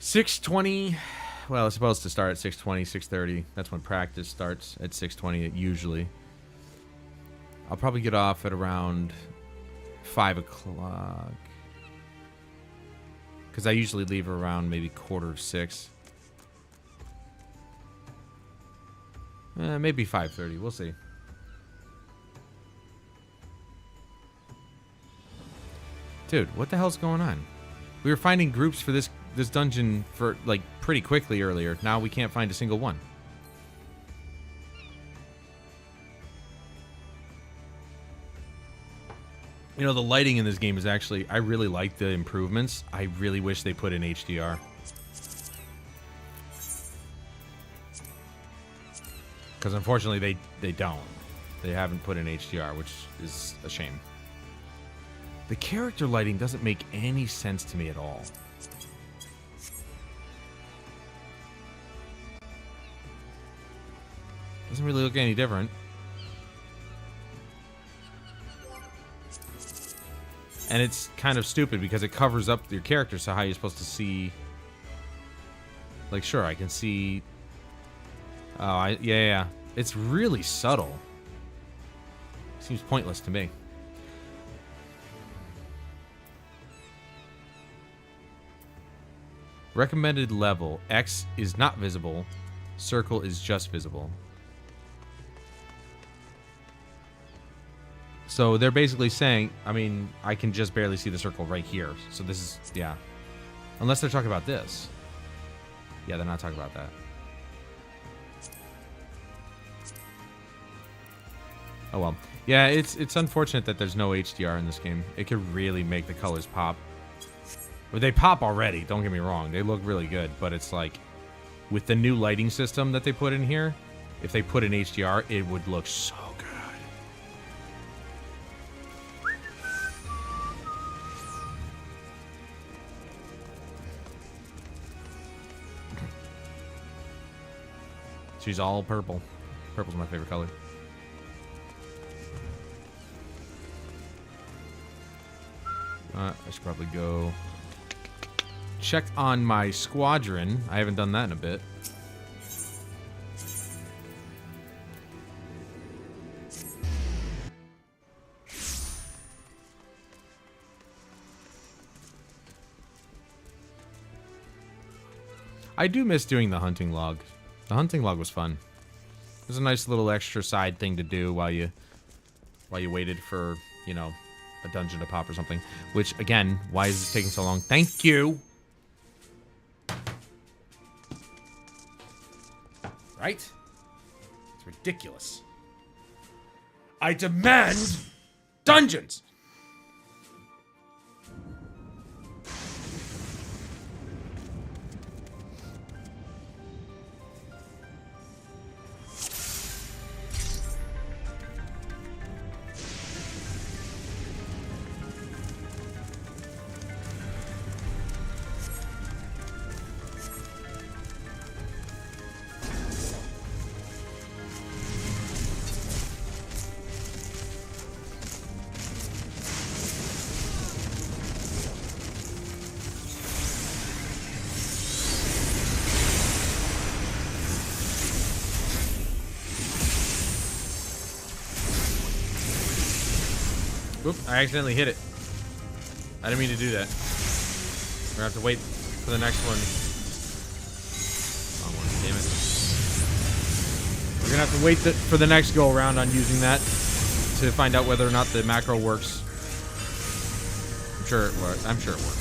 6:20. Well, it's supposed to start at 6:20, 6:30. That's when practice starts, at 6:20 usually. I'll probably get off at around 5 o'clock. Because I usually leave around maybe 5:45. Maybe 5:30. We'll see. Dude, what the hell's going on? We were finding groups for this dungeon for like pretty quickly earlier. Now we can't find a single one. You know, the lighting in this game is actually, I really like the improvements. I really wish they put in HDR. Because unfortunately they don't. They haven't put in HDR, which is a shame. The character lighting doesn't make any sense to me at all. Doesn't really look any different. And it's kind of stupid because it covers up your character, so how are you supposed to see Like, sure, I can see... Oh, yeah. It's really subtle. Seems pointless to me. Recommended level. X is not visible. Circle is just visible. So they're basically saying, I mean, I can just barely see the circle right here. So this is, yeah. Unless they're talking about this. Yeah, they're not talking about that. Oh well. Yeah, it's unfortunate that there's no HDR in this game. It could really make the colors pop. Well, they pop already, don't get me wrong. They look really good, but it's like, with the new lighting system that they put in here, if they put in HDR, it would look so good. She's all purple. Purple's my favorite color. I should probably go check on my squadron. I haven't done that in a bit. I do miss doing the hunting log. The hunting log was fun. It was a nice little extra side thing to do while you waited for, you know, a dungeon to pop or something. Which, again, why is this taking so long? Thank you! Right? It's ridiculous. I demand dungeons! Oop, I accidentally hit it. I didn't mean to do that. We're gonna have to wait for the next one. Wrong one, damn it. We're gonna have to wait for the next go around on using that to find out whether or not the macro works. I'm sure it works. I'm sure it works.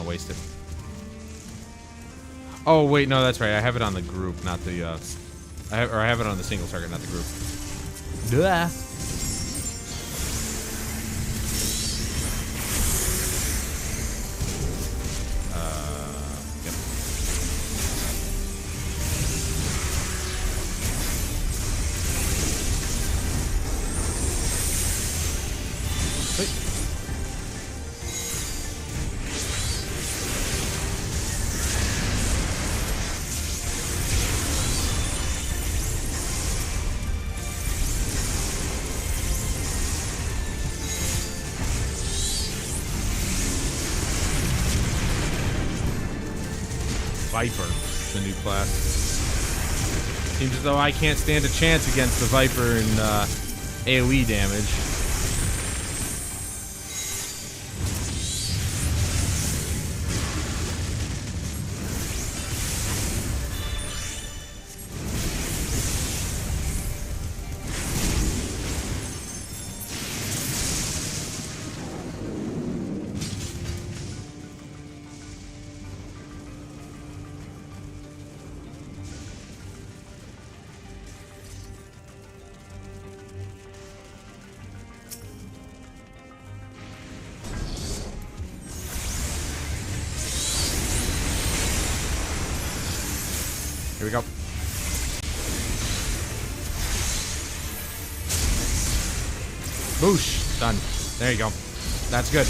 Waste it. Oh wait, no, that's right. I have it on the group, not the. I have it on the single target, not the group. Duh. Yep. Wait. Viper, the new class. Seems as though I can't stand a chance against the Viper in AoE damage. Here we go. Boosh. Done. There you go. That's good.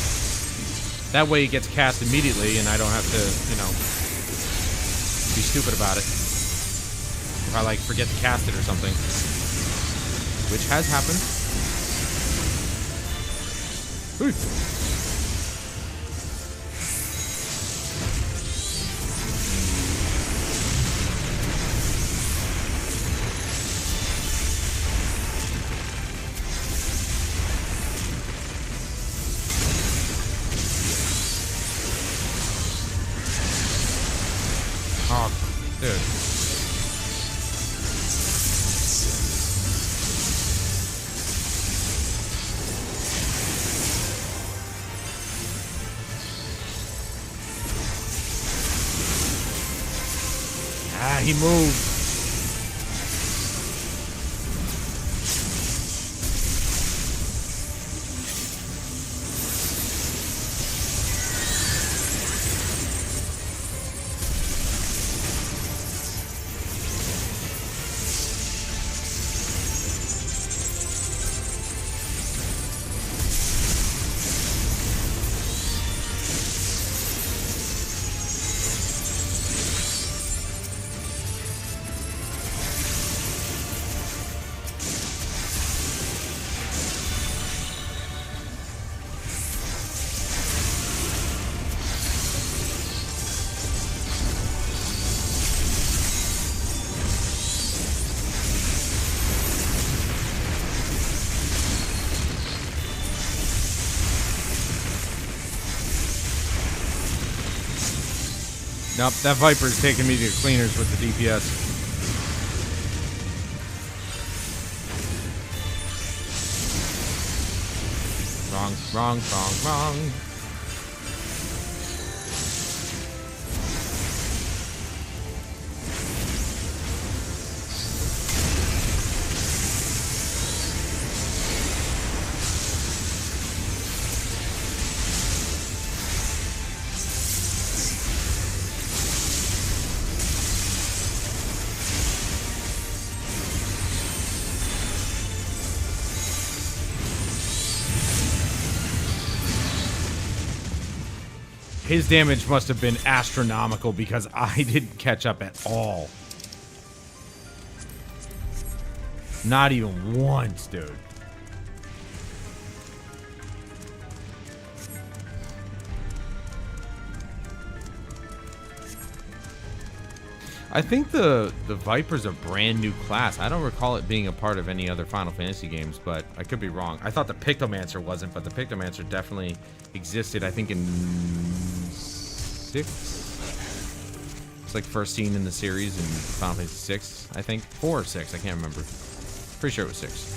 That way it gets cast immediately and I don't have to, you know, be stupid about it. If I, like, forget to cast it or something. Which has happened. Ooh. Dude. Ah, he moved. Nope, that Viper's taking me to cleaners with the DPS. Wrong. His damage must have been astronomical because I didn't catch up at all. Not even once, dude. I think the Viper's a brand new class. I don't recall it being a part of any other Final Fantasy games, but I could be wrong. I thought the Pictomancer wasn't, but the Pictomancer definitely existed, I think, in 6? It's like first seen in the series in Final Fantasy 6, I think. 4 or 6, I can't remember. Pretty sure it was 6.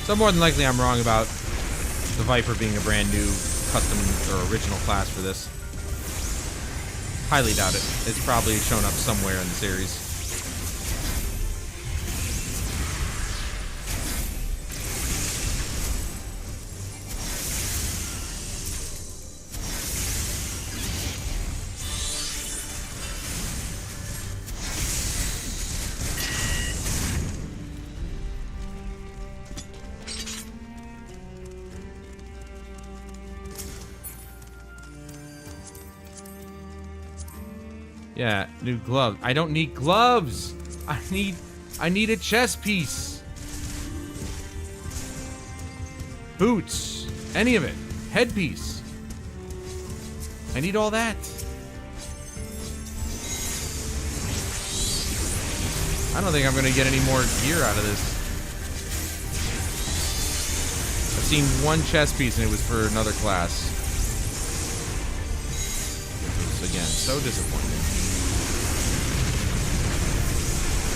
So more than likely I'm wrong about the Viper being a brand new custom or original class for this. Highly doubt it. It's probably shown up somewhere in the series. Yeah, new gloves. I don't need gloves. I need a chest piece. Boots. Any of it. Headpiece. I need all that. I don't think I'm gonna get any more gear out of this. I've seen one chest piece and it was for another class. Which was, again, so disappointing.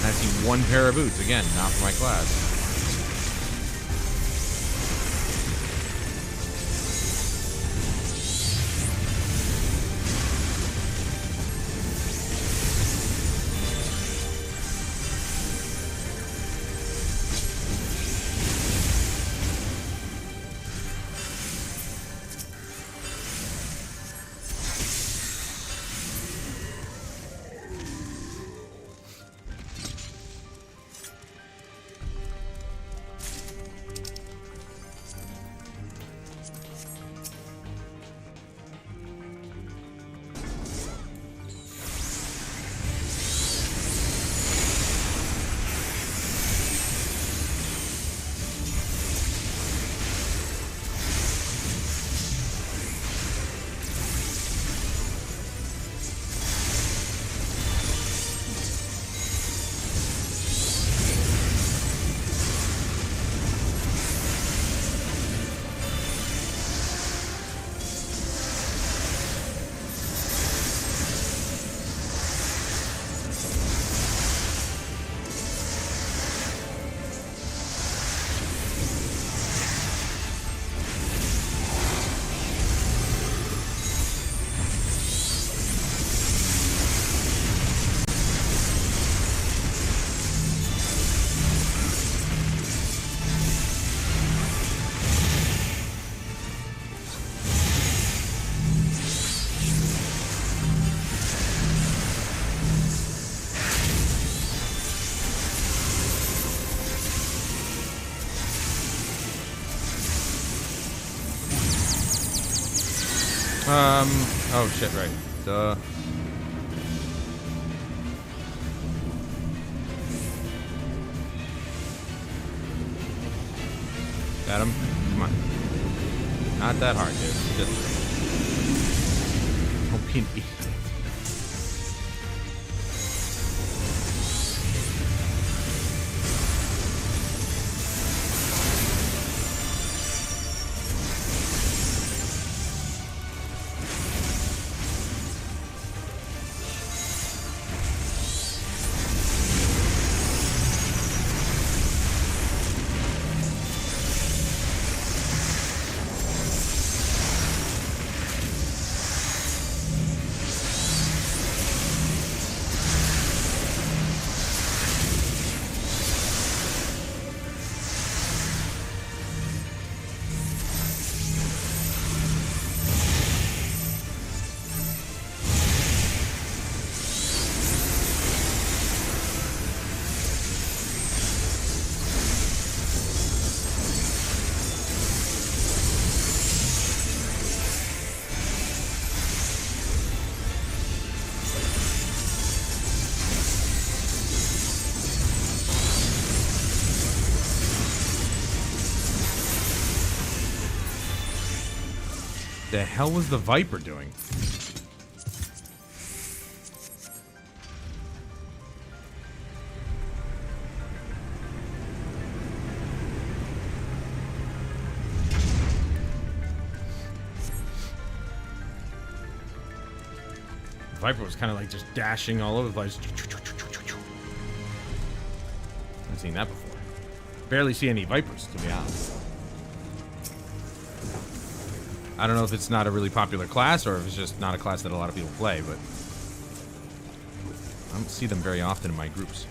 And I see one pair of boots. Again, not for my class. Oh shit, right. Duh. Got him. Come on. Not that hard, dude. Just don't be an idiot. The hell was the Viper doing? Viper was kind of like just dashing all over the place. I've seen that before. Barely see any Vipers, to be honest. I don't know if it's not a really popular class or if it's just not a class that a lot of people play, but I don't see them very often in my groups.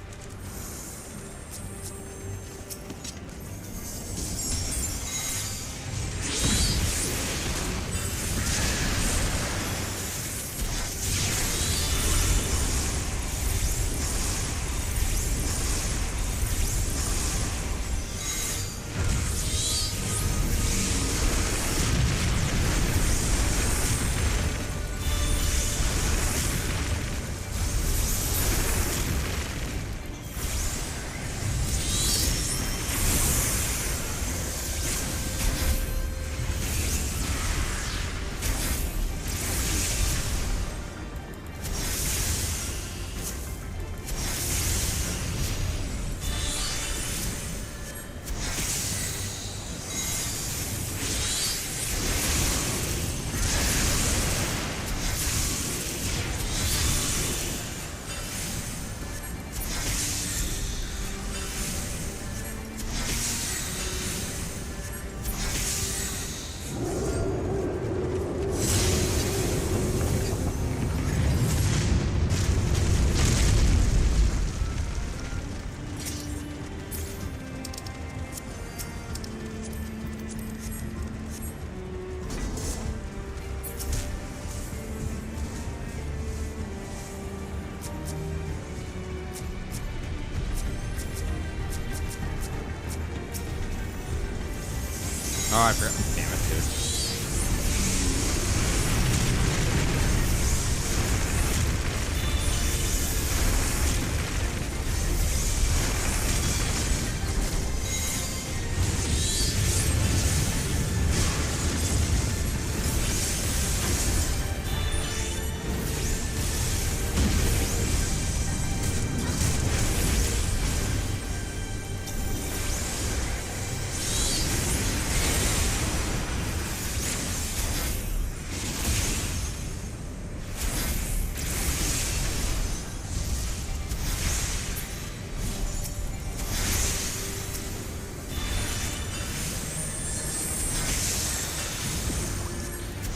Oh, I forgot. Damn it, dude.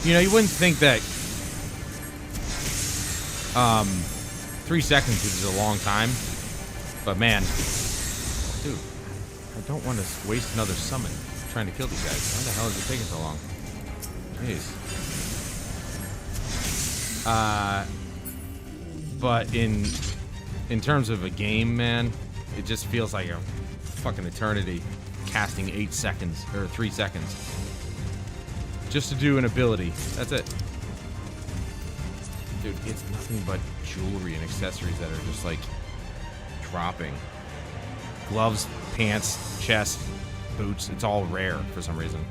You know, you wouldn't think that 3 seconds is a long time, but man, dude, I don't want to waste another summon trying to kill these guys. Why the hell is it taking so long? Jeez. But in terms of a game, man, it just feels like a fucking eternity casting 8 seconds or 3 seconds. Just to do an ability. That's it. Dude, it's nothing but jewelry and accessories that are just like dropping. Gloves, pants, chest, boots. It's all rare for some reason.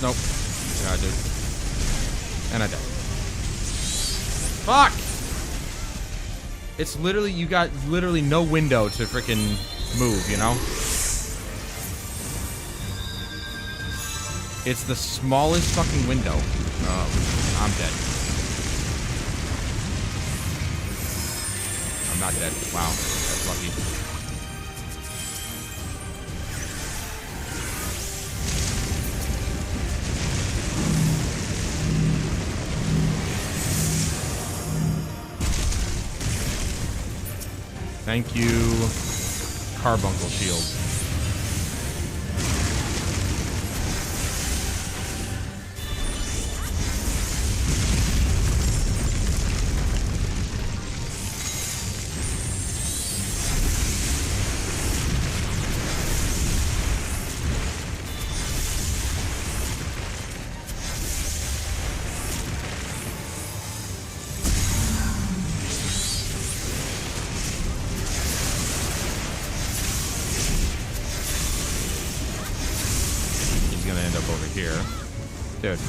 Nope. Yeah, dude. And I died. Fuck! It's literally, you got literally no window to freaking move, you know? It's the smallest fucking window. Oh, I'm dead. I'm not dead. Wow, that's lucky. Thank you, Carbuncle Shield. Dude,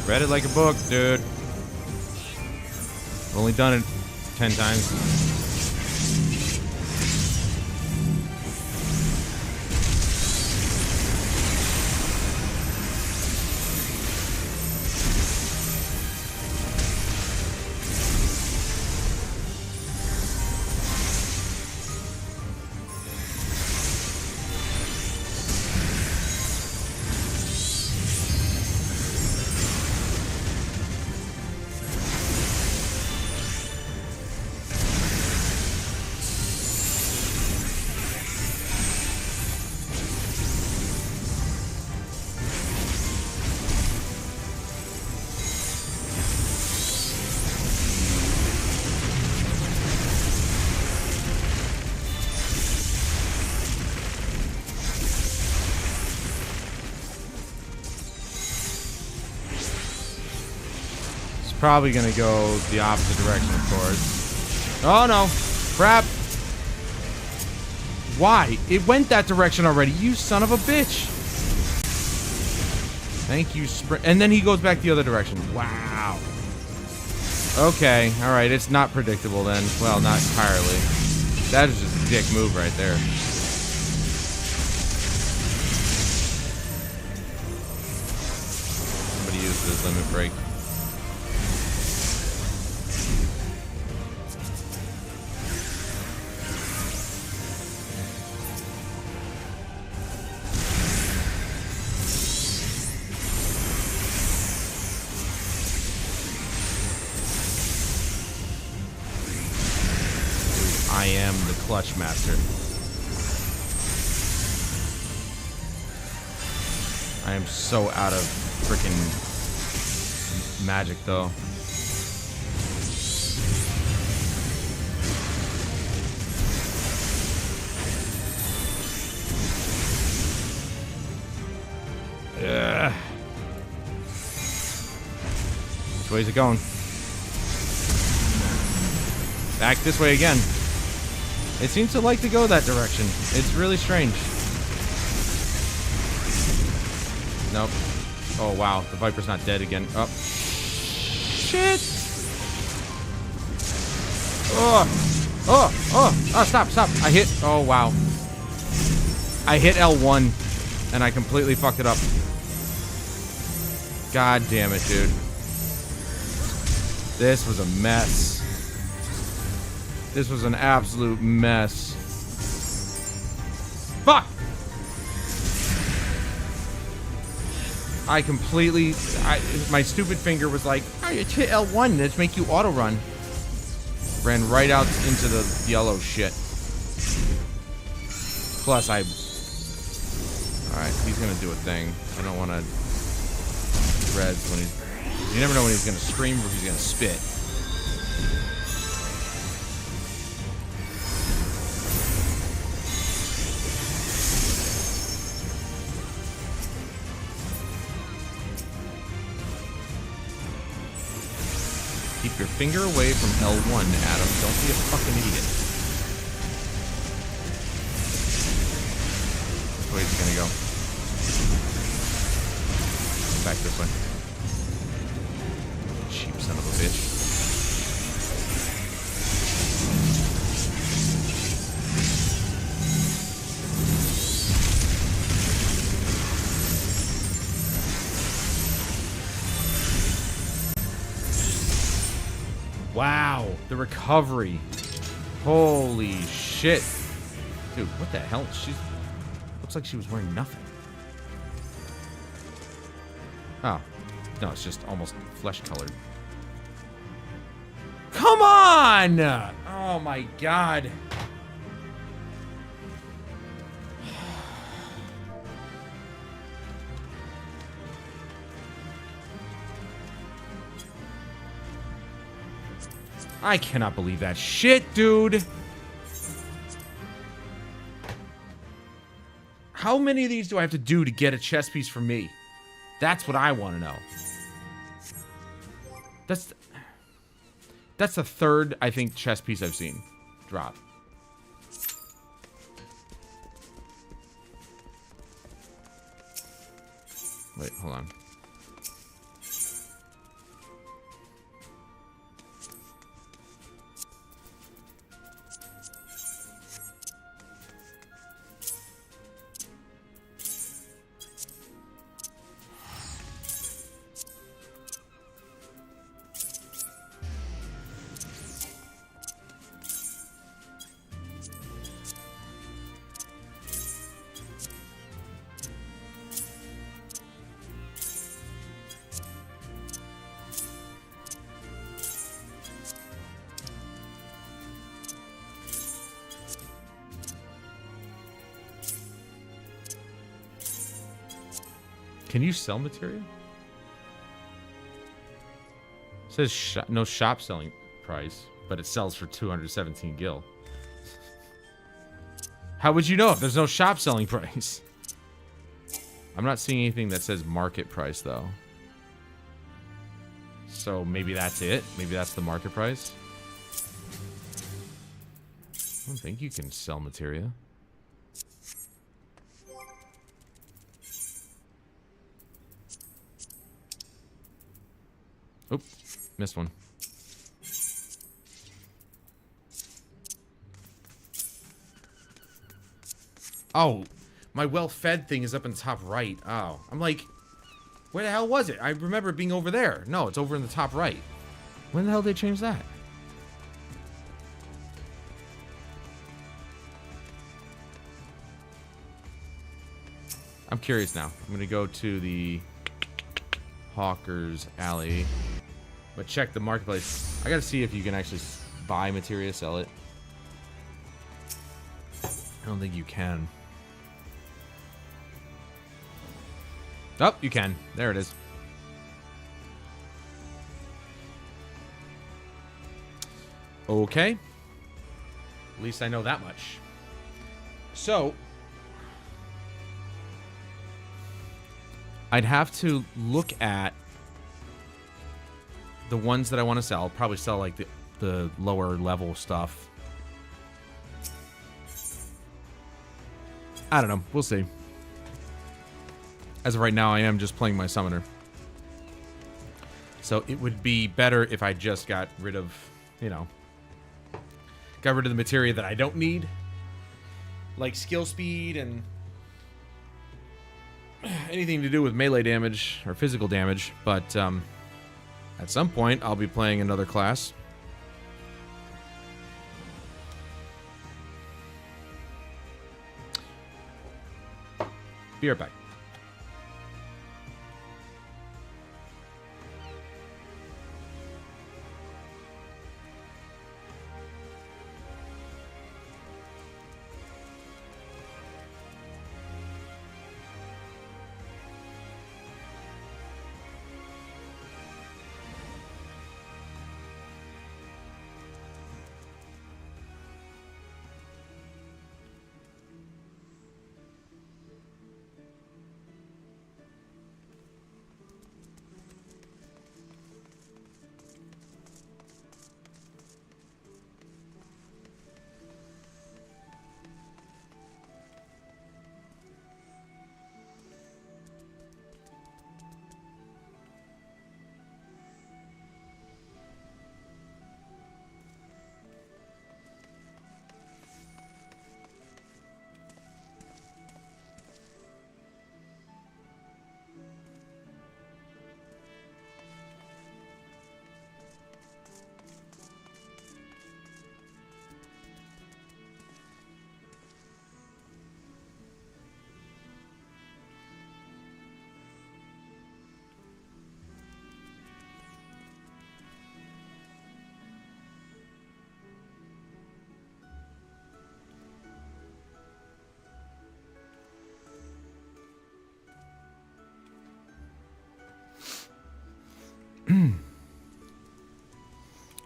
read it like a book, dude. I've only done it 10 times. Probably gonna go the opposite direction, of course. Oh no! Crap! Why? It went that direction already, you son of a bitch. Thank you, Sprint. And then he goes back the other direction. Wow. Okay, alright, it's not predictable then. Well, not entirely. That is just a dick move right there. Somebody used this limit break. I am the clutch master. I am so out of freaking magic, though. Ugh. Which way is it going? Back this way again. It seems to like to go that direction. It's really strange. Nope. Oh, wow. The Viper's not dead again. Oh. Shit! Oh! Oh! Oh! Oh, stop, stop. I hit... Oh, wow. I hit L1, and I completely fucked it up. God damn it, dude. This was a mess. This was an absolute mess. Fuck! I completely... my stupid finger was like, oh, you hit L1, let's make you auto-run. Ran right out into the yellow shit. Plus, alright, he's gonna do a thing. I don't want to... Reds when he's... You never know when he's gonna scream or if he's gonna spit. Keep your finger away from L1, Adam. Don't be a fucking idiot. Which way is he gonna go? Back this way. Cheap son of a bitch. Wow, the recovery. Holy shit. Dude, what the hell? She looks like she was wearing nothing. Oh. No, it's just almost flesh colored. Come on! Oh my god. I cannot believe that shit, dude. How many of these do I have to do to get a chess piece for me? That's what I want to know. That's the third, I think, chess piece I've seen drop. Wait, hold on. Can you sell material? It says no shop selling price, but it sells for 217 gil. How would you know if there's no shop selling price? I'm not seeing anything that says market price, though. So maybe that's it? Maybe that's the market price? I don't think you can sell materia. Oop, missed one. Oh, my well-fed thing is up in the top right. Oh, I'm like, where the hell was it? I remember it being over there. No, it's over in the top right. When the hell did they change that? I'm curious now. I'm going to go to the Hawker's Alley. But check the marketplace. I got to see if you can actually buy materia, sell it. I don't think you can. Oh, you can. There it is. Okay. At least I know that much. So, I'd have to look at the ones that I want to sell. Probably sell like the lower level stuff. I don't know. We'll see. As of right now, I am just playing my summoner. So it would be better if I just got rid of, you know, got rid of the materia that I don't need. Like skill speed and anything to do with melee damage or physical damage. But at some point, I'll be playing another class. Be right back.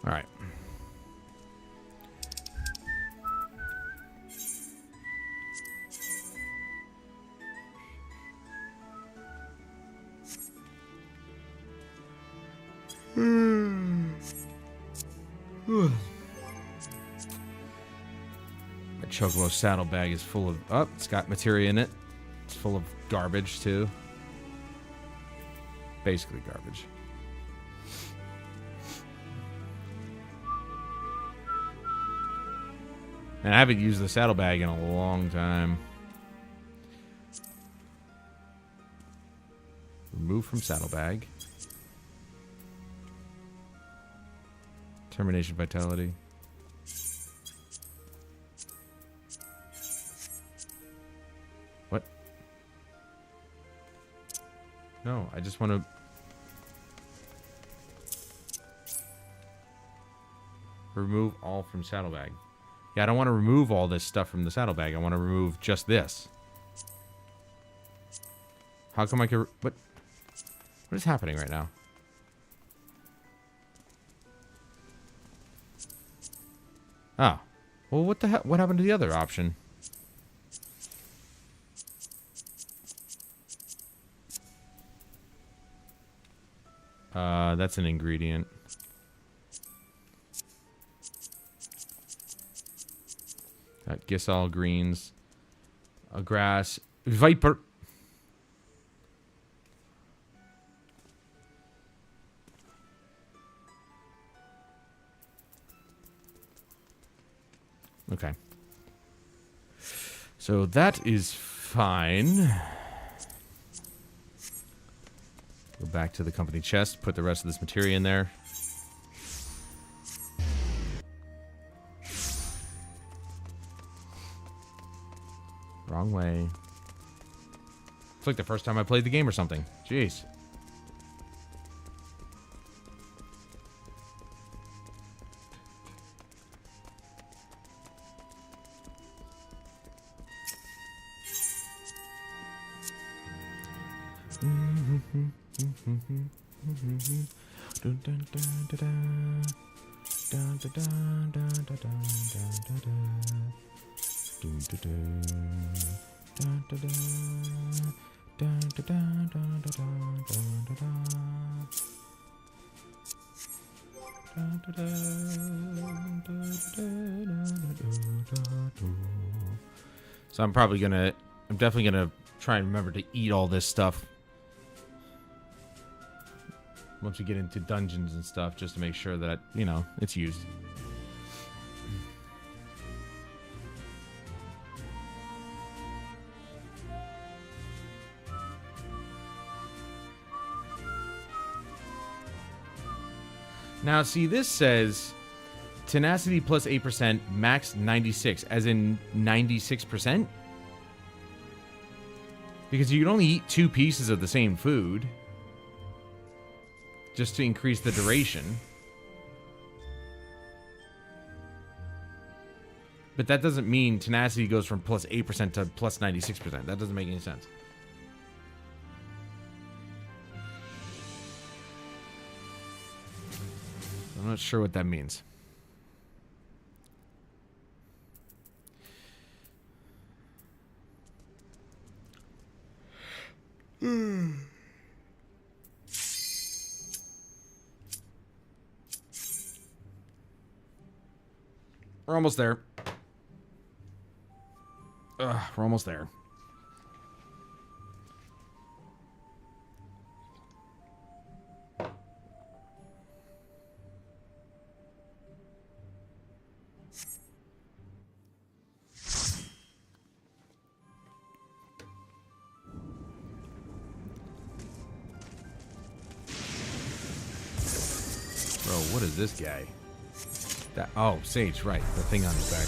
All right. My Chocobo saddlebag is full of... Oh, it's got materia in it. It's full of garbage, too. Basically garbage. And I haven't used the saddlebag in a long time. Remove from saddlebag. Termination vitality. What? No, I just want to... remove all from saddlebag. Yeah, I don't want to remove all this stuff from the saddlebag. I want to remove just this. How come I can... What is happening right now? Oh. Well, what the hell? What happened to the other option? That's an ingredient. Got Gisal greens. A grass. Viper. Okay. So that is fine. Go back to the company chest, put the rest of this materia in there. Wrong way. It's like the first time I played the game or something. Jeez. So I'm definitely gonna try and remember to eat all this stuff once we get into dungeons and stuff, just to make sure that, you know, it's used. Now, see, this says tenacity plus 8%, max 96, as in 96%? Because you can only eat 2 pieces of the same food just to increase the duration. But that doesn't mean tenacity goes from plus 8% to plus 96%. That doesn't make any sense. I'm not sure what that means. We're almost there. We're almost there. Bro, what is this guy? That, oh, Sage, right. The thing on his back.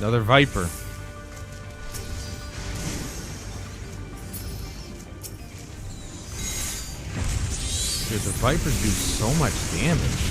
Another Viper. Dude, the Vipers do so much damage.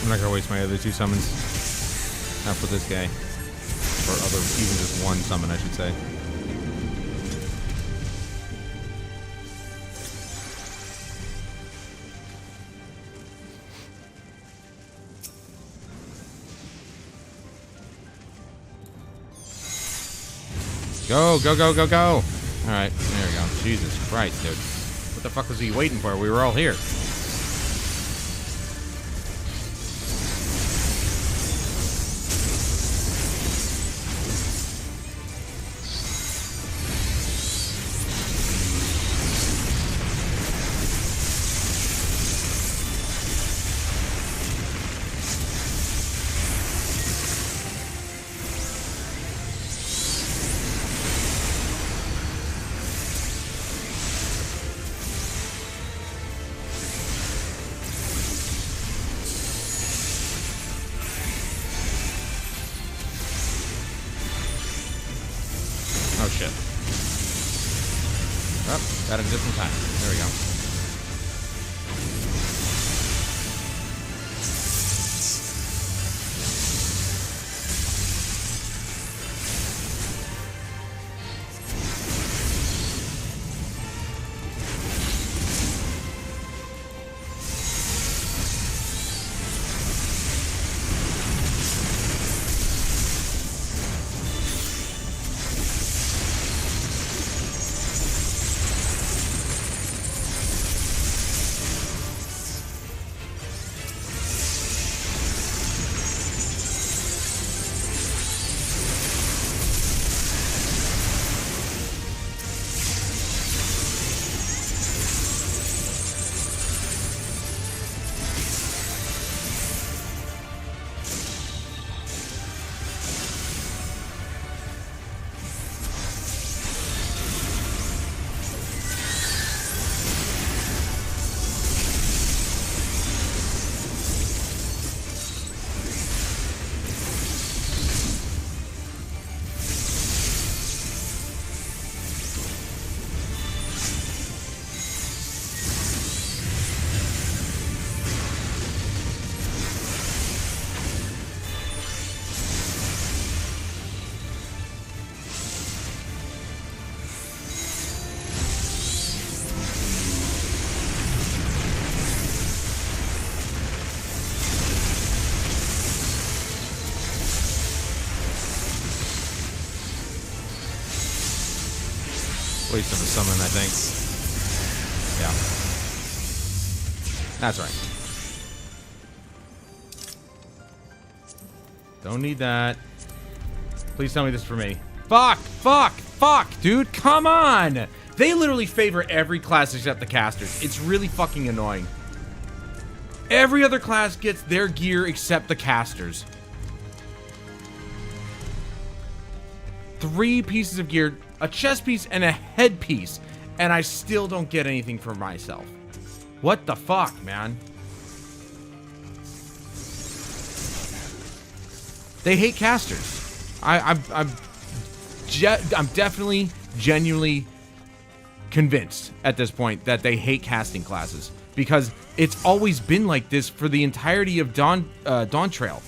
I'm not gonna waste my other 2 summons. Not for this guy. Or other, even just 1 summon, I should say. Go, go, go, go, go! Alright, there we go. Jesus Christ, dude. What the fuck was he waiting for? We were all here. Oh shit. Oh, got it just in time. There we go. Waste of a summon, I think. Yeah. That's right. Don't need that. Please tell me this is for me. Fuck! Fuck! Fuck! Dude, come on! They literally favor every class except the casters. It's really fucking annoying. Every other class gets their gear except the casters. 3 pieces of gear, a chest piece and a head piece, and I still don't get anything for myself. What the fuck, man? They hate casters. I'm definitely, genuinely convinced at this point that they hate casting classes, because it's always been like this for the entirety of Dawntrail.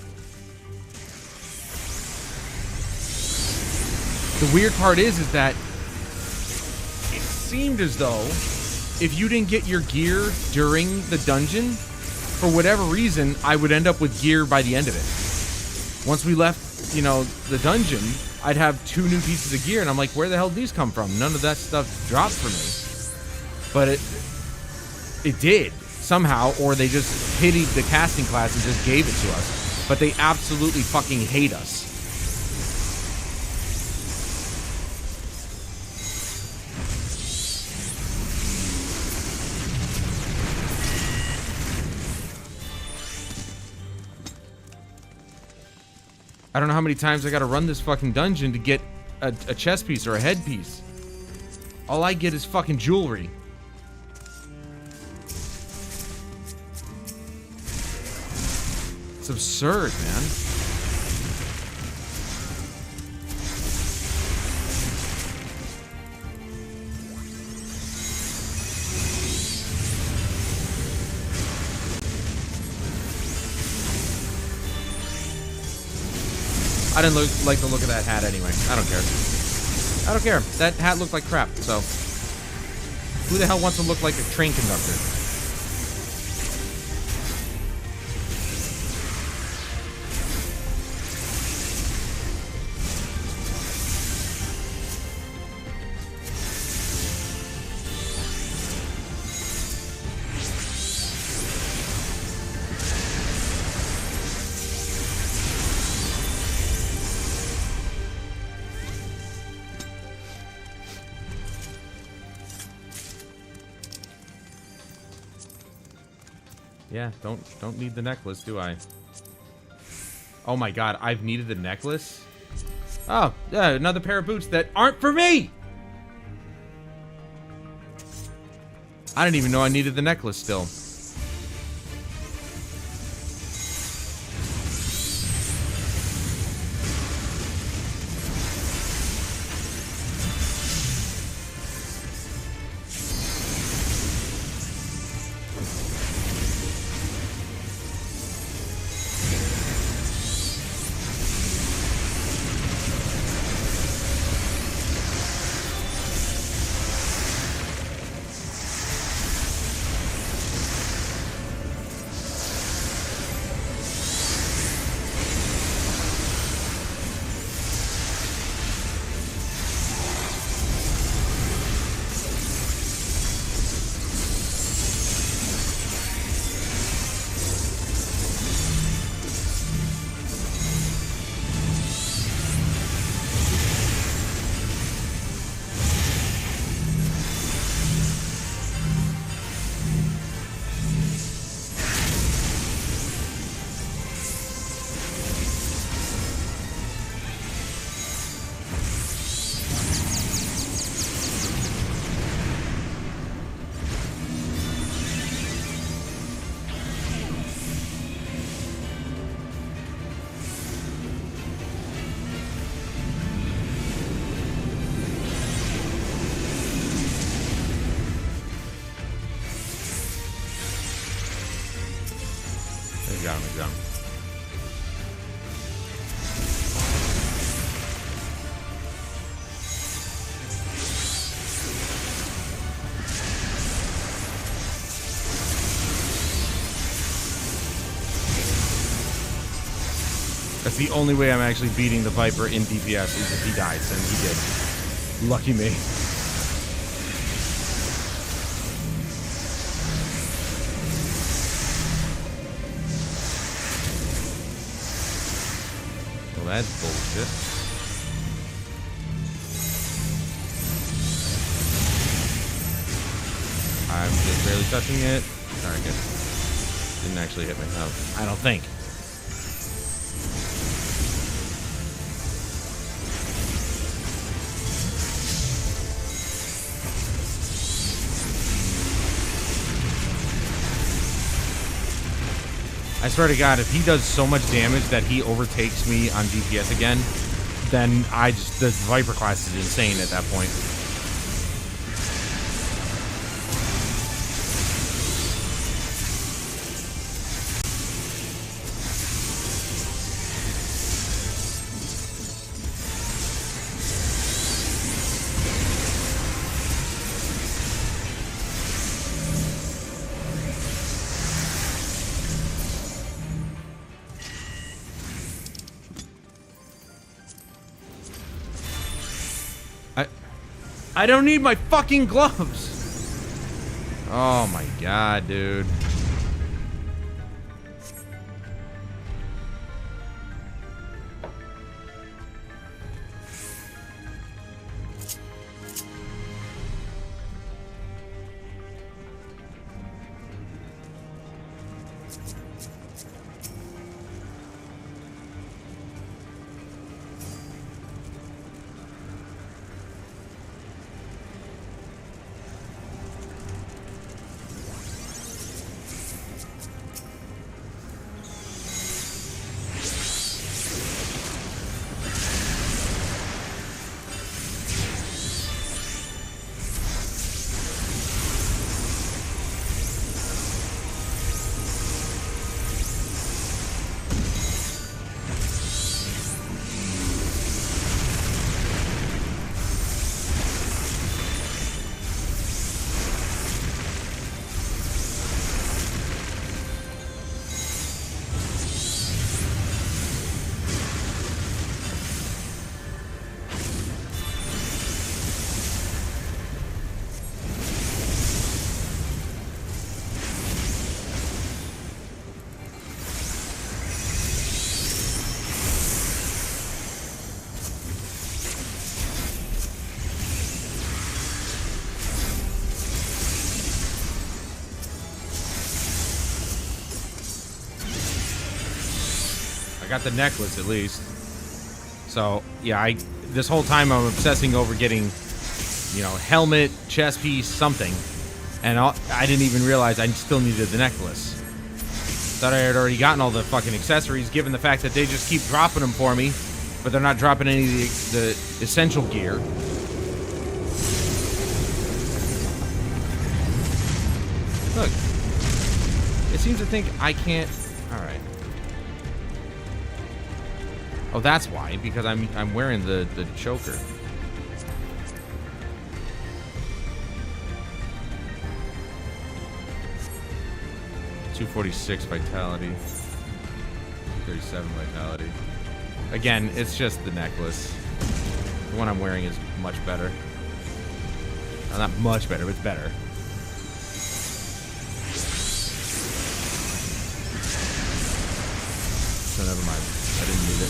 The weird part is that it seemed as though if you didn't get your gear during the dungeon, for whatever reason, I would end up with gear by the end of it. Once we left, you know, the dungeon, I'd have 2 new pieces of gear, and I'm like, where the hell did these come from? None of that stuff dropped for me. But it did, somehow, or they just pitied the casting class and just gave it to us. But they absolutely fucking hate us. I don't know how many times I gotta run this fucking dungeon to get a chest piece or a head piece. All I get is fucking jewelry. It's absurd, man. I didn't like the look of that hat anyway. I don't care. I don't care. That hat looked like crap, so... Who the hell wants to look like a train conductor? Yeah, don't need the necklace, do I? Oh my god, I've needed the necklace? Oh, yeah, another pair of boots that aren't for me! I didn't even know I needed the necklace still. Got him, got him. That's the only way I'm actually beating the Viper in DPS is if he dies, and he did. Lucky me. That's bullshit. I'm just barely touching it. Alright, good. Didn't actually hit me. Oh, I don't think. I swear to God, if he does so much damage that he overtakes me on DPS again, then the Viper class is insane at that point. I don't need my fucking gloves. Oh my god, dude. got the necklace at least. So, yeah, this whole time I'm obsessing over getting, you know, helmet, chest piece, something. And I didn't even realize I still needed the necklace. Thought I had already gotten all the fucking accessories, given the fact that they just keep dropping them for me, but they're not dropping any of the essential gear. Look. It seems to think I can't... Alright. Oh, that's why, because I'm wearing the choker. .246 vitality. 37 vitality. Again, it's just the necklace. The one I'm wearing is much better. Well, not much better, but it's better. So never mind. I didn't need it.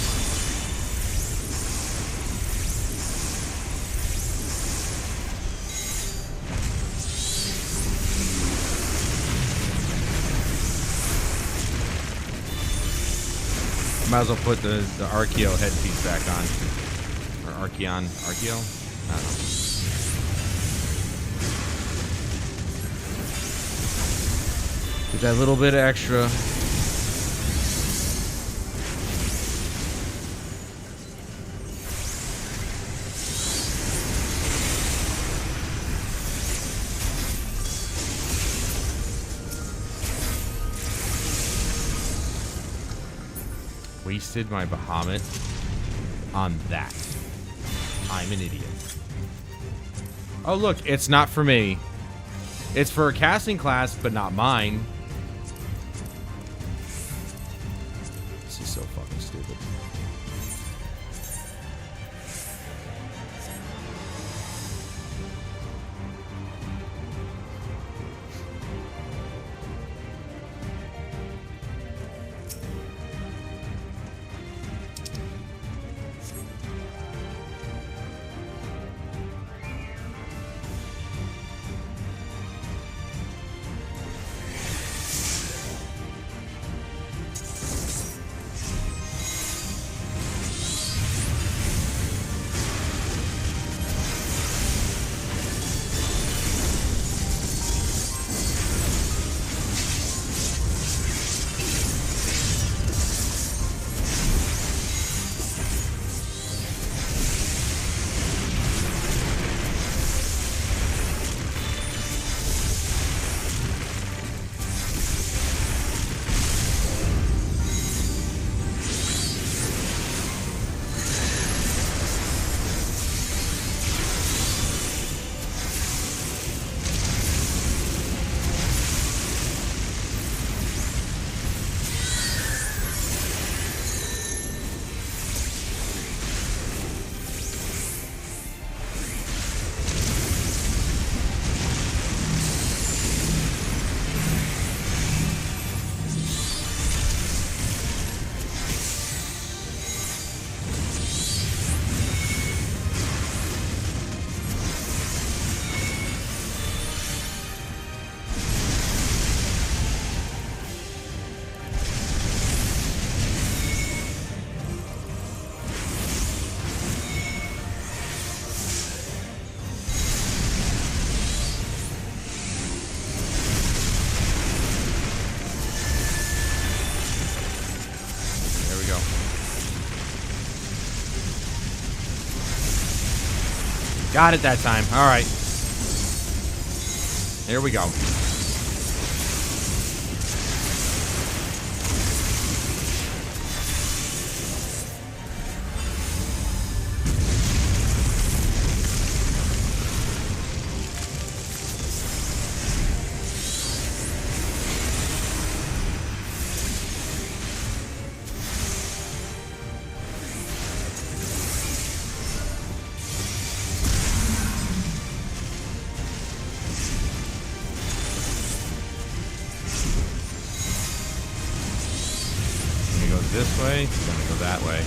Might as well put the Archeo headpiece back on. Or Archeo? I don't know. Get that little bit extra. Wasted my Bahamut on that. I'm an idiot. Oh, look, it's not for me. It's for a casting class, but not mine. This is so fucking stupid. Got it that time. All right. Here we go. This way, it's gonna go that way.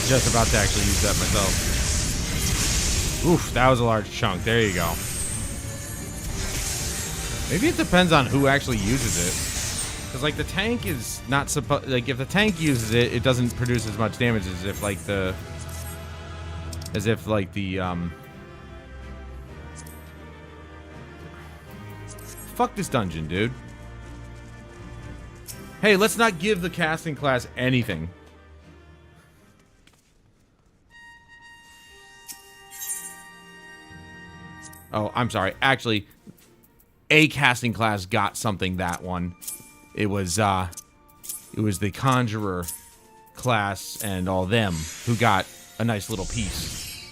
just about to actually use that myself. Oof, that was a large chunk. There you go. Maybe it depends on who actually uses it. Because, like, the tank is not supposed... Like, if the tank uses it, it doesn't produce as much damage as if, like, the... Fuck this dungeon, dude. Hey, let's not give the casting class anything. Oh, I'm sorry. Actually, a casting class got something that one. It was the Conjurer class and all them who got a nice little piece.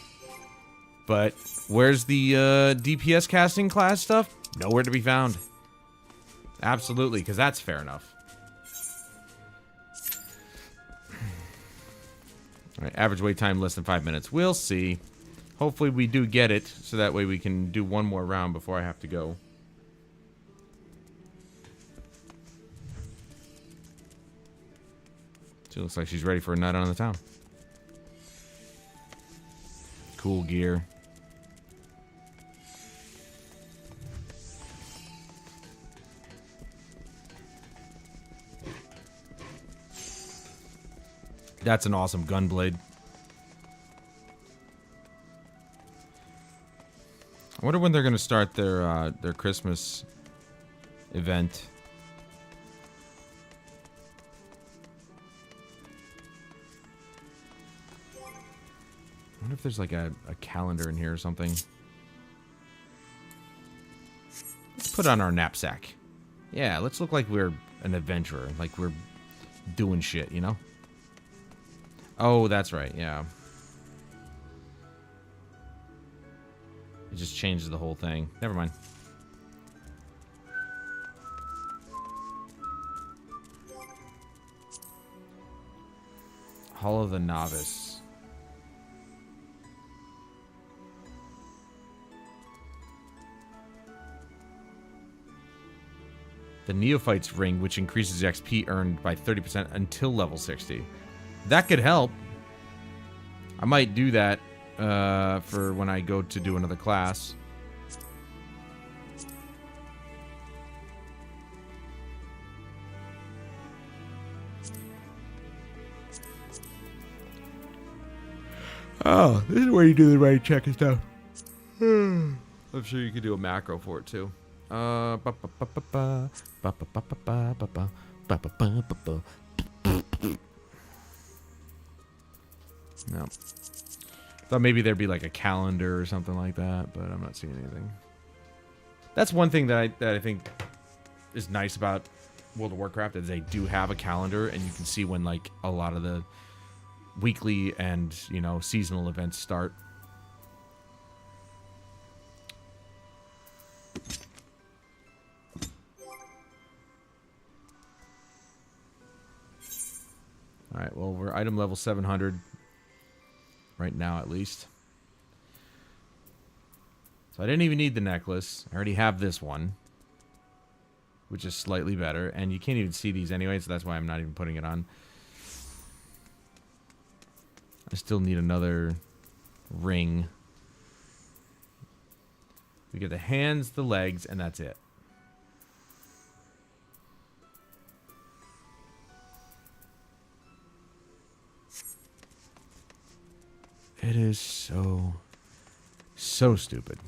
But where's the DPS casting class stuff? Nowhere to be found. Absolutely, because that's fair enough. Alright, average wait time less than 5 minutes. We'll see. Hopefully we do get it, so that way we can do one more round before I have to go. She looks like she's ready for a night on the town. Cool gear. That's an awesome gunblade. I wonder when they're going to start their Christmas event. I wonder if there's like a calendar in here or something. Let's put on our knapsack. Yeah, let's look like we're an adventurer. Like we're doing shit, you know? Oh, that's right, yeah. It just changes the whole thing. Never mind. Hall of the Novice. The Neophyte's Ring, which increases XP earned by 30% until level 60. That could help. I might do that for when I go to do another class. Oh, this is where you do the right check and stuff. I'm sure you could do a macro for it too. No. Thought maybe there'd be like a calendar or something like that, but I'm not seeing anything. That's one thing that I think is nice about World of Warcraft is they do have a calendar, and you can see when like a lot of the weekly and, you know, seasonal events start. Alright, well, we're item level 700. Right now, at least. So I didn't even need the necklace. I already have this one. Which is slightly better. And you can't even see these anyway, so that's why I'm not even putting it on. I still need another ring. We get the hands, the legs, and that's it. It is so stupid.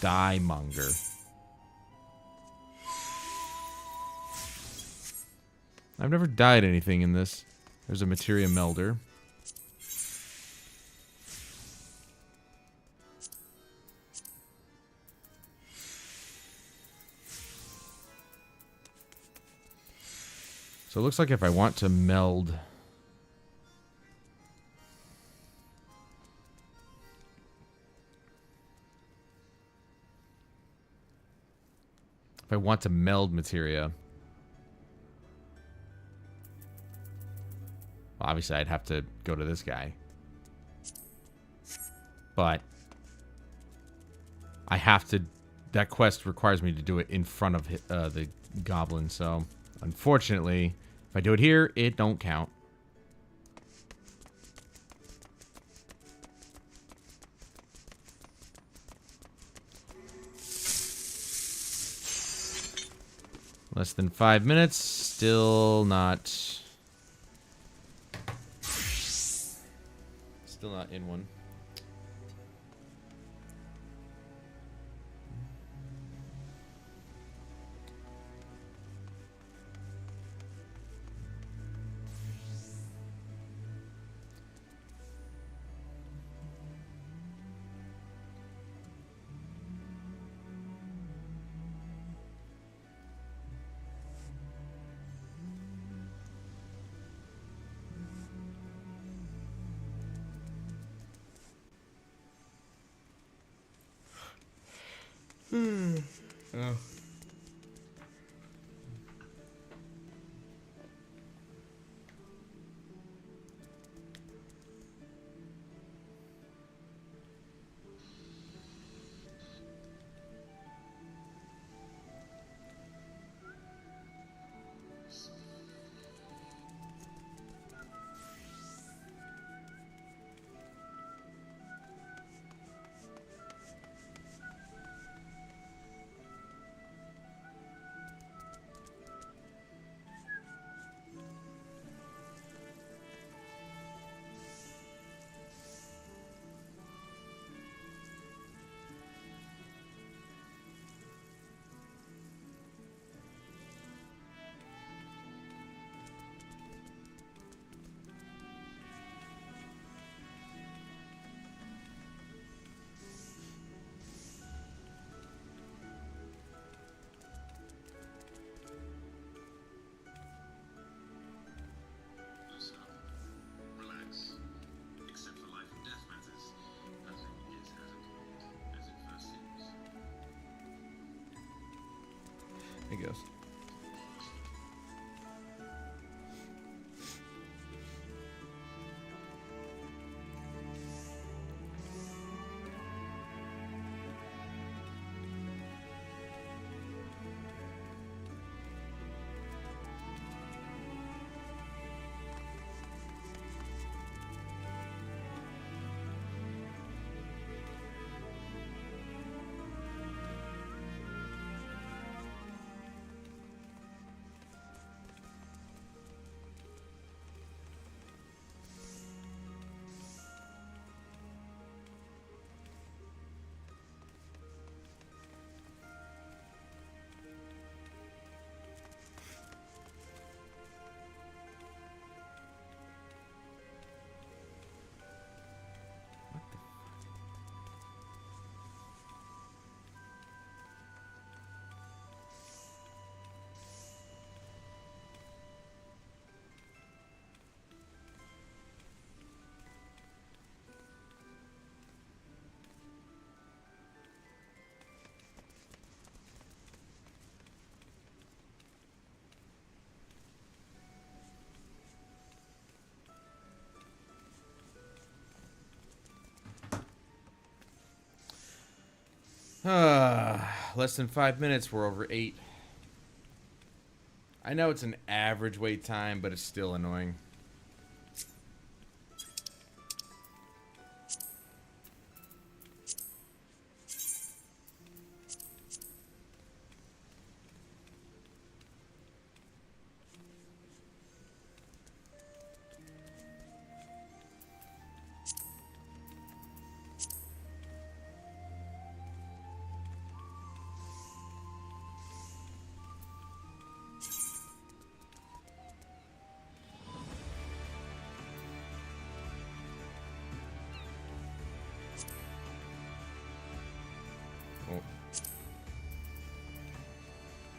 Die monger. I've never dyed anything in this. There's a materia melder. So it looks like if I want to meld... If I want to meld materia. Well, obviously, I'd have to go to this guy. But I have to... That quest requires me to do it in front of the goblin, so... Unfortunately, if I do it here, it don't count. Less than 5 minutes. Still not in one. Oh. I guess. Less than 5 minutes. We're over 8. I know it's an average wait time, but it's still annoying.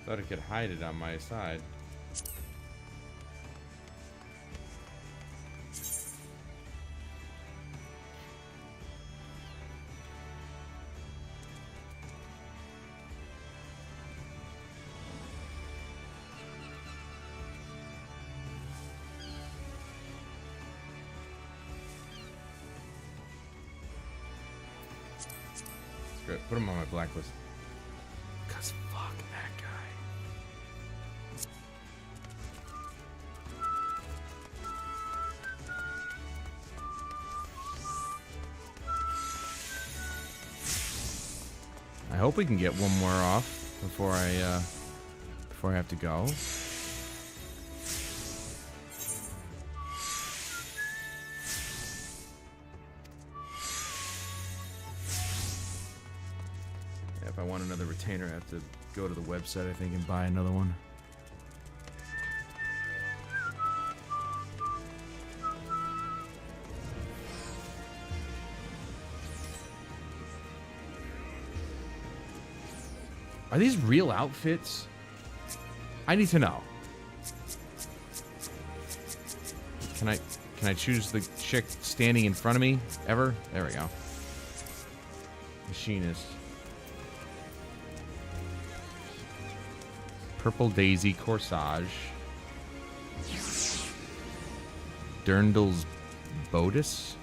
Thought I could hide it on my side. Good. Put him on my blacklist. Cause fuck that guy. I hope we can get one more off before I have to go. If I want another retainer, I have to go to the website, I think, and buy another one. Are these real outfits? I need to know. Can I choose the chick standing in front of me ever? There we go. Machinist. Purple Daisy Corsage. Dirndl's Bodice?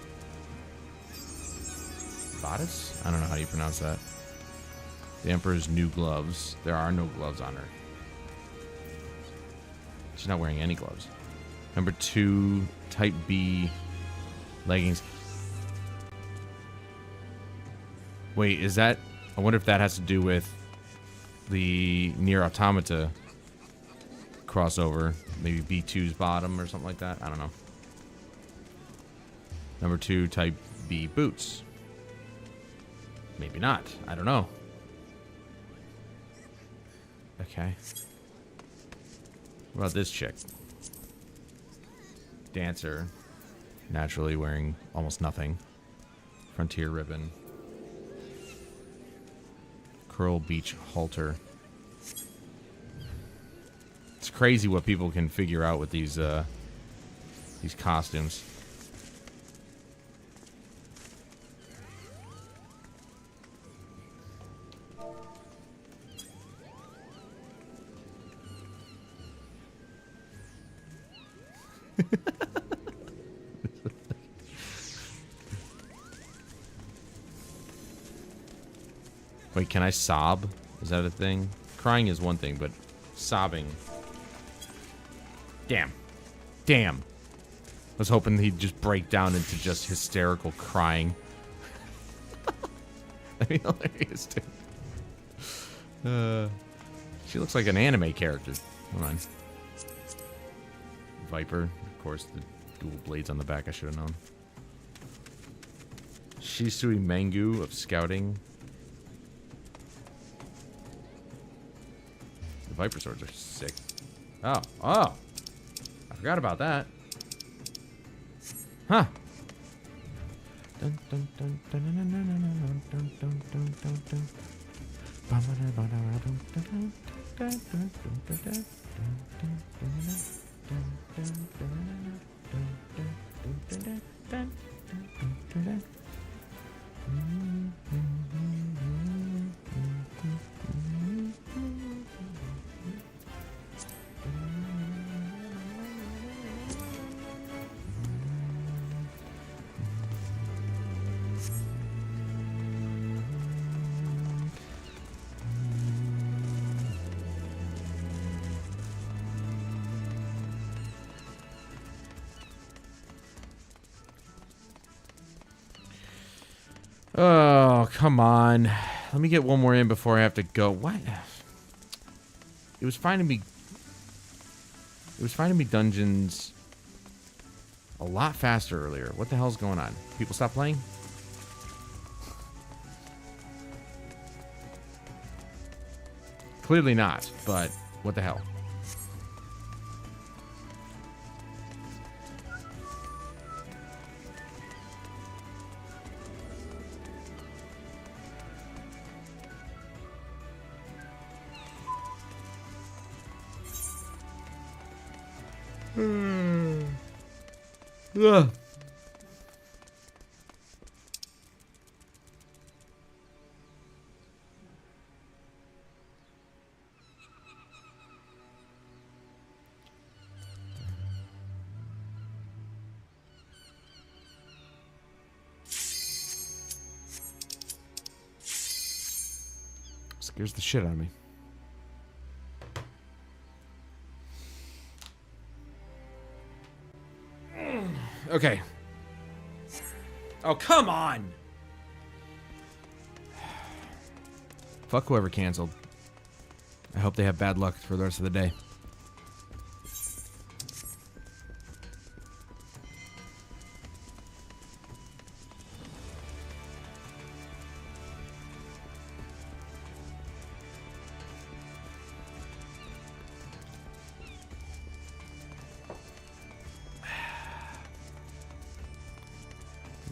Bodice? I don't know how you pronounce that. The Emperor's new gloves. There are no gloves on her. She's not wearing any gloves. Number 2, Type B leggings. Wait, is that... I wonder if that has to do with the Nier Automata crossover. Maybe B2's bottom or something like that. I don't know. Number 2, Type B boots. Maybe not. I don't know. Okay. What about this chick? Dancer. Naturally wearing almost nothing. Frontier ribbon. Curl Beach halter. It's crazy what people can figure out with these costumes. Wait, can I sob? Is that a thing? Crying is one thing, but sobbing... Damn. Damn. I was hoping he'd just break down into just hysterical crying. That'd be hilarious, dude. She looks like an anime character. Hold on. Viper. Of course, the dual blades on the back. I should have known. Shisui Mangu of Scouting. The Viper swords are sick. Oh. Oh! I forgot about that. Huh. Dun, dun, dun, dun, dun, dun, dun, dun, dun, dun, dun, dun. Oh, come on. Let me get one more in before I have to go. What? It was finding me dungeons a lot faster earlier. What the hell's going on? People stop playing? Clearly not, but what the hell? Ugh. Scares the shit out of me. Okay. Oh, come on! Fuck whoever canceled. I hope they have bad luck for the rest of the day.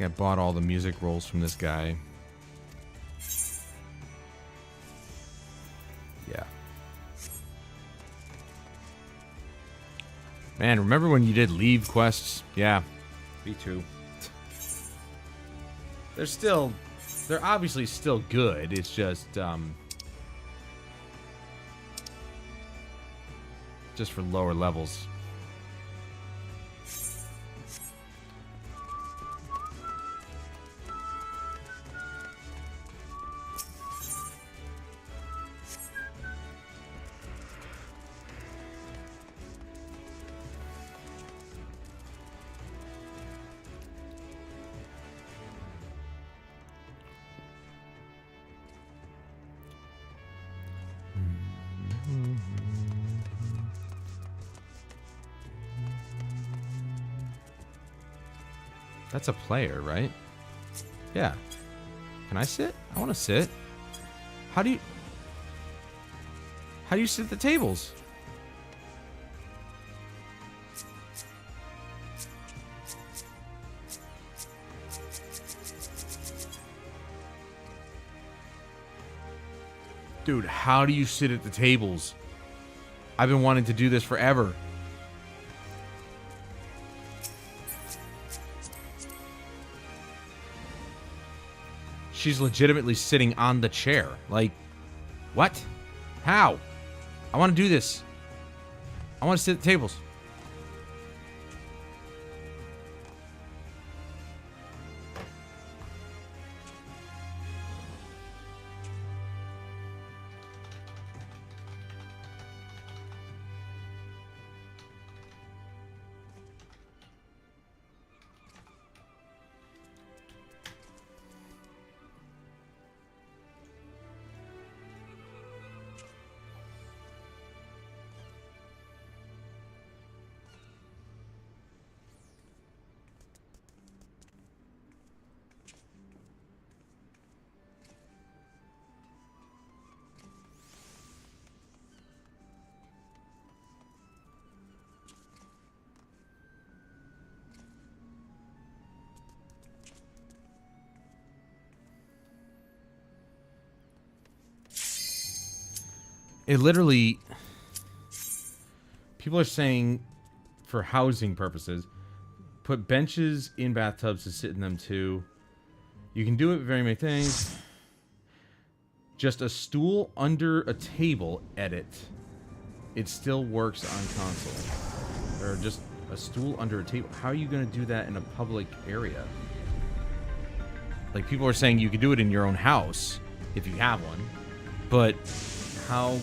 I bought all the music rolls from this guy. Yeah. Man, remember when you did leave quests? Yeah. Me too. They're obviously still good. It's just for lower levels. That's a player, right? Yeah. Can I sit? I want to sit. How do you sit at the tables? Dude, how do you sit at the tables? I've been wanting to do this forever. She's legitimately sitting on the chair. Like, what? How? I want to do this. I want to sit at the tables. It literally... People are saying, for housing purposes, put benches in bathtubs to sit in them too. You can do it with very many things. Just a stool under a table, edit. It still works on console. Or just a stool under a table. How are you going to do that in a public area? Like, people are saying you could do it in your own house, if you have one. But how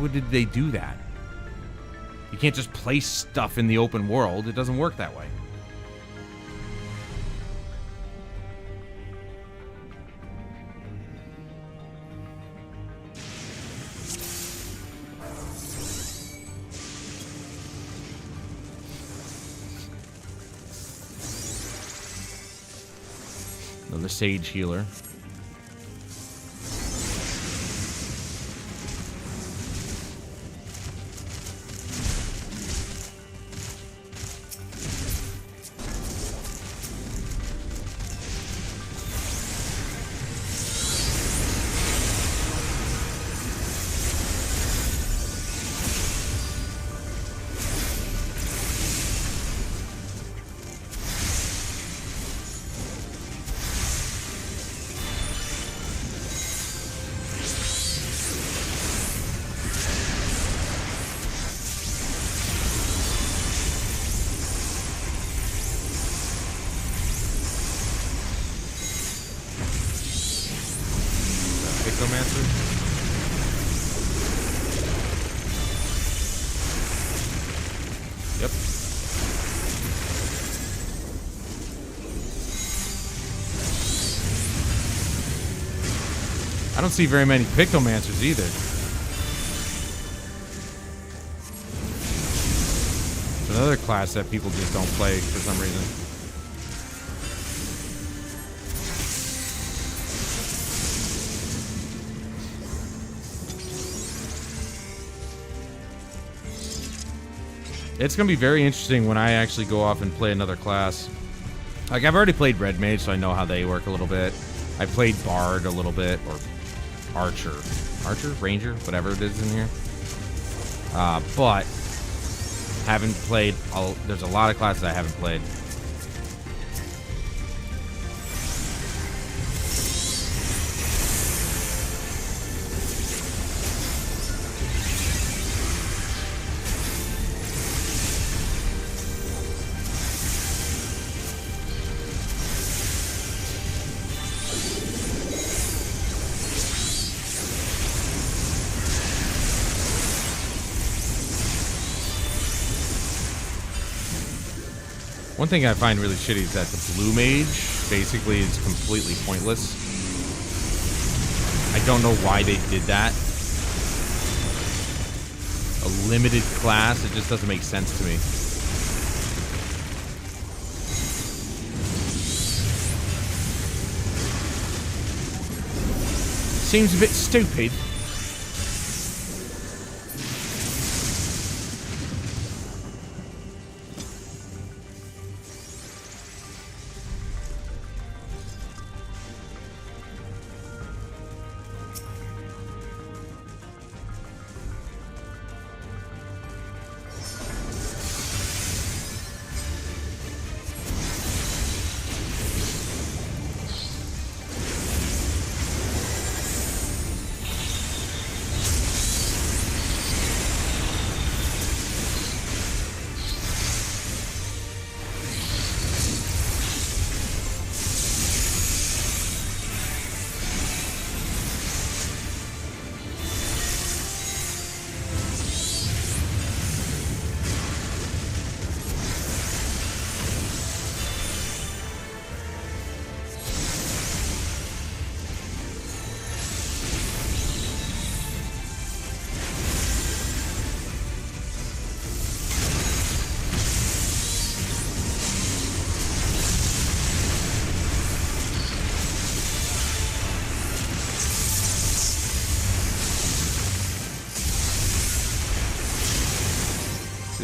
did they do that? You can't just place stuff in the open world. It doesn't work that way. Another sage healer. Pictomancer. Yep. I don't see very many Pictomancers either. It's another class that people just don't play for some reason. It's going to be very interesting when I actually go off and play another class. Like, I've already played Red Mage, so I know how they work a little bit. I played Bard a little bit, or Archer. Archer? Ranger? Whatever it is in here. But haven't played... there's a lot of classes I haven't played. One thing I find really shitty is that the blue mage basically is completely pointless. I don't know why they did that. A limited class, it just doesn't make sense to me. Seems a bit stupid.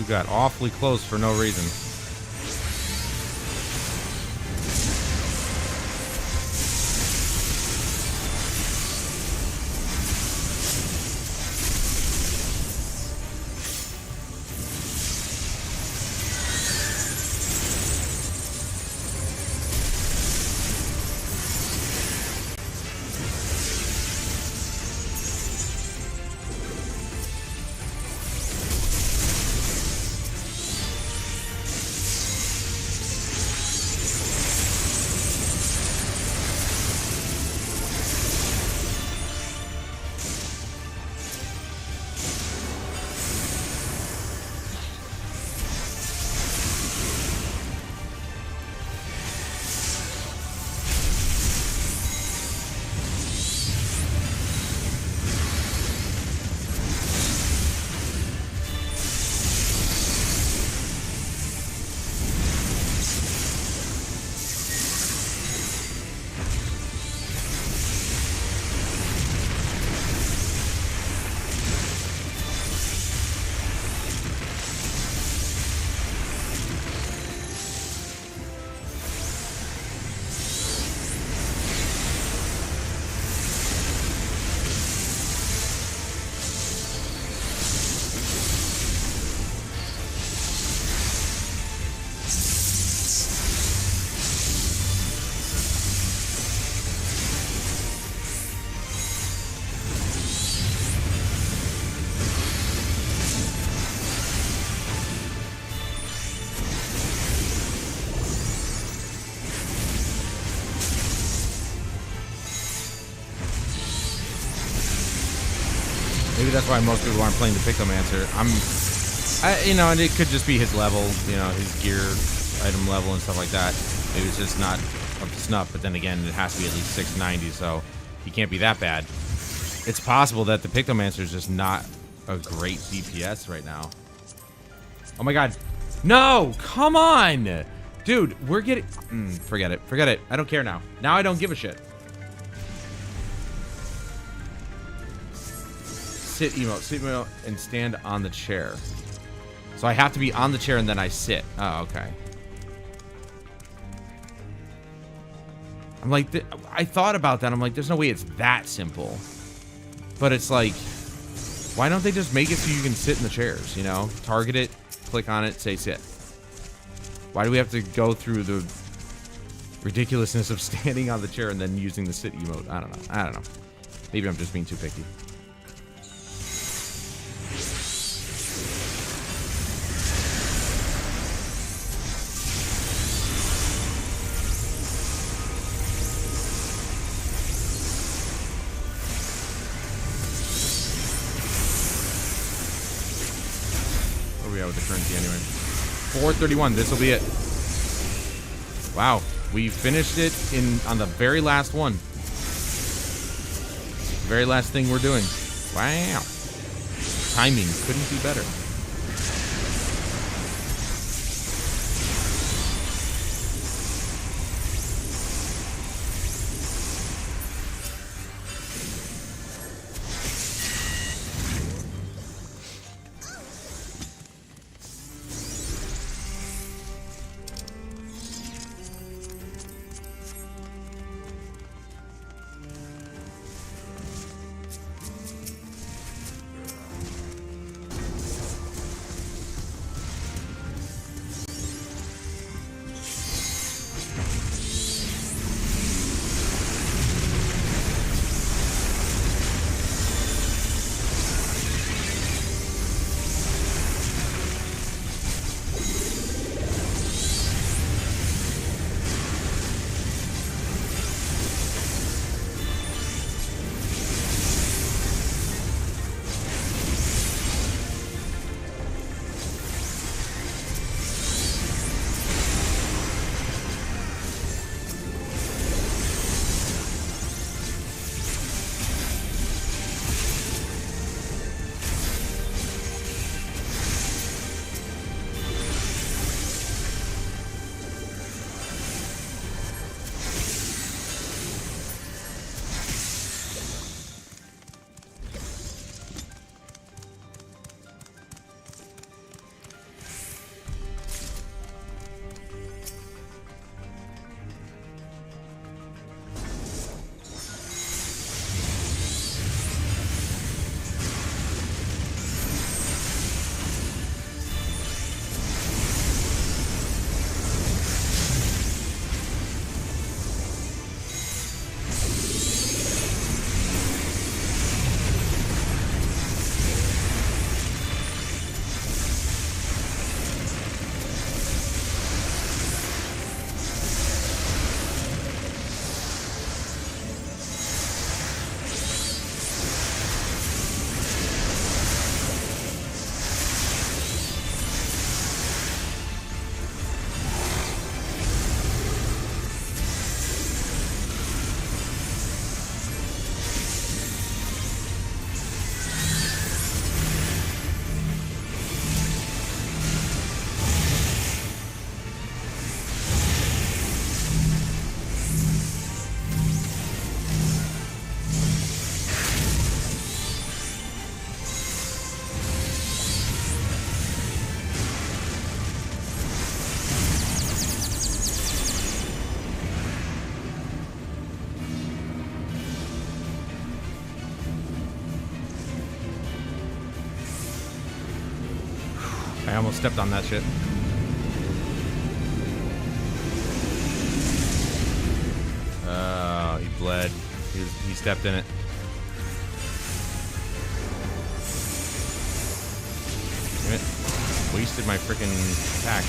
Got awfully close for no reason. Maybe that's why most people aren't playing the Pictomancer. You know, and it could just be his level, you know, his gear item level and stuff like that. Maybe it's just not up to snuff, but then again, it has to be at least 690, so he can't be that bad. It's possible that the Pictomancer is just not a great DPS right now. Oh my god. No! Come on! Dude, we're getting... forget it. Forget it. I don't care now. Now I don't give a shit. Sit emote, and stand on the chair. So I have to be on the chair and then I sit. Oh, okay. I'm like, I thought about that. I'm like, there's no way it's that simple. But it's like, why don't they just make it so you can sit in the chairs, you know? Target it, click on it, say sit. Why do we have to go through the ridiculousness of standing on the chair and then using the sit emote? I don't know. Maybe I'm just being too picky. With the currency anyway. 431. This will be it. Wow, we finished it on the very last one. Very last thing we're doing. Wow. Timing couldn't be better. I almost stepped on that shit. Oh, he bled. He stepped in it. Damn it. Wasted my freaking attack.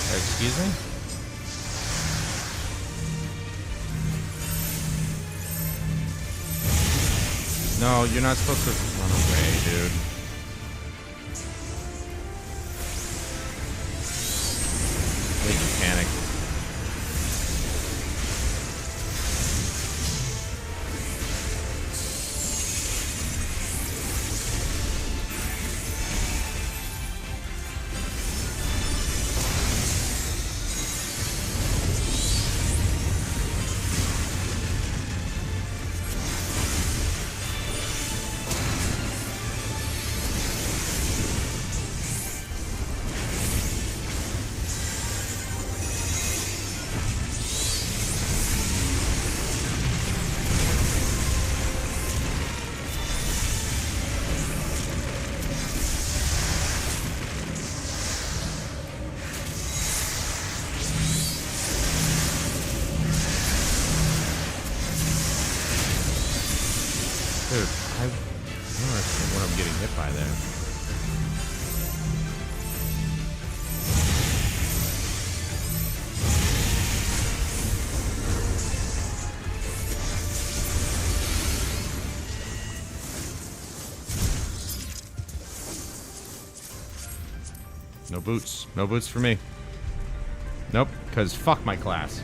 Excuse me? No, you're not supposed to run away, dude. I think you panicked. Dude, I don't understand what I'm getting hit by there. No boots. No boots for me. Nope, because fuck my class.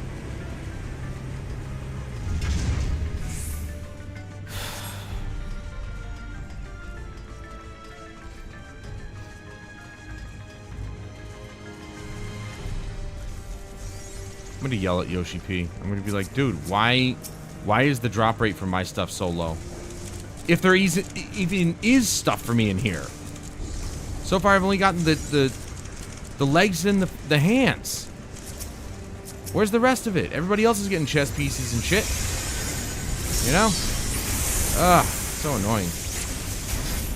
I'm gonna yell at Yoshi P. I'm gonna be like, dude, why is the drop rate for my stuff so low? If there even is stuff for me in here. So far, I've only gotten the legs and the hands. Where's the rest of it? Everybody else is getting chest pieces and shit. You know? Ugh, so annoying.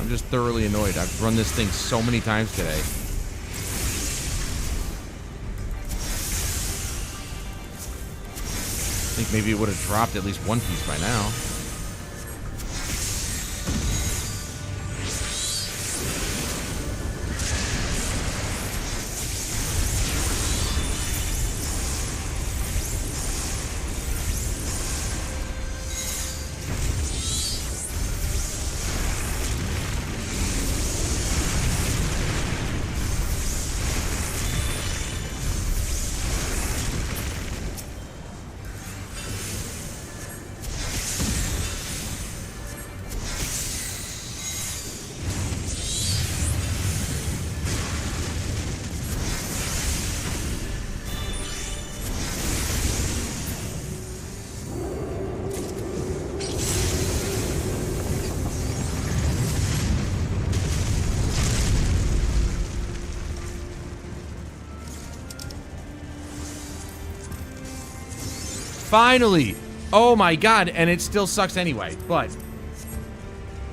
I'm just thoroughly annoyed. I've run this thing so many times today. I think maybe it would have dropped at least one piece by now. Finally! Oh my god, and it still sucks anyway, but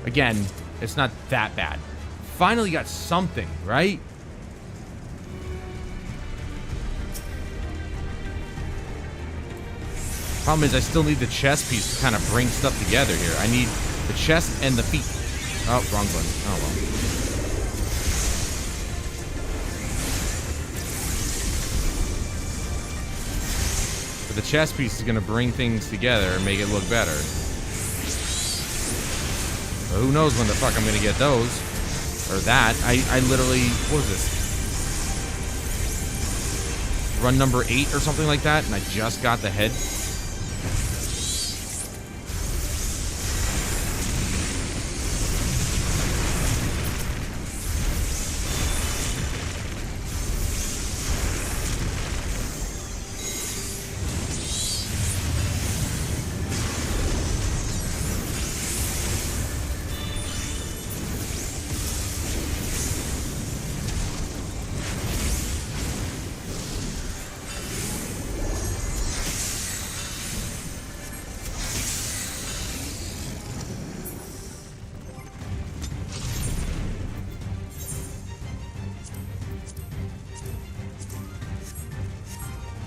again, it's not that bad. Finally got something, right? Problem is, I still need the chest piece to kind of bring stuff together here. I need the chest and the feet. Oh, wrong button. Oh well. The chest piece is going to bring things together and make it look better. But who knows when the fuck I'm going to get those. Or that. I literally... What was this? Run number 8 or something like that, and I just got the head.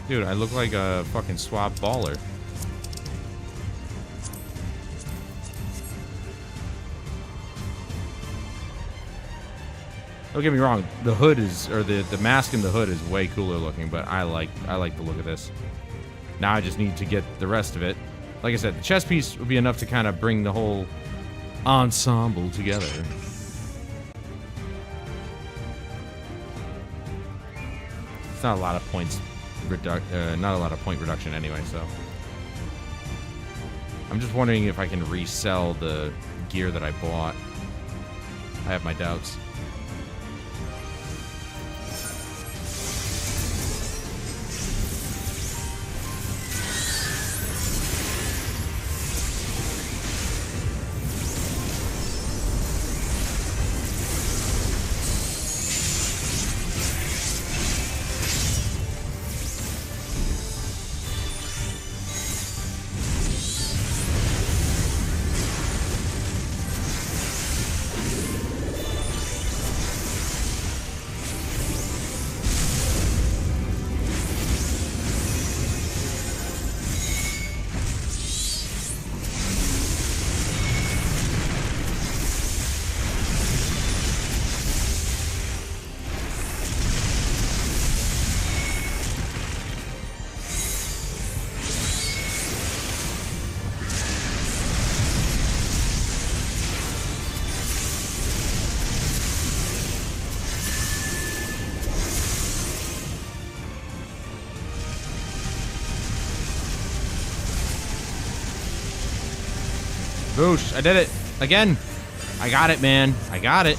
Dude, I look like a fucking swap baller. Don't get me wrong, the hood is, or the mask in the hood is way cooler looking, but I like the look of this. Now I just need to get the rest of it. Like I said, the chest piece would be enough to kind of bring the whole ensemble together. It's not a lot of points not a lot of point reduction anyway, so. I'm just wondering if I can resell the gear that I bought. I have my doubts. Boosh, I did it. Again. I got it, man. I got it.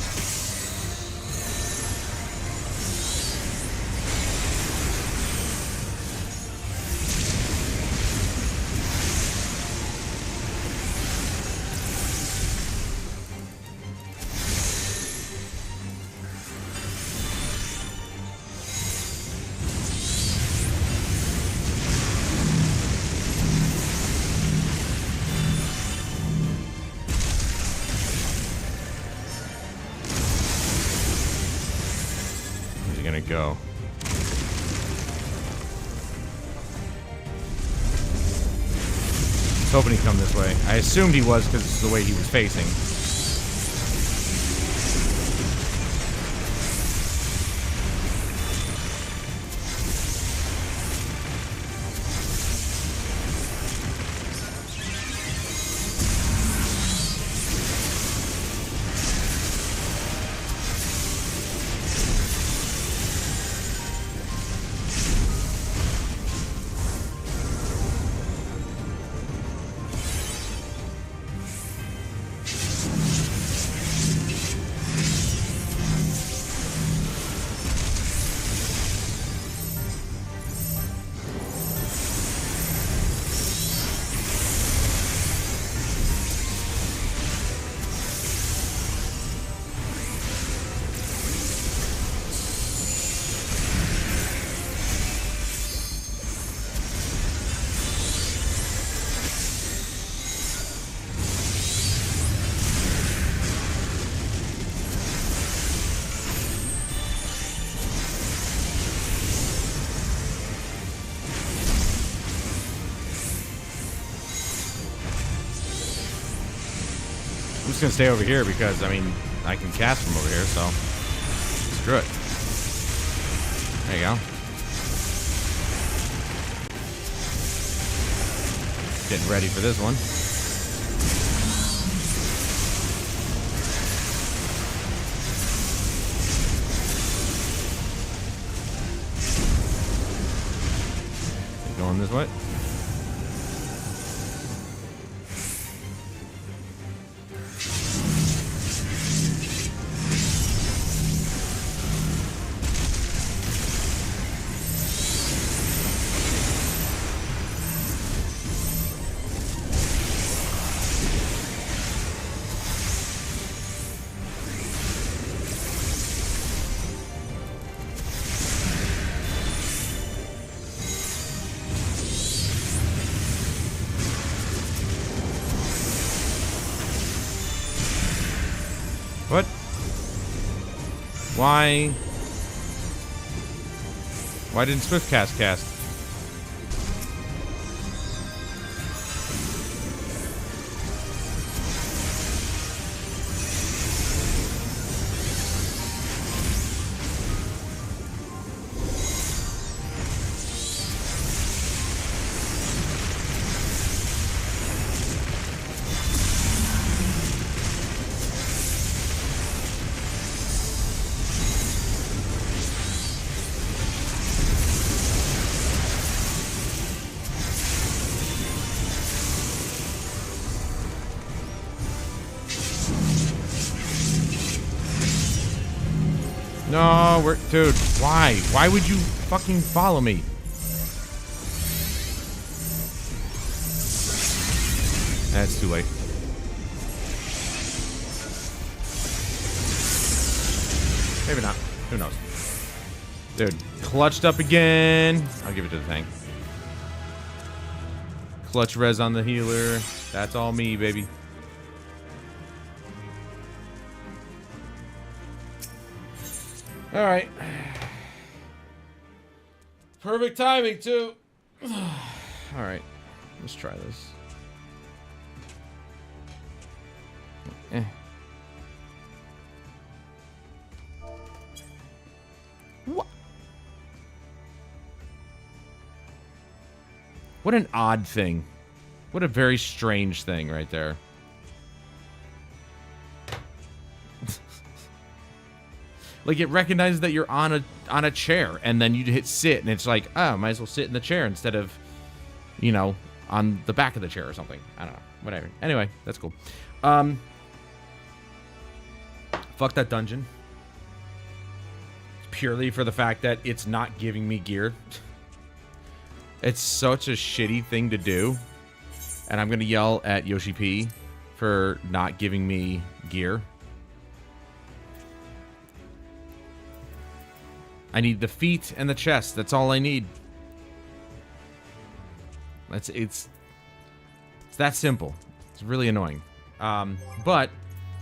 Go. I was hoping he'd come this way. I assumed he was because it's the way he was facing. I'm just gonna stay over here because, I mean, I can cast from over here, so screw it. There you go. Getting ready for this one. Going this way. What? Why? Why didn't Swiftcast cast? No, dude, why? Why would you fucking follow me? That's too late. Maybe not. Who knows? Dude, clutched up again. I'll give it to the tank. Clutch res on the healer. That's all me, baby. Alright. Perfect timing, too. Alright. Let's try this. What an odd thing. What a very strange thing right there. Like, it recognizes that you're on a chair, and then you hit sit, and it's like, oh, might as well sit in the chair instead of, you know, on the back of the chair or something. I don't know. Whatever. Anyway, that's cool. Fuck that dungeon. Purely for the fact that it's not giving me gear. It's such a shitty thing to do. And I'm gonna yell at Yoshi P for not giving me gear. I need the feet and the chest. That's all I need. It's that simple. It's really annoying. But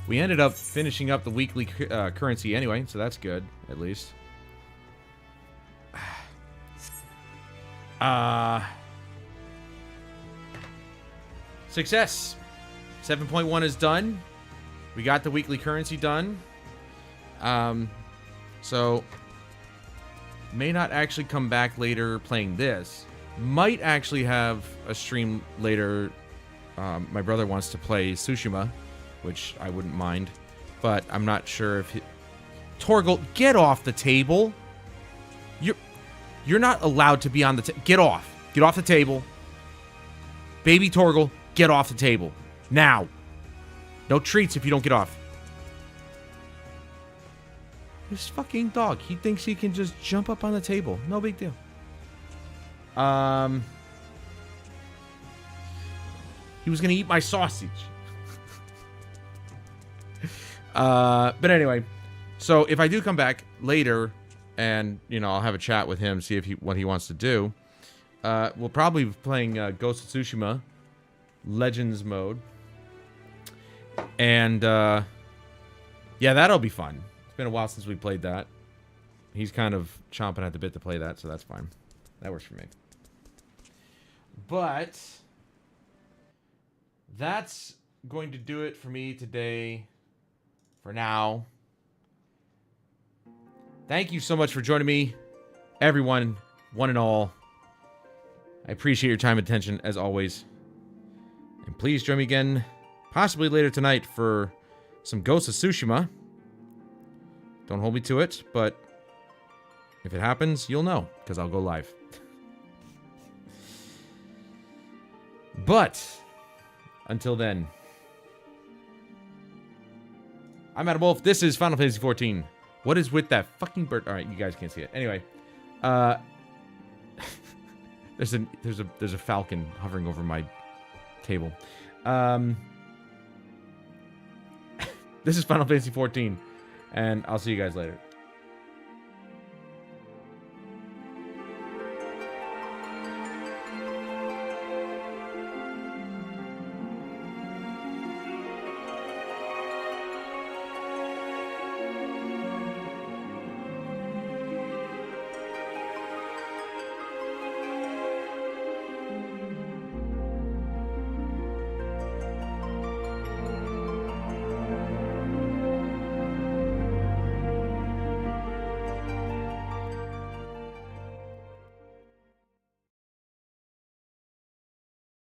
we ended up finishing up the weekly currency anyway, so that's good, at least. Success. 7.1 is done. We got the weekly currency done. So may not actually come back later playing this. Might actually have a stream later. My brother wants to play Tsushima, which I wouldn't mind, but I'm not sure if Torgal, get off the table. You're not allowed to be on the table. Get off. Get off the table. Baby Torgal, get off the table. Now. No treats if you don't get off. This fucking dog. He thinks he can just jump up on the table. No big deal. He was going to eat my sausage. But anyway. So if I do come back later, and, you know, I'll have a chat with him, see if what he wants to do. We'll probably be playing Ghost of Tsushima Legends mode. And, yeah, that'll be fun. It's been a while since we played that. He's kind of chomping at the bit to play that, so that's fine. That works for me. But that's going to do it for me today. For now. Thank you so much for joining me, everyone, one and all. I appreciate your time and attention, as always. And please join me again, possibly later tonight, for some Ghost of Tsushima. Don't hold me to it, but if it happens, you'll know, because I'll go live. But, until then, I'm Adam Wolf. This is Final Fantasy XIV. What is with that fucking bird? All right, you guys can't see it. Anyway, there's a falcon hovering over my table. This is Final Fantasy XIV, and I'll see you guys later.